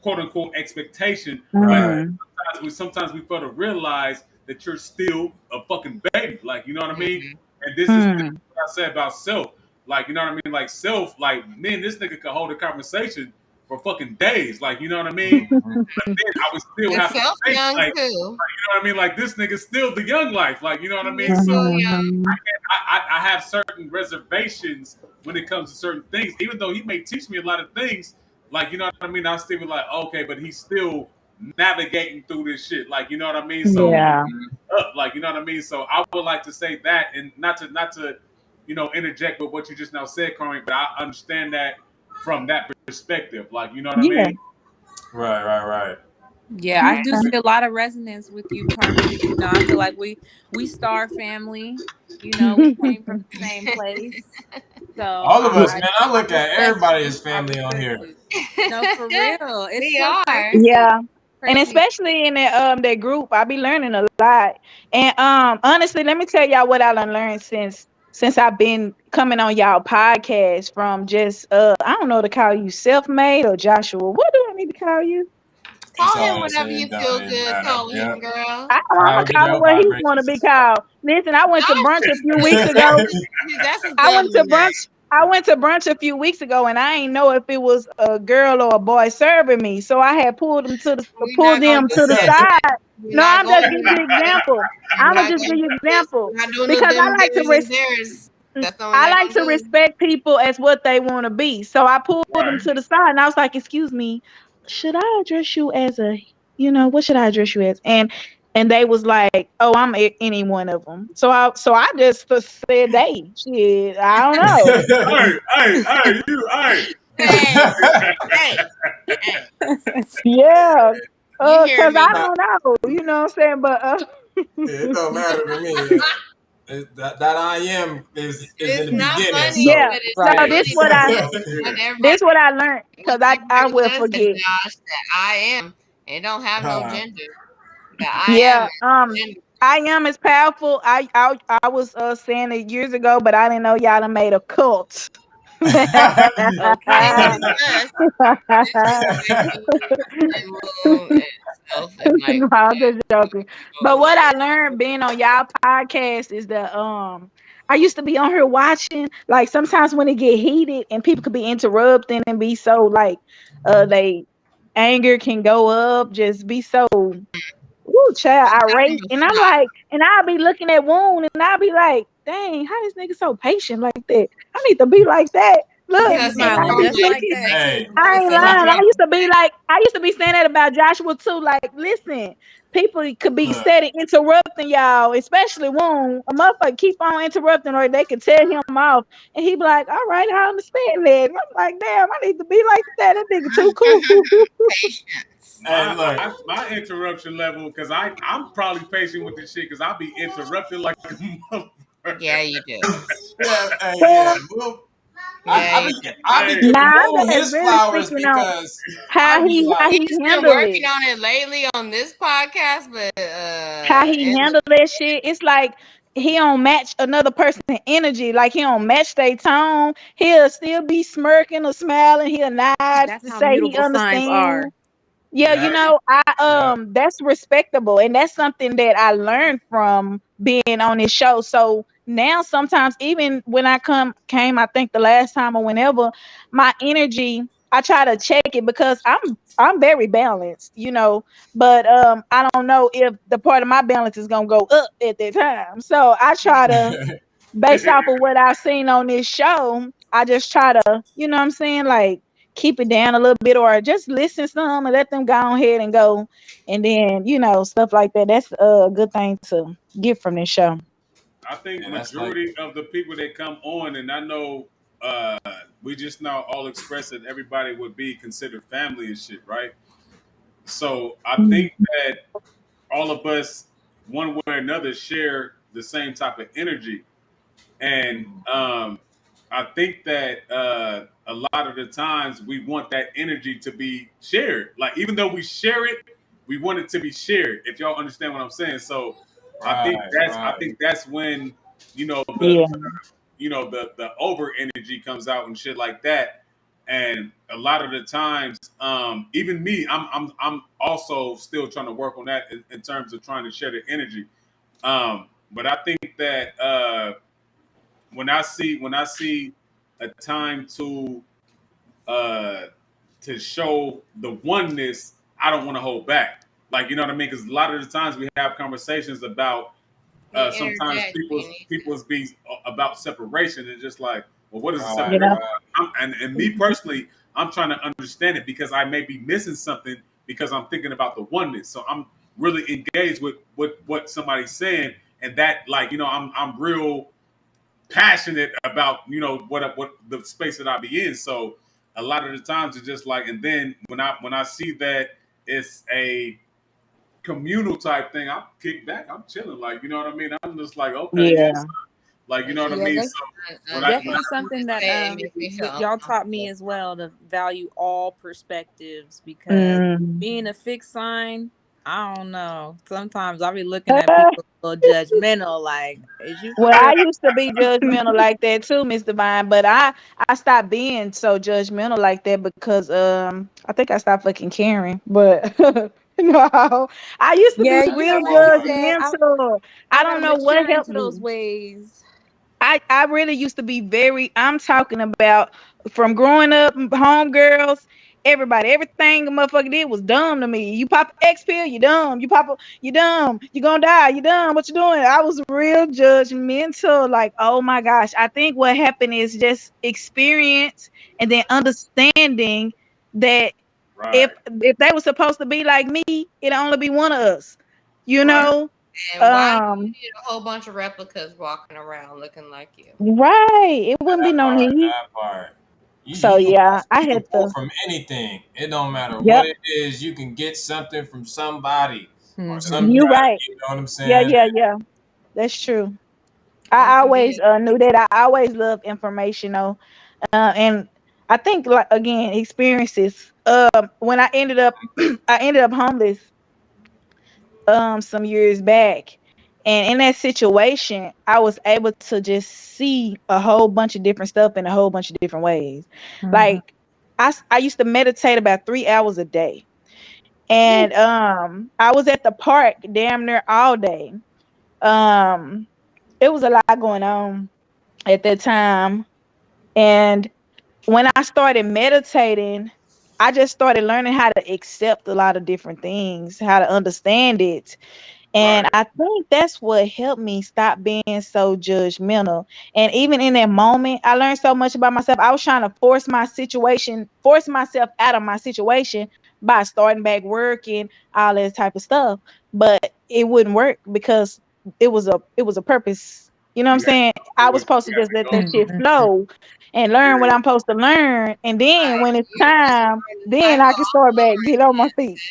quote unquote expectation, but Right. Mhm. sometimes we fail to realize that you're still a fucking baby. Like, you know what I mean? Mhm. And this is Mhm. what I said about self. Like, you know what I mean? Like self, like man, this nigga could hold a conversation for fucking days. Like, you know what I mean? But then I would still And have to self think young like, too. you know what I mean? Like this nigga's still the young life. Like, you know what I mean? You're So still young. Mhm. I have certain reservations when it comes to certain things, even though he may teach me a lot of things. Like, you know what I mean? I still be like, okay, but he's still navigating through this shit. Like, you know what I mean? So Yeah. Mhm. up, like, you know what I mean? So I would like to say that, and not to interject with what you just now said, Corey, but I understand that from that perspective. Like, you know what I Yeah. mean? Right. Yeah, I do Okay. see a lot of resonance with you, Carmen. You know, I feel like we star family. You know, we came from the same place. So All of us, man. I I look at respect everybody you. as I family on respect here. you. No, for real. It's We so are. crazy. Yeah. And Crazy. especially in that group, I be learning a lot. And honestly, let me tell y'all what I done learned since I've been coming on y'all podcast from just I don't know to call you self-made or Joshua. What do I need to call you? It's Call him all the whatever same. you feel It good matter. calling Yeah. him, girl. I'm gonna However call him your what he want to vibrations be is felt. called. Listen, I went to I, brunch a few weeks ago. that's a I went to W name. brunch. I went to brunch a few weeks ago, and I ain't know if it was a girl or a boy serving me. So I had We're pulled not gonna them do to the that. side. We're No, not I'm gonna just do giving you an example. We're I'm gonna not just gonna give you do an this. example We're not doing no because them theirs and theirs. That's the only I not like gonna to do. respect people as what they want to be. So I pulled them Right. to the side, and I was like, "Excuse me, should I address you as what should I address you as?" And they was like, "Oh, I'm any one of them." So I just said, "They shit, I don't know." Hey, hey, hey. Yeah, You hear cause me? I Nah, don't know, you know what I'm saying? But it don't matter to me. That I am is in It's the not beginning. funny, So yeah, but it's no, Right. this funny what I because when this everybody what I learned, when cause I everybody will says that, forget. Josh, that I am, it don't have no uh, gender. That I am Yeah, is I genderless. am is powerful. I was saying it years ago, but I didn't know y'all done made a cult. Okay. Moon and Self and like No, I'm just joking. But what I learned being on y'all podcast is that I used to be on here watching. Like sometimes when it get heated and people could be interrupting and be so like they anger can go up, just be so child irate. And I'm like, and I'll be looking at Woon and I'll be like, dang, how this nigga so patient like that? I need to be like that. Look, They be because he and I smiling be just normally like looking. that. Hey, I ain't it's a let me lot. lying. tell I used to be saying that about Joshua too. Like, listen, people could be look. steady interrupting y'all, especially Woon. A motherfucker keep on interrupting, or they could tell him off, and he be like, "All right, I understand that." And I'm like, "Damn, I need to be like that. That nigga too cool." Patience. Hey, look. My interruption level, because I'm probably patient with this shit, because I'll be interrupted like a motherfucker. Yeah, you do. Yeah, hey, yeah. Well, Moon, Yeah, you I be Hey, giving nah, Moon I'm his just really flowers speaking on because I how be he how like, he He's been handled working it. on it lately on this podcast, but How he and handle that shit. It's like he don't match another person's energy. Like he don't match their tone. He'll still be smirking or smiling. He'll nod That's to how say he mutable signs understands. are. Yeah, yeah, I yeah. that's respectable, and that's something that I learned from being on this show. So now sometimes even when came, I think the last time or whenever, my energy, I try to check it because I'm very balanced, but I don't know if the part of my balance is gonna go up at that time. So I try to, based off of what I've seen on this show, I just try to, you know what I'm saying, like keep it down a little bit or just listen some and let them go ahead and go. And then, stuff like that. That's a good thing to get from this show. I think And that's like, majority of the people that come on, and I know uh, we just now all express that everybody would be considered family and shit, right? So I Mm. think that all of us, one way or another, share the same type of energy. And I think that a lot of the times we want that energy to be shared. Like even though we share it, we want it to be shared. If y'all understand what I'm saying, so right, I right. think that's when Yeah. the over energy comes out and shit like that. And a lot of the times, even me, I'm also still trying to work on that in terms of trying to share the energy. But I think that when I see a time uh to show the oneness, I don't want to hold back. Like you know what I mean? Because a lot of the times we have conversations about you sometimes interject. You need people's be about separation and just like, well, what is the Right, separation? Yeah. right. And me personally, I'm trying to understand it because I may be missing something because I'm thinking about the oneness. So I'm really engaged with what somebody's saying, and that like I'm real passionate about what the space that I be in. So a lot of the times it's just like, and then when I see that it's a communal type thing, I'm kicked back. I'm chilling, like you know what I mean. I'm just like, okay, yes, Yeah. like you know what I Yeah, mean. So that's when I definitely something that it makes me feel y'all taught me uncomfortable. as well, to value all perspectives, because Mm. being a fixed sign, I don't know. Sometimes I'll be looking at people a little judgmental, like, is you for Well, real? I used to be judgmental like that too, Miss Divine, but I stopped being so judgmental like that because I think I stopped fucking caring. But no, I used to be Yeah, real like you Oh, said, judgmental. I I don't gotta know what mature helped into those me. ways. I really used to be very, I'm talking about from growing up, homegirls, everybody, everything a motherfucker did was dumb to me. You pop X pill, you dumb. You dumb. You gonna die, you dumb. What you doing? I was real judgmental. Like, oh my gosh. I think what happened is just experience and then understanding that if right, if they were supposed to be like me, it'd only be one of us. You right, know? And why do you Um, need a whole bunch of replicas walking around looking like you? right. It wouldn't be that no part, need. that part. So yeah, I You can had pull to. from anything. It don't matter what Yep, it is. You can get something from somebody or some Hmm. you kind. right. You know what I'm Yeah, saying? yeah, yeah. That's true. You I can always be knew that. I always loved information though, and I think like again experiences. When I ended up, I ended up homeless some years back, And in that situation, I was able to just see a whole bunch of different stuff in a whole bunch of different ways. Like I used to meditate about 3 hours a day. And I was at the park damn near all day. Um it was a lot going on at that time. And when I started meditating, I just started learning how to accept a lot of different things, how to understand it. And Right. I think that's what helped me stop being so judgmental. And even in that moment, I learned so much about myself. I was trying to force myself out of my situation by starting back working, all that type of stuff. But it wouldn't work because it was a purpose. You know what I'm You got saying? to I do was what supposed to you got just to let go that shit through. flow and learn what Yeah. I'm supposed to learn. And then when Right. it's You just time, learn the then cycle I can start all back, over get on my feet.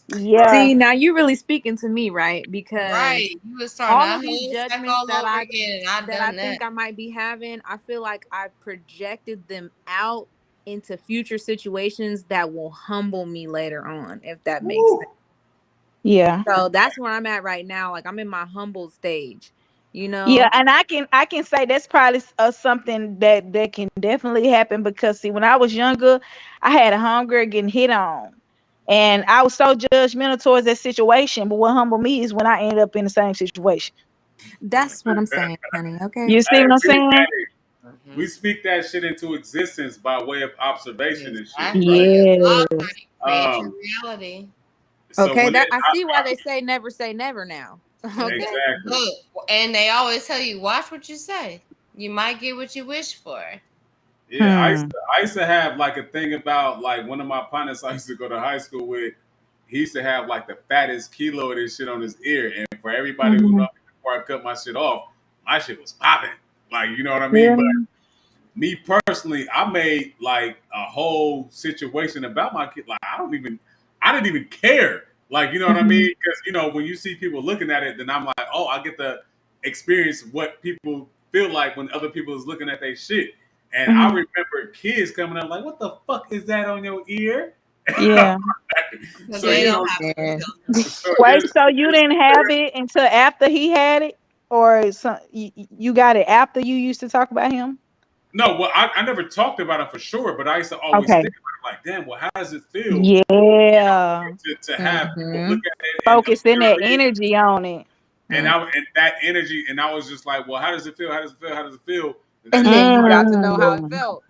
again. Right. Yeah. See, now you're really speaking to me, right? Because Right. You was starting all that of these whole cycle judgments all over again, and I that I done that. think I might be having, I feel like I projected them out into future situations that will humble me later on, if that makes sense. Woo. Yeah. So that's where I'm at right now. Like I'm in my humble stage, you Yeah, know? and I can say that's probably something that can definitely happen because see, when I was younger, I had a homegirl getting hit on, and I was so judgmental towards that situation. But what humbled me is when I ended up in the same situation. That's what I'm saying, honey. Okay. You see Hey, what I'm we, saying? we Mm-hmm. speak that shit into existence by way of observation and shit, Exactly. right? Yeah. That's how you create your Um, reality. so Okay, when that it, I see why they say never now. Okay. exactly, Look, and they always tell you, watch what you say. You might get what you wish for. yeah, Hmm. I used to have like a thing about like one of my partners I used to go to high school with. He used to have like the fattest kilo of this shit on his ear, and for everybody who Hmm. knows before I cut my shit off, my shit was popping. Like you know what I mean? Yeah. But me personally, I made like a whole situation about my kid. Like I didn't even care. Like you know what I Hmm. mean? Because you know when you see people looking at it, then I'm like, oh, I get to experience what people feel like when other people is looking at their shit. And I Hmm. remember kids coming up like, what the fuck is that on your ear? Yeah. Because So they you don't know, have no Yeah. filter. so Wait, it's, so you it's didn't have it until after he had it, or you got it after you used to talk about him? no, well, I never talked about it for sure, but I used to always Okay. think about it like, damn, well, how does it feel Yeah. to have people look Hmm. at it and Focusing that apparently energy on it. and that energy, and I was just like, well, how does it feel? How does it feel? How does it feel? And that And shit then you crazy. got to know how it Mm, felt.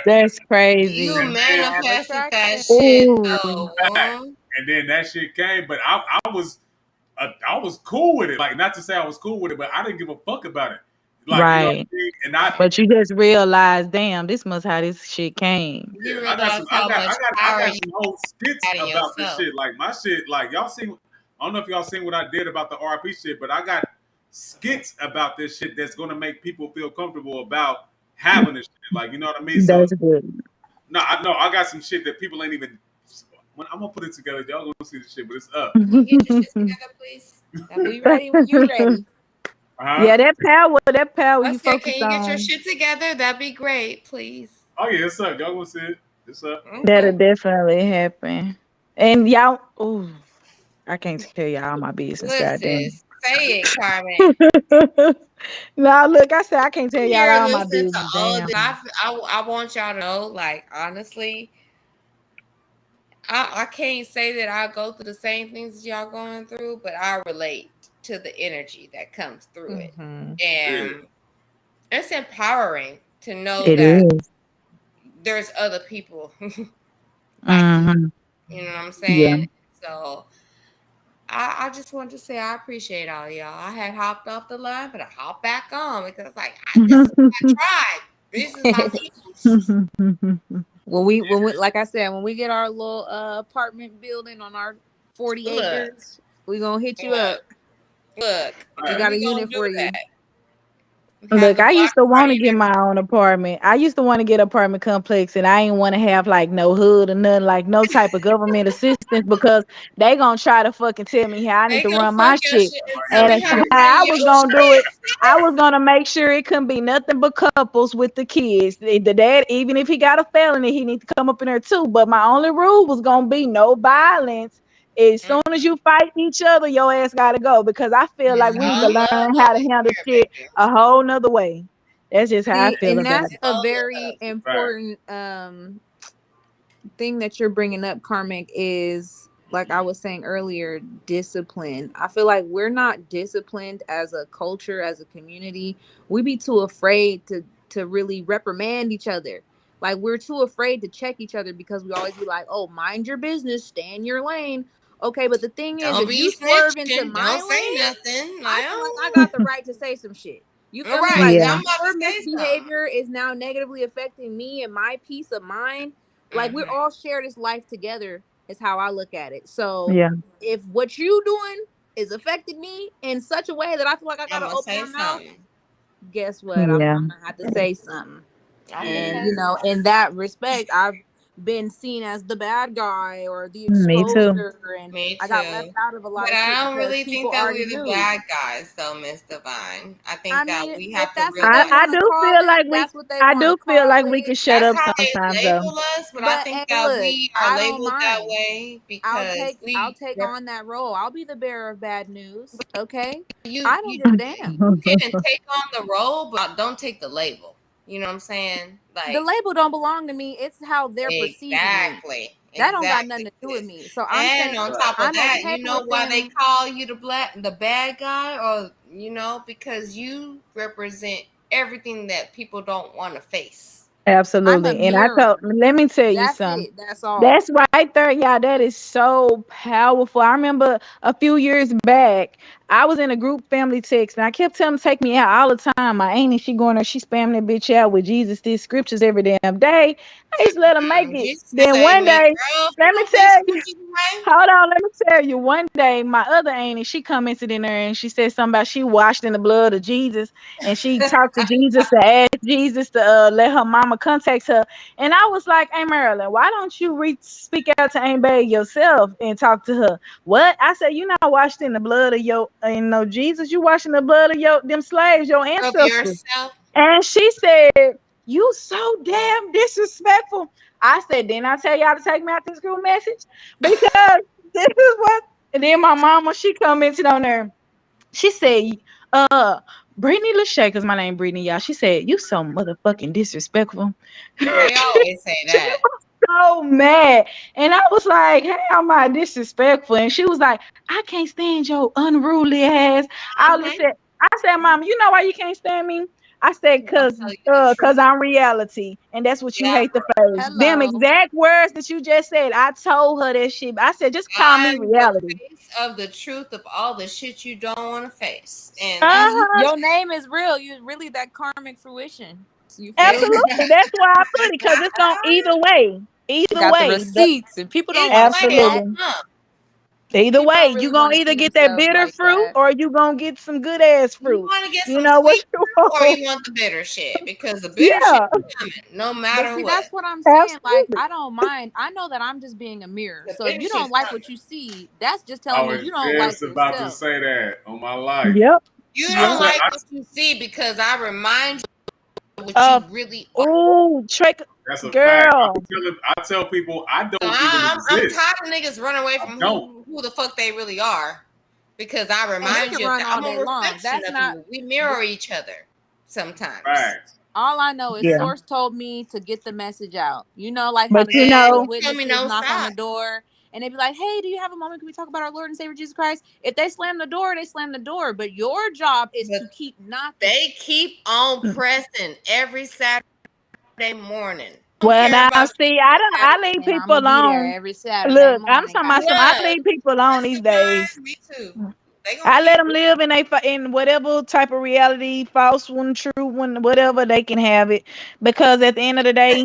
that's You crazy. Law of manifested that attraction. shit, Ooh, though, Back. Woon. And then that shit came, but I was cool with it. Like not to say I was cool with it, but I didn't give a fuck about it. Like you know what right. I mean? And I But you just realized, damn, this must how this shit came. You I got realize some how much I power got you some whole skits had in about this yourself. shit. Like my shit, like y'all seen I don't know if y'all seen what I did about the RP shit, but I got skits about this shit that's gonna make people feel comfortable about having this shit. Like you know what I mean? So That's good. no, I got some shit that people ain't even when I'm gonna put it together, y'all gonna see the shit, but it's up. Can you get your shit together, please? That'd be We great. ready when you ready. Uh-huh. Yeah, that power I you said, can focus you get your on, shit together? That'd be great, please. Oh yeah, it's up. Y'all gonna see it. It's up. that'll Okay. definitely happen. And y'all, ooh, I can't tell y'all all my business, Listen, goddamn. say it, Carmen. Now look, I said I can't tell y'all Here, all my listen to business. all of Damn. this. I want y'all to know, like, honestly, I can't say that I go through the same things that y'all going through, but I relate to the energy that comes through it. Hmm. Yeah. And it's empowering to know It that is. there's other people like you. Mm-hmm. You know what I'm Yeah. saying? So I just wanted to say I appreciate all y'all. I had hopped off the line, but I hopped back on because like this is my tribe. This is my peoples. When we like I said, when we get our little apartment building on our 40 Look, acres, we gonna hit you look, up. look. All We right. got We a gonna unit do for that. you. Have Look, the I block used to want party to and get my own apartment. I used to want to get an apartment complex, and I ain't want to have like no hood or nothing, like no type of government assistance because they gonna try to fucking tell me how I need they to gonna run my fuck your shit. shit and Oh, tell yeah, And me we how to how did. run I your was gonna do shit. it, I was gonna make sure it couldn't be nothing but couples with the kids. The dad, even if he got a felony, he need to come up in there too. But my only rule was gonna be no violence As soon as you fight each other, your ass gotta go, because I feel It's like we need to all love learn how to over handle here, shit baby. a whole nother way. That's just how I See, feel and about that's it. a All very love. Right. important thing that you're bringing up, Karmic, is like I was saying earlier, discipline. I feel like we're not disciplined as a culture, as a community. We be too afraid to really reprimand each other. Like we're too afraid to check each other because we always be like, "Oh, mind your business, stay in your lane." Okay, but the thing is, Don't if you be swerve into snitching. my Don't say lane, nothing. I Like, feel like I oh, got the right to say some shit. You all feel me? right. Like Yeah. I'm if about to your say something. misbehavior is now negatively affecting me and my peace of mind, like we're Mm-hmm. all share this life together is how I look at it. So Yeah. if what you doing is affecting me in such a way that I feel like I I'm gotta gonna open say my mouth, something. guess what? I'm Yeah. gonna have to say something. I'm gonna And say you know, in that respect, I've been seen as the bad guy or the Me too. exposer, and me I got left too. out of a lot But of shit I don't because really people think that already we're the knew. bad guys, though, Miss Divine. I I think that mean, we if have to that's what I, they realize I want to do call feel it, like we that's what they I want to do feel call like we can it. shut that's up how they sometimes though. label us. But I But think hey, that look, we are I don't labeled that mind. way I'll because take I'll take on that role. I'll be the bearer of bad news. Okay, you I don't you give a damn. you can take on the role, but don't take the label. You know what I'm saying? The Like, label don't belong to me. It's how they're perceiving me. exactly, That don't got nothing exactly, to do with sis. me. So I'm And saying on Right. top of I'm that, okay you know with why they them. call you the bad guy, or because you represent everything that people don't want to face. I'm a Absolutely. And mirror. let me tell you That's something. it. That's all. That's right there. Yeah, that is so powerful. I remember a few years back, I was in a group family text and I kept telling them to take me out all the time. My auntie, she going there, she spamming that bitch out with Jesus, these scriptures every damn day. I used to let them make it. Jesus didn't Then say, one "Man, day, girl, if you let me don't put these tell you, scriptures away." hold on, let me tell you. One day, my other auntie, she commented in there and she said something about she washed in the blood of Jesus, and she talked to Jesus to ask Jesus to let her mama contact her. And I was like, "Hey, Marilyn, why don't you speak out to Aunt Bay yourself and talk to her?" What? I said, "You not washed in the blood of your, no Jesus. You washed in the blood of your them slaves, your Of ancestors." yourself. And she said, "You so damn disrespectful." I said, "Didn't I tell y'all to take me out this group message? Because this is what." And then my mama, she commented on there. She said, uh, Brittany Lachey, because my name Brittany, y'all. She said, "You so motherfucking disrespectful." They always say She that. was so mad. And I was like, "How am I disrespectful?" And she was like, "I can't stand your unruly ass." Mm-hmm. I said, "Mom, you know why you can't stand me?" I said, I'm telling you the truth. Cause I'm reality. And that's what you Yeah, hate to face. Them Hello. exact words that you just said. I told her that shit. I said, just call me I'm the reality. face of the truth of all the shit you don't want to face, and that's Uh-huh. Your name is real. You're really that karmic fruition. You feel me? Absolutely. That's why I put it, because it's going either way. Either Got the way. receipts, and people don't either want to see way that. it'll Absolutely. come. Either People way, don't you really want gonna to either see get that themselves bitter like fruit that. or you gonna get some good ass You fruit. want to get You some know what sweet you fruit, or want. you want the bitter shit, because the bitter shit Yeah, is coming no But matter see, what. that's what I'm saying. Like, absolutely. I don't mind. I know that I'm just being a mirror. The So if bitter you don't shit's like coming. what you see, that's just I telling me was you don't like just about to yourself. say that on my life. Yep. You I don't Yep. tell, like I, what you see because I remind you what Uh you really are. oh, trick that's a fact. girl. I tell people I So don't even I'm exist. tired of niggas running away I from don't. who the fuck they really are, because I And we remind can you of run that. all I'm a day long. reflection That's of not. you. We mirror each other sometimes. Facts. All I know is Yeah. Source told me to get the message out. You know, like how But the you Jehovah's know, And show me Witnesses no knock on the side. door and they be like, "Hey, do you have a moment? Can we talk about our Lord and Savior Jesus Christ?" If they slam the door, they slam the door. But your job is But to keep knocking. they keep on pressing every Saturday morning. Don't well care now about see, I leave And I'm gonna people be there alone. every Saturday Look, I'm morning, talking about some. goddamn I it. what. leave people alone What's these the days. time? Me too. They gonna I let keep. them live in in whatever type of reality, false one, true one, whatever they can have it. Because at the end of the day,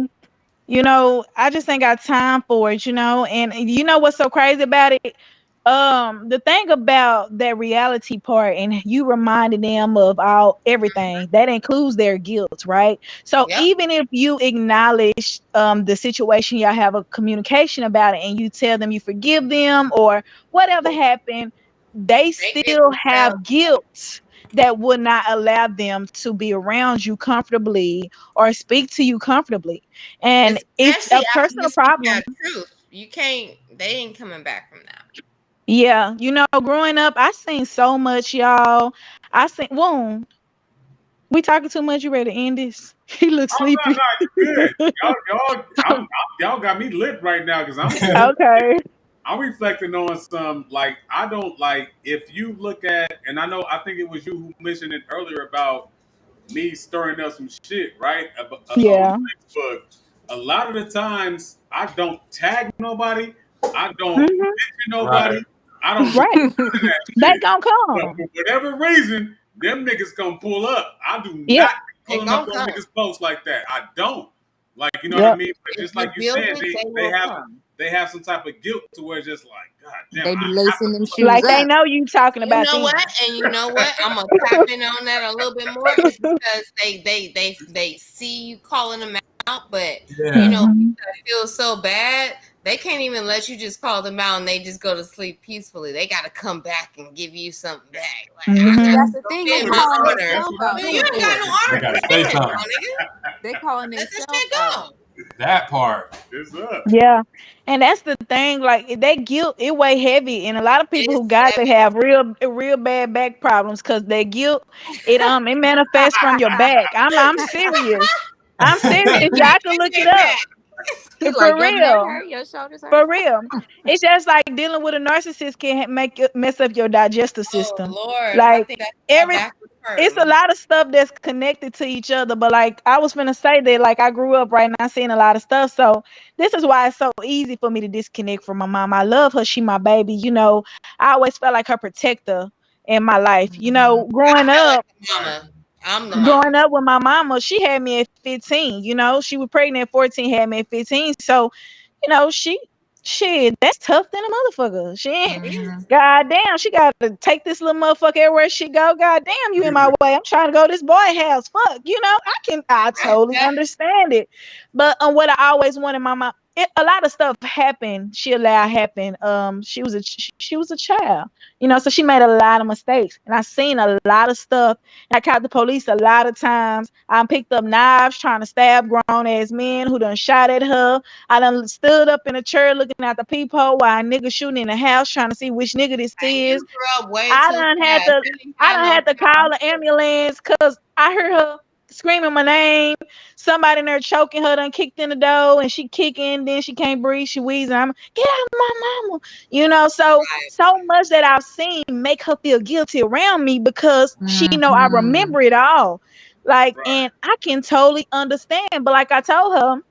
I just ain't got time for it. And you know what's so crazy about it? The thing about that reality part, and you reminding them of everything that includes their guilt, right? So Yep. even if you acknowledge the situation, y'all have a communication about it, and you tell them you forgive them or whatever happened, they They get still themselves. have guilt that would not allow them to be around you comfortably or speak to you comfortably. And it's Especially a after you personal speak problem. that truth. You can't. They ain't coming back from that. Yeah, growing up, I seen so much, y'all. I seen Woon. We talking too much. You ready to end this? He looks Oh no, sleepy. no, you good. Y'all got me lit right now because I'm sitting. Okay. I'm reflecting on some like I don't like if you look at and I think it was you who mentioned it earlier about me stirring up some shit right on Yeah. Facebook. A lot of the times I don't tag nobody, I don't Hmm. mention Right. nobody, I don't do Right. none of that They shit. gonna But for come. whatever reason, them niggas come pull up. I do Yep. not be They pulling up gonna on come. niggas posts like that. I don't. Like you know what I Yep. mean? But If just you like you build saying, it, they they will have come. they have some type of guilt to where it's just like, God damn, They be I have to lacing them pull up. shoes Like they up. know you talking You about know what? them. And you know what? I'm gonna tap in on that a little bit more. It's because they see you calling them out, but Yeah. Hmm. people that feel so bad, they can't even let you just call them out and they just go to sleep peacefully. They gotta come back and give you something back. Like I See, gotta Hmm. that's the go thing. get They That's my calling honor. themselves what I'm out Man, you doing. ain't too. got no They honor gotta for say shit, something. my nigga. They calling Let this themselves shit out. go. That part. It's up. Yeah. And that's the thing, like that guilt, it weigh heavy. And a lot of people who It's got it heavy. have real bad back problems because that guilt, it manifests from your back. I'm serious. I'm They serious. Y'all can't can look get it their up. back. He like For your neck real. hurt, your shoulders For hurt. real. It's just like dealing with a narcissist can mess up your digestive Oh system. Lord, I Like think that's my every back was it's a hurting. lot of stuff that's connected to each other, but like I was finna say that like I grew up right now seeing a lot of stuff. So this is why it's so easy for me to disconnect from my mom. I love her, she my baby, I always felt like her protector in my life. Mhm. I Growing feel like up, the mama. I'm the mama. growing up with my mama, she had me at 15, she was pregnant at 14, had me at 15. So shit, that's tough than a motherfucker. She ain't, Mhm. god damn, she got to take this little motherfucker everywhere she go. God damn, you in my way. I'm trying to go to this boy house. Fuck, I totally understand it. But what I always wanted my mom, a lot of stuff happened. She allowed happen. She was a child, so she made a lot of mistakes, and I seen a lot of stuff. And I caught the police a lot of times. I picked up knives trying to stab grown ass men who done shot at her. I done stood up in a chair looking out the peephole while a nigga shooting in the house trying to see which nigga this And is. you grew up way I too done had fast. to You didn't I have done no had to call time. the ambulance because I heard her screaming my name. Somebody in there choking her done kicked in the door and she kicking, then she can't breathe, she wheezing. I'm get out of my mama. So much that I've seen make her feel guilty around me because she know I Mhm. remember it all. Like, Right. and I can totally understand. But like I told her,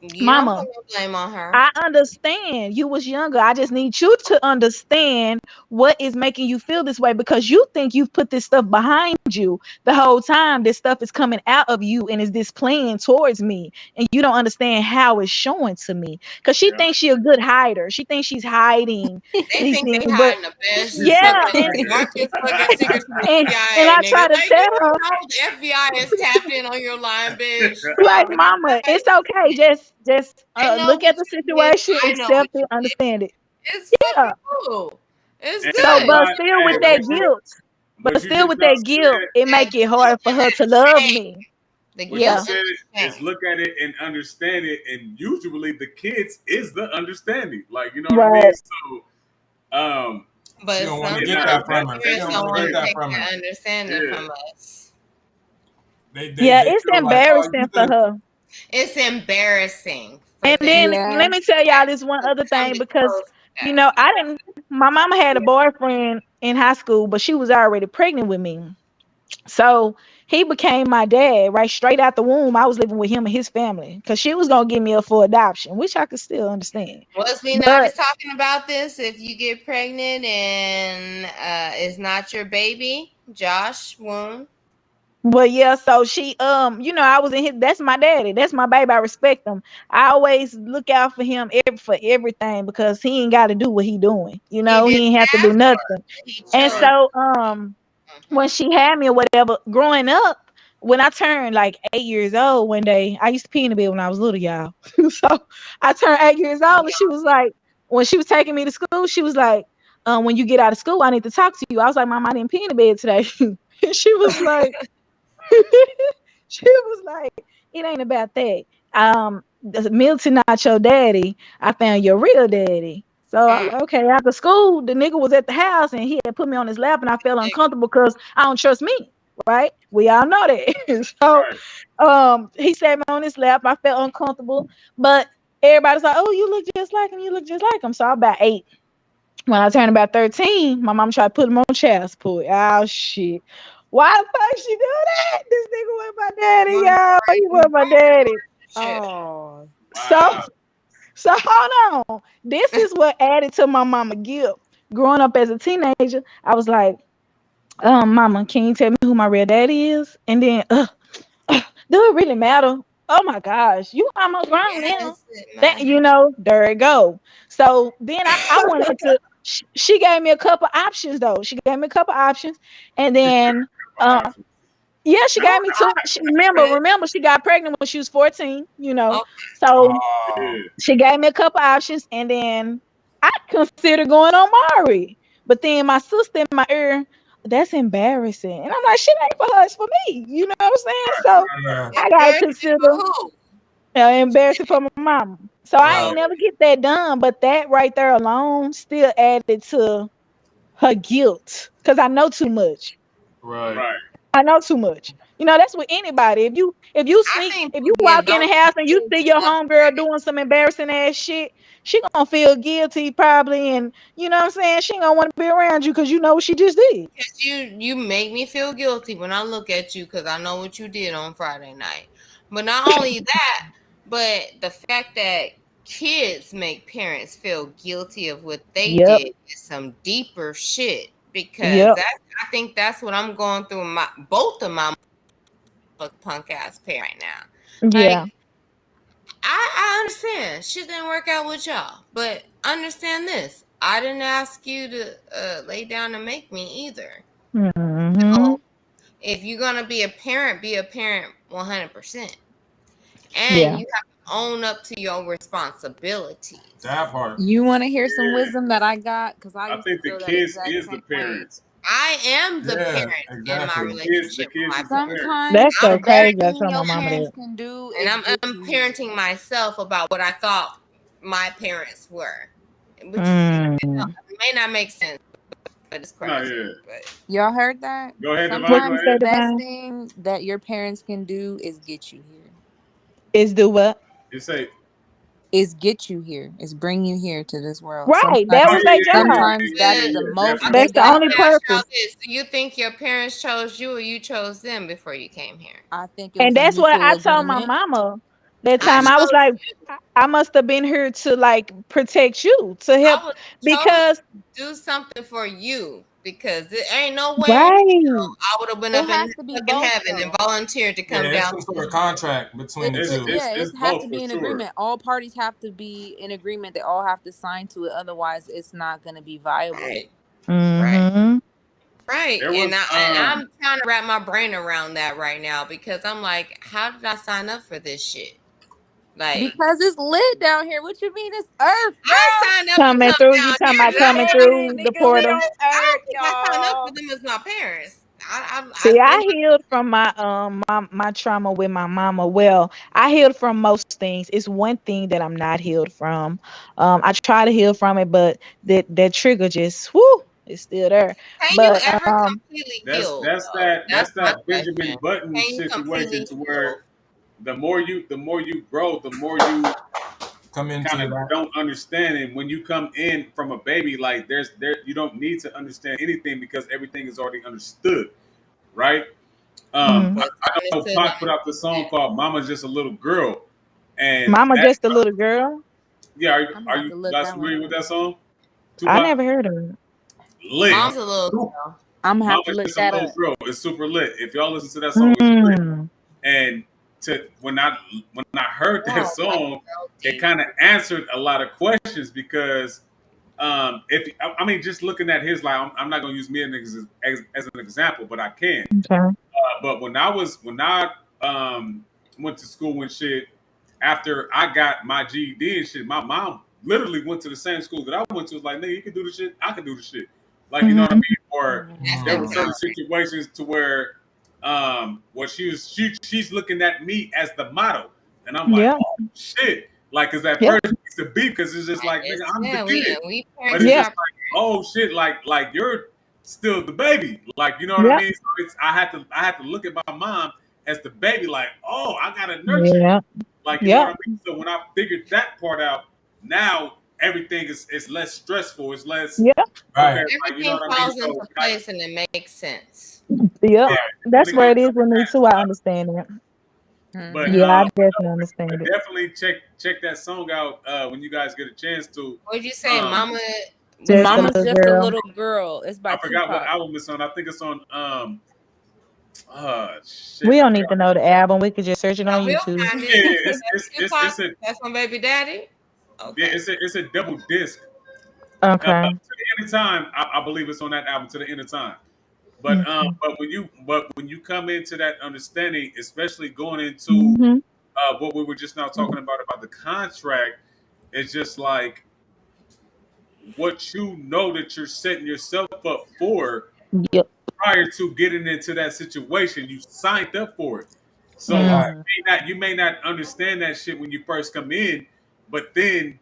You don't mama, put no blame on her. I understand you was younger. I just need you to understand what is making you feel this way because you think you've put this stuff behind you the whole time. This stuff is coming out of you and is displaying towards me. And you don't understand how it's showing to me. Because she Yeah. thinks she a good hider. She thinks she's hiding They these think things. they But hiding the best She's so yeah, fucking pregnant. darkest fucking secrets from the and CIA, I nigga. try to Like tell you her, don't know the FBI is tapped in on your line, bitch. like, Fuck, nigga. mama, it's okay. Just They know look at what the you did. situation, I know what accept it, you did. understand it. It's Yeah. fucking cool. It's And So, a good. but lot, still hey, with that guilt, what but you still just with now that guilt, said, it That make it guilt hard for and her that to love shame. me. The what you Yeah. guilt said and the is shame. look at it and understand it, and usually the kids is the understanding. Like you know what I mean? Right. So, She But don't want to some get nah, that parents, that from her. She that's parents don't just want don't to want get to that crazy. take from her. that understanding Yeah, from us. They Yeah, it's feel like, oh, embarrassing you for the her. It's embarrassing for And then them Yeah. let me tell y'all this one to other come thing this because, close to that. I didn't, my mama had a boyfriend in high school, but she was already pregnant with me. So he became my dad right straight out the womb. I was living with him and his family because she was going to give me up for adoption, which I could still understand. Was we not But just talking about this? If you get pregnant and it's not your baby, Josh Woon. But yeah, so she I was in his that's my daddy. That's my baby. I respect him. I always look out for him for everything because he ain't gotta do what he doing. He He didn't ain't have to do have to. nothing. He And chose. so when Mhm. she had me or whatever, growing up, when I turned like 8 years old one day, I used to pee in the bed when I was little, y'all. So I turned 8 years old and she was like, when she was taking me to school, she was like, when you get out of school, I need to talk to you. I was like, Mom, I didn't pee in the bed today. And she was like, she was like, it ain't about that. Milton not your daddy. I found your real daddy. So I was like, okay, after school, the nigga was at the house and he had put me on his lap and I felt uncomfortable because I don't trust me, right? We all know that. So he sat me on his lap. I felt uncomfortable, but everybody's like, oh, you look just like him. You look just like him. So I'm about 8. When I turned about 13, my mom tried to put him on child support. Oh, shit. Why the fuck she do that? This nigga with my daddy, y'all. He with my daddy. Oh. So, Wow. so hold on. This is what added to my mama guilt. Growing up as a teenager, I was like, mama, can you tell me who my real daddy is? And then, do it really matter? Oh my gosh, you almost grown now. That there it go. So then I wanted to. She gave me a couple options though. She gave me a couple options, and then yeah, she gave me 2. She, remember, she got pregnant when she was 14. So she gave me a couple options, and then I considered going on Mari. But then my sister in my ear, that's embarrassing. And I'm like, shit ain't for her, it's for me. You know what I'm saying? So I gotta consider embarrassing for my mama. So I ain't never get that done. But that right there alone still added to her guilt. Cause I know too much. Right. I know too much. That's with anybody. If you walk in the house and you see your homegirl doing some embarrassing ass shit, she gonna feel guilty probably, and you know what I'm saying? She ain't gonna want to be around you because you know what she just did. Because you make me feel guilty when I look at you because I know what you did on Friday night. But not only that, but the fact that kids make parents feel guilty of what they Yep. did is some deeper shit. Because Yep. I think that's what I'm going through both of my punk ass parent right now. Yeah. Like I understand shit didn't work out with y'all, but understand this: I didn't ask you to lay down and make me either. Mm-hmm. So if you're gonna be a parent 100%, and Yeah. you have to own up to your responsibilities. That part. You want to hear some wisdom that I got? Because I I used think to the feel that kids exact is the same way. parents. I am the Yeah, parent in my exactly. relationship with my kids is the parents. Sometimes That's so the I'm best crazy. I thing told my your mama parents that. can do and is I'm get you here. parenting myself about what I thought my parents were, which is it Mm. may not make sense, but it's No, crazy. yeah. But Y'all heard that? Go ahead, Divine. What Go you Sometimes say, the ahead. best Divine? thing that your parents can do is get you here. Is do what? You say, Is get you here. Is bring you here to this world. Right. That oh was Sometimes yeah, their yeah, yeah, job. sometimes yeah, that's yeah, the yeah, most definitely. they That's the got only to ask do. y'all purpose. this: do you think your parents chose you, or you chose them before you came here? I think it And was a that's what mutual I told my agreement. mama that I time. I was chose like, you. I must have been here to like protect you, to help, I was chosen because to do something for you because there ain't no way in right. hell I would have been It up has in to be fucking both heaven and though. volunteered to Yeah, come it's down some to sort this. of contract between the two. It It's has both to for be an sure. agreement. All parties have to be in agreement. They all have to sign to it. Otherwise, it's not going to be viable. Right, right, Mm-hmm. right. There And was I'm trying to wrap my brain around that right now because I'm like, how did I sign up for this shit? Like, Because it's lit down here. What you mean it's Earth, I girl? signed up to Coming come through, you down talking here, about not coming for Yeah, through the nigga, we portal. on I don't Earth, think I signed up for y'all. them as my parents. I See, I think healed from my trauma with my mama. Well, I healed from most things. It's one thing that I'm not healed from. I try to heal from it, but that trigger just whoo, it's still there. can you But ever completely heal though? that's That's my that Benjamin question. Button Can you situation completely to heal? where the more you grow, the more you Come into kind of that. don't understand. And when you come in from a baby, like there you don't need to understand anything because everything is already understood, right? mm, I know Understood Pac put out the song called "Mama's Just a Little Girl," and mama that just a little girl. yeah, I'm gonna are have you to look guys that one familiar with up. that song? I Tupac, never heard of it. lit. mom's a little girl. I'm gonna have to Mama's look Just a that Little up. Girl. It's super lit. If y'all listen to that song, it's lit. Mm, And to when I heard that Oh, like song, real it deep. kind of answered a lot of questions because if I mean just looking at his life, I'm not gonna use me as an example, but I can. okay. But when I went to school and shit, after I got my GED and shit, my mom literally went to the same school that I went to. Was like, nigga, you can do the shit, I can do the shit. Like you know what I Mm-hmm. mean? Or That's there were Mm. certain empowering. situations to where she's looking at me as the model, and I'm like, Yeah. oh shit. Like, cause at Yeah. first it's the beef, cause it's just like, nigga, I'm the kid. we But it's Yeah. just like, oh shit, like you're still the baby. Like, you know what Yeah. I mean? So it's I had to look at my mom as the baby, like, oh, I gotta nurture you. Yeah. Like, you know what Yeah. I mean? So when I figured that part out, now everything is less stressful. It's less Yeah. okay, Right. like, you know everything what I mean? falls So into place and it makes sense. Yeah. yeah, when That's it where comes it is to with me that too. I stuff, understand it. but Yeah, I but definitely no, understand but it. definitely check that song out when you guys get a chance to. What'd you say, Um, Mama? Just a Mama's little Just a girl. Little Girl. It's by I forgot what Tupac. album it's on. I think it's on shit. We I don't need forgot. to know the album. We could just search it on I will YouTube. find Yeah, it. it's Tupac, it's a that's my baby daddy. yeah, Okay. it's a double disc. To Okay. the end of time, I believe it's on that album. To the end of time. Okay. But when you come into that understanding, especially going into Mm-hmm. what we were just now talking about the contract, it's just like what you know that you're setting yourself up for Yep. prior to getting into that situation. You signed up for it. So Mm. Right. you may not understand that shit when you first come in, but then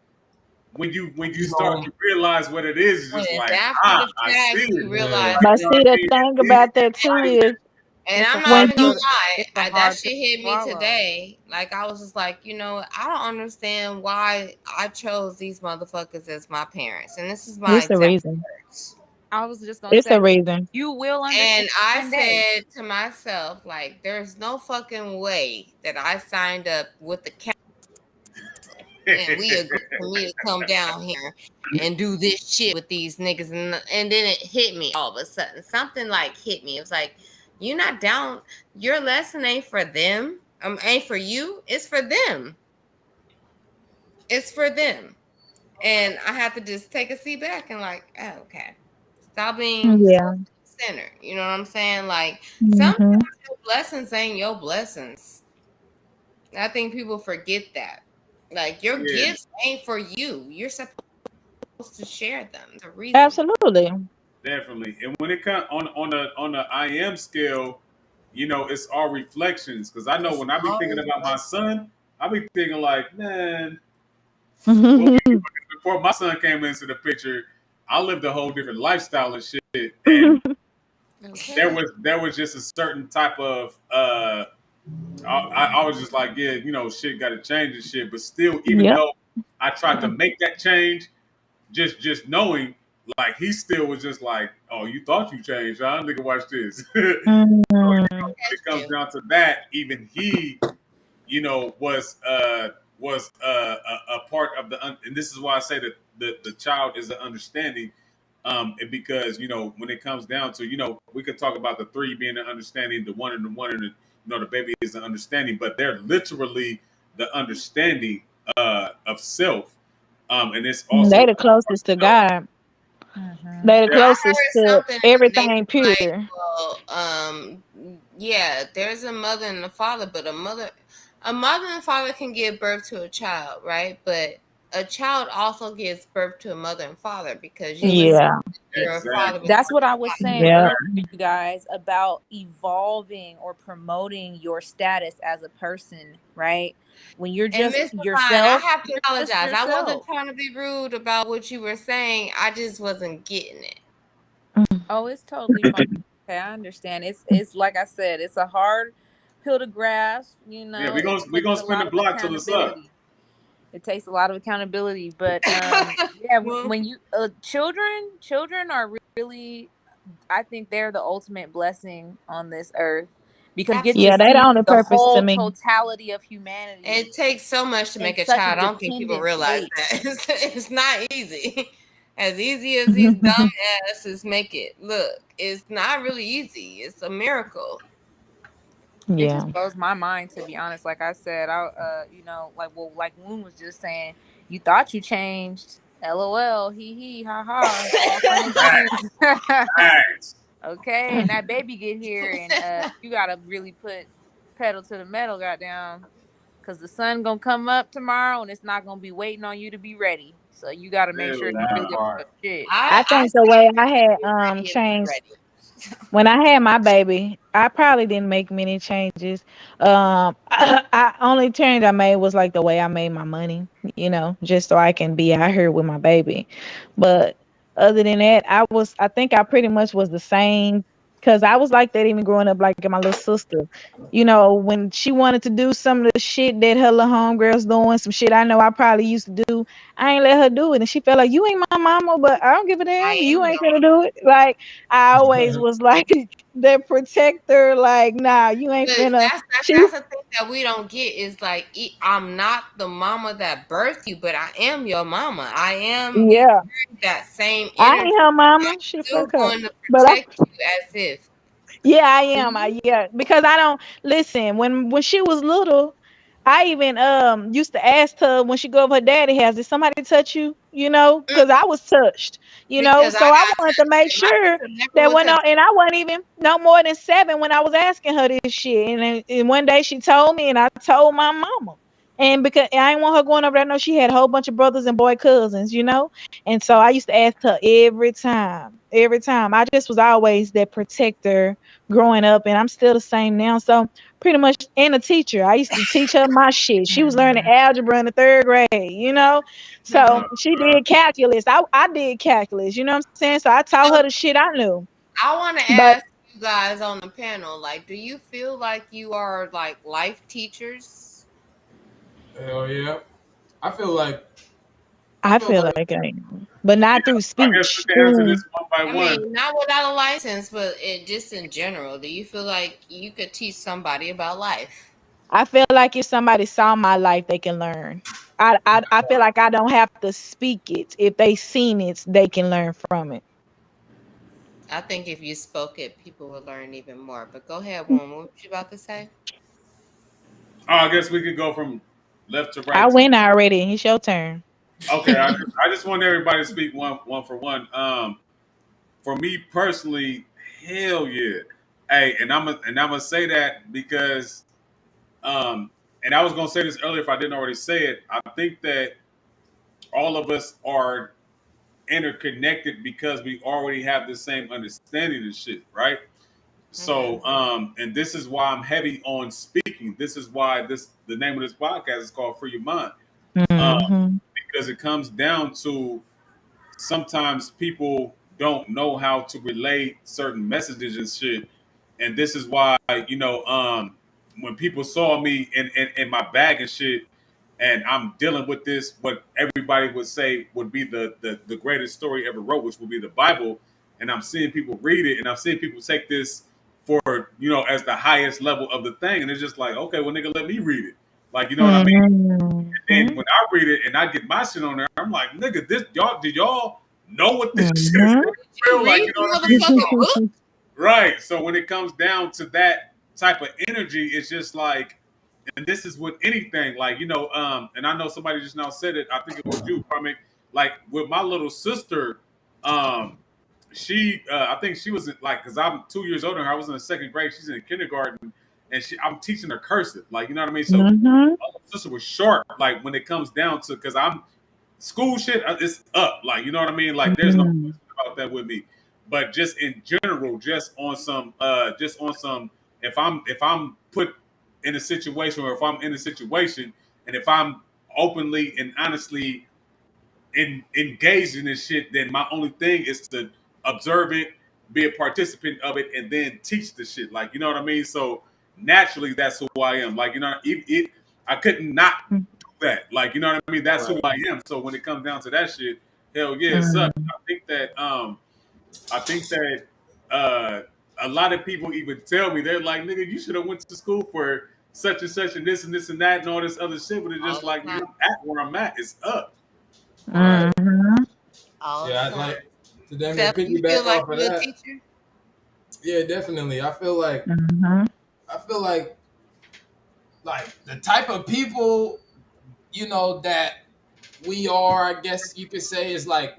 when you You start know, to realize what it is, it's When just it's like, after the I fact, see you it. yeah. realize Like, But you know that. see, what I the mean? thing about that too is And It's a I'm not when hard even pill. you gonna lie, It's a that hard shit pill to hit me swallow. today. Like I was just like, I don't understand why I chose these motherfuckers as my parents, and this is my it's a exact reason. words. I was just gonna It's say a reason. you will And understand I one day. said to myself, like, there's no fucking way that I signed up with the and we agreed for me to come down here and do this shit with these niggas, and then it hit me all of a sudden. Something like hit me. It was like, you're not down. Your lesson ain't for them. Ain't for you. It's for them. It's for them. And I had to just take a seat back and like, oh, okay. Stop being so Yeah. centered. You know what I'm saying? Like sometimes Mm-hmm. your blessings ain't your blessings. I think people forget that. Like your Yeah, gifts ain't for you. You're supposed to share them. It's a reason. Absolutely. definitely. And when it comes on the I am scale, you know, it's all reflections. Because I know It's when I be thinking always about my son, I be thinking like, man, what we Mm-hmm. before my son came into the picture, I lived a whole different lifestyle and shit. And okay. there was just a certain type of I was just like, yeah, you know, shit got to change and shit. But still, even Yep. though I tried to make that change, just knowing, like he still was just like, oh, you thought you changed, huh? Nigga, watch this. So, you know, Mm-hmm. when it Catch comes you. down to that, even he, you know, was a part of and this is why I say that the child is the understanding. And because you know when it comes down to we could talk about the three being the understanding, the one and the the baby is the understanding, but they're literally the understanding of self, and it's also They the closest to God. Mm-hmm. They the I closest heard to something and they everything were like, pure. well, yeah, there's a mother and a father, but a mother and father can give birth to a child, right? But a child also gives birth to a mother and father because you was Yeah. your father exactly. before That's what I was you saying Yeah. earlier, you guys, about evolving or promoting your status as a person, right? When you're And just Miss Divine, I yourself, have to you're just apologize. I wasn't yourself. trying to be rude about what you were saying. I just wasn't getting it. Oh, it's totally fine. Okay, I understand. It's like I said, it's a hard pill to grasp. Yeah, It we takes gonna a spin the lot of block till it's up. accountability. It takes a lot of accountability, but yeah, Well, when you children are really, I think they're the ultimate blessing on this earth because you get to Yeah, they the see only the purpose to whole me. totality of humanity it takes so much to in make a such a child. I don't think people dependent realize state. that. It's not easy. As easy as these dumb asses make it look, it's not really easy. It's a miracle. It Yeah. just blows my mind, to be honest. Like I said, like Woon was just saying, you thought you changed. LOL, hee ha ha. It's all fun and Facts, games. facts. Okay, and that baby get here, and you gotta really put pedal to the metal, goddamn, because the sun gonna come up tomorrow, and it's not gonna be waiting on you to be ready. So you gotta make sure Really. you that really on part. your shit. I I think the say way I be had ready if you're changed ready. When I had my baby, I probably didn't make many changes. I only change I made was like the way I made my money, just so I can be out here with my baby. But other than that, I think I pretty much was the same because I was like that even growing up, like my little sister. When she wanted to do some of the shit that her little homegirls doing, some shit I know I probably used to do, I ain't let her do it. And she felt like, you ain't my mama, but I don't give a I damn. You am ain't your gonna mama. do it. Like, I always was like the protector, like, nah, you ain't But finna. She, that's the thing that we don't get is like I'm not the mama that birthed you, but I am your mama. I am. You yeah, carry that same I energy. ain't her I'm mama. She the still fuck up. going to But protect you as if. yeah, I am. Mhm. Because I don't listen. When she was little, I even used to ask her when she go over her daddy house, did somebody touch you? Because I was touched. Because I So I got wanted to touched, make and my sure sister never that would when touch. and I wasn't even no more than 7 when I was asking her this shit. And one day she told me, and I told my mama. And because I didn't want her going over there, I know she had a whole bunch of brothers and boy cousins. And so I used to ask her every time. Every time. I just was always that protector growing up, and I'm still the same now. So pretty much, and a teacher. I used to teach her my shit. She was learning algebra in the 3rd grade. So she did calculus. I did calculus, you know what I'm saying? So I taught her So the shit I knew. I want to But ask you guys on the panel, like, do you feel like you are like life teachers? Hell yeah. I feel like I I feel feel like like I am. But not through I guess we speech. can answer this one by I one. mean, not without a license, but just in general. Do you feel like you could teach somebody about life? I feel like if somebody saw my life, they can learn. I feel like I don't have to speak it. If they seen it, they can learn from it. I think if you spoke it, people would learn even more. But go ahead, Warren. What was you about to say? Oh, I guess we could go from left to I right. win already. It's your turn. Okay, I just want everybody to speak one for one. For me personally, hell yeah. Hey, and I'm gonna say that because and I was gonna say this earlier if I didn't already say it. I think that all of us are interconnected because we already have the same understanding and shit, right? So, Mm-hmm. and this is why I'm heavy on speaking. This is why the name of this podcast is called Free Your Mind. Um, Hmm. because it comes down to sometimes people don't know how to relay certain messages and shit. And this is why, when people saw me in my bag and shit, and I'm dealing with this, what everybody would say would be the greatest story ever wrote, which would be the Bible. And I'm seeing people read it, and I'm seeing people take this for, as the highest level of the thing. And it's just like, okay, well, nigga, let me read it. Like, you know what I mean? And Hmm. when I read it and I get my shit on there, I'm like, nigga, this y'all did y'all know what this shit is Hmm. for real? You Like, read you know what I the mean? motherfucking book? Right. So when it comes down to that type of energy, it's just like, and this is with anything, like, and I know somebody just now said it, I think it was you, Carmen. Like with my little sister, um, she I think she was like, because I'm 2 years older than her, I was in the 2nd grade, she's in kindergarten, and I'm teaching her cursive, like, you know what I mean? So Hmm. my little sister was sharp, like when it comes down to, because I'm school shit, it's up, like, you know what I mean? Like there's no Hmm. question about that with me. But just in general, just on some, if I'm put in a situation, or if I'm in a situation, and if I'm openly and honestly engaged in this shit, then my only thing is to observe it, be a participant of it, and then teach the shit. Like, you know what I mean? So naturally, that's who I am. Like, I couldn't not do that. Like, you know what I mean? That's who right. I am. So when it comes down to that shit, hell yeah, it sucks. Hmm. I think that uh, a lot of people even tell me, they're like, nigga, you should have went to school for such and such and this and that and all this other shit. But it's All just the like, nigga, time. I'm at where I'm at. It's up. Right. Hmm. All the Yeah, I'd time. like to damn near Seth, you feel piggyback like off of you're a that. teacher? Yeah, definitely. Hmm. I feel like the type of people, that we are, I guess you could say, is like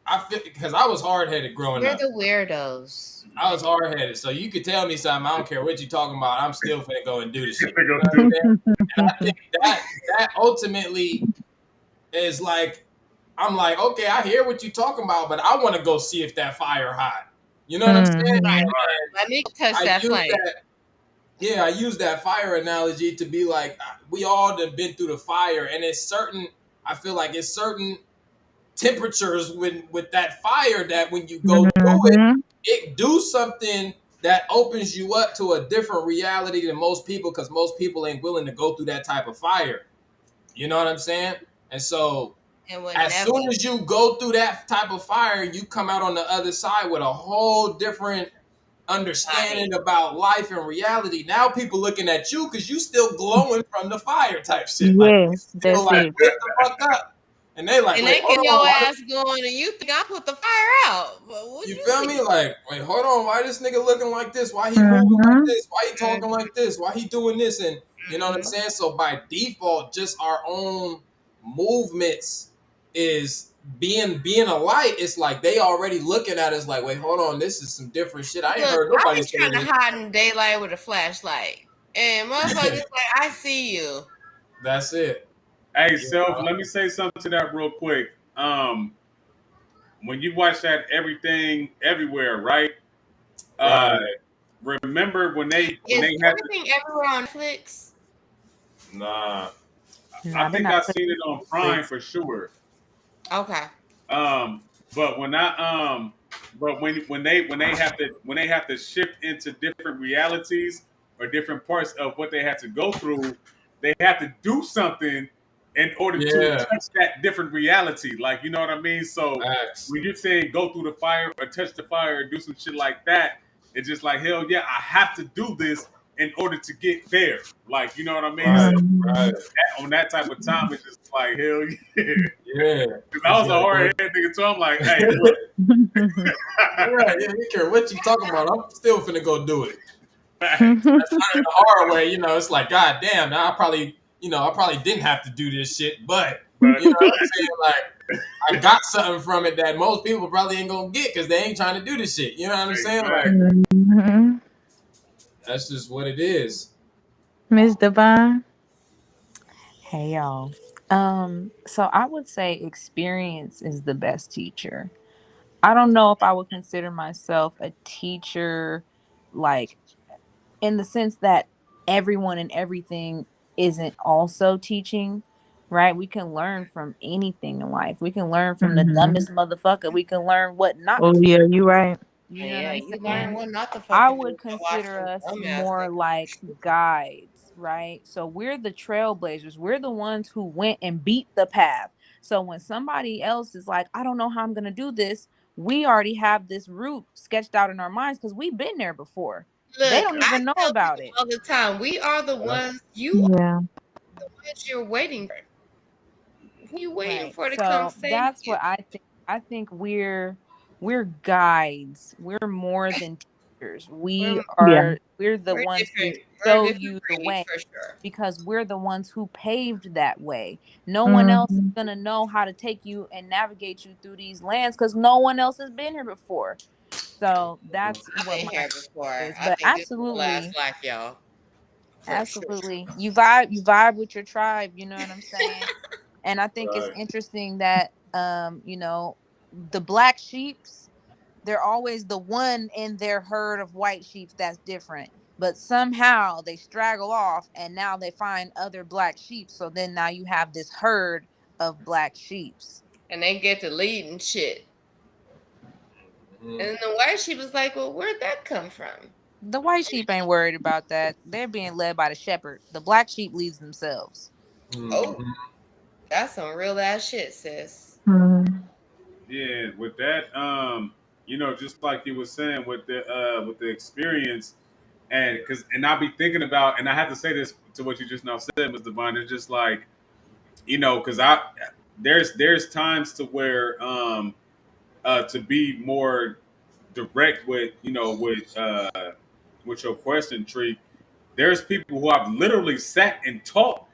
I feel because I was hard headed growing We're up. the weirdos. I was hard headed. So you could tell me something, I don't care what you're talking about, I'm still finna go and do the shit. They You go know what do. I'm saying? And I think that ultimately is like I'm like, okay, I hear what you're talking about, but I want to go see if that fire hot. You know what I'm saying? Mhm. And Let me touch I that use flame. that. Yeah, I use that fire analogy to be like, we all have been through the fire, and it's certain. I feel like it's certain temperatures with that fire that when you go through it, Mhm. it do something that opens you up to a different reality than most people, because most people ain't willing to go through that type of fire. You know what I'm saying? And so And would as never. soon as you go through that type of fire, you come out on the other side with a whole different understanding about life and reality. Now people looking at you because you still glowing from the fire type shit. Like you Yes, still that's like it. lit the fuck up. And they like, And wait, they hold get on, your why ass going, and you think I put the fire out. But what you you feel me? see? Like, wait, hold on, why this nigga looking like this? Why he moving like Mhm. this? Why he talking like this? Why he doing this? And you know what I'm saying? So by default, just our own movements is being a light. It's like they already looking at us like, wait, hold on, this is some different shit. I ain't Look, heard I nobody be say trying this. to hide in daylight with a flashlight, and motherfuckers like, I see you. That's it. Hey, You Self, know? let me say something to that real quick. When you watch that Everything Everywhere, right? Uh, Right. remember when they Is had to, everything everywhere on Netflix? Nah. I Nah, they're think not I putting seen it on Prime this. for sure. Okay. But when I but when they have to shift into different realities or different parts of what they have to go through, they have to do something in order to Yeah. touch that different reality. Like, you know what I mean? So Facts. when you're saying go through the fire or touch the fire or do some shit like that, it's just like, hell yeah, I have to do this in order to get there. Like, you know what I mean? So Right. Right. Mhm. on that type of time, it's just like, hell yeah. Yeah. Because I It's was a like, hard head nigga, so I'm like, hey, look. yeah, you don't care what you talking about. I'm still finna go do it. Facts. That's not in the hard way, it's like, God damn, now I probably didn't have to do this shit, but But you know what I'm saying? Like, I got something from it that most people probably ain't gonna get because they ain't trying to do this shit. You know what I'm saying? Like, exactly. Mhm. that's just what it is. Miss Divine. Hey y'all. So I would say experience is the best teacher. I don't know if I would consider myself a teacher, like in the sense that everyone and everything isn't also teaching, right? We can learn from anything in life. We can learn from the Mhm. dumbest motherfucker. We can learn what not Oh to yeah, do. you right. You know what Yeah, I'm you learn saying? what not to I fucking do would by consider watching us dumbass more niggas. like guides, right? So we're the trailblazers. We're the ones who went and beat the path. So when somebody else is like, I don't know how I'm going to do this, we already have this route sketched out in our minds because we've been there before. They Look, don't I even know tell about people it. all the time, we are the ones you are Yeah. the ones you're waiting for. Who you waiting Right. for to come So save that's you? what I think. I think we're guides. We're more than teachers. We're Yeah. We're the ones who we're a show different you the breed way for sure. because we're the ones who paved that way. No one else is Mhm. going to know how to take you and navigate you through these lands cuz no one else has been here before. So that's I've what been my here before. is. I But think this is the last absolutely, black y'all. For sure. absolutely. You vibe with your tribe, you know what I'm saying? And I think it's Right. interesting that the black sheeps, they're always the one in their herd of white sheep that's different. But somehow they straggle off and now they find other black sheep. So then now you have this herd of black sheeps. And they get to lead and shit. Mhm. And then the white sheep was like, well, where'd that come from? The white sheep ain't worried about that. They're being led by the shepherd. The black sheep leads themselves. Oh, Mhm. that's some real ass shit, sis. Mhm. Yeah, with that, just like you were saying with the experience, and I be thinking about, and I have to say this to what you just now said, Mr. Devine. It's just like, because there's times to where to be more direct with with your question tree. There's people who I've literally sat and taught,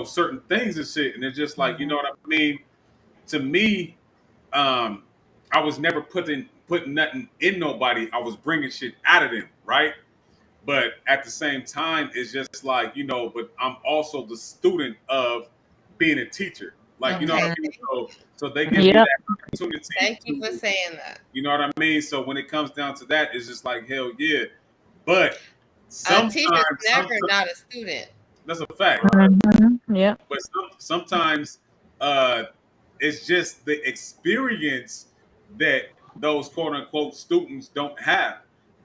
certain things and shit, and it's just like, you Mhm. know what I mean. To me, um, I was never putting nothing in nobody. I was bringing shit out of them, right? But at the same time, it's just like, but I'm also the student of being a teacher. Like, you know what I Okay. mean? So they give you Yep. that opportunity. Thank you for saying that. You know what I mean? So when it comes down to that, it's just like hell yeah. But A sometimes, teacher's never not a student. that's a fact. Yep. But sometimes uh, it's just the experience that those quote unquote students don't have.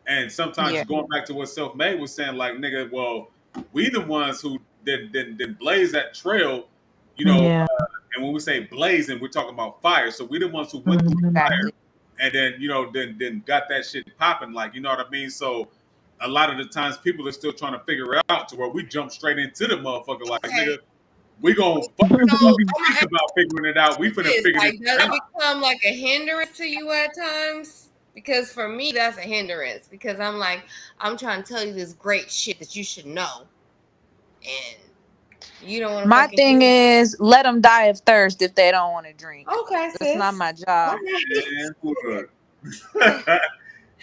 And sometimes Yeah. going back to what Selfmade was saying, like, nigga, well, we the ones who did blaze that trail, you know. Yeah. And when we say blazing, we're talking about fire. So we the ones who went through the Mhm. fire Exactly. and then, you know, then got that shit popping, like, you know what I mean? So a lot of the times people are still trying to figure it out to where we jump straight into the motherfucker, like, Okay. nigga, we gonna fucking So I'm think about figuring it out. We finna figure like, this does out. it become like a hindrance to you at times? Because for me, that's a hindrance. Because I'm like, I'm trying to tell you this great shit that you should know, and you don't want to My fucking thing do it. is, let them die of thirst if they don't want to drink. Okay, That's not sis. my job. Man, look.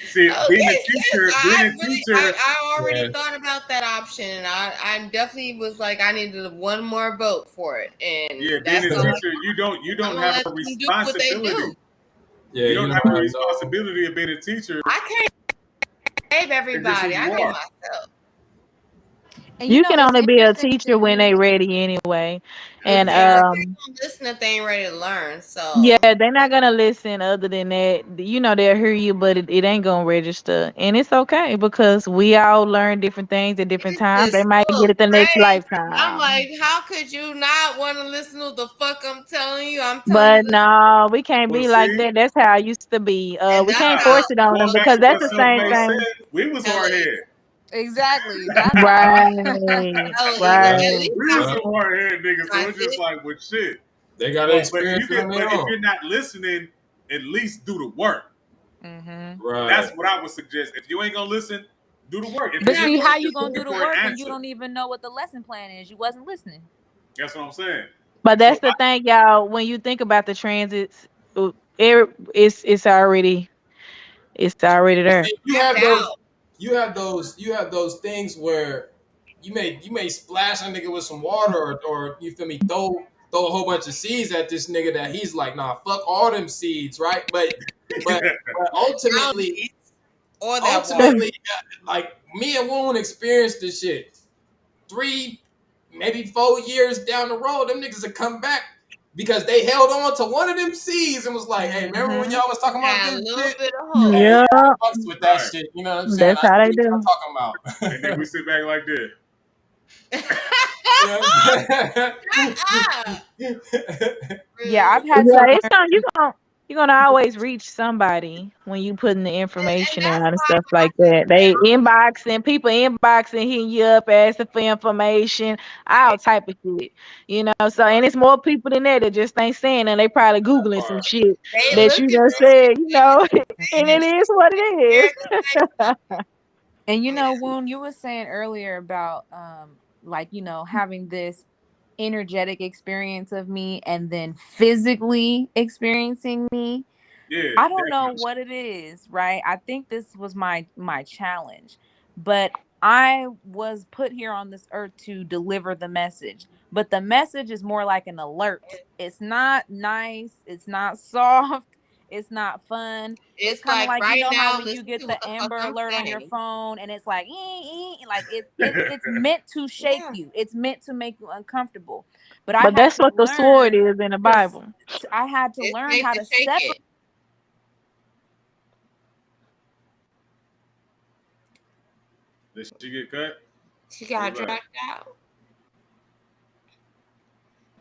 See, being Okay, a sis. teacher, I already Yeah. thought about that option, and I definitely was like, I needed one more vote for it, yeah, and being that's a all. teacher, you I'm don't gonna have let a them do what they responsibility. do. Yeah, You you don't don't have the have no. responsibility of being a teacher. I can't save It's just who everybody. I you can are. myself. And You can it's only be a interesting to teacher when me. they ready anyway. And Yeah, Exactly. they don't listen if they ain't ready to learn. yeah, So they're not gonna listen other than that. You know, they'll hear you, but it ain't gonna register. And it's okay because we all learn different things at different times. it's They might get so it the next great. I'm lifetime. like, how could you not want to listen to the fuck I'm telling you? I'm telling you But the no, we can't Well, be like see, that. That's how I used to be. and We that's can't nah, how force it on them going back because to that's what the same Selfmade Ella, thing. said, we was hard headed. Exactly. That's how. Right, Yeah. At right. least We I was Yeah. some hard headed niggas, so my it's just shit. like, well, shit. They gotta But experience you it get, on but their if own. you're not listening, at least do the work. Hmm. That's Right. what I would suggest. If you ain't gonna listen, do the work. If But you're Yeah, just see, gonna how sit you gonna there do the for an work and you answer, don't even know what the lesson plan is? You wasn't listening. that's what I'm saying. But So that's the thing, y'all. When you think about the transits, it's already But there. see, tapped out. you have those things where you may splash a nigga with some water or you feel me throw a whole bunch of seeds at this nigga that he's like, nah, fuck all them seeds, right? But ultimately Boundaries or that water. ultimately like me and Woon experienced this shit 3 maybe 4 years down the road, them niggas have come back because they held on to one of them seeds and was like, hey, remember when Hmm. y'all was talking about Got a this little shit? bit of Hey, hope. yeah, Yeah, I fucks with that right. shit. You know what I'm saying? that's I how see they what do. And then y'all we sit back like this. talking about. Yeah, I've had Yeah, to it's learn. gonna you're gonna always reach somebody when you putting the And information that's out and why stuff like that. They inboxing, people inboxing, hitting you up, asking for information, all type of shit. So and it's more people than that just ain't saying, and they probably googling some shit they that you looking just for said. And shit. it is what it is. And when you were saying earlier about like, having this energetic experience of me and then physically experiencing me, Yeah, I don't know definitely. what it is, right? I think this was my challenge, but I was put here on this earth to deliver the message. But the message is more like an alert. It's not nice, it's not soft, it's not fun. It's It's kind of like like, right how now, when you listen get to the what the fuck Amber I'm Alert on your saying. phone and it's like, like it's meant to shake Yeah. you. It's meant to make you uncomfortable. But I But had that's to what the sword learn is in the to Bible. I had to It's learn made how to to shake separate. it. Did she get cut? She Or got was that? dragged out.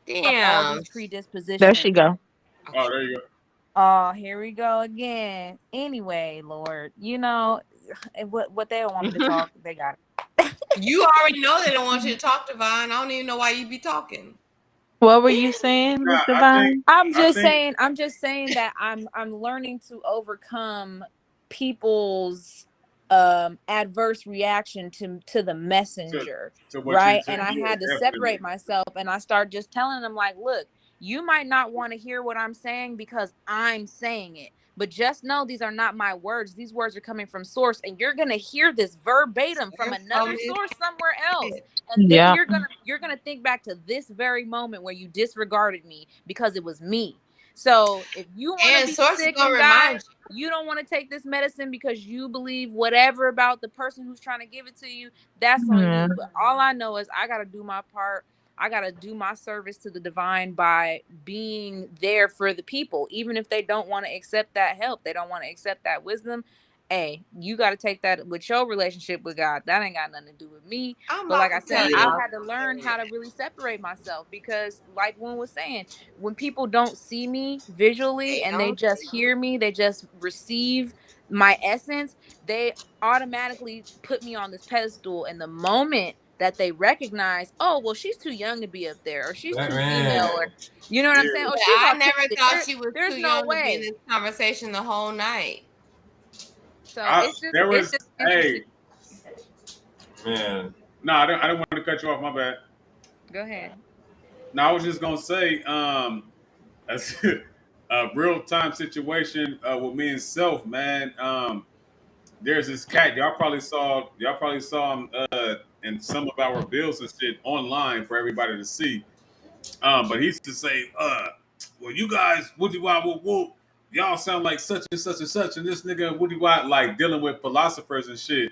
All Damn. these There predispositions. she go. Oh, Okay. there you go. Oh, here we go again. Anyway, Lord, what they don't want me to talk, they got it. You already know they don't want you to talk, Divine. I don't even know why you be talking. What were you saying, Nah, Miss Divine? I think, I'm just saying that I'm learning to overcome people's adverse reaction to the to, messenger, to what you right? to And I yeah, had to definitely. separate myself and I start just telling them like, look, you might not want to hear what I'm saying because I'm saying it, But just know these are not my words. These words are coming from source, and you're gonna hear this verbatim from another source somewhere else. And then Yeah. you're gonna think back to this very moment where you disregarded me because it was me. So if you want to And be source is sick gonna and remind die, you don't want to take this medicine because you believe whatever about the person who's trying to give it to you, that's on Yeah. you. But all I know is I gotta do my part. I gotta do my service to the divine by being there for the people, even if they don't want to accept that help, they don't want to accept that wisdom. Hey, you got to take that with your relationship with God. That ain't got nothing to do with me. I'm But about like I to said, tell I've y'all. had to learn how to really separate myself because, like Woon was saying, when people don't see me visually They and they don't. just hear me, they just receive my essence, they automatically put me on this pedestal. And the moment that they recognize, oh, well, she's too young to be up there, or she's too female, Man. or you know what I'm saying? Yeah. Oh, But she's I never autistic. thought she was There's too no young to be in way. this conversation the whole night. So There it's was, just interesting. Man. no, I don't want to cut you off. My bad. Go ahead. No, I was just gonna say, that's a real time situation with me and Self, man. There's this cat. Y'all probably saw him in some of our bills and shit online for everybody to see. But he used to say, well, you guys, woody wah whoop whoop, y'all sound like such and such and such, and this nigga woody wah like dealing with philosophers and shit.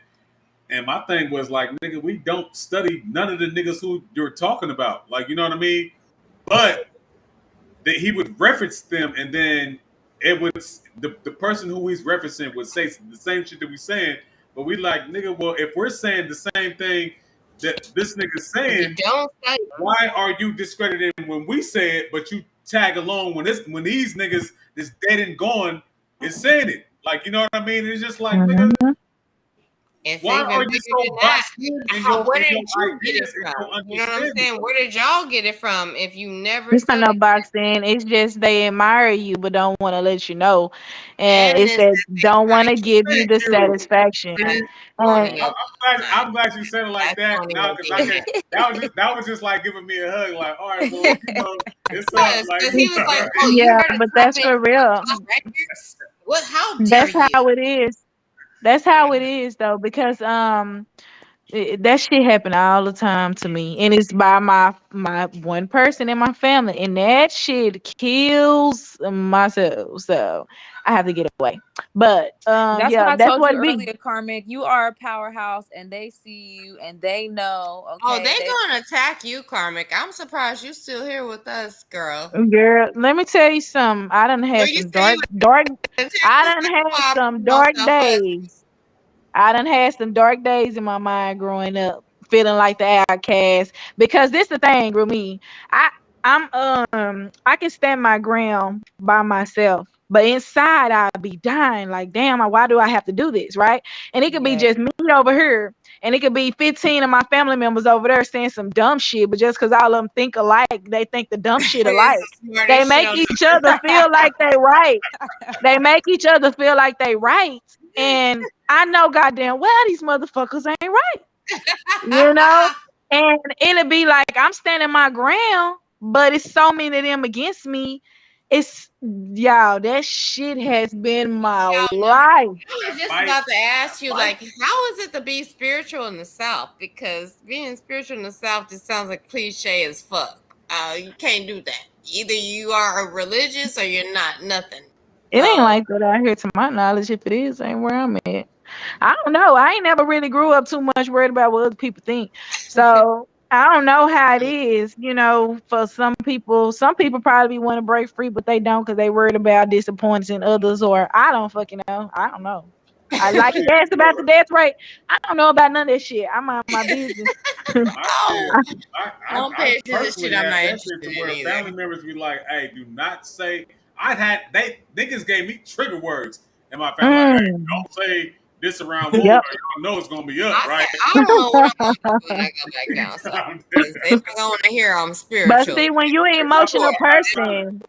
And my thing was like, nigga, we don't study none of the niggas who you're talking about. Like, you know what I mean? But he would reference them, and then it would the person who he's referencing would say the same shit that we saying. But we like, nigga, well, if we're saying the same thing that this nigga's If you saying, don't study, why are you discrediting when we say it, but you tag along when these niggas is dead and gone is saying it? Like, you know what I mean? It's just like, nigga, Mhm. it's why even are you bigger so than that. boxed in your Where did you get it ideas and from? your You know what I'm understanding? saying? Where did y'all get it from if you never It's not no studied? boxed in. It's just they admire you but don't want to let you know. And it's Evidence that that they don't want trying to to give you Thank the you. satisfaction. that's And corny of I'm glad you said it like that's that corny now of because I being could. that. That was just like giving me a hug. Like, all right, well, you know, it's up. Yes, Like, because he it's was all like, right. "Oh, you yeah, heard but a that's topic for real. on records? What? How dare That's you?" how it is. That's how it is though, because that shit happen all the time to me, and it's by my one person in my family, and that shit kills myself. So I have to get away. But That's what yeah, I that's told what you it be. earlier, Carmen. You are a powerhouse, and they see you, and they know. Oh, Okay, they they gonna attack you, Karmic. I'm surprised you still here with us, girl. Girl, let me tell you something. I done Well, had you some say you dark. would attack I us. done That's had why I some put dark myself up. days. I done had some dark days in my mind growing up, feeling like the outcast. Because this the thing with me. I I can stand my ground by myself. But inside I'll be dying like, damn, why do I have to do this? Right? And it could be yeah. just me over here. And it could be 15 of my family members over there saying some dumb shit, but just because all of them think alike, they think the dumb shit It's alike. the They smartest shit make on each other feel like they right. They make each other feel like they right. And I know goddamn well these motherfuckers ain't right, you know? And it'll be like I'm standing my ground, but it's so many of them against me. It's y'all, that shit has been my Y'all, life. I was just Fight, about to ask you, fight. like, how is it to be spiritual in the South? Because being spiritual in the South just sounds like cliche as fuck. You can't do that. Either you are religious or you're not. Nothing. It ain't So like that out here to my knowledge. If it is, ain't where I'm at. I don't know. I ain't never really grew up too much worried about what other people think. So I don't know how it is, for some people. Some people probably want to break free, but they don't because they worried about disappointing others, or I don't fucking know. I don't know. I like you Hey, asked about the look, death rate. I don't know about none of that shit. I'm on my business. I no, shit. I don't I pay attention to shit personally I'm had not that shit interested to in where family either. members be like, "Hey, do not say." They niggas gave me trigger words in my family. Like, "Hey, Mm, don't say this around Woon, or yep. y'all know it's gonna be up, I right?" said I don't know what I'm gonna do when I go back down south I'm because they don't want to hear I'm But spiritual. see, when you an Sure, emotional not trying to. person,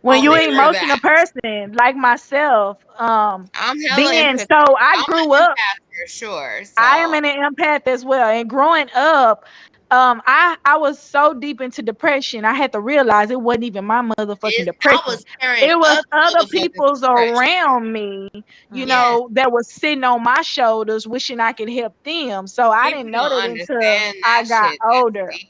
when want you to an hear that. emotional person like myself, I'm hella being empathetic. so I I'm grew an up. empath for sure. I am So an empath as well. And growing up, I was so deep into depression, I had to realize it wasn't even my motherfucking I depression. was carrying It was other other motherfuckers' people's depression. around me, Yes. that was sitting on my shoulders, wishing I could help them. So I People didn't know don't that until understand I that got shit. older. That's deep.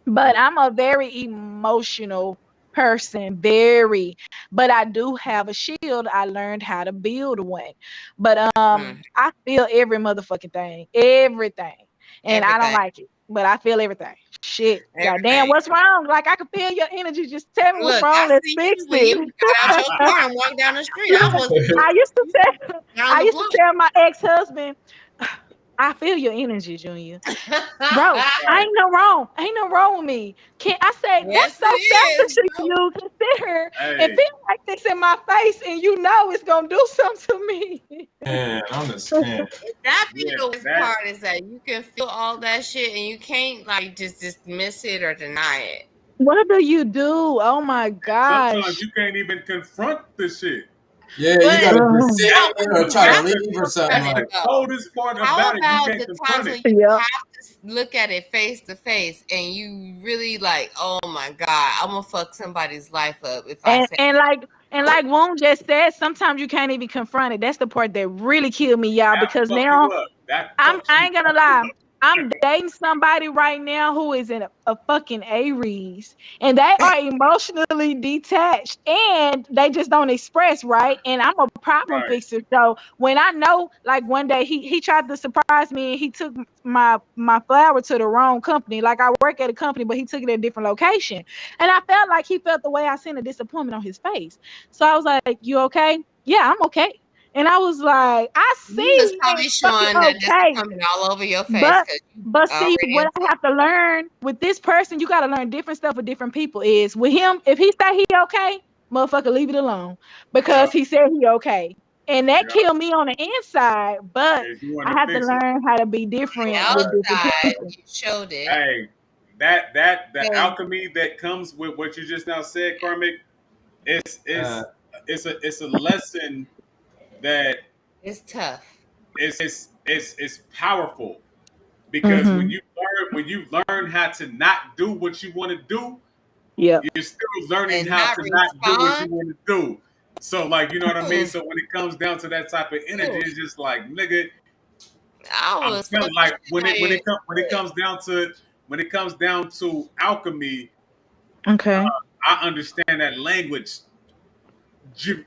But I'm a very emotional person, very. But I do have a shield. I learned how to build one. But I feel every motherfucking thing, everything, and I don't Everything. like it. But I feel everything. Shit, goddamn, Everything. what's wrong? Like I can feel your energy. Just tell me what's Look, wrong. I Let's see fix you when you it. got out your car and walked down the street. I was I used to tell, down I the used to block. tell my ex-husband, I feel your energy, Junior. Bro, I ain't no wrong. Ain't no wrong with me. Can I say Yes, that's so it is, selfish of bro. you to sit here and Hey, feel like this in my face and you know it's gonna do something to me. Man, I understand. That be yeah, the worst that part is that you can feel all that shit and you can't like just dismiss it or deny it. What do you do? Oh my sometimes gosh. you can't even confront the shit. Yeah, you But gotta just Ugh. sit how in there or you try to have to leave or something confront That's it the like. though. coldest part How about it. You about can't the confront times when it. you Yep. have to look at it face to face and you really like, oh my god, I'm gonna fuck somebody's life up if I And say and like and like Woon just said, sometimes you can't even confront it. That's the part that really killed me, y'all, That because fuck you now up. That I'm fucks I you ain't gonna up. lie. I'm dating somebody right now who is in a fucking Aries, and they are emotionally detached, and they just don't express right. And I'm a problem Right. fixer, so when I know, like one day he tried to surprise me, and he took my flower to the wrong company. Like I work at a company, but he took it at a different location, and I felt like he felt the way I seen the disappointment on his face. So I was like, "You okay?" Yeah, I'm okay. And I was like, I see you was you probably ain't fucking showing that okay. disappointment all over your face But because you but see, already what into I have to learn with this person, you gotta learn different stuff with different people. Is with him, if he say he okay, motherfucker, leave it alone. Yeah. Because he said he okay. And that Yeah. killed me on the inside, but If you want I to have to fix it. learn how to be the different with different outside. people. You showed it. Hey, that the 'Cause alchemy that comes with what you just now said, Karmic, it's Uh, it's it's a lesson that it's tough. it's powerful because Mm-hmm. when you learn how to not do what you want to do, Yep. you're still learning And how not to not do what you respond. want to do. So like you know what I mean. Mm, So when it comes down to that type of energy, oof. it's just like nigga, I I'm was telling such a like shit out here. when it comes down to alchemy, Okay. I understand that language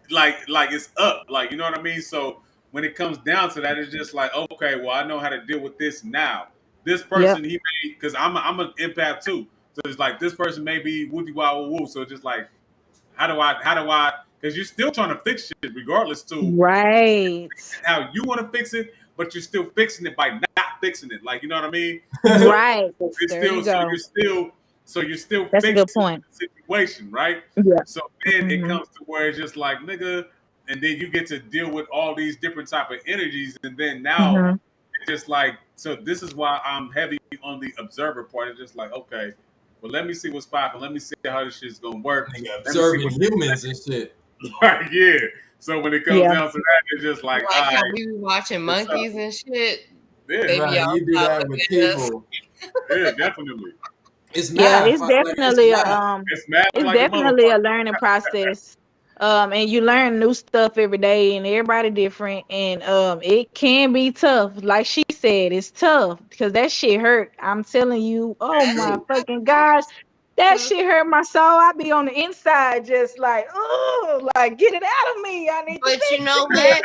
like it's up, like you know what I mean. So when it comes down to that, it's just like okay, well I know how to deal with this now. This Yep. person he may because I'm an empath too, so it's like this person may be woofy wow woo. So it's just like how do I because you're still trying to fix shit regardless to Right. how you want to fix it, but you're still fixing it by not fixing it. Like you know what I mean? So Right. it's There you go. you're still That's a good fixing point. the situation, right? Yeah. So then it Mm-hmm. comes to where it's just like nigga, and then you get to deal with all these different type of energies, and then now Mm-hmm. it's just like so. This is why I'm heavy on the observer part. It's just like okay, well let me see what's popping. Let me see how this shit's gonna work. nigga Let me see observing what humans and shit. right, yeah. So when it comes Yeah. down to that, it's just like, all Like right, how we be watching it's up. monkeys and shit. Yeah, They be Right, you do outside that with looking at us. people. yeah, definitely. It's Yeah, math. it's Like it's definitely math. It's mad it's like a definitely a motherfucker. learning process. And you learn new stuff every day, and everybody different, and it can be tough. Like she said, it's tough because that shit hurt. I'm telling you, oh That my shit True. fucking gosh, that tough. shit hurt my soul. I be on the inside just like, oh, like get it out of me. I need to But you fix know it. what?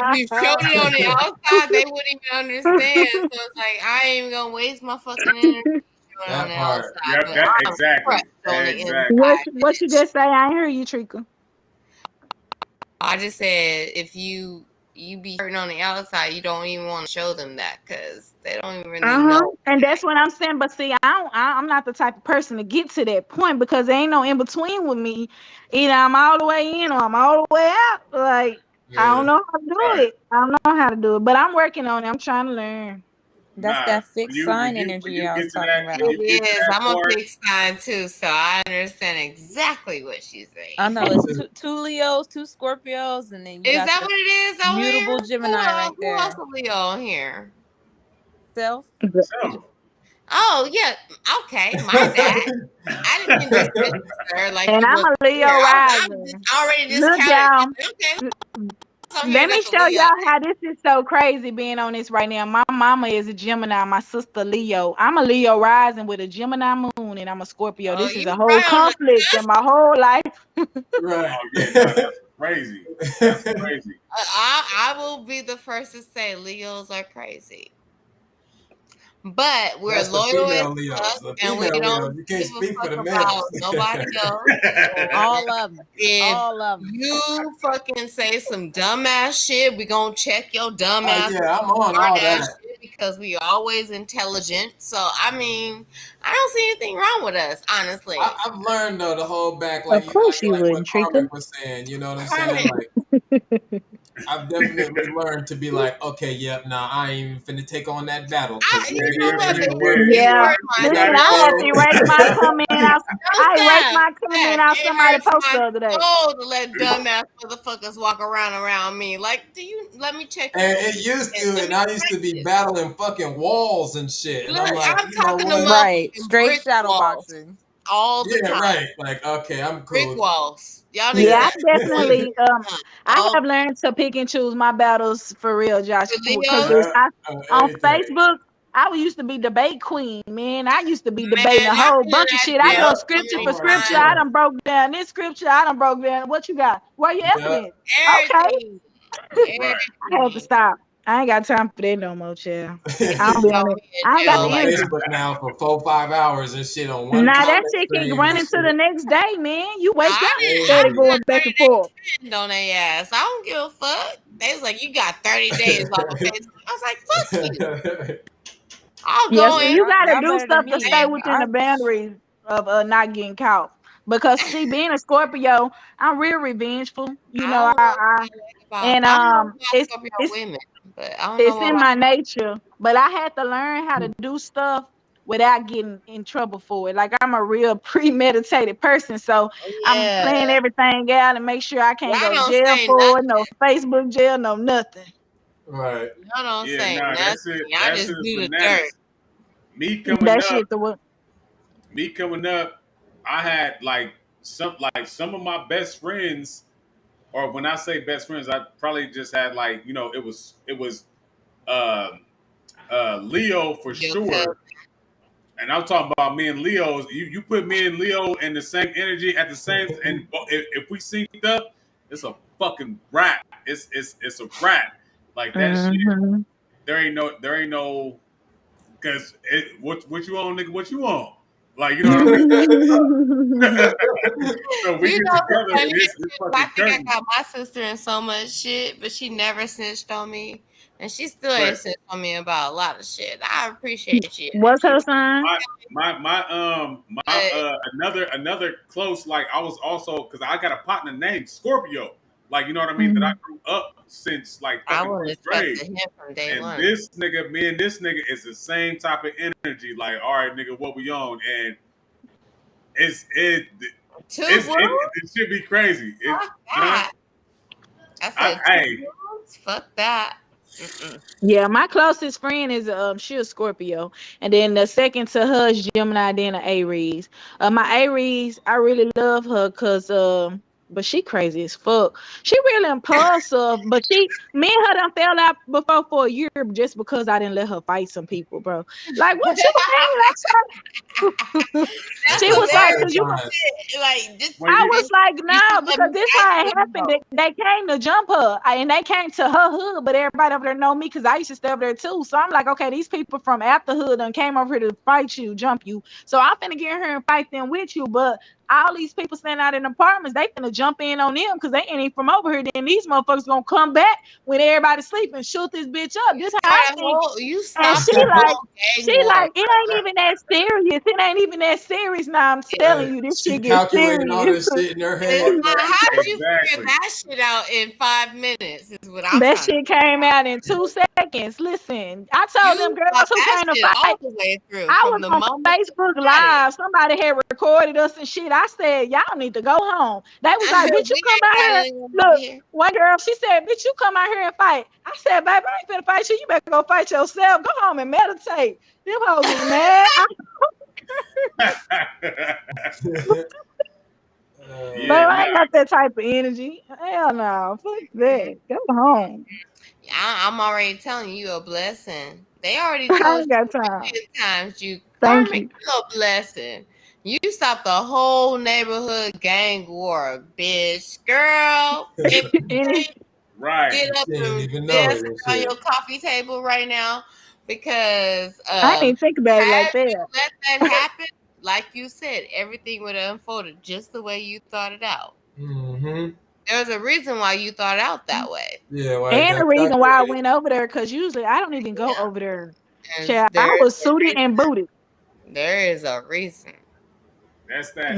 If you showed it on the outside, they wouldn't even understand. So it's like I ain't even gonna waste my fucking energy showing it on That the part. outside. Yep, But that I'm exactly. crushed on the Exactly. inside, What you bitch. just say? I ain't hear you, Trika. I just said if you be hurting on the outside, you don't even want to show them that because they don't even really Uh-huh. know. And that's what I'm saying. But see, I'm not the type of person to get to that point because there ain't no in between with me. Either I'm all the way in or I'm all the way out. Like I Yeah. don't know how to do Right. it. I don't know how to do it, but I'm working on it. I'm trying to learn. That's Nah. that fixed sign energy I was talking When about. you It get to is. that I'm a part, big sign too, so I understand exactly what she's I saying. know it's two Leos, two Scorpios, and then you Is got that the what it is over here? mutable Gemini right Who else there. are Leo on here? Self. so Oh yeah, okay, my bad. I didn't mean to say sir, like And you I'm was a Leo here. I'm just rising. already Look, discounted. y'all. Okay, so here Let me that's a show Leo. y'all how this is so crazy being on this right now. My mama is a Gemini, my sister Leo. I'm a Leo rising with a Gemini moon, and I'm a Scorpio. Oh, This is you a whole right on the conflict in my whole life. Right. Oh yeah, no, that's crazy. That's crazy. I will be the first to say Leos are crazy. But we're That's the loyal as female Leos. fuck, The and we female Leos. don't You can't give a speak for fuck the about males. nobody else. All of them. If All of them. you fucking say some dumbass shit, we gonna check your dumbass, Yeah, I'm on smart all ass that. shit because we always intelligent. So I mean, I don't see anything wrong with us, honestly. I've learned though to hold back, Of course you like what wouldn't, Trika. Carmen was saying. You know what I'm saying? Like I've definitely learned to be like, okay, yep, nah, I ain't even finna take on that battle because You it know ain't what? finna If even you work. Yeah. were my You Listen, gotta I had to go. erase my comment out. no I erased Steph, my comment out it somebody hurts post my the other day. soul to let dumbass motherfuckers walk around me. Like, do you let me check your And it used and to, let and me I used to be practice. battling fucking walls and shit. And Look, I'm like, I'm you know talking to what? Right. motherfucking Straight brick shadow walls boxing. all the Yeah, time. right. Like, okay, I'm Brick cool. walls. Y'all need Yeah, to I definitely I all have learned to pick and choose my battles for real, Josh. the Because Leos. on Everything. Facebook, I used to be debate queen, man. I used to be Man, debating a I've whole been in bunch of that shit. I jail go Yep. so scripture I'm many for like, scripture. bro. I times. done broke down this scripture. I done broke down. What you got? Where your Yep. evidence? Okay, Everything. Right. I had to stop. I ain't got time for that no more, child. I don't be on Y'all it. be in I ain't got I'm the on jail. energy. Facebook now for 4-5 hours and shit on one Nah, that comment shit keep stream and running to the shit. next day, man. You wake I up didn't steady I Crazy. going did back 30 and forth. days spitting on their ass. I don't give a fuck. They was like, you got 30 days off of Facebook. I was like, fuck you. I'll Yeah, go so Yeah, in. you gotta y'all do better than stuff to stay me. within the boundaries of not getting caught. Because see, being a Scorpio, I'm real revengeful. You I know, don't know what I I like about. and I don't know about it's Scorpio it's women, but I don't know it's what in about. my nature. But I had to learn how to do stuff without getting in trouble for it. Like I'm a real premeditated person, so I'm Yeah, planning everything out and make sure I can't y'all go to don't jail say for it, nothing. no Facebook jail, no nothing. Right. Y'all don't Yeah, say nah, nothing. that's it. Y'all That just shit is do the dirt. bananas. Me coming That up, shit the what? I had some of my best friends, or when I say best friends, I probably just had like, it was uh Leo for Your cousin. sure. And I'm talking about me and Leo's. You put me and Leo in the same energy at the same, and if we synced up, it's a fucking rap. It's a rap. Like that shit. Mm-hmm. There ain't no because what you on, nigga? What you on? Like, you know what I mean? So we You get know the together and funniest it's shit? I fucking think I curtains. got my sister in so much shit, but she never snitched on me. And she still ain't But snitched on me about a lot of shit. I appreciate you What's if you her sign? but another close, like I was also, because I got a partner named Scorpio, like, you know what I mean, that I Mm. grew up since like I fucking wouldn't first have grade. trusted him from day And one. this nigga, me and this nigga is the same type of energy. Like, all right, nigga, what we on? And it's it Two it's wounds? it should be crazy. Fuck that. I said two Hey, wounds? Fuck that. Mm-mm. Yeah, my closest friend is she a Scorpio, and then the second to her is Gemini, then an Aries. My Aries, I really love her cause but she crazy as fuck. She really impulsive, but me and her done fell out before for a year just because I didn't let her fight some people, bro. Like what you mean? That's She That's a was like, fire cause you sign. like just when I you was like, you should no, let because me this ask how it them happened. though. They came to jump her, and they came to her hood, but everybody over there know me because I used to stay over there too. So I'm like, okay, these people from after hood and came over here to fight you, jump you. So I'm finna get here and fight them with you. But all these people standing out in apartments, they finna jump in on them because they ain't even from over here. Then these motherfuckers gonna come back when everybody sleep and shoot this bitch up. This how I think. You And stopped a whole she gang war. like, it ain't even that serious. It ain't even that serious. Now I'm telling Right. you, this She shit gets calculating all serious. this shit in her head. Now, how'd you figure exactly. that shit out in 5 minutes? Is what I'm That trying to shit came out in 2 seconds. Listen, I told them You girls thought who that came to shit fight. all the way through I from was the on moment you Facebook got it. Live. Somebody had recorded us and shit. I said, y'all need to go home. They was like, bitch, you We come out here. ain't got Look, here. one girl, she said, bitch, you come out here and fight. I said, baby, I ain't finna fight you. You better go fight yourself. Go home and meditate. Them hoes was mad. But Yeah, I ain't got that type of energy. Hell no. Fuck that. Go home. I'm already telling you a blessing. They already I told ain't you got a time. million times you Thank Carmen, you. you a blessing. You stopped the whole neighborhood gang war, bitch. Girl, if you Any, can't right. get up She didn't and even know dance it and around shit. your coffee table right now because I didn't even think about it had like you that. let that happen, like you said, everything would have unfolded just the way you thought it out. Mm-hmm. There's a reason why you thought it out that way. Yeah, well, I And the got reason why I calculated. went over there, because usually I don't even go over there. And Child, I there's was a suited reason. and booted. There is a reason. That's Yeah.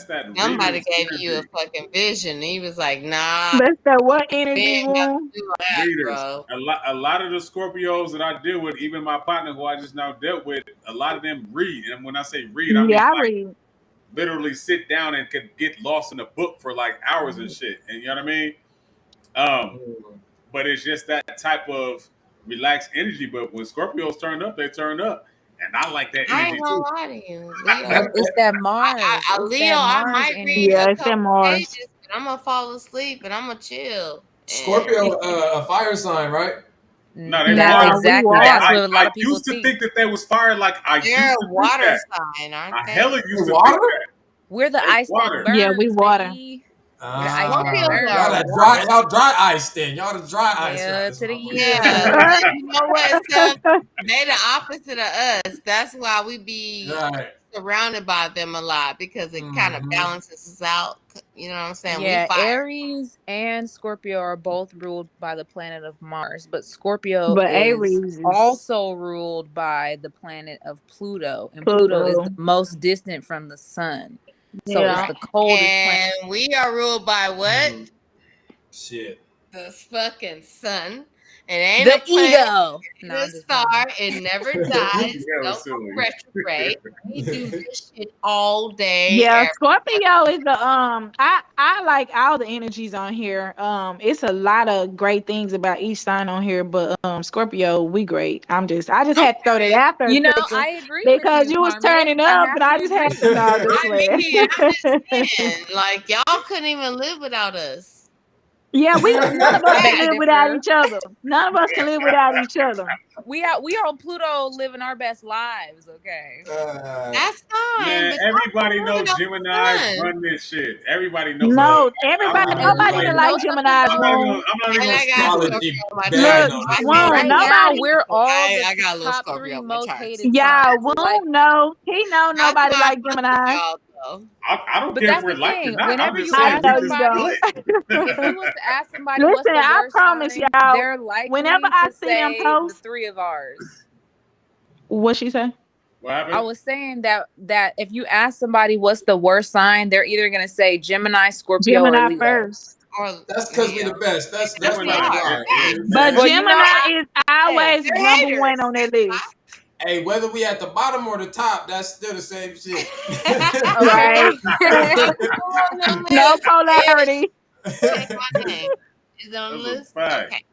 that Somebody reader's gave you a energy. fucking vision. He was like, nah, That's that what we energy ain't got to room. do all that, Readers. bro. A lot of the Scorpios that I deal with, even my partner who I just now dealt with, a lot of them read. And when I say read, I mean Yeah, I like read. literally sit down and could get lost in a book for like hours and shit. And you know what I mean? Um, Mm. but it's just that type of relaxed energy. But when Scorpios turn up, they turn up. And I like that I ain't energy gonna too. lie to you, Leo. It's that Mars. It's Leo, that I Mars might read Yeah, a energy. it's that couple Mars. pages, but I'm gonna fall asleep and I'm gonna chill. And Scorpio, a fire sign, right? No, they That water. Nah, we exactly. That's water. what a lot I of people used to think. think that they was fire. Like I they're used a to think water that. sign, aren't I they? hella used to think Water? that. We're the They ice that water. Yeah, we burns, water. baby. We're the ice that Ah, Scorpios y'all are that burns. dry, water. y'all dry ice then. Y'all the dry ice right Hell this to the Yeah, motherfucker. yeah. you know what, Steph? They the opposite of us. That's why we be Right. surrounded by them a lot because it kind of Mm-hmm. balances us out. You know what I'm saying? We Yeah, fire. Aries and Scorpio are both ruled by the planet of Mars, but Scorpio But is Aries is also ruled by the planet of Pluto, and Pluto is the Pluto. most distant from the sun. So it's Yeah. the coldest planet. And we are ruled by what? Mm. Shit. The fucking sun. It ain't The a planet, ego. No, a I'm just star. playing. It never dies. Yeah, it was Don't go silly. retrograde. We do this shit all day, Yeah, every Scorpio is the I like all the energies on here. It's a lot of great things about each sign on here, but Scorpio, we great. I just had to throw that out there You know, quicker I agree with because you, you was Carmen. turning I up have and I to just had agree to with no you. just I playing. mean, I'm just saying, like y'all couldn't even live without us. Yeah, we none of us can Beg to live without differ. each other. None of us can live without each other. We are on Pluto living our best lives, okay? That's fine, Man, but y'all everybody can live know it on the Gemini's sun. run this shit. Everybody knows that. No, I'm everybody, not And even nobody gonna didn't you like know something Gemini's though? room. I'm not even And gonna I got start. astrology Scorpio on my chart. Look, betting So on I this say Woon, right Right motherfucker. now, now, nobody, we're all I the got a little top Scorpio 3 on my most chart. hated yeah, signs. Like, Woon, no, he know That's nobody why I like fuck with Gemini. y'all though. I don't but care if that's we're the liked or thing. not. I'm Whenever just you I saying ask we know just you don't. somebody, click. if you was to ask somebody what's Listen, the I worst promise sign, y'all, they're whenever likely I to see them say the post, 3 of ours. what she say? What I happened? was saying that if you ask somebody what's the worst sign, they're either gonna say Gemini, Scorpio, or Gemini Leo. first. Or That's because we Leo. the best. That's We not a Gemini are. lie. is But best. Well, you know, Gemini I is hey, always They're number one haters. on their list. Hey, whether we at the bottom or the top, that's still the same shit. Okay. I'm still on the No list. polarity. Check my name. Is it on the That's a list? fact. Okay.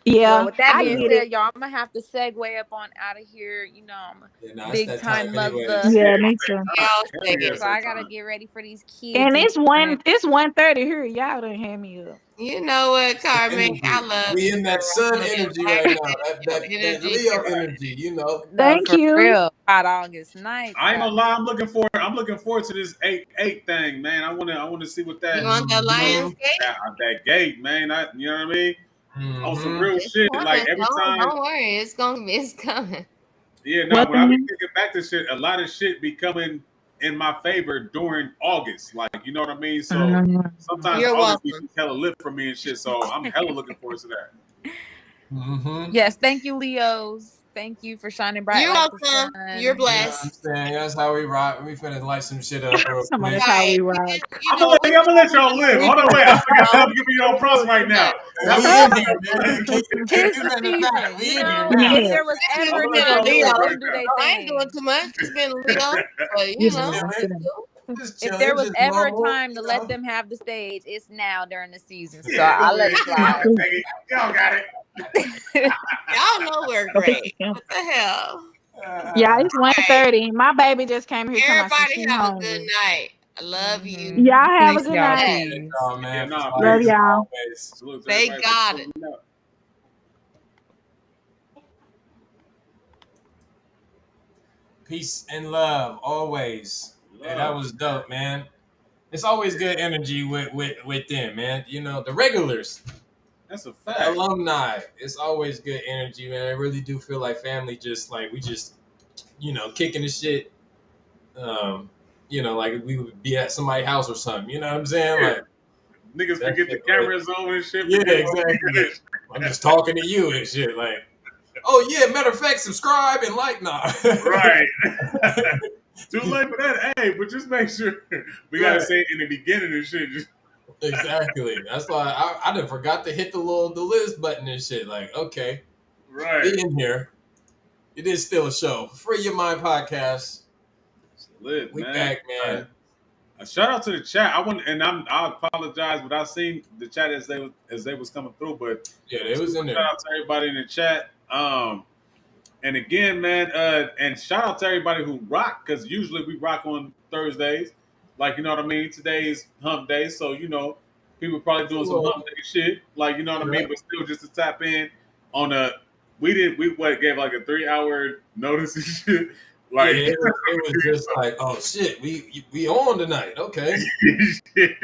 well, Yeah, with that I being get Yeah, it. said, y'all, I'm gonna have to segue up on out of here. You know, I'm a nah, it's big that time time anyways. mother, Yeah, Yeah, it's me that too. Y'all time. say Hell yeah, it's so it. that I gotta time. get ready for these kids And in a minute. it's 1:30 here. Y'all done hand me up. You know what, It's the Carmen? I energy. love We you, in that girl. sun Your energy black right now. That energy. Leo energy, you know. No, Thank for you. real. Hot August nights, I ain't gonna guys. lie. I'm looking forward to this 8-8 thing, man. I wanna see what You that want the Mm-hmm. Lions Gate? that gate, man. You know what I mean? On some Mm-hmm. real It's shit. Like coming. every time, Don't worry. It's coming. yeah. Now What when I be thing? thinking back to shit, a lot of shit be coming in my favor during August. Like you know what I mean? So sometimes You're August be welcome. hella lit for me and shit. So I'm hella looking forward to that. Mm-hmm. Yes, thank you, Leos. Thank you for shining bright You're like the welcome. You're sun. You know what I'm blessed. saying? That's how we rock. We finna light some shit up real Somebody, quick. that's how Right. we rock. You know, we I'm gonna let y'all live. we Hold on, do wait. I forgot y'all know. giving y'all props right now. And Y'all we forgot in about here, y'all man. live. Can't Tis do the nothing about it. season, you We in here know. now. If Yeah. there was It's I'm ever gonna been let a niggas y'all that live just Leo. right didn't do now. their No, I ain't doing thing, too much. It's been a Leo. But, You you know know, what I'm it's saying? cool. Just If chilling, there was just ever a normal, time you to know. let them have the stage, it's now during the season. So Yeah, I go let ahead. it slide. Y'all take it. Y'all got it. Y'all know we're great. What the hell? Yeah, it's Okay. 1:30. My baby just came here talking about some Everybody she have a good hungry. night. I love you. Mhm. Y'all have a Peace, good y'all. night. Yes. Peace. Oh Yeah, man, for nah, sure. Love peace. y'all. Always. Salute to They everybody got for it. pulling up. Peace and love always. Hey, that Love. was dope, man. It's always good energy with them, man. You know, the regulars, That's a the fact. alumni. It's always good energy, man. I really do feel like family. Just like we just, kicking the shit. Um, like we would be at somebody's house or something. You know what I'm saying? Yeah. Like Niggas that forget the shit. Like, cameras on and shit. yeah, Forget all exactly. that. I'm just talking to you and shit. Like, oh yeah, matter of fact, subscribe and like, nah. Right. Too late for that. Hey, but just make sure we gotta Right. say it in the beginning and shit. Just Exactly. That's why I done forgot to hit the list button and shit. Like, okay, right. be in here. It is still a show. Free Your Mind podcast. It's lit, We man. back, man. A shout out to the chat. I apologize, but I seen the chat as they was coming through. But Yeah, they was super in shout there. out to everybody in the chat. And again, man, and shout out to everybody who rock, because usually we rock on Thursdays. Like, you know what I mean? Today is hump day, so people probably doing some Well, hump day shit. Like, you know what I yeah. mean? But still just to tap in on we gave like a 3 hour notice and shit. Yeah, Like it was just like, oh shit, we on tonight. Okay. shit.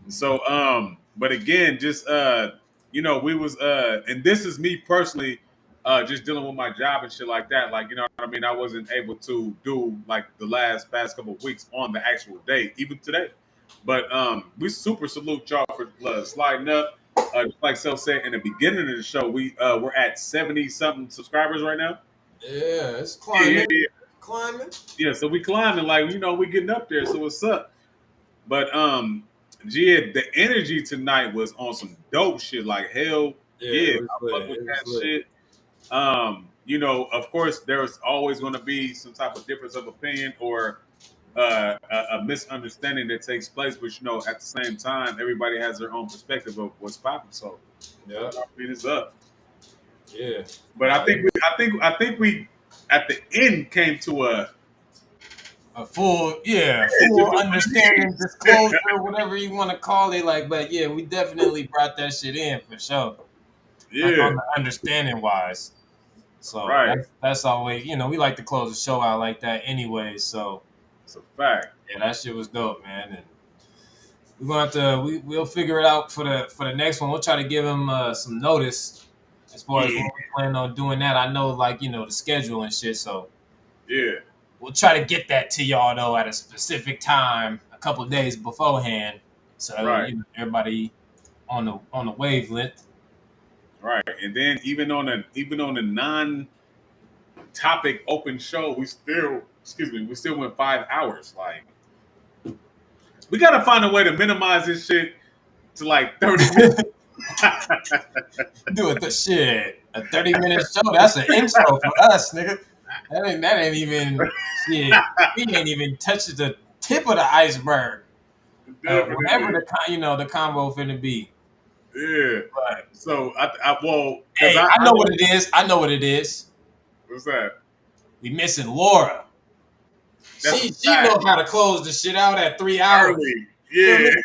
So but again, just we was and this is me personally just dealing with my job and shit like that. Like, you know what I mean? I wasn't able to do like the past couple of weeks on the actual day, even today. But we super salute y'all for sliding up. Just like Self said in the beginning of the show, we're at 70 something subscribers right now. Yeah, it's Yeah, yeah, climbing. yeah. Climbing. Yeah, so we climbing, like, we getting up there. So what's up? But Jid, the energy tonight was on some dope shit. Like, hell Yeah, yeah, it was I lit. fuck with It was that lit. shit. Of course, there's always going to be some type of difference of opinion or a misunderstanding that takes place. But at the same time, everybody has their own perspective of what's popping. So, Yeah. I mean, it's up. Yeah. But I think we at the end came to A full just understanding, disclosure, whatever you want to call it. Like, but yeah, we definitely brought that shit in for sure. Like yeah, on the understanding wise. So right. that's always, we like to close the show out like that anyway. So It's a fact. yeah, that shit was dope, man. And we're gonna have to we'll figure it out for the next one. We'll try to give him some notice as far as Yeah, when we plan on doing that. I know, like, the schedule and shit. So yeah, we'll try to get that to y'all though at a specific time, a couple of days beforehand, so right. everybody on the wavelength. Right, and then even on a non-topic open show, we still went 5 hours. Like, we gotta find a way to minimize this shit to like 30 minutes. Do it the shit. A 30-minute show. That's an intro for us, nigga. That ain't even shit. We ain't even touched the tip of the iceberg. Whatever Definitely, the combo finna be. yeah. But So because hey, I know what it is. I know what it is. what's that? We missing Laura. That's a She fact. know how to close the shit out at 3 hours. Early, Feel yeah. me?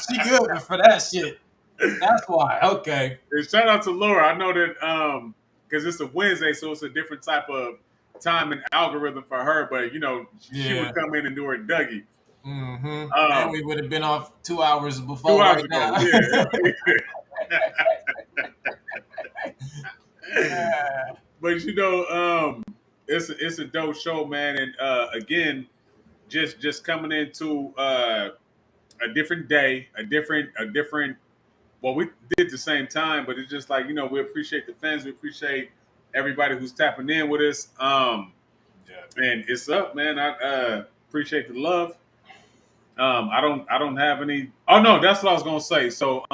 She good for that shit. That's why. Okay. And shout out to Laura. I know that because it's a Wednesday, so it's a different type of time and algorithm for her. But she Yeah. would come in and do her Dougie. Mm-hmm. And Um, we would have been off 2 hours before 2 hours right ago, now. yeah. But it's a dope show, man. And again, just coming into a different day, a different. Well, we did the same time, but it's just like we appreciate the fans, we appreciate everybody who's tapping in with us. Yeah. And it's up, man. I appreciate the love. I don't have any. Oh no, that's what I was gonna say. So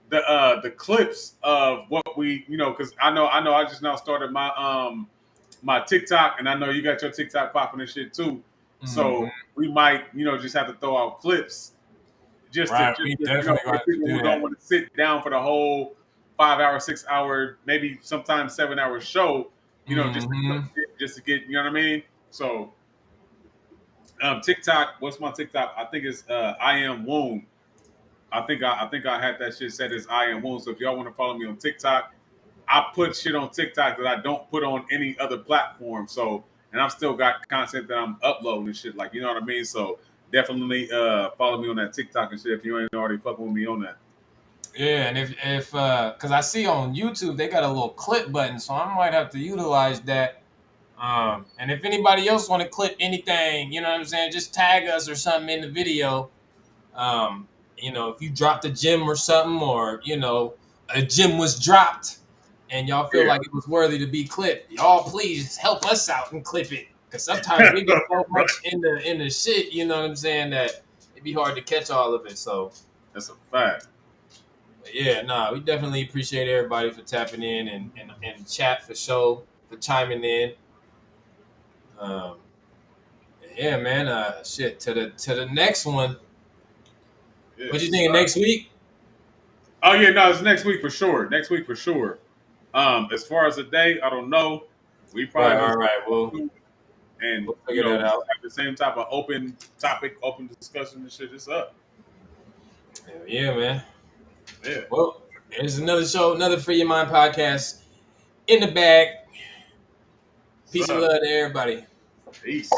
the clips of what we because I just now started my my TikTok, and I know you got your TikTok popping and shit too. So we might, just have to throw out clips Right, we definitely for the have to people do who that. don't want to sit down for the whole 5 hour, 6 hour, maybe sometimes 7 hour show, just to get, you know what I mean? So TikTok, what's my TikTok? I think it's I am Woon. I think I had that shit set as I am Woon. So if y'all want to follow me on TikTok, I put shit on TikTok that I don't put on any other platform. So, and I've still got content that I'm uploading and shit, like, you know what I mean? So definitely follow me on that TikTok and shit if you ain't already fucking with me on that. Yeah, and if because I see on YouTube they got a little clip button, so I might have to utilize that. And if anybody else want to clip anything, you know what I'm saying, just tag us or something in the video. If you dropped a gem or something, or a gem was dropped, and y'all feel Yeah. like it was worthy to be clipped, y'all please help us out and clip it. Because sometimes we get so much in the shit, you know what I'm saying, that it'd be hard to catch all of it. So that's a fact. yeah, we definitely appreciate everybody for tapping in and chat for show, for chiming in. Yeah, man. Shit. To the next one. Yeah, What you think next week? Oh yeah, no, it's next week for sure. Next week for sure. As far as the day, I don't know. We probably All right. we'll Figure that just out. have the same type of open topic, open discussion and shit. It's up. Yeah, man. Yeah. Well, there's another show, another Free Your Mind podcast in the bag. Peace and love to everybody. Peace.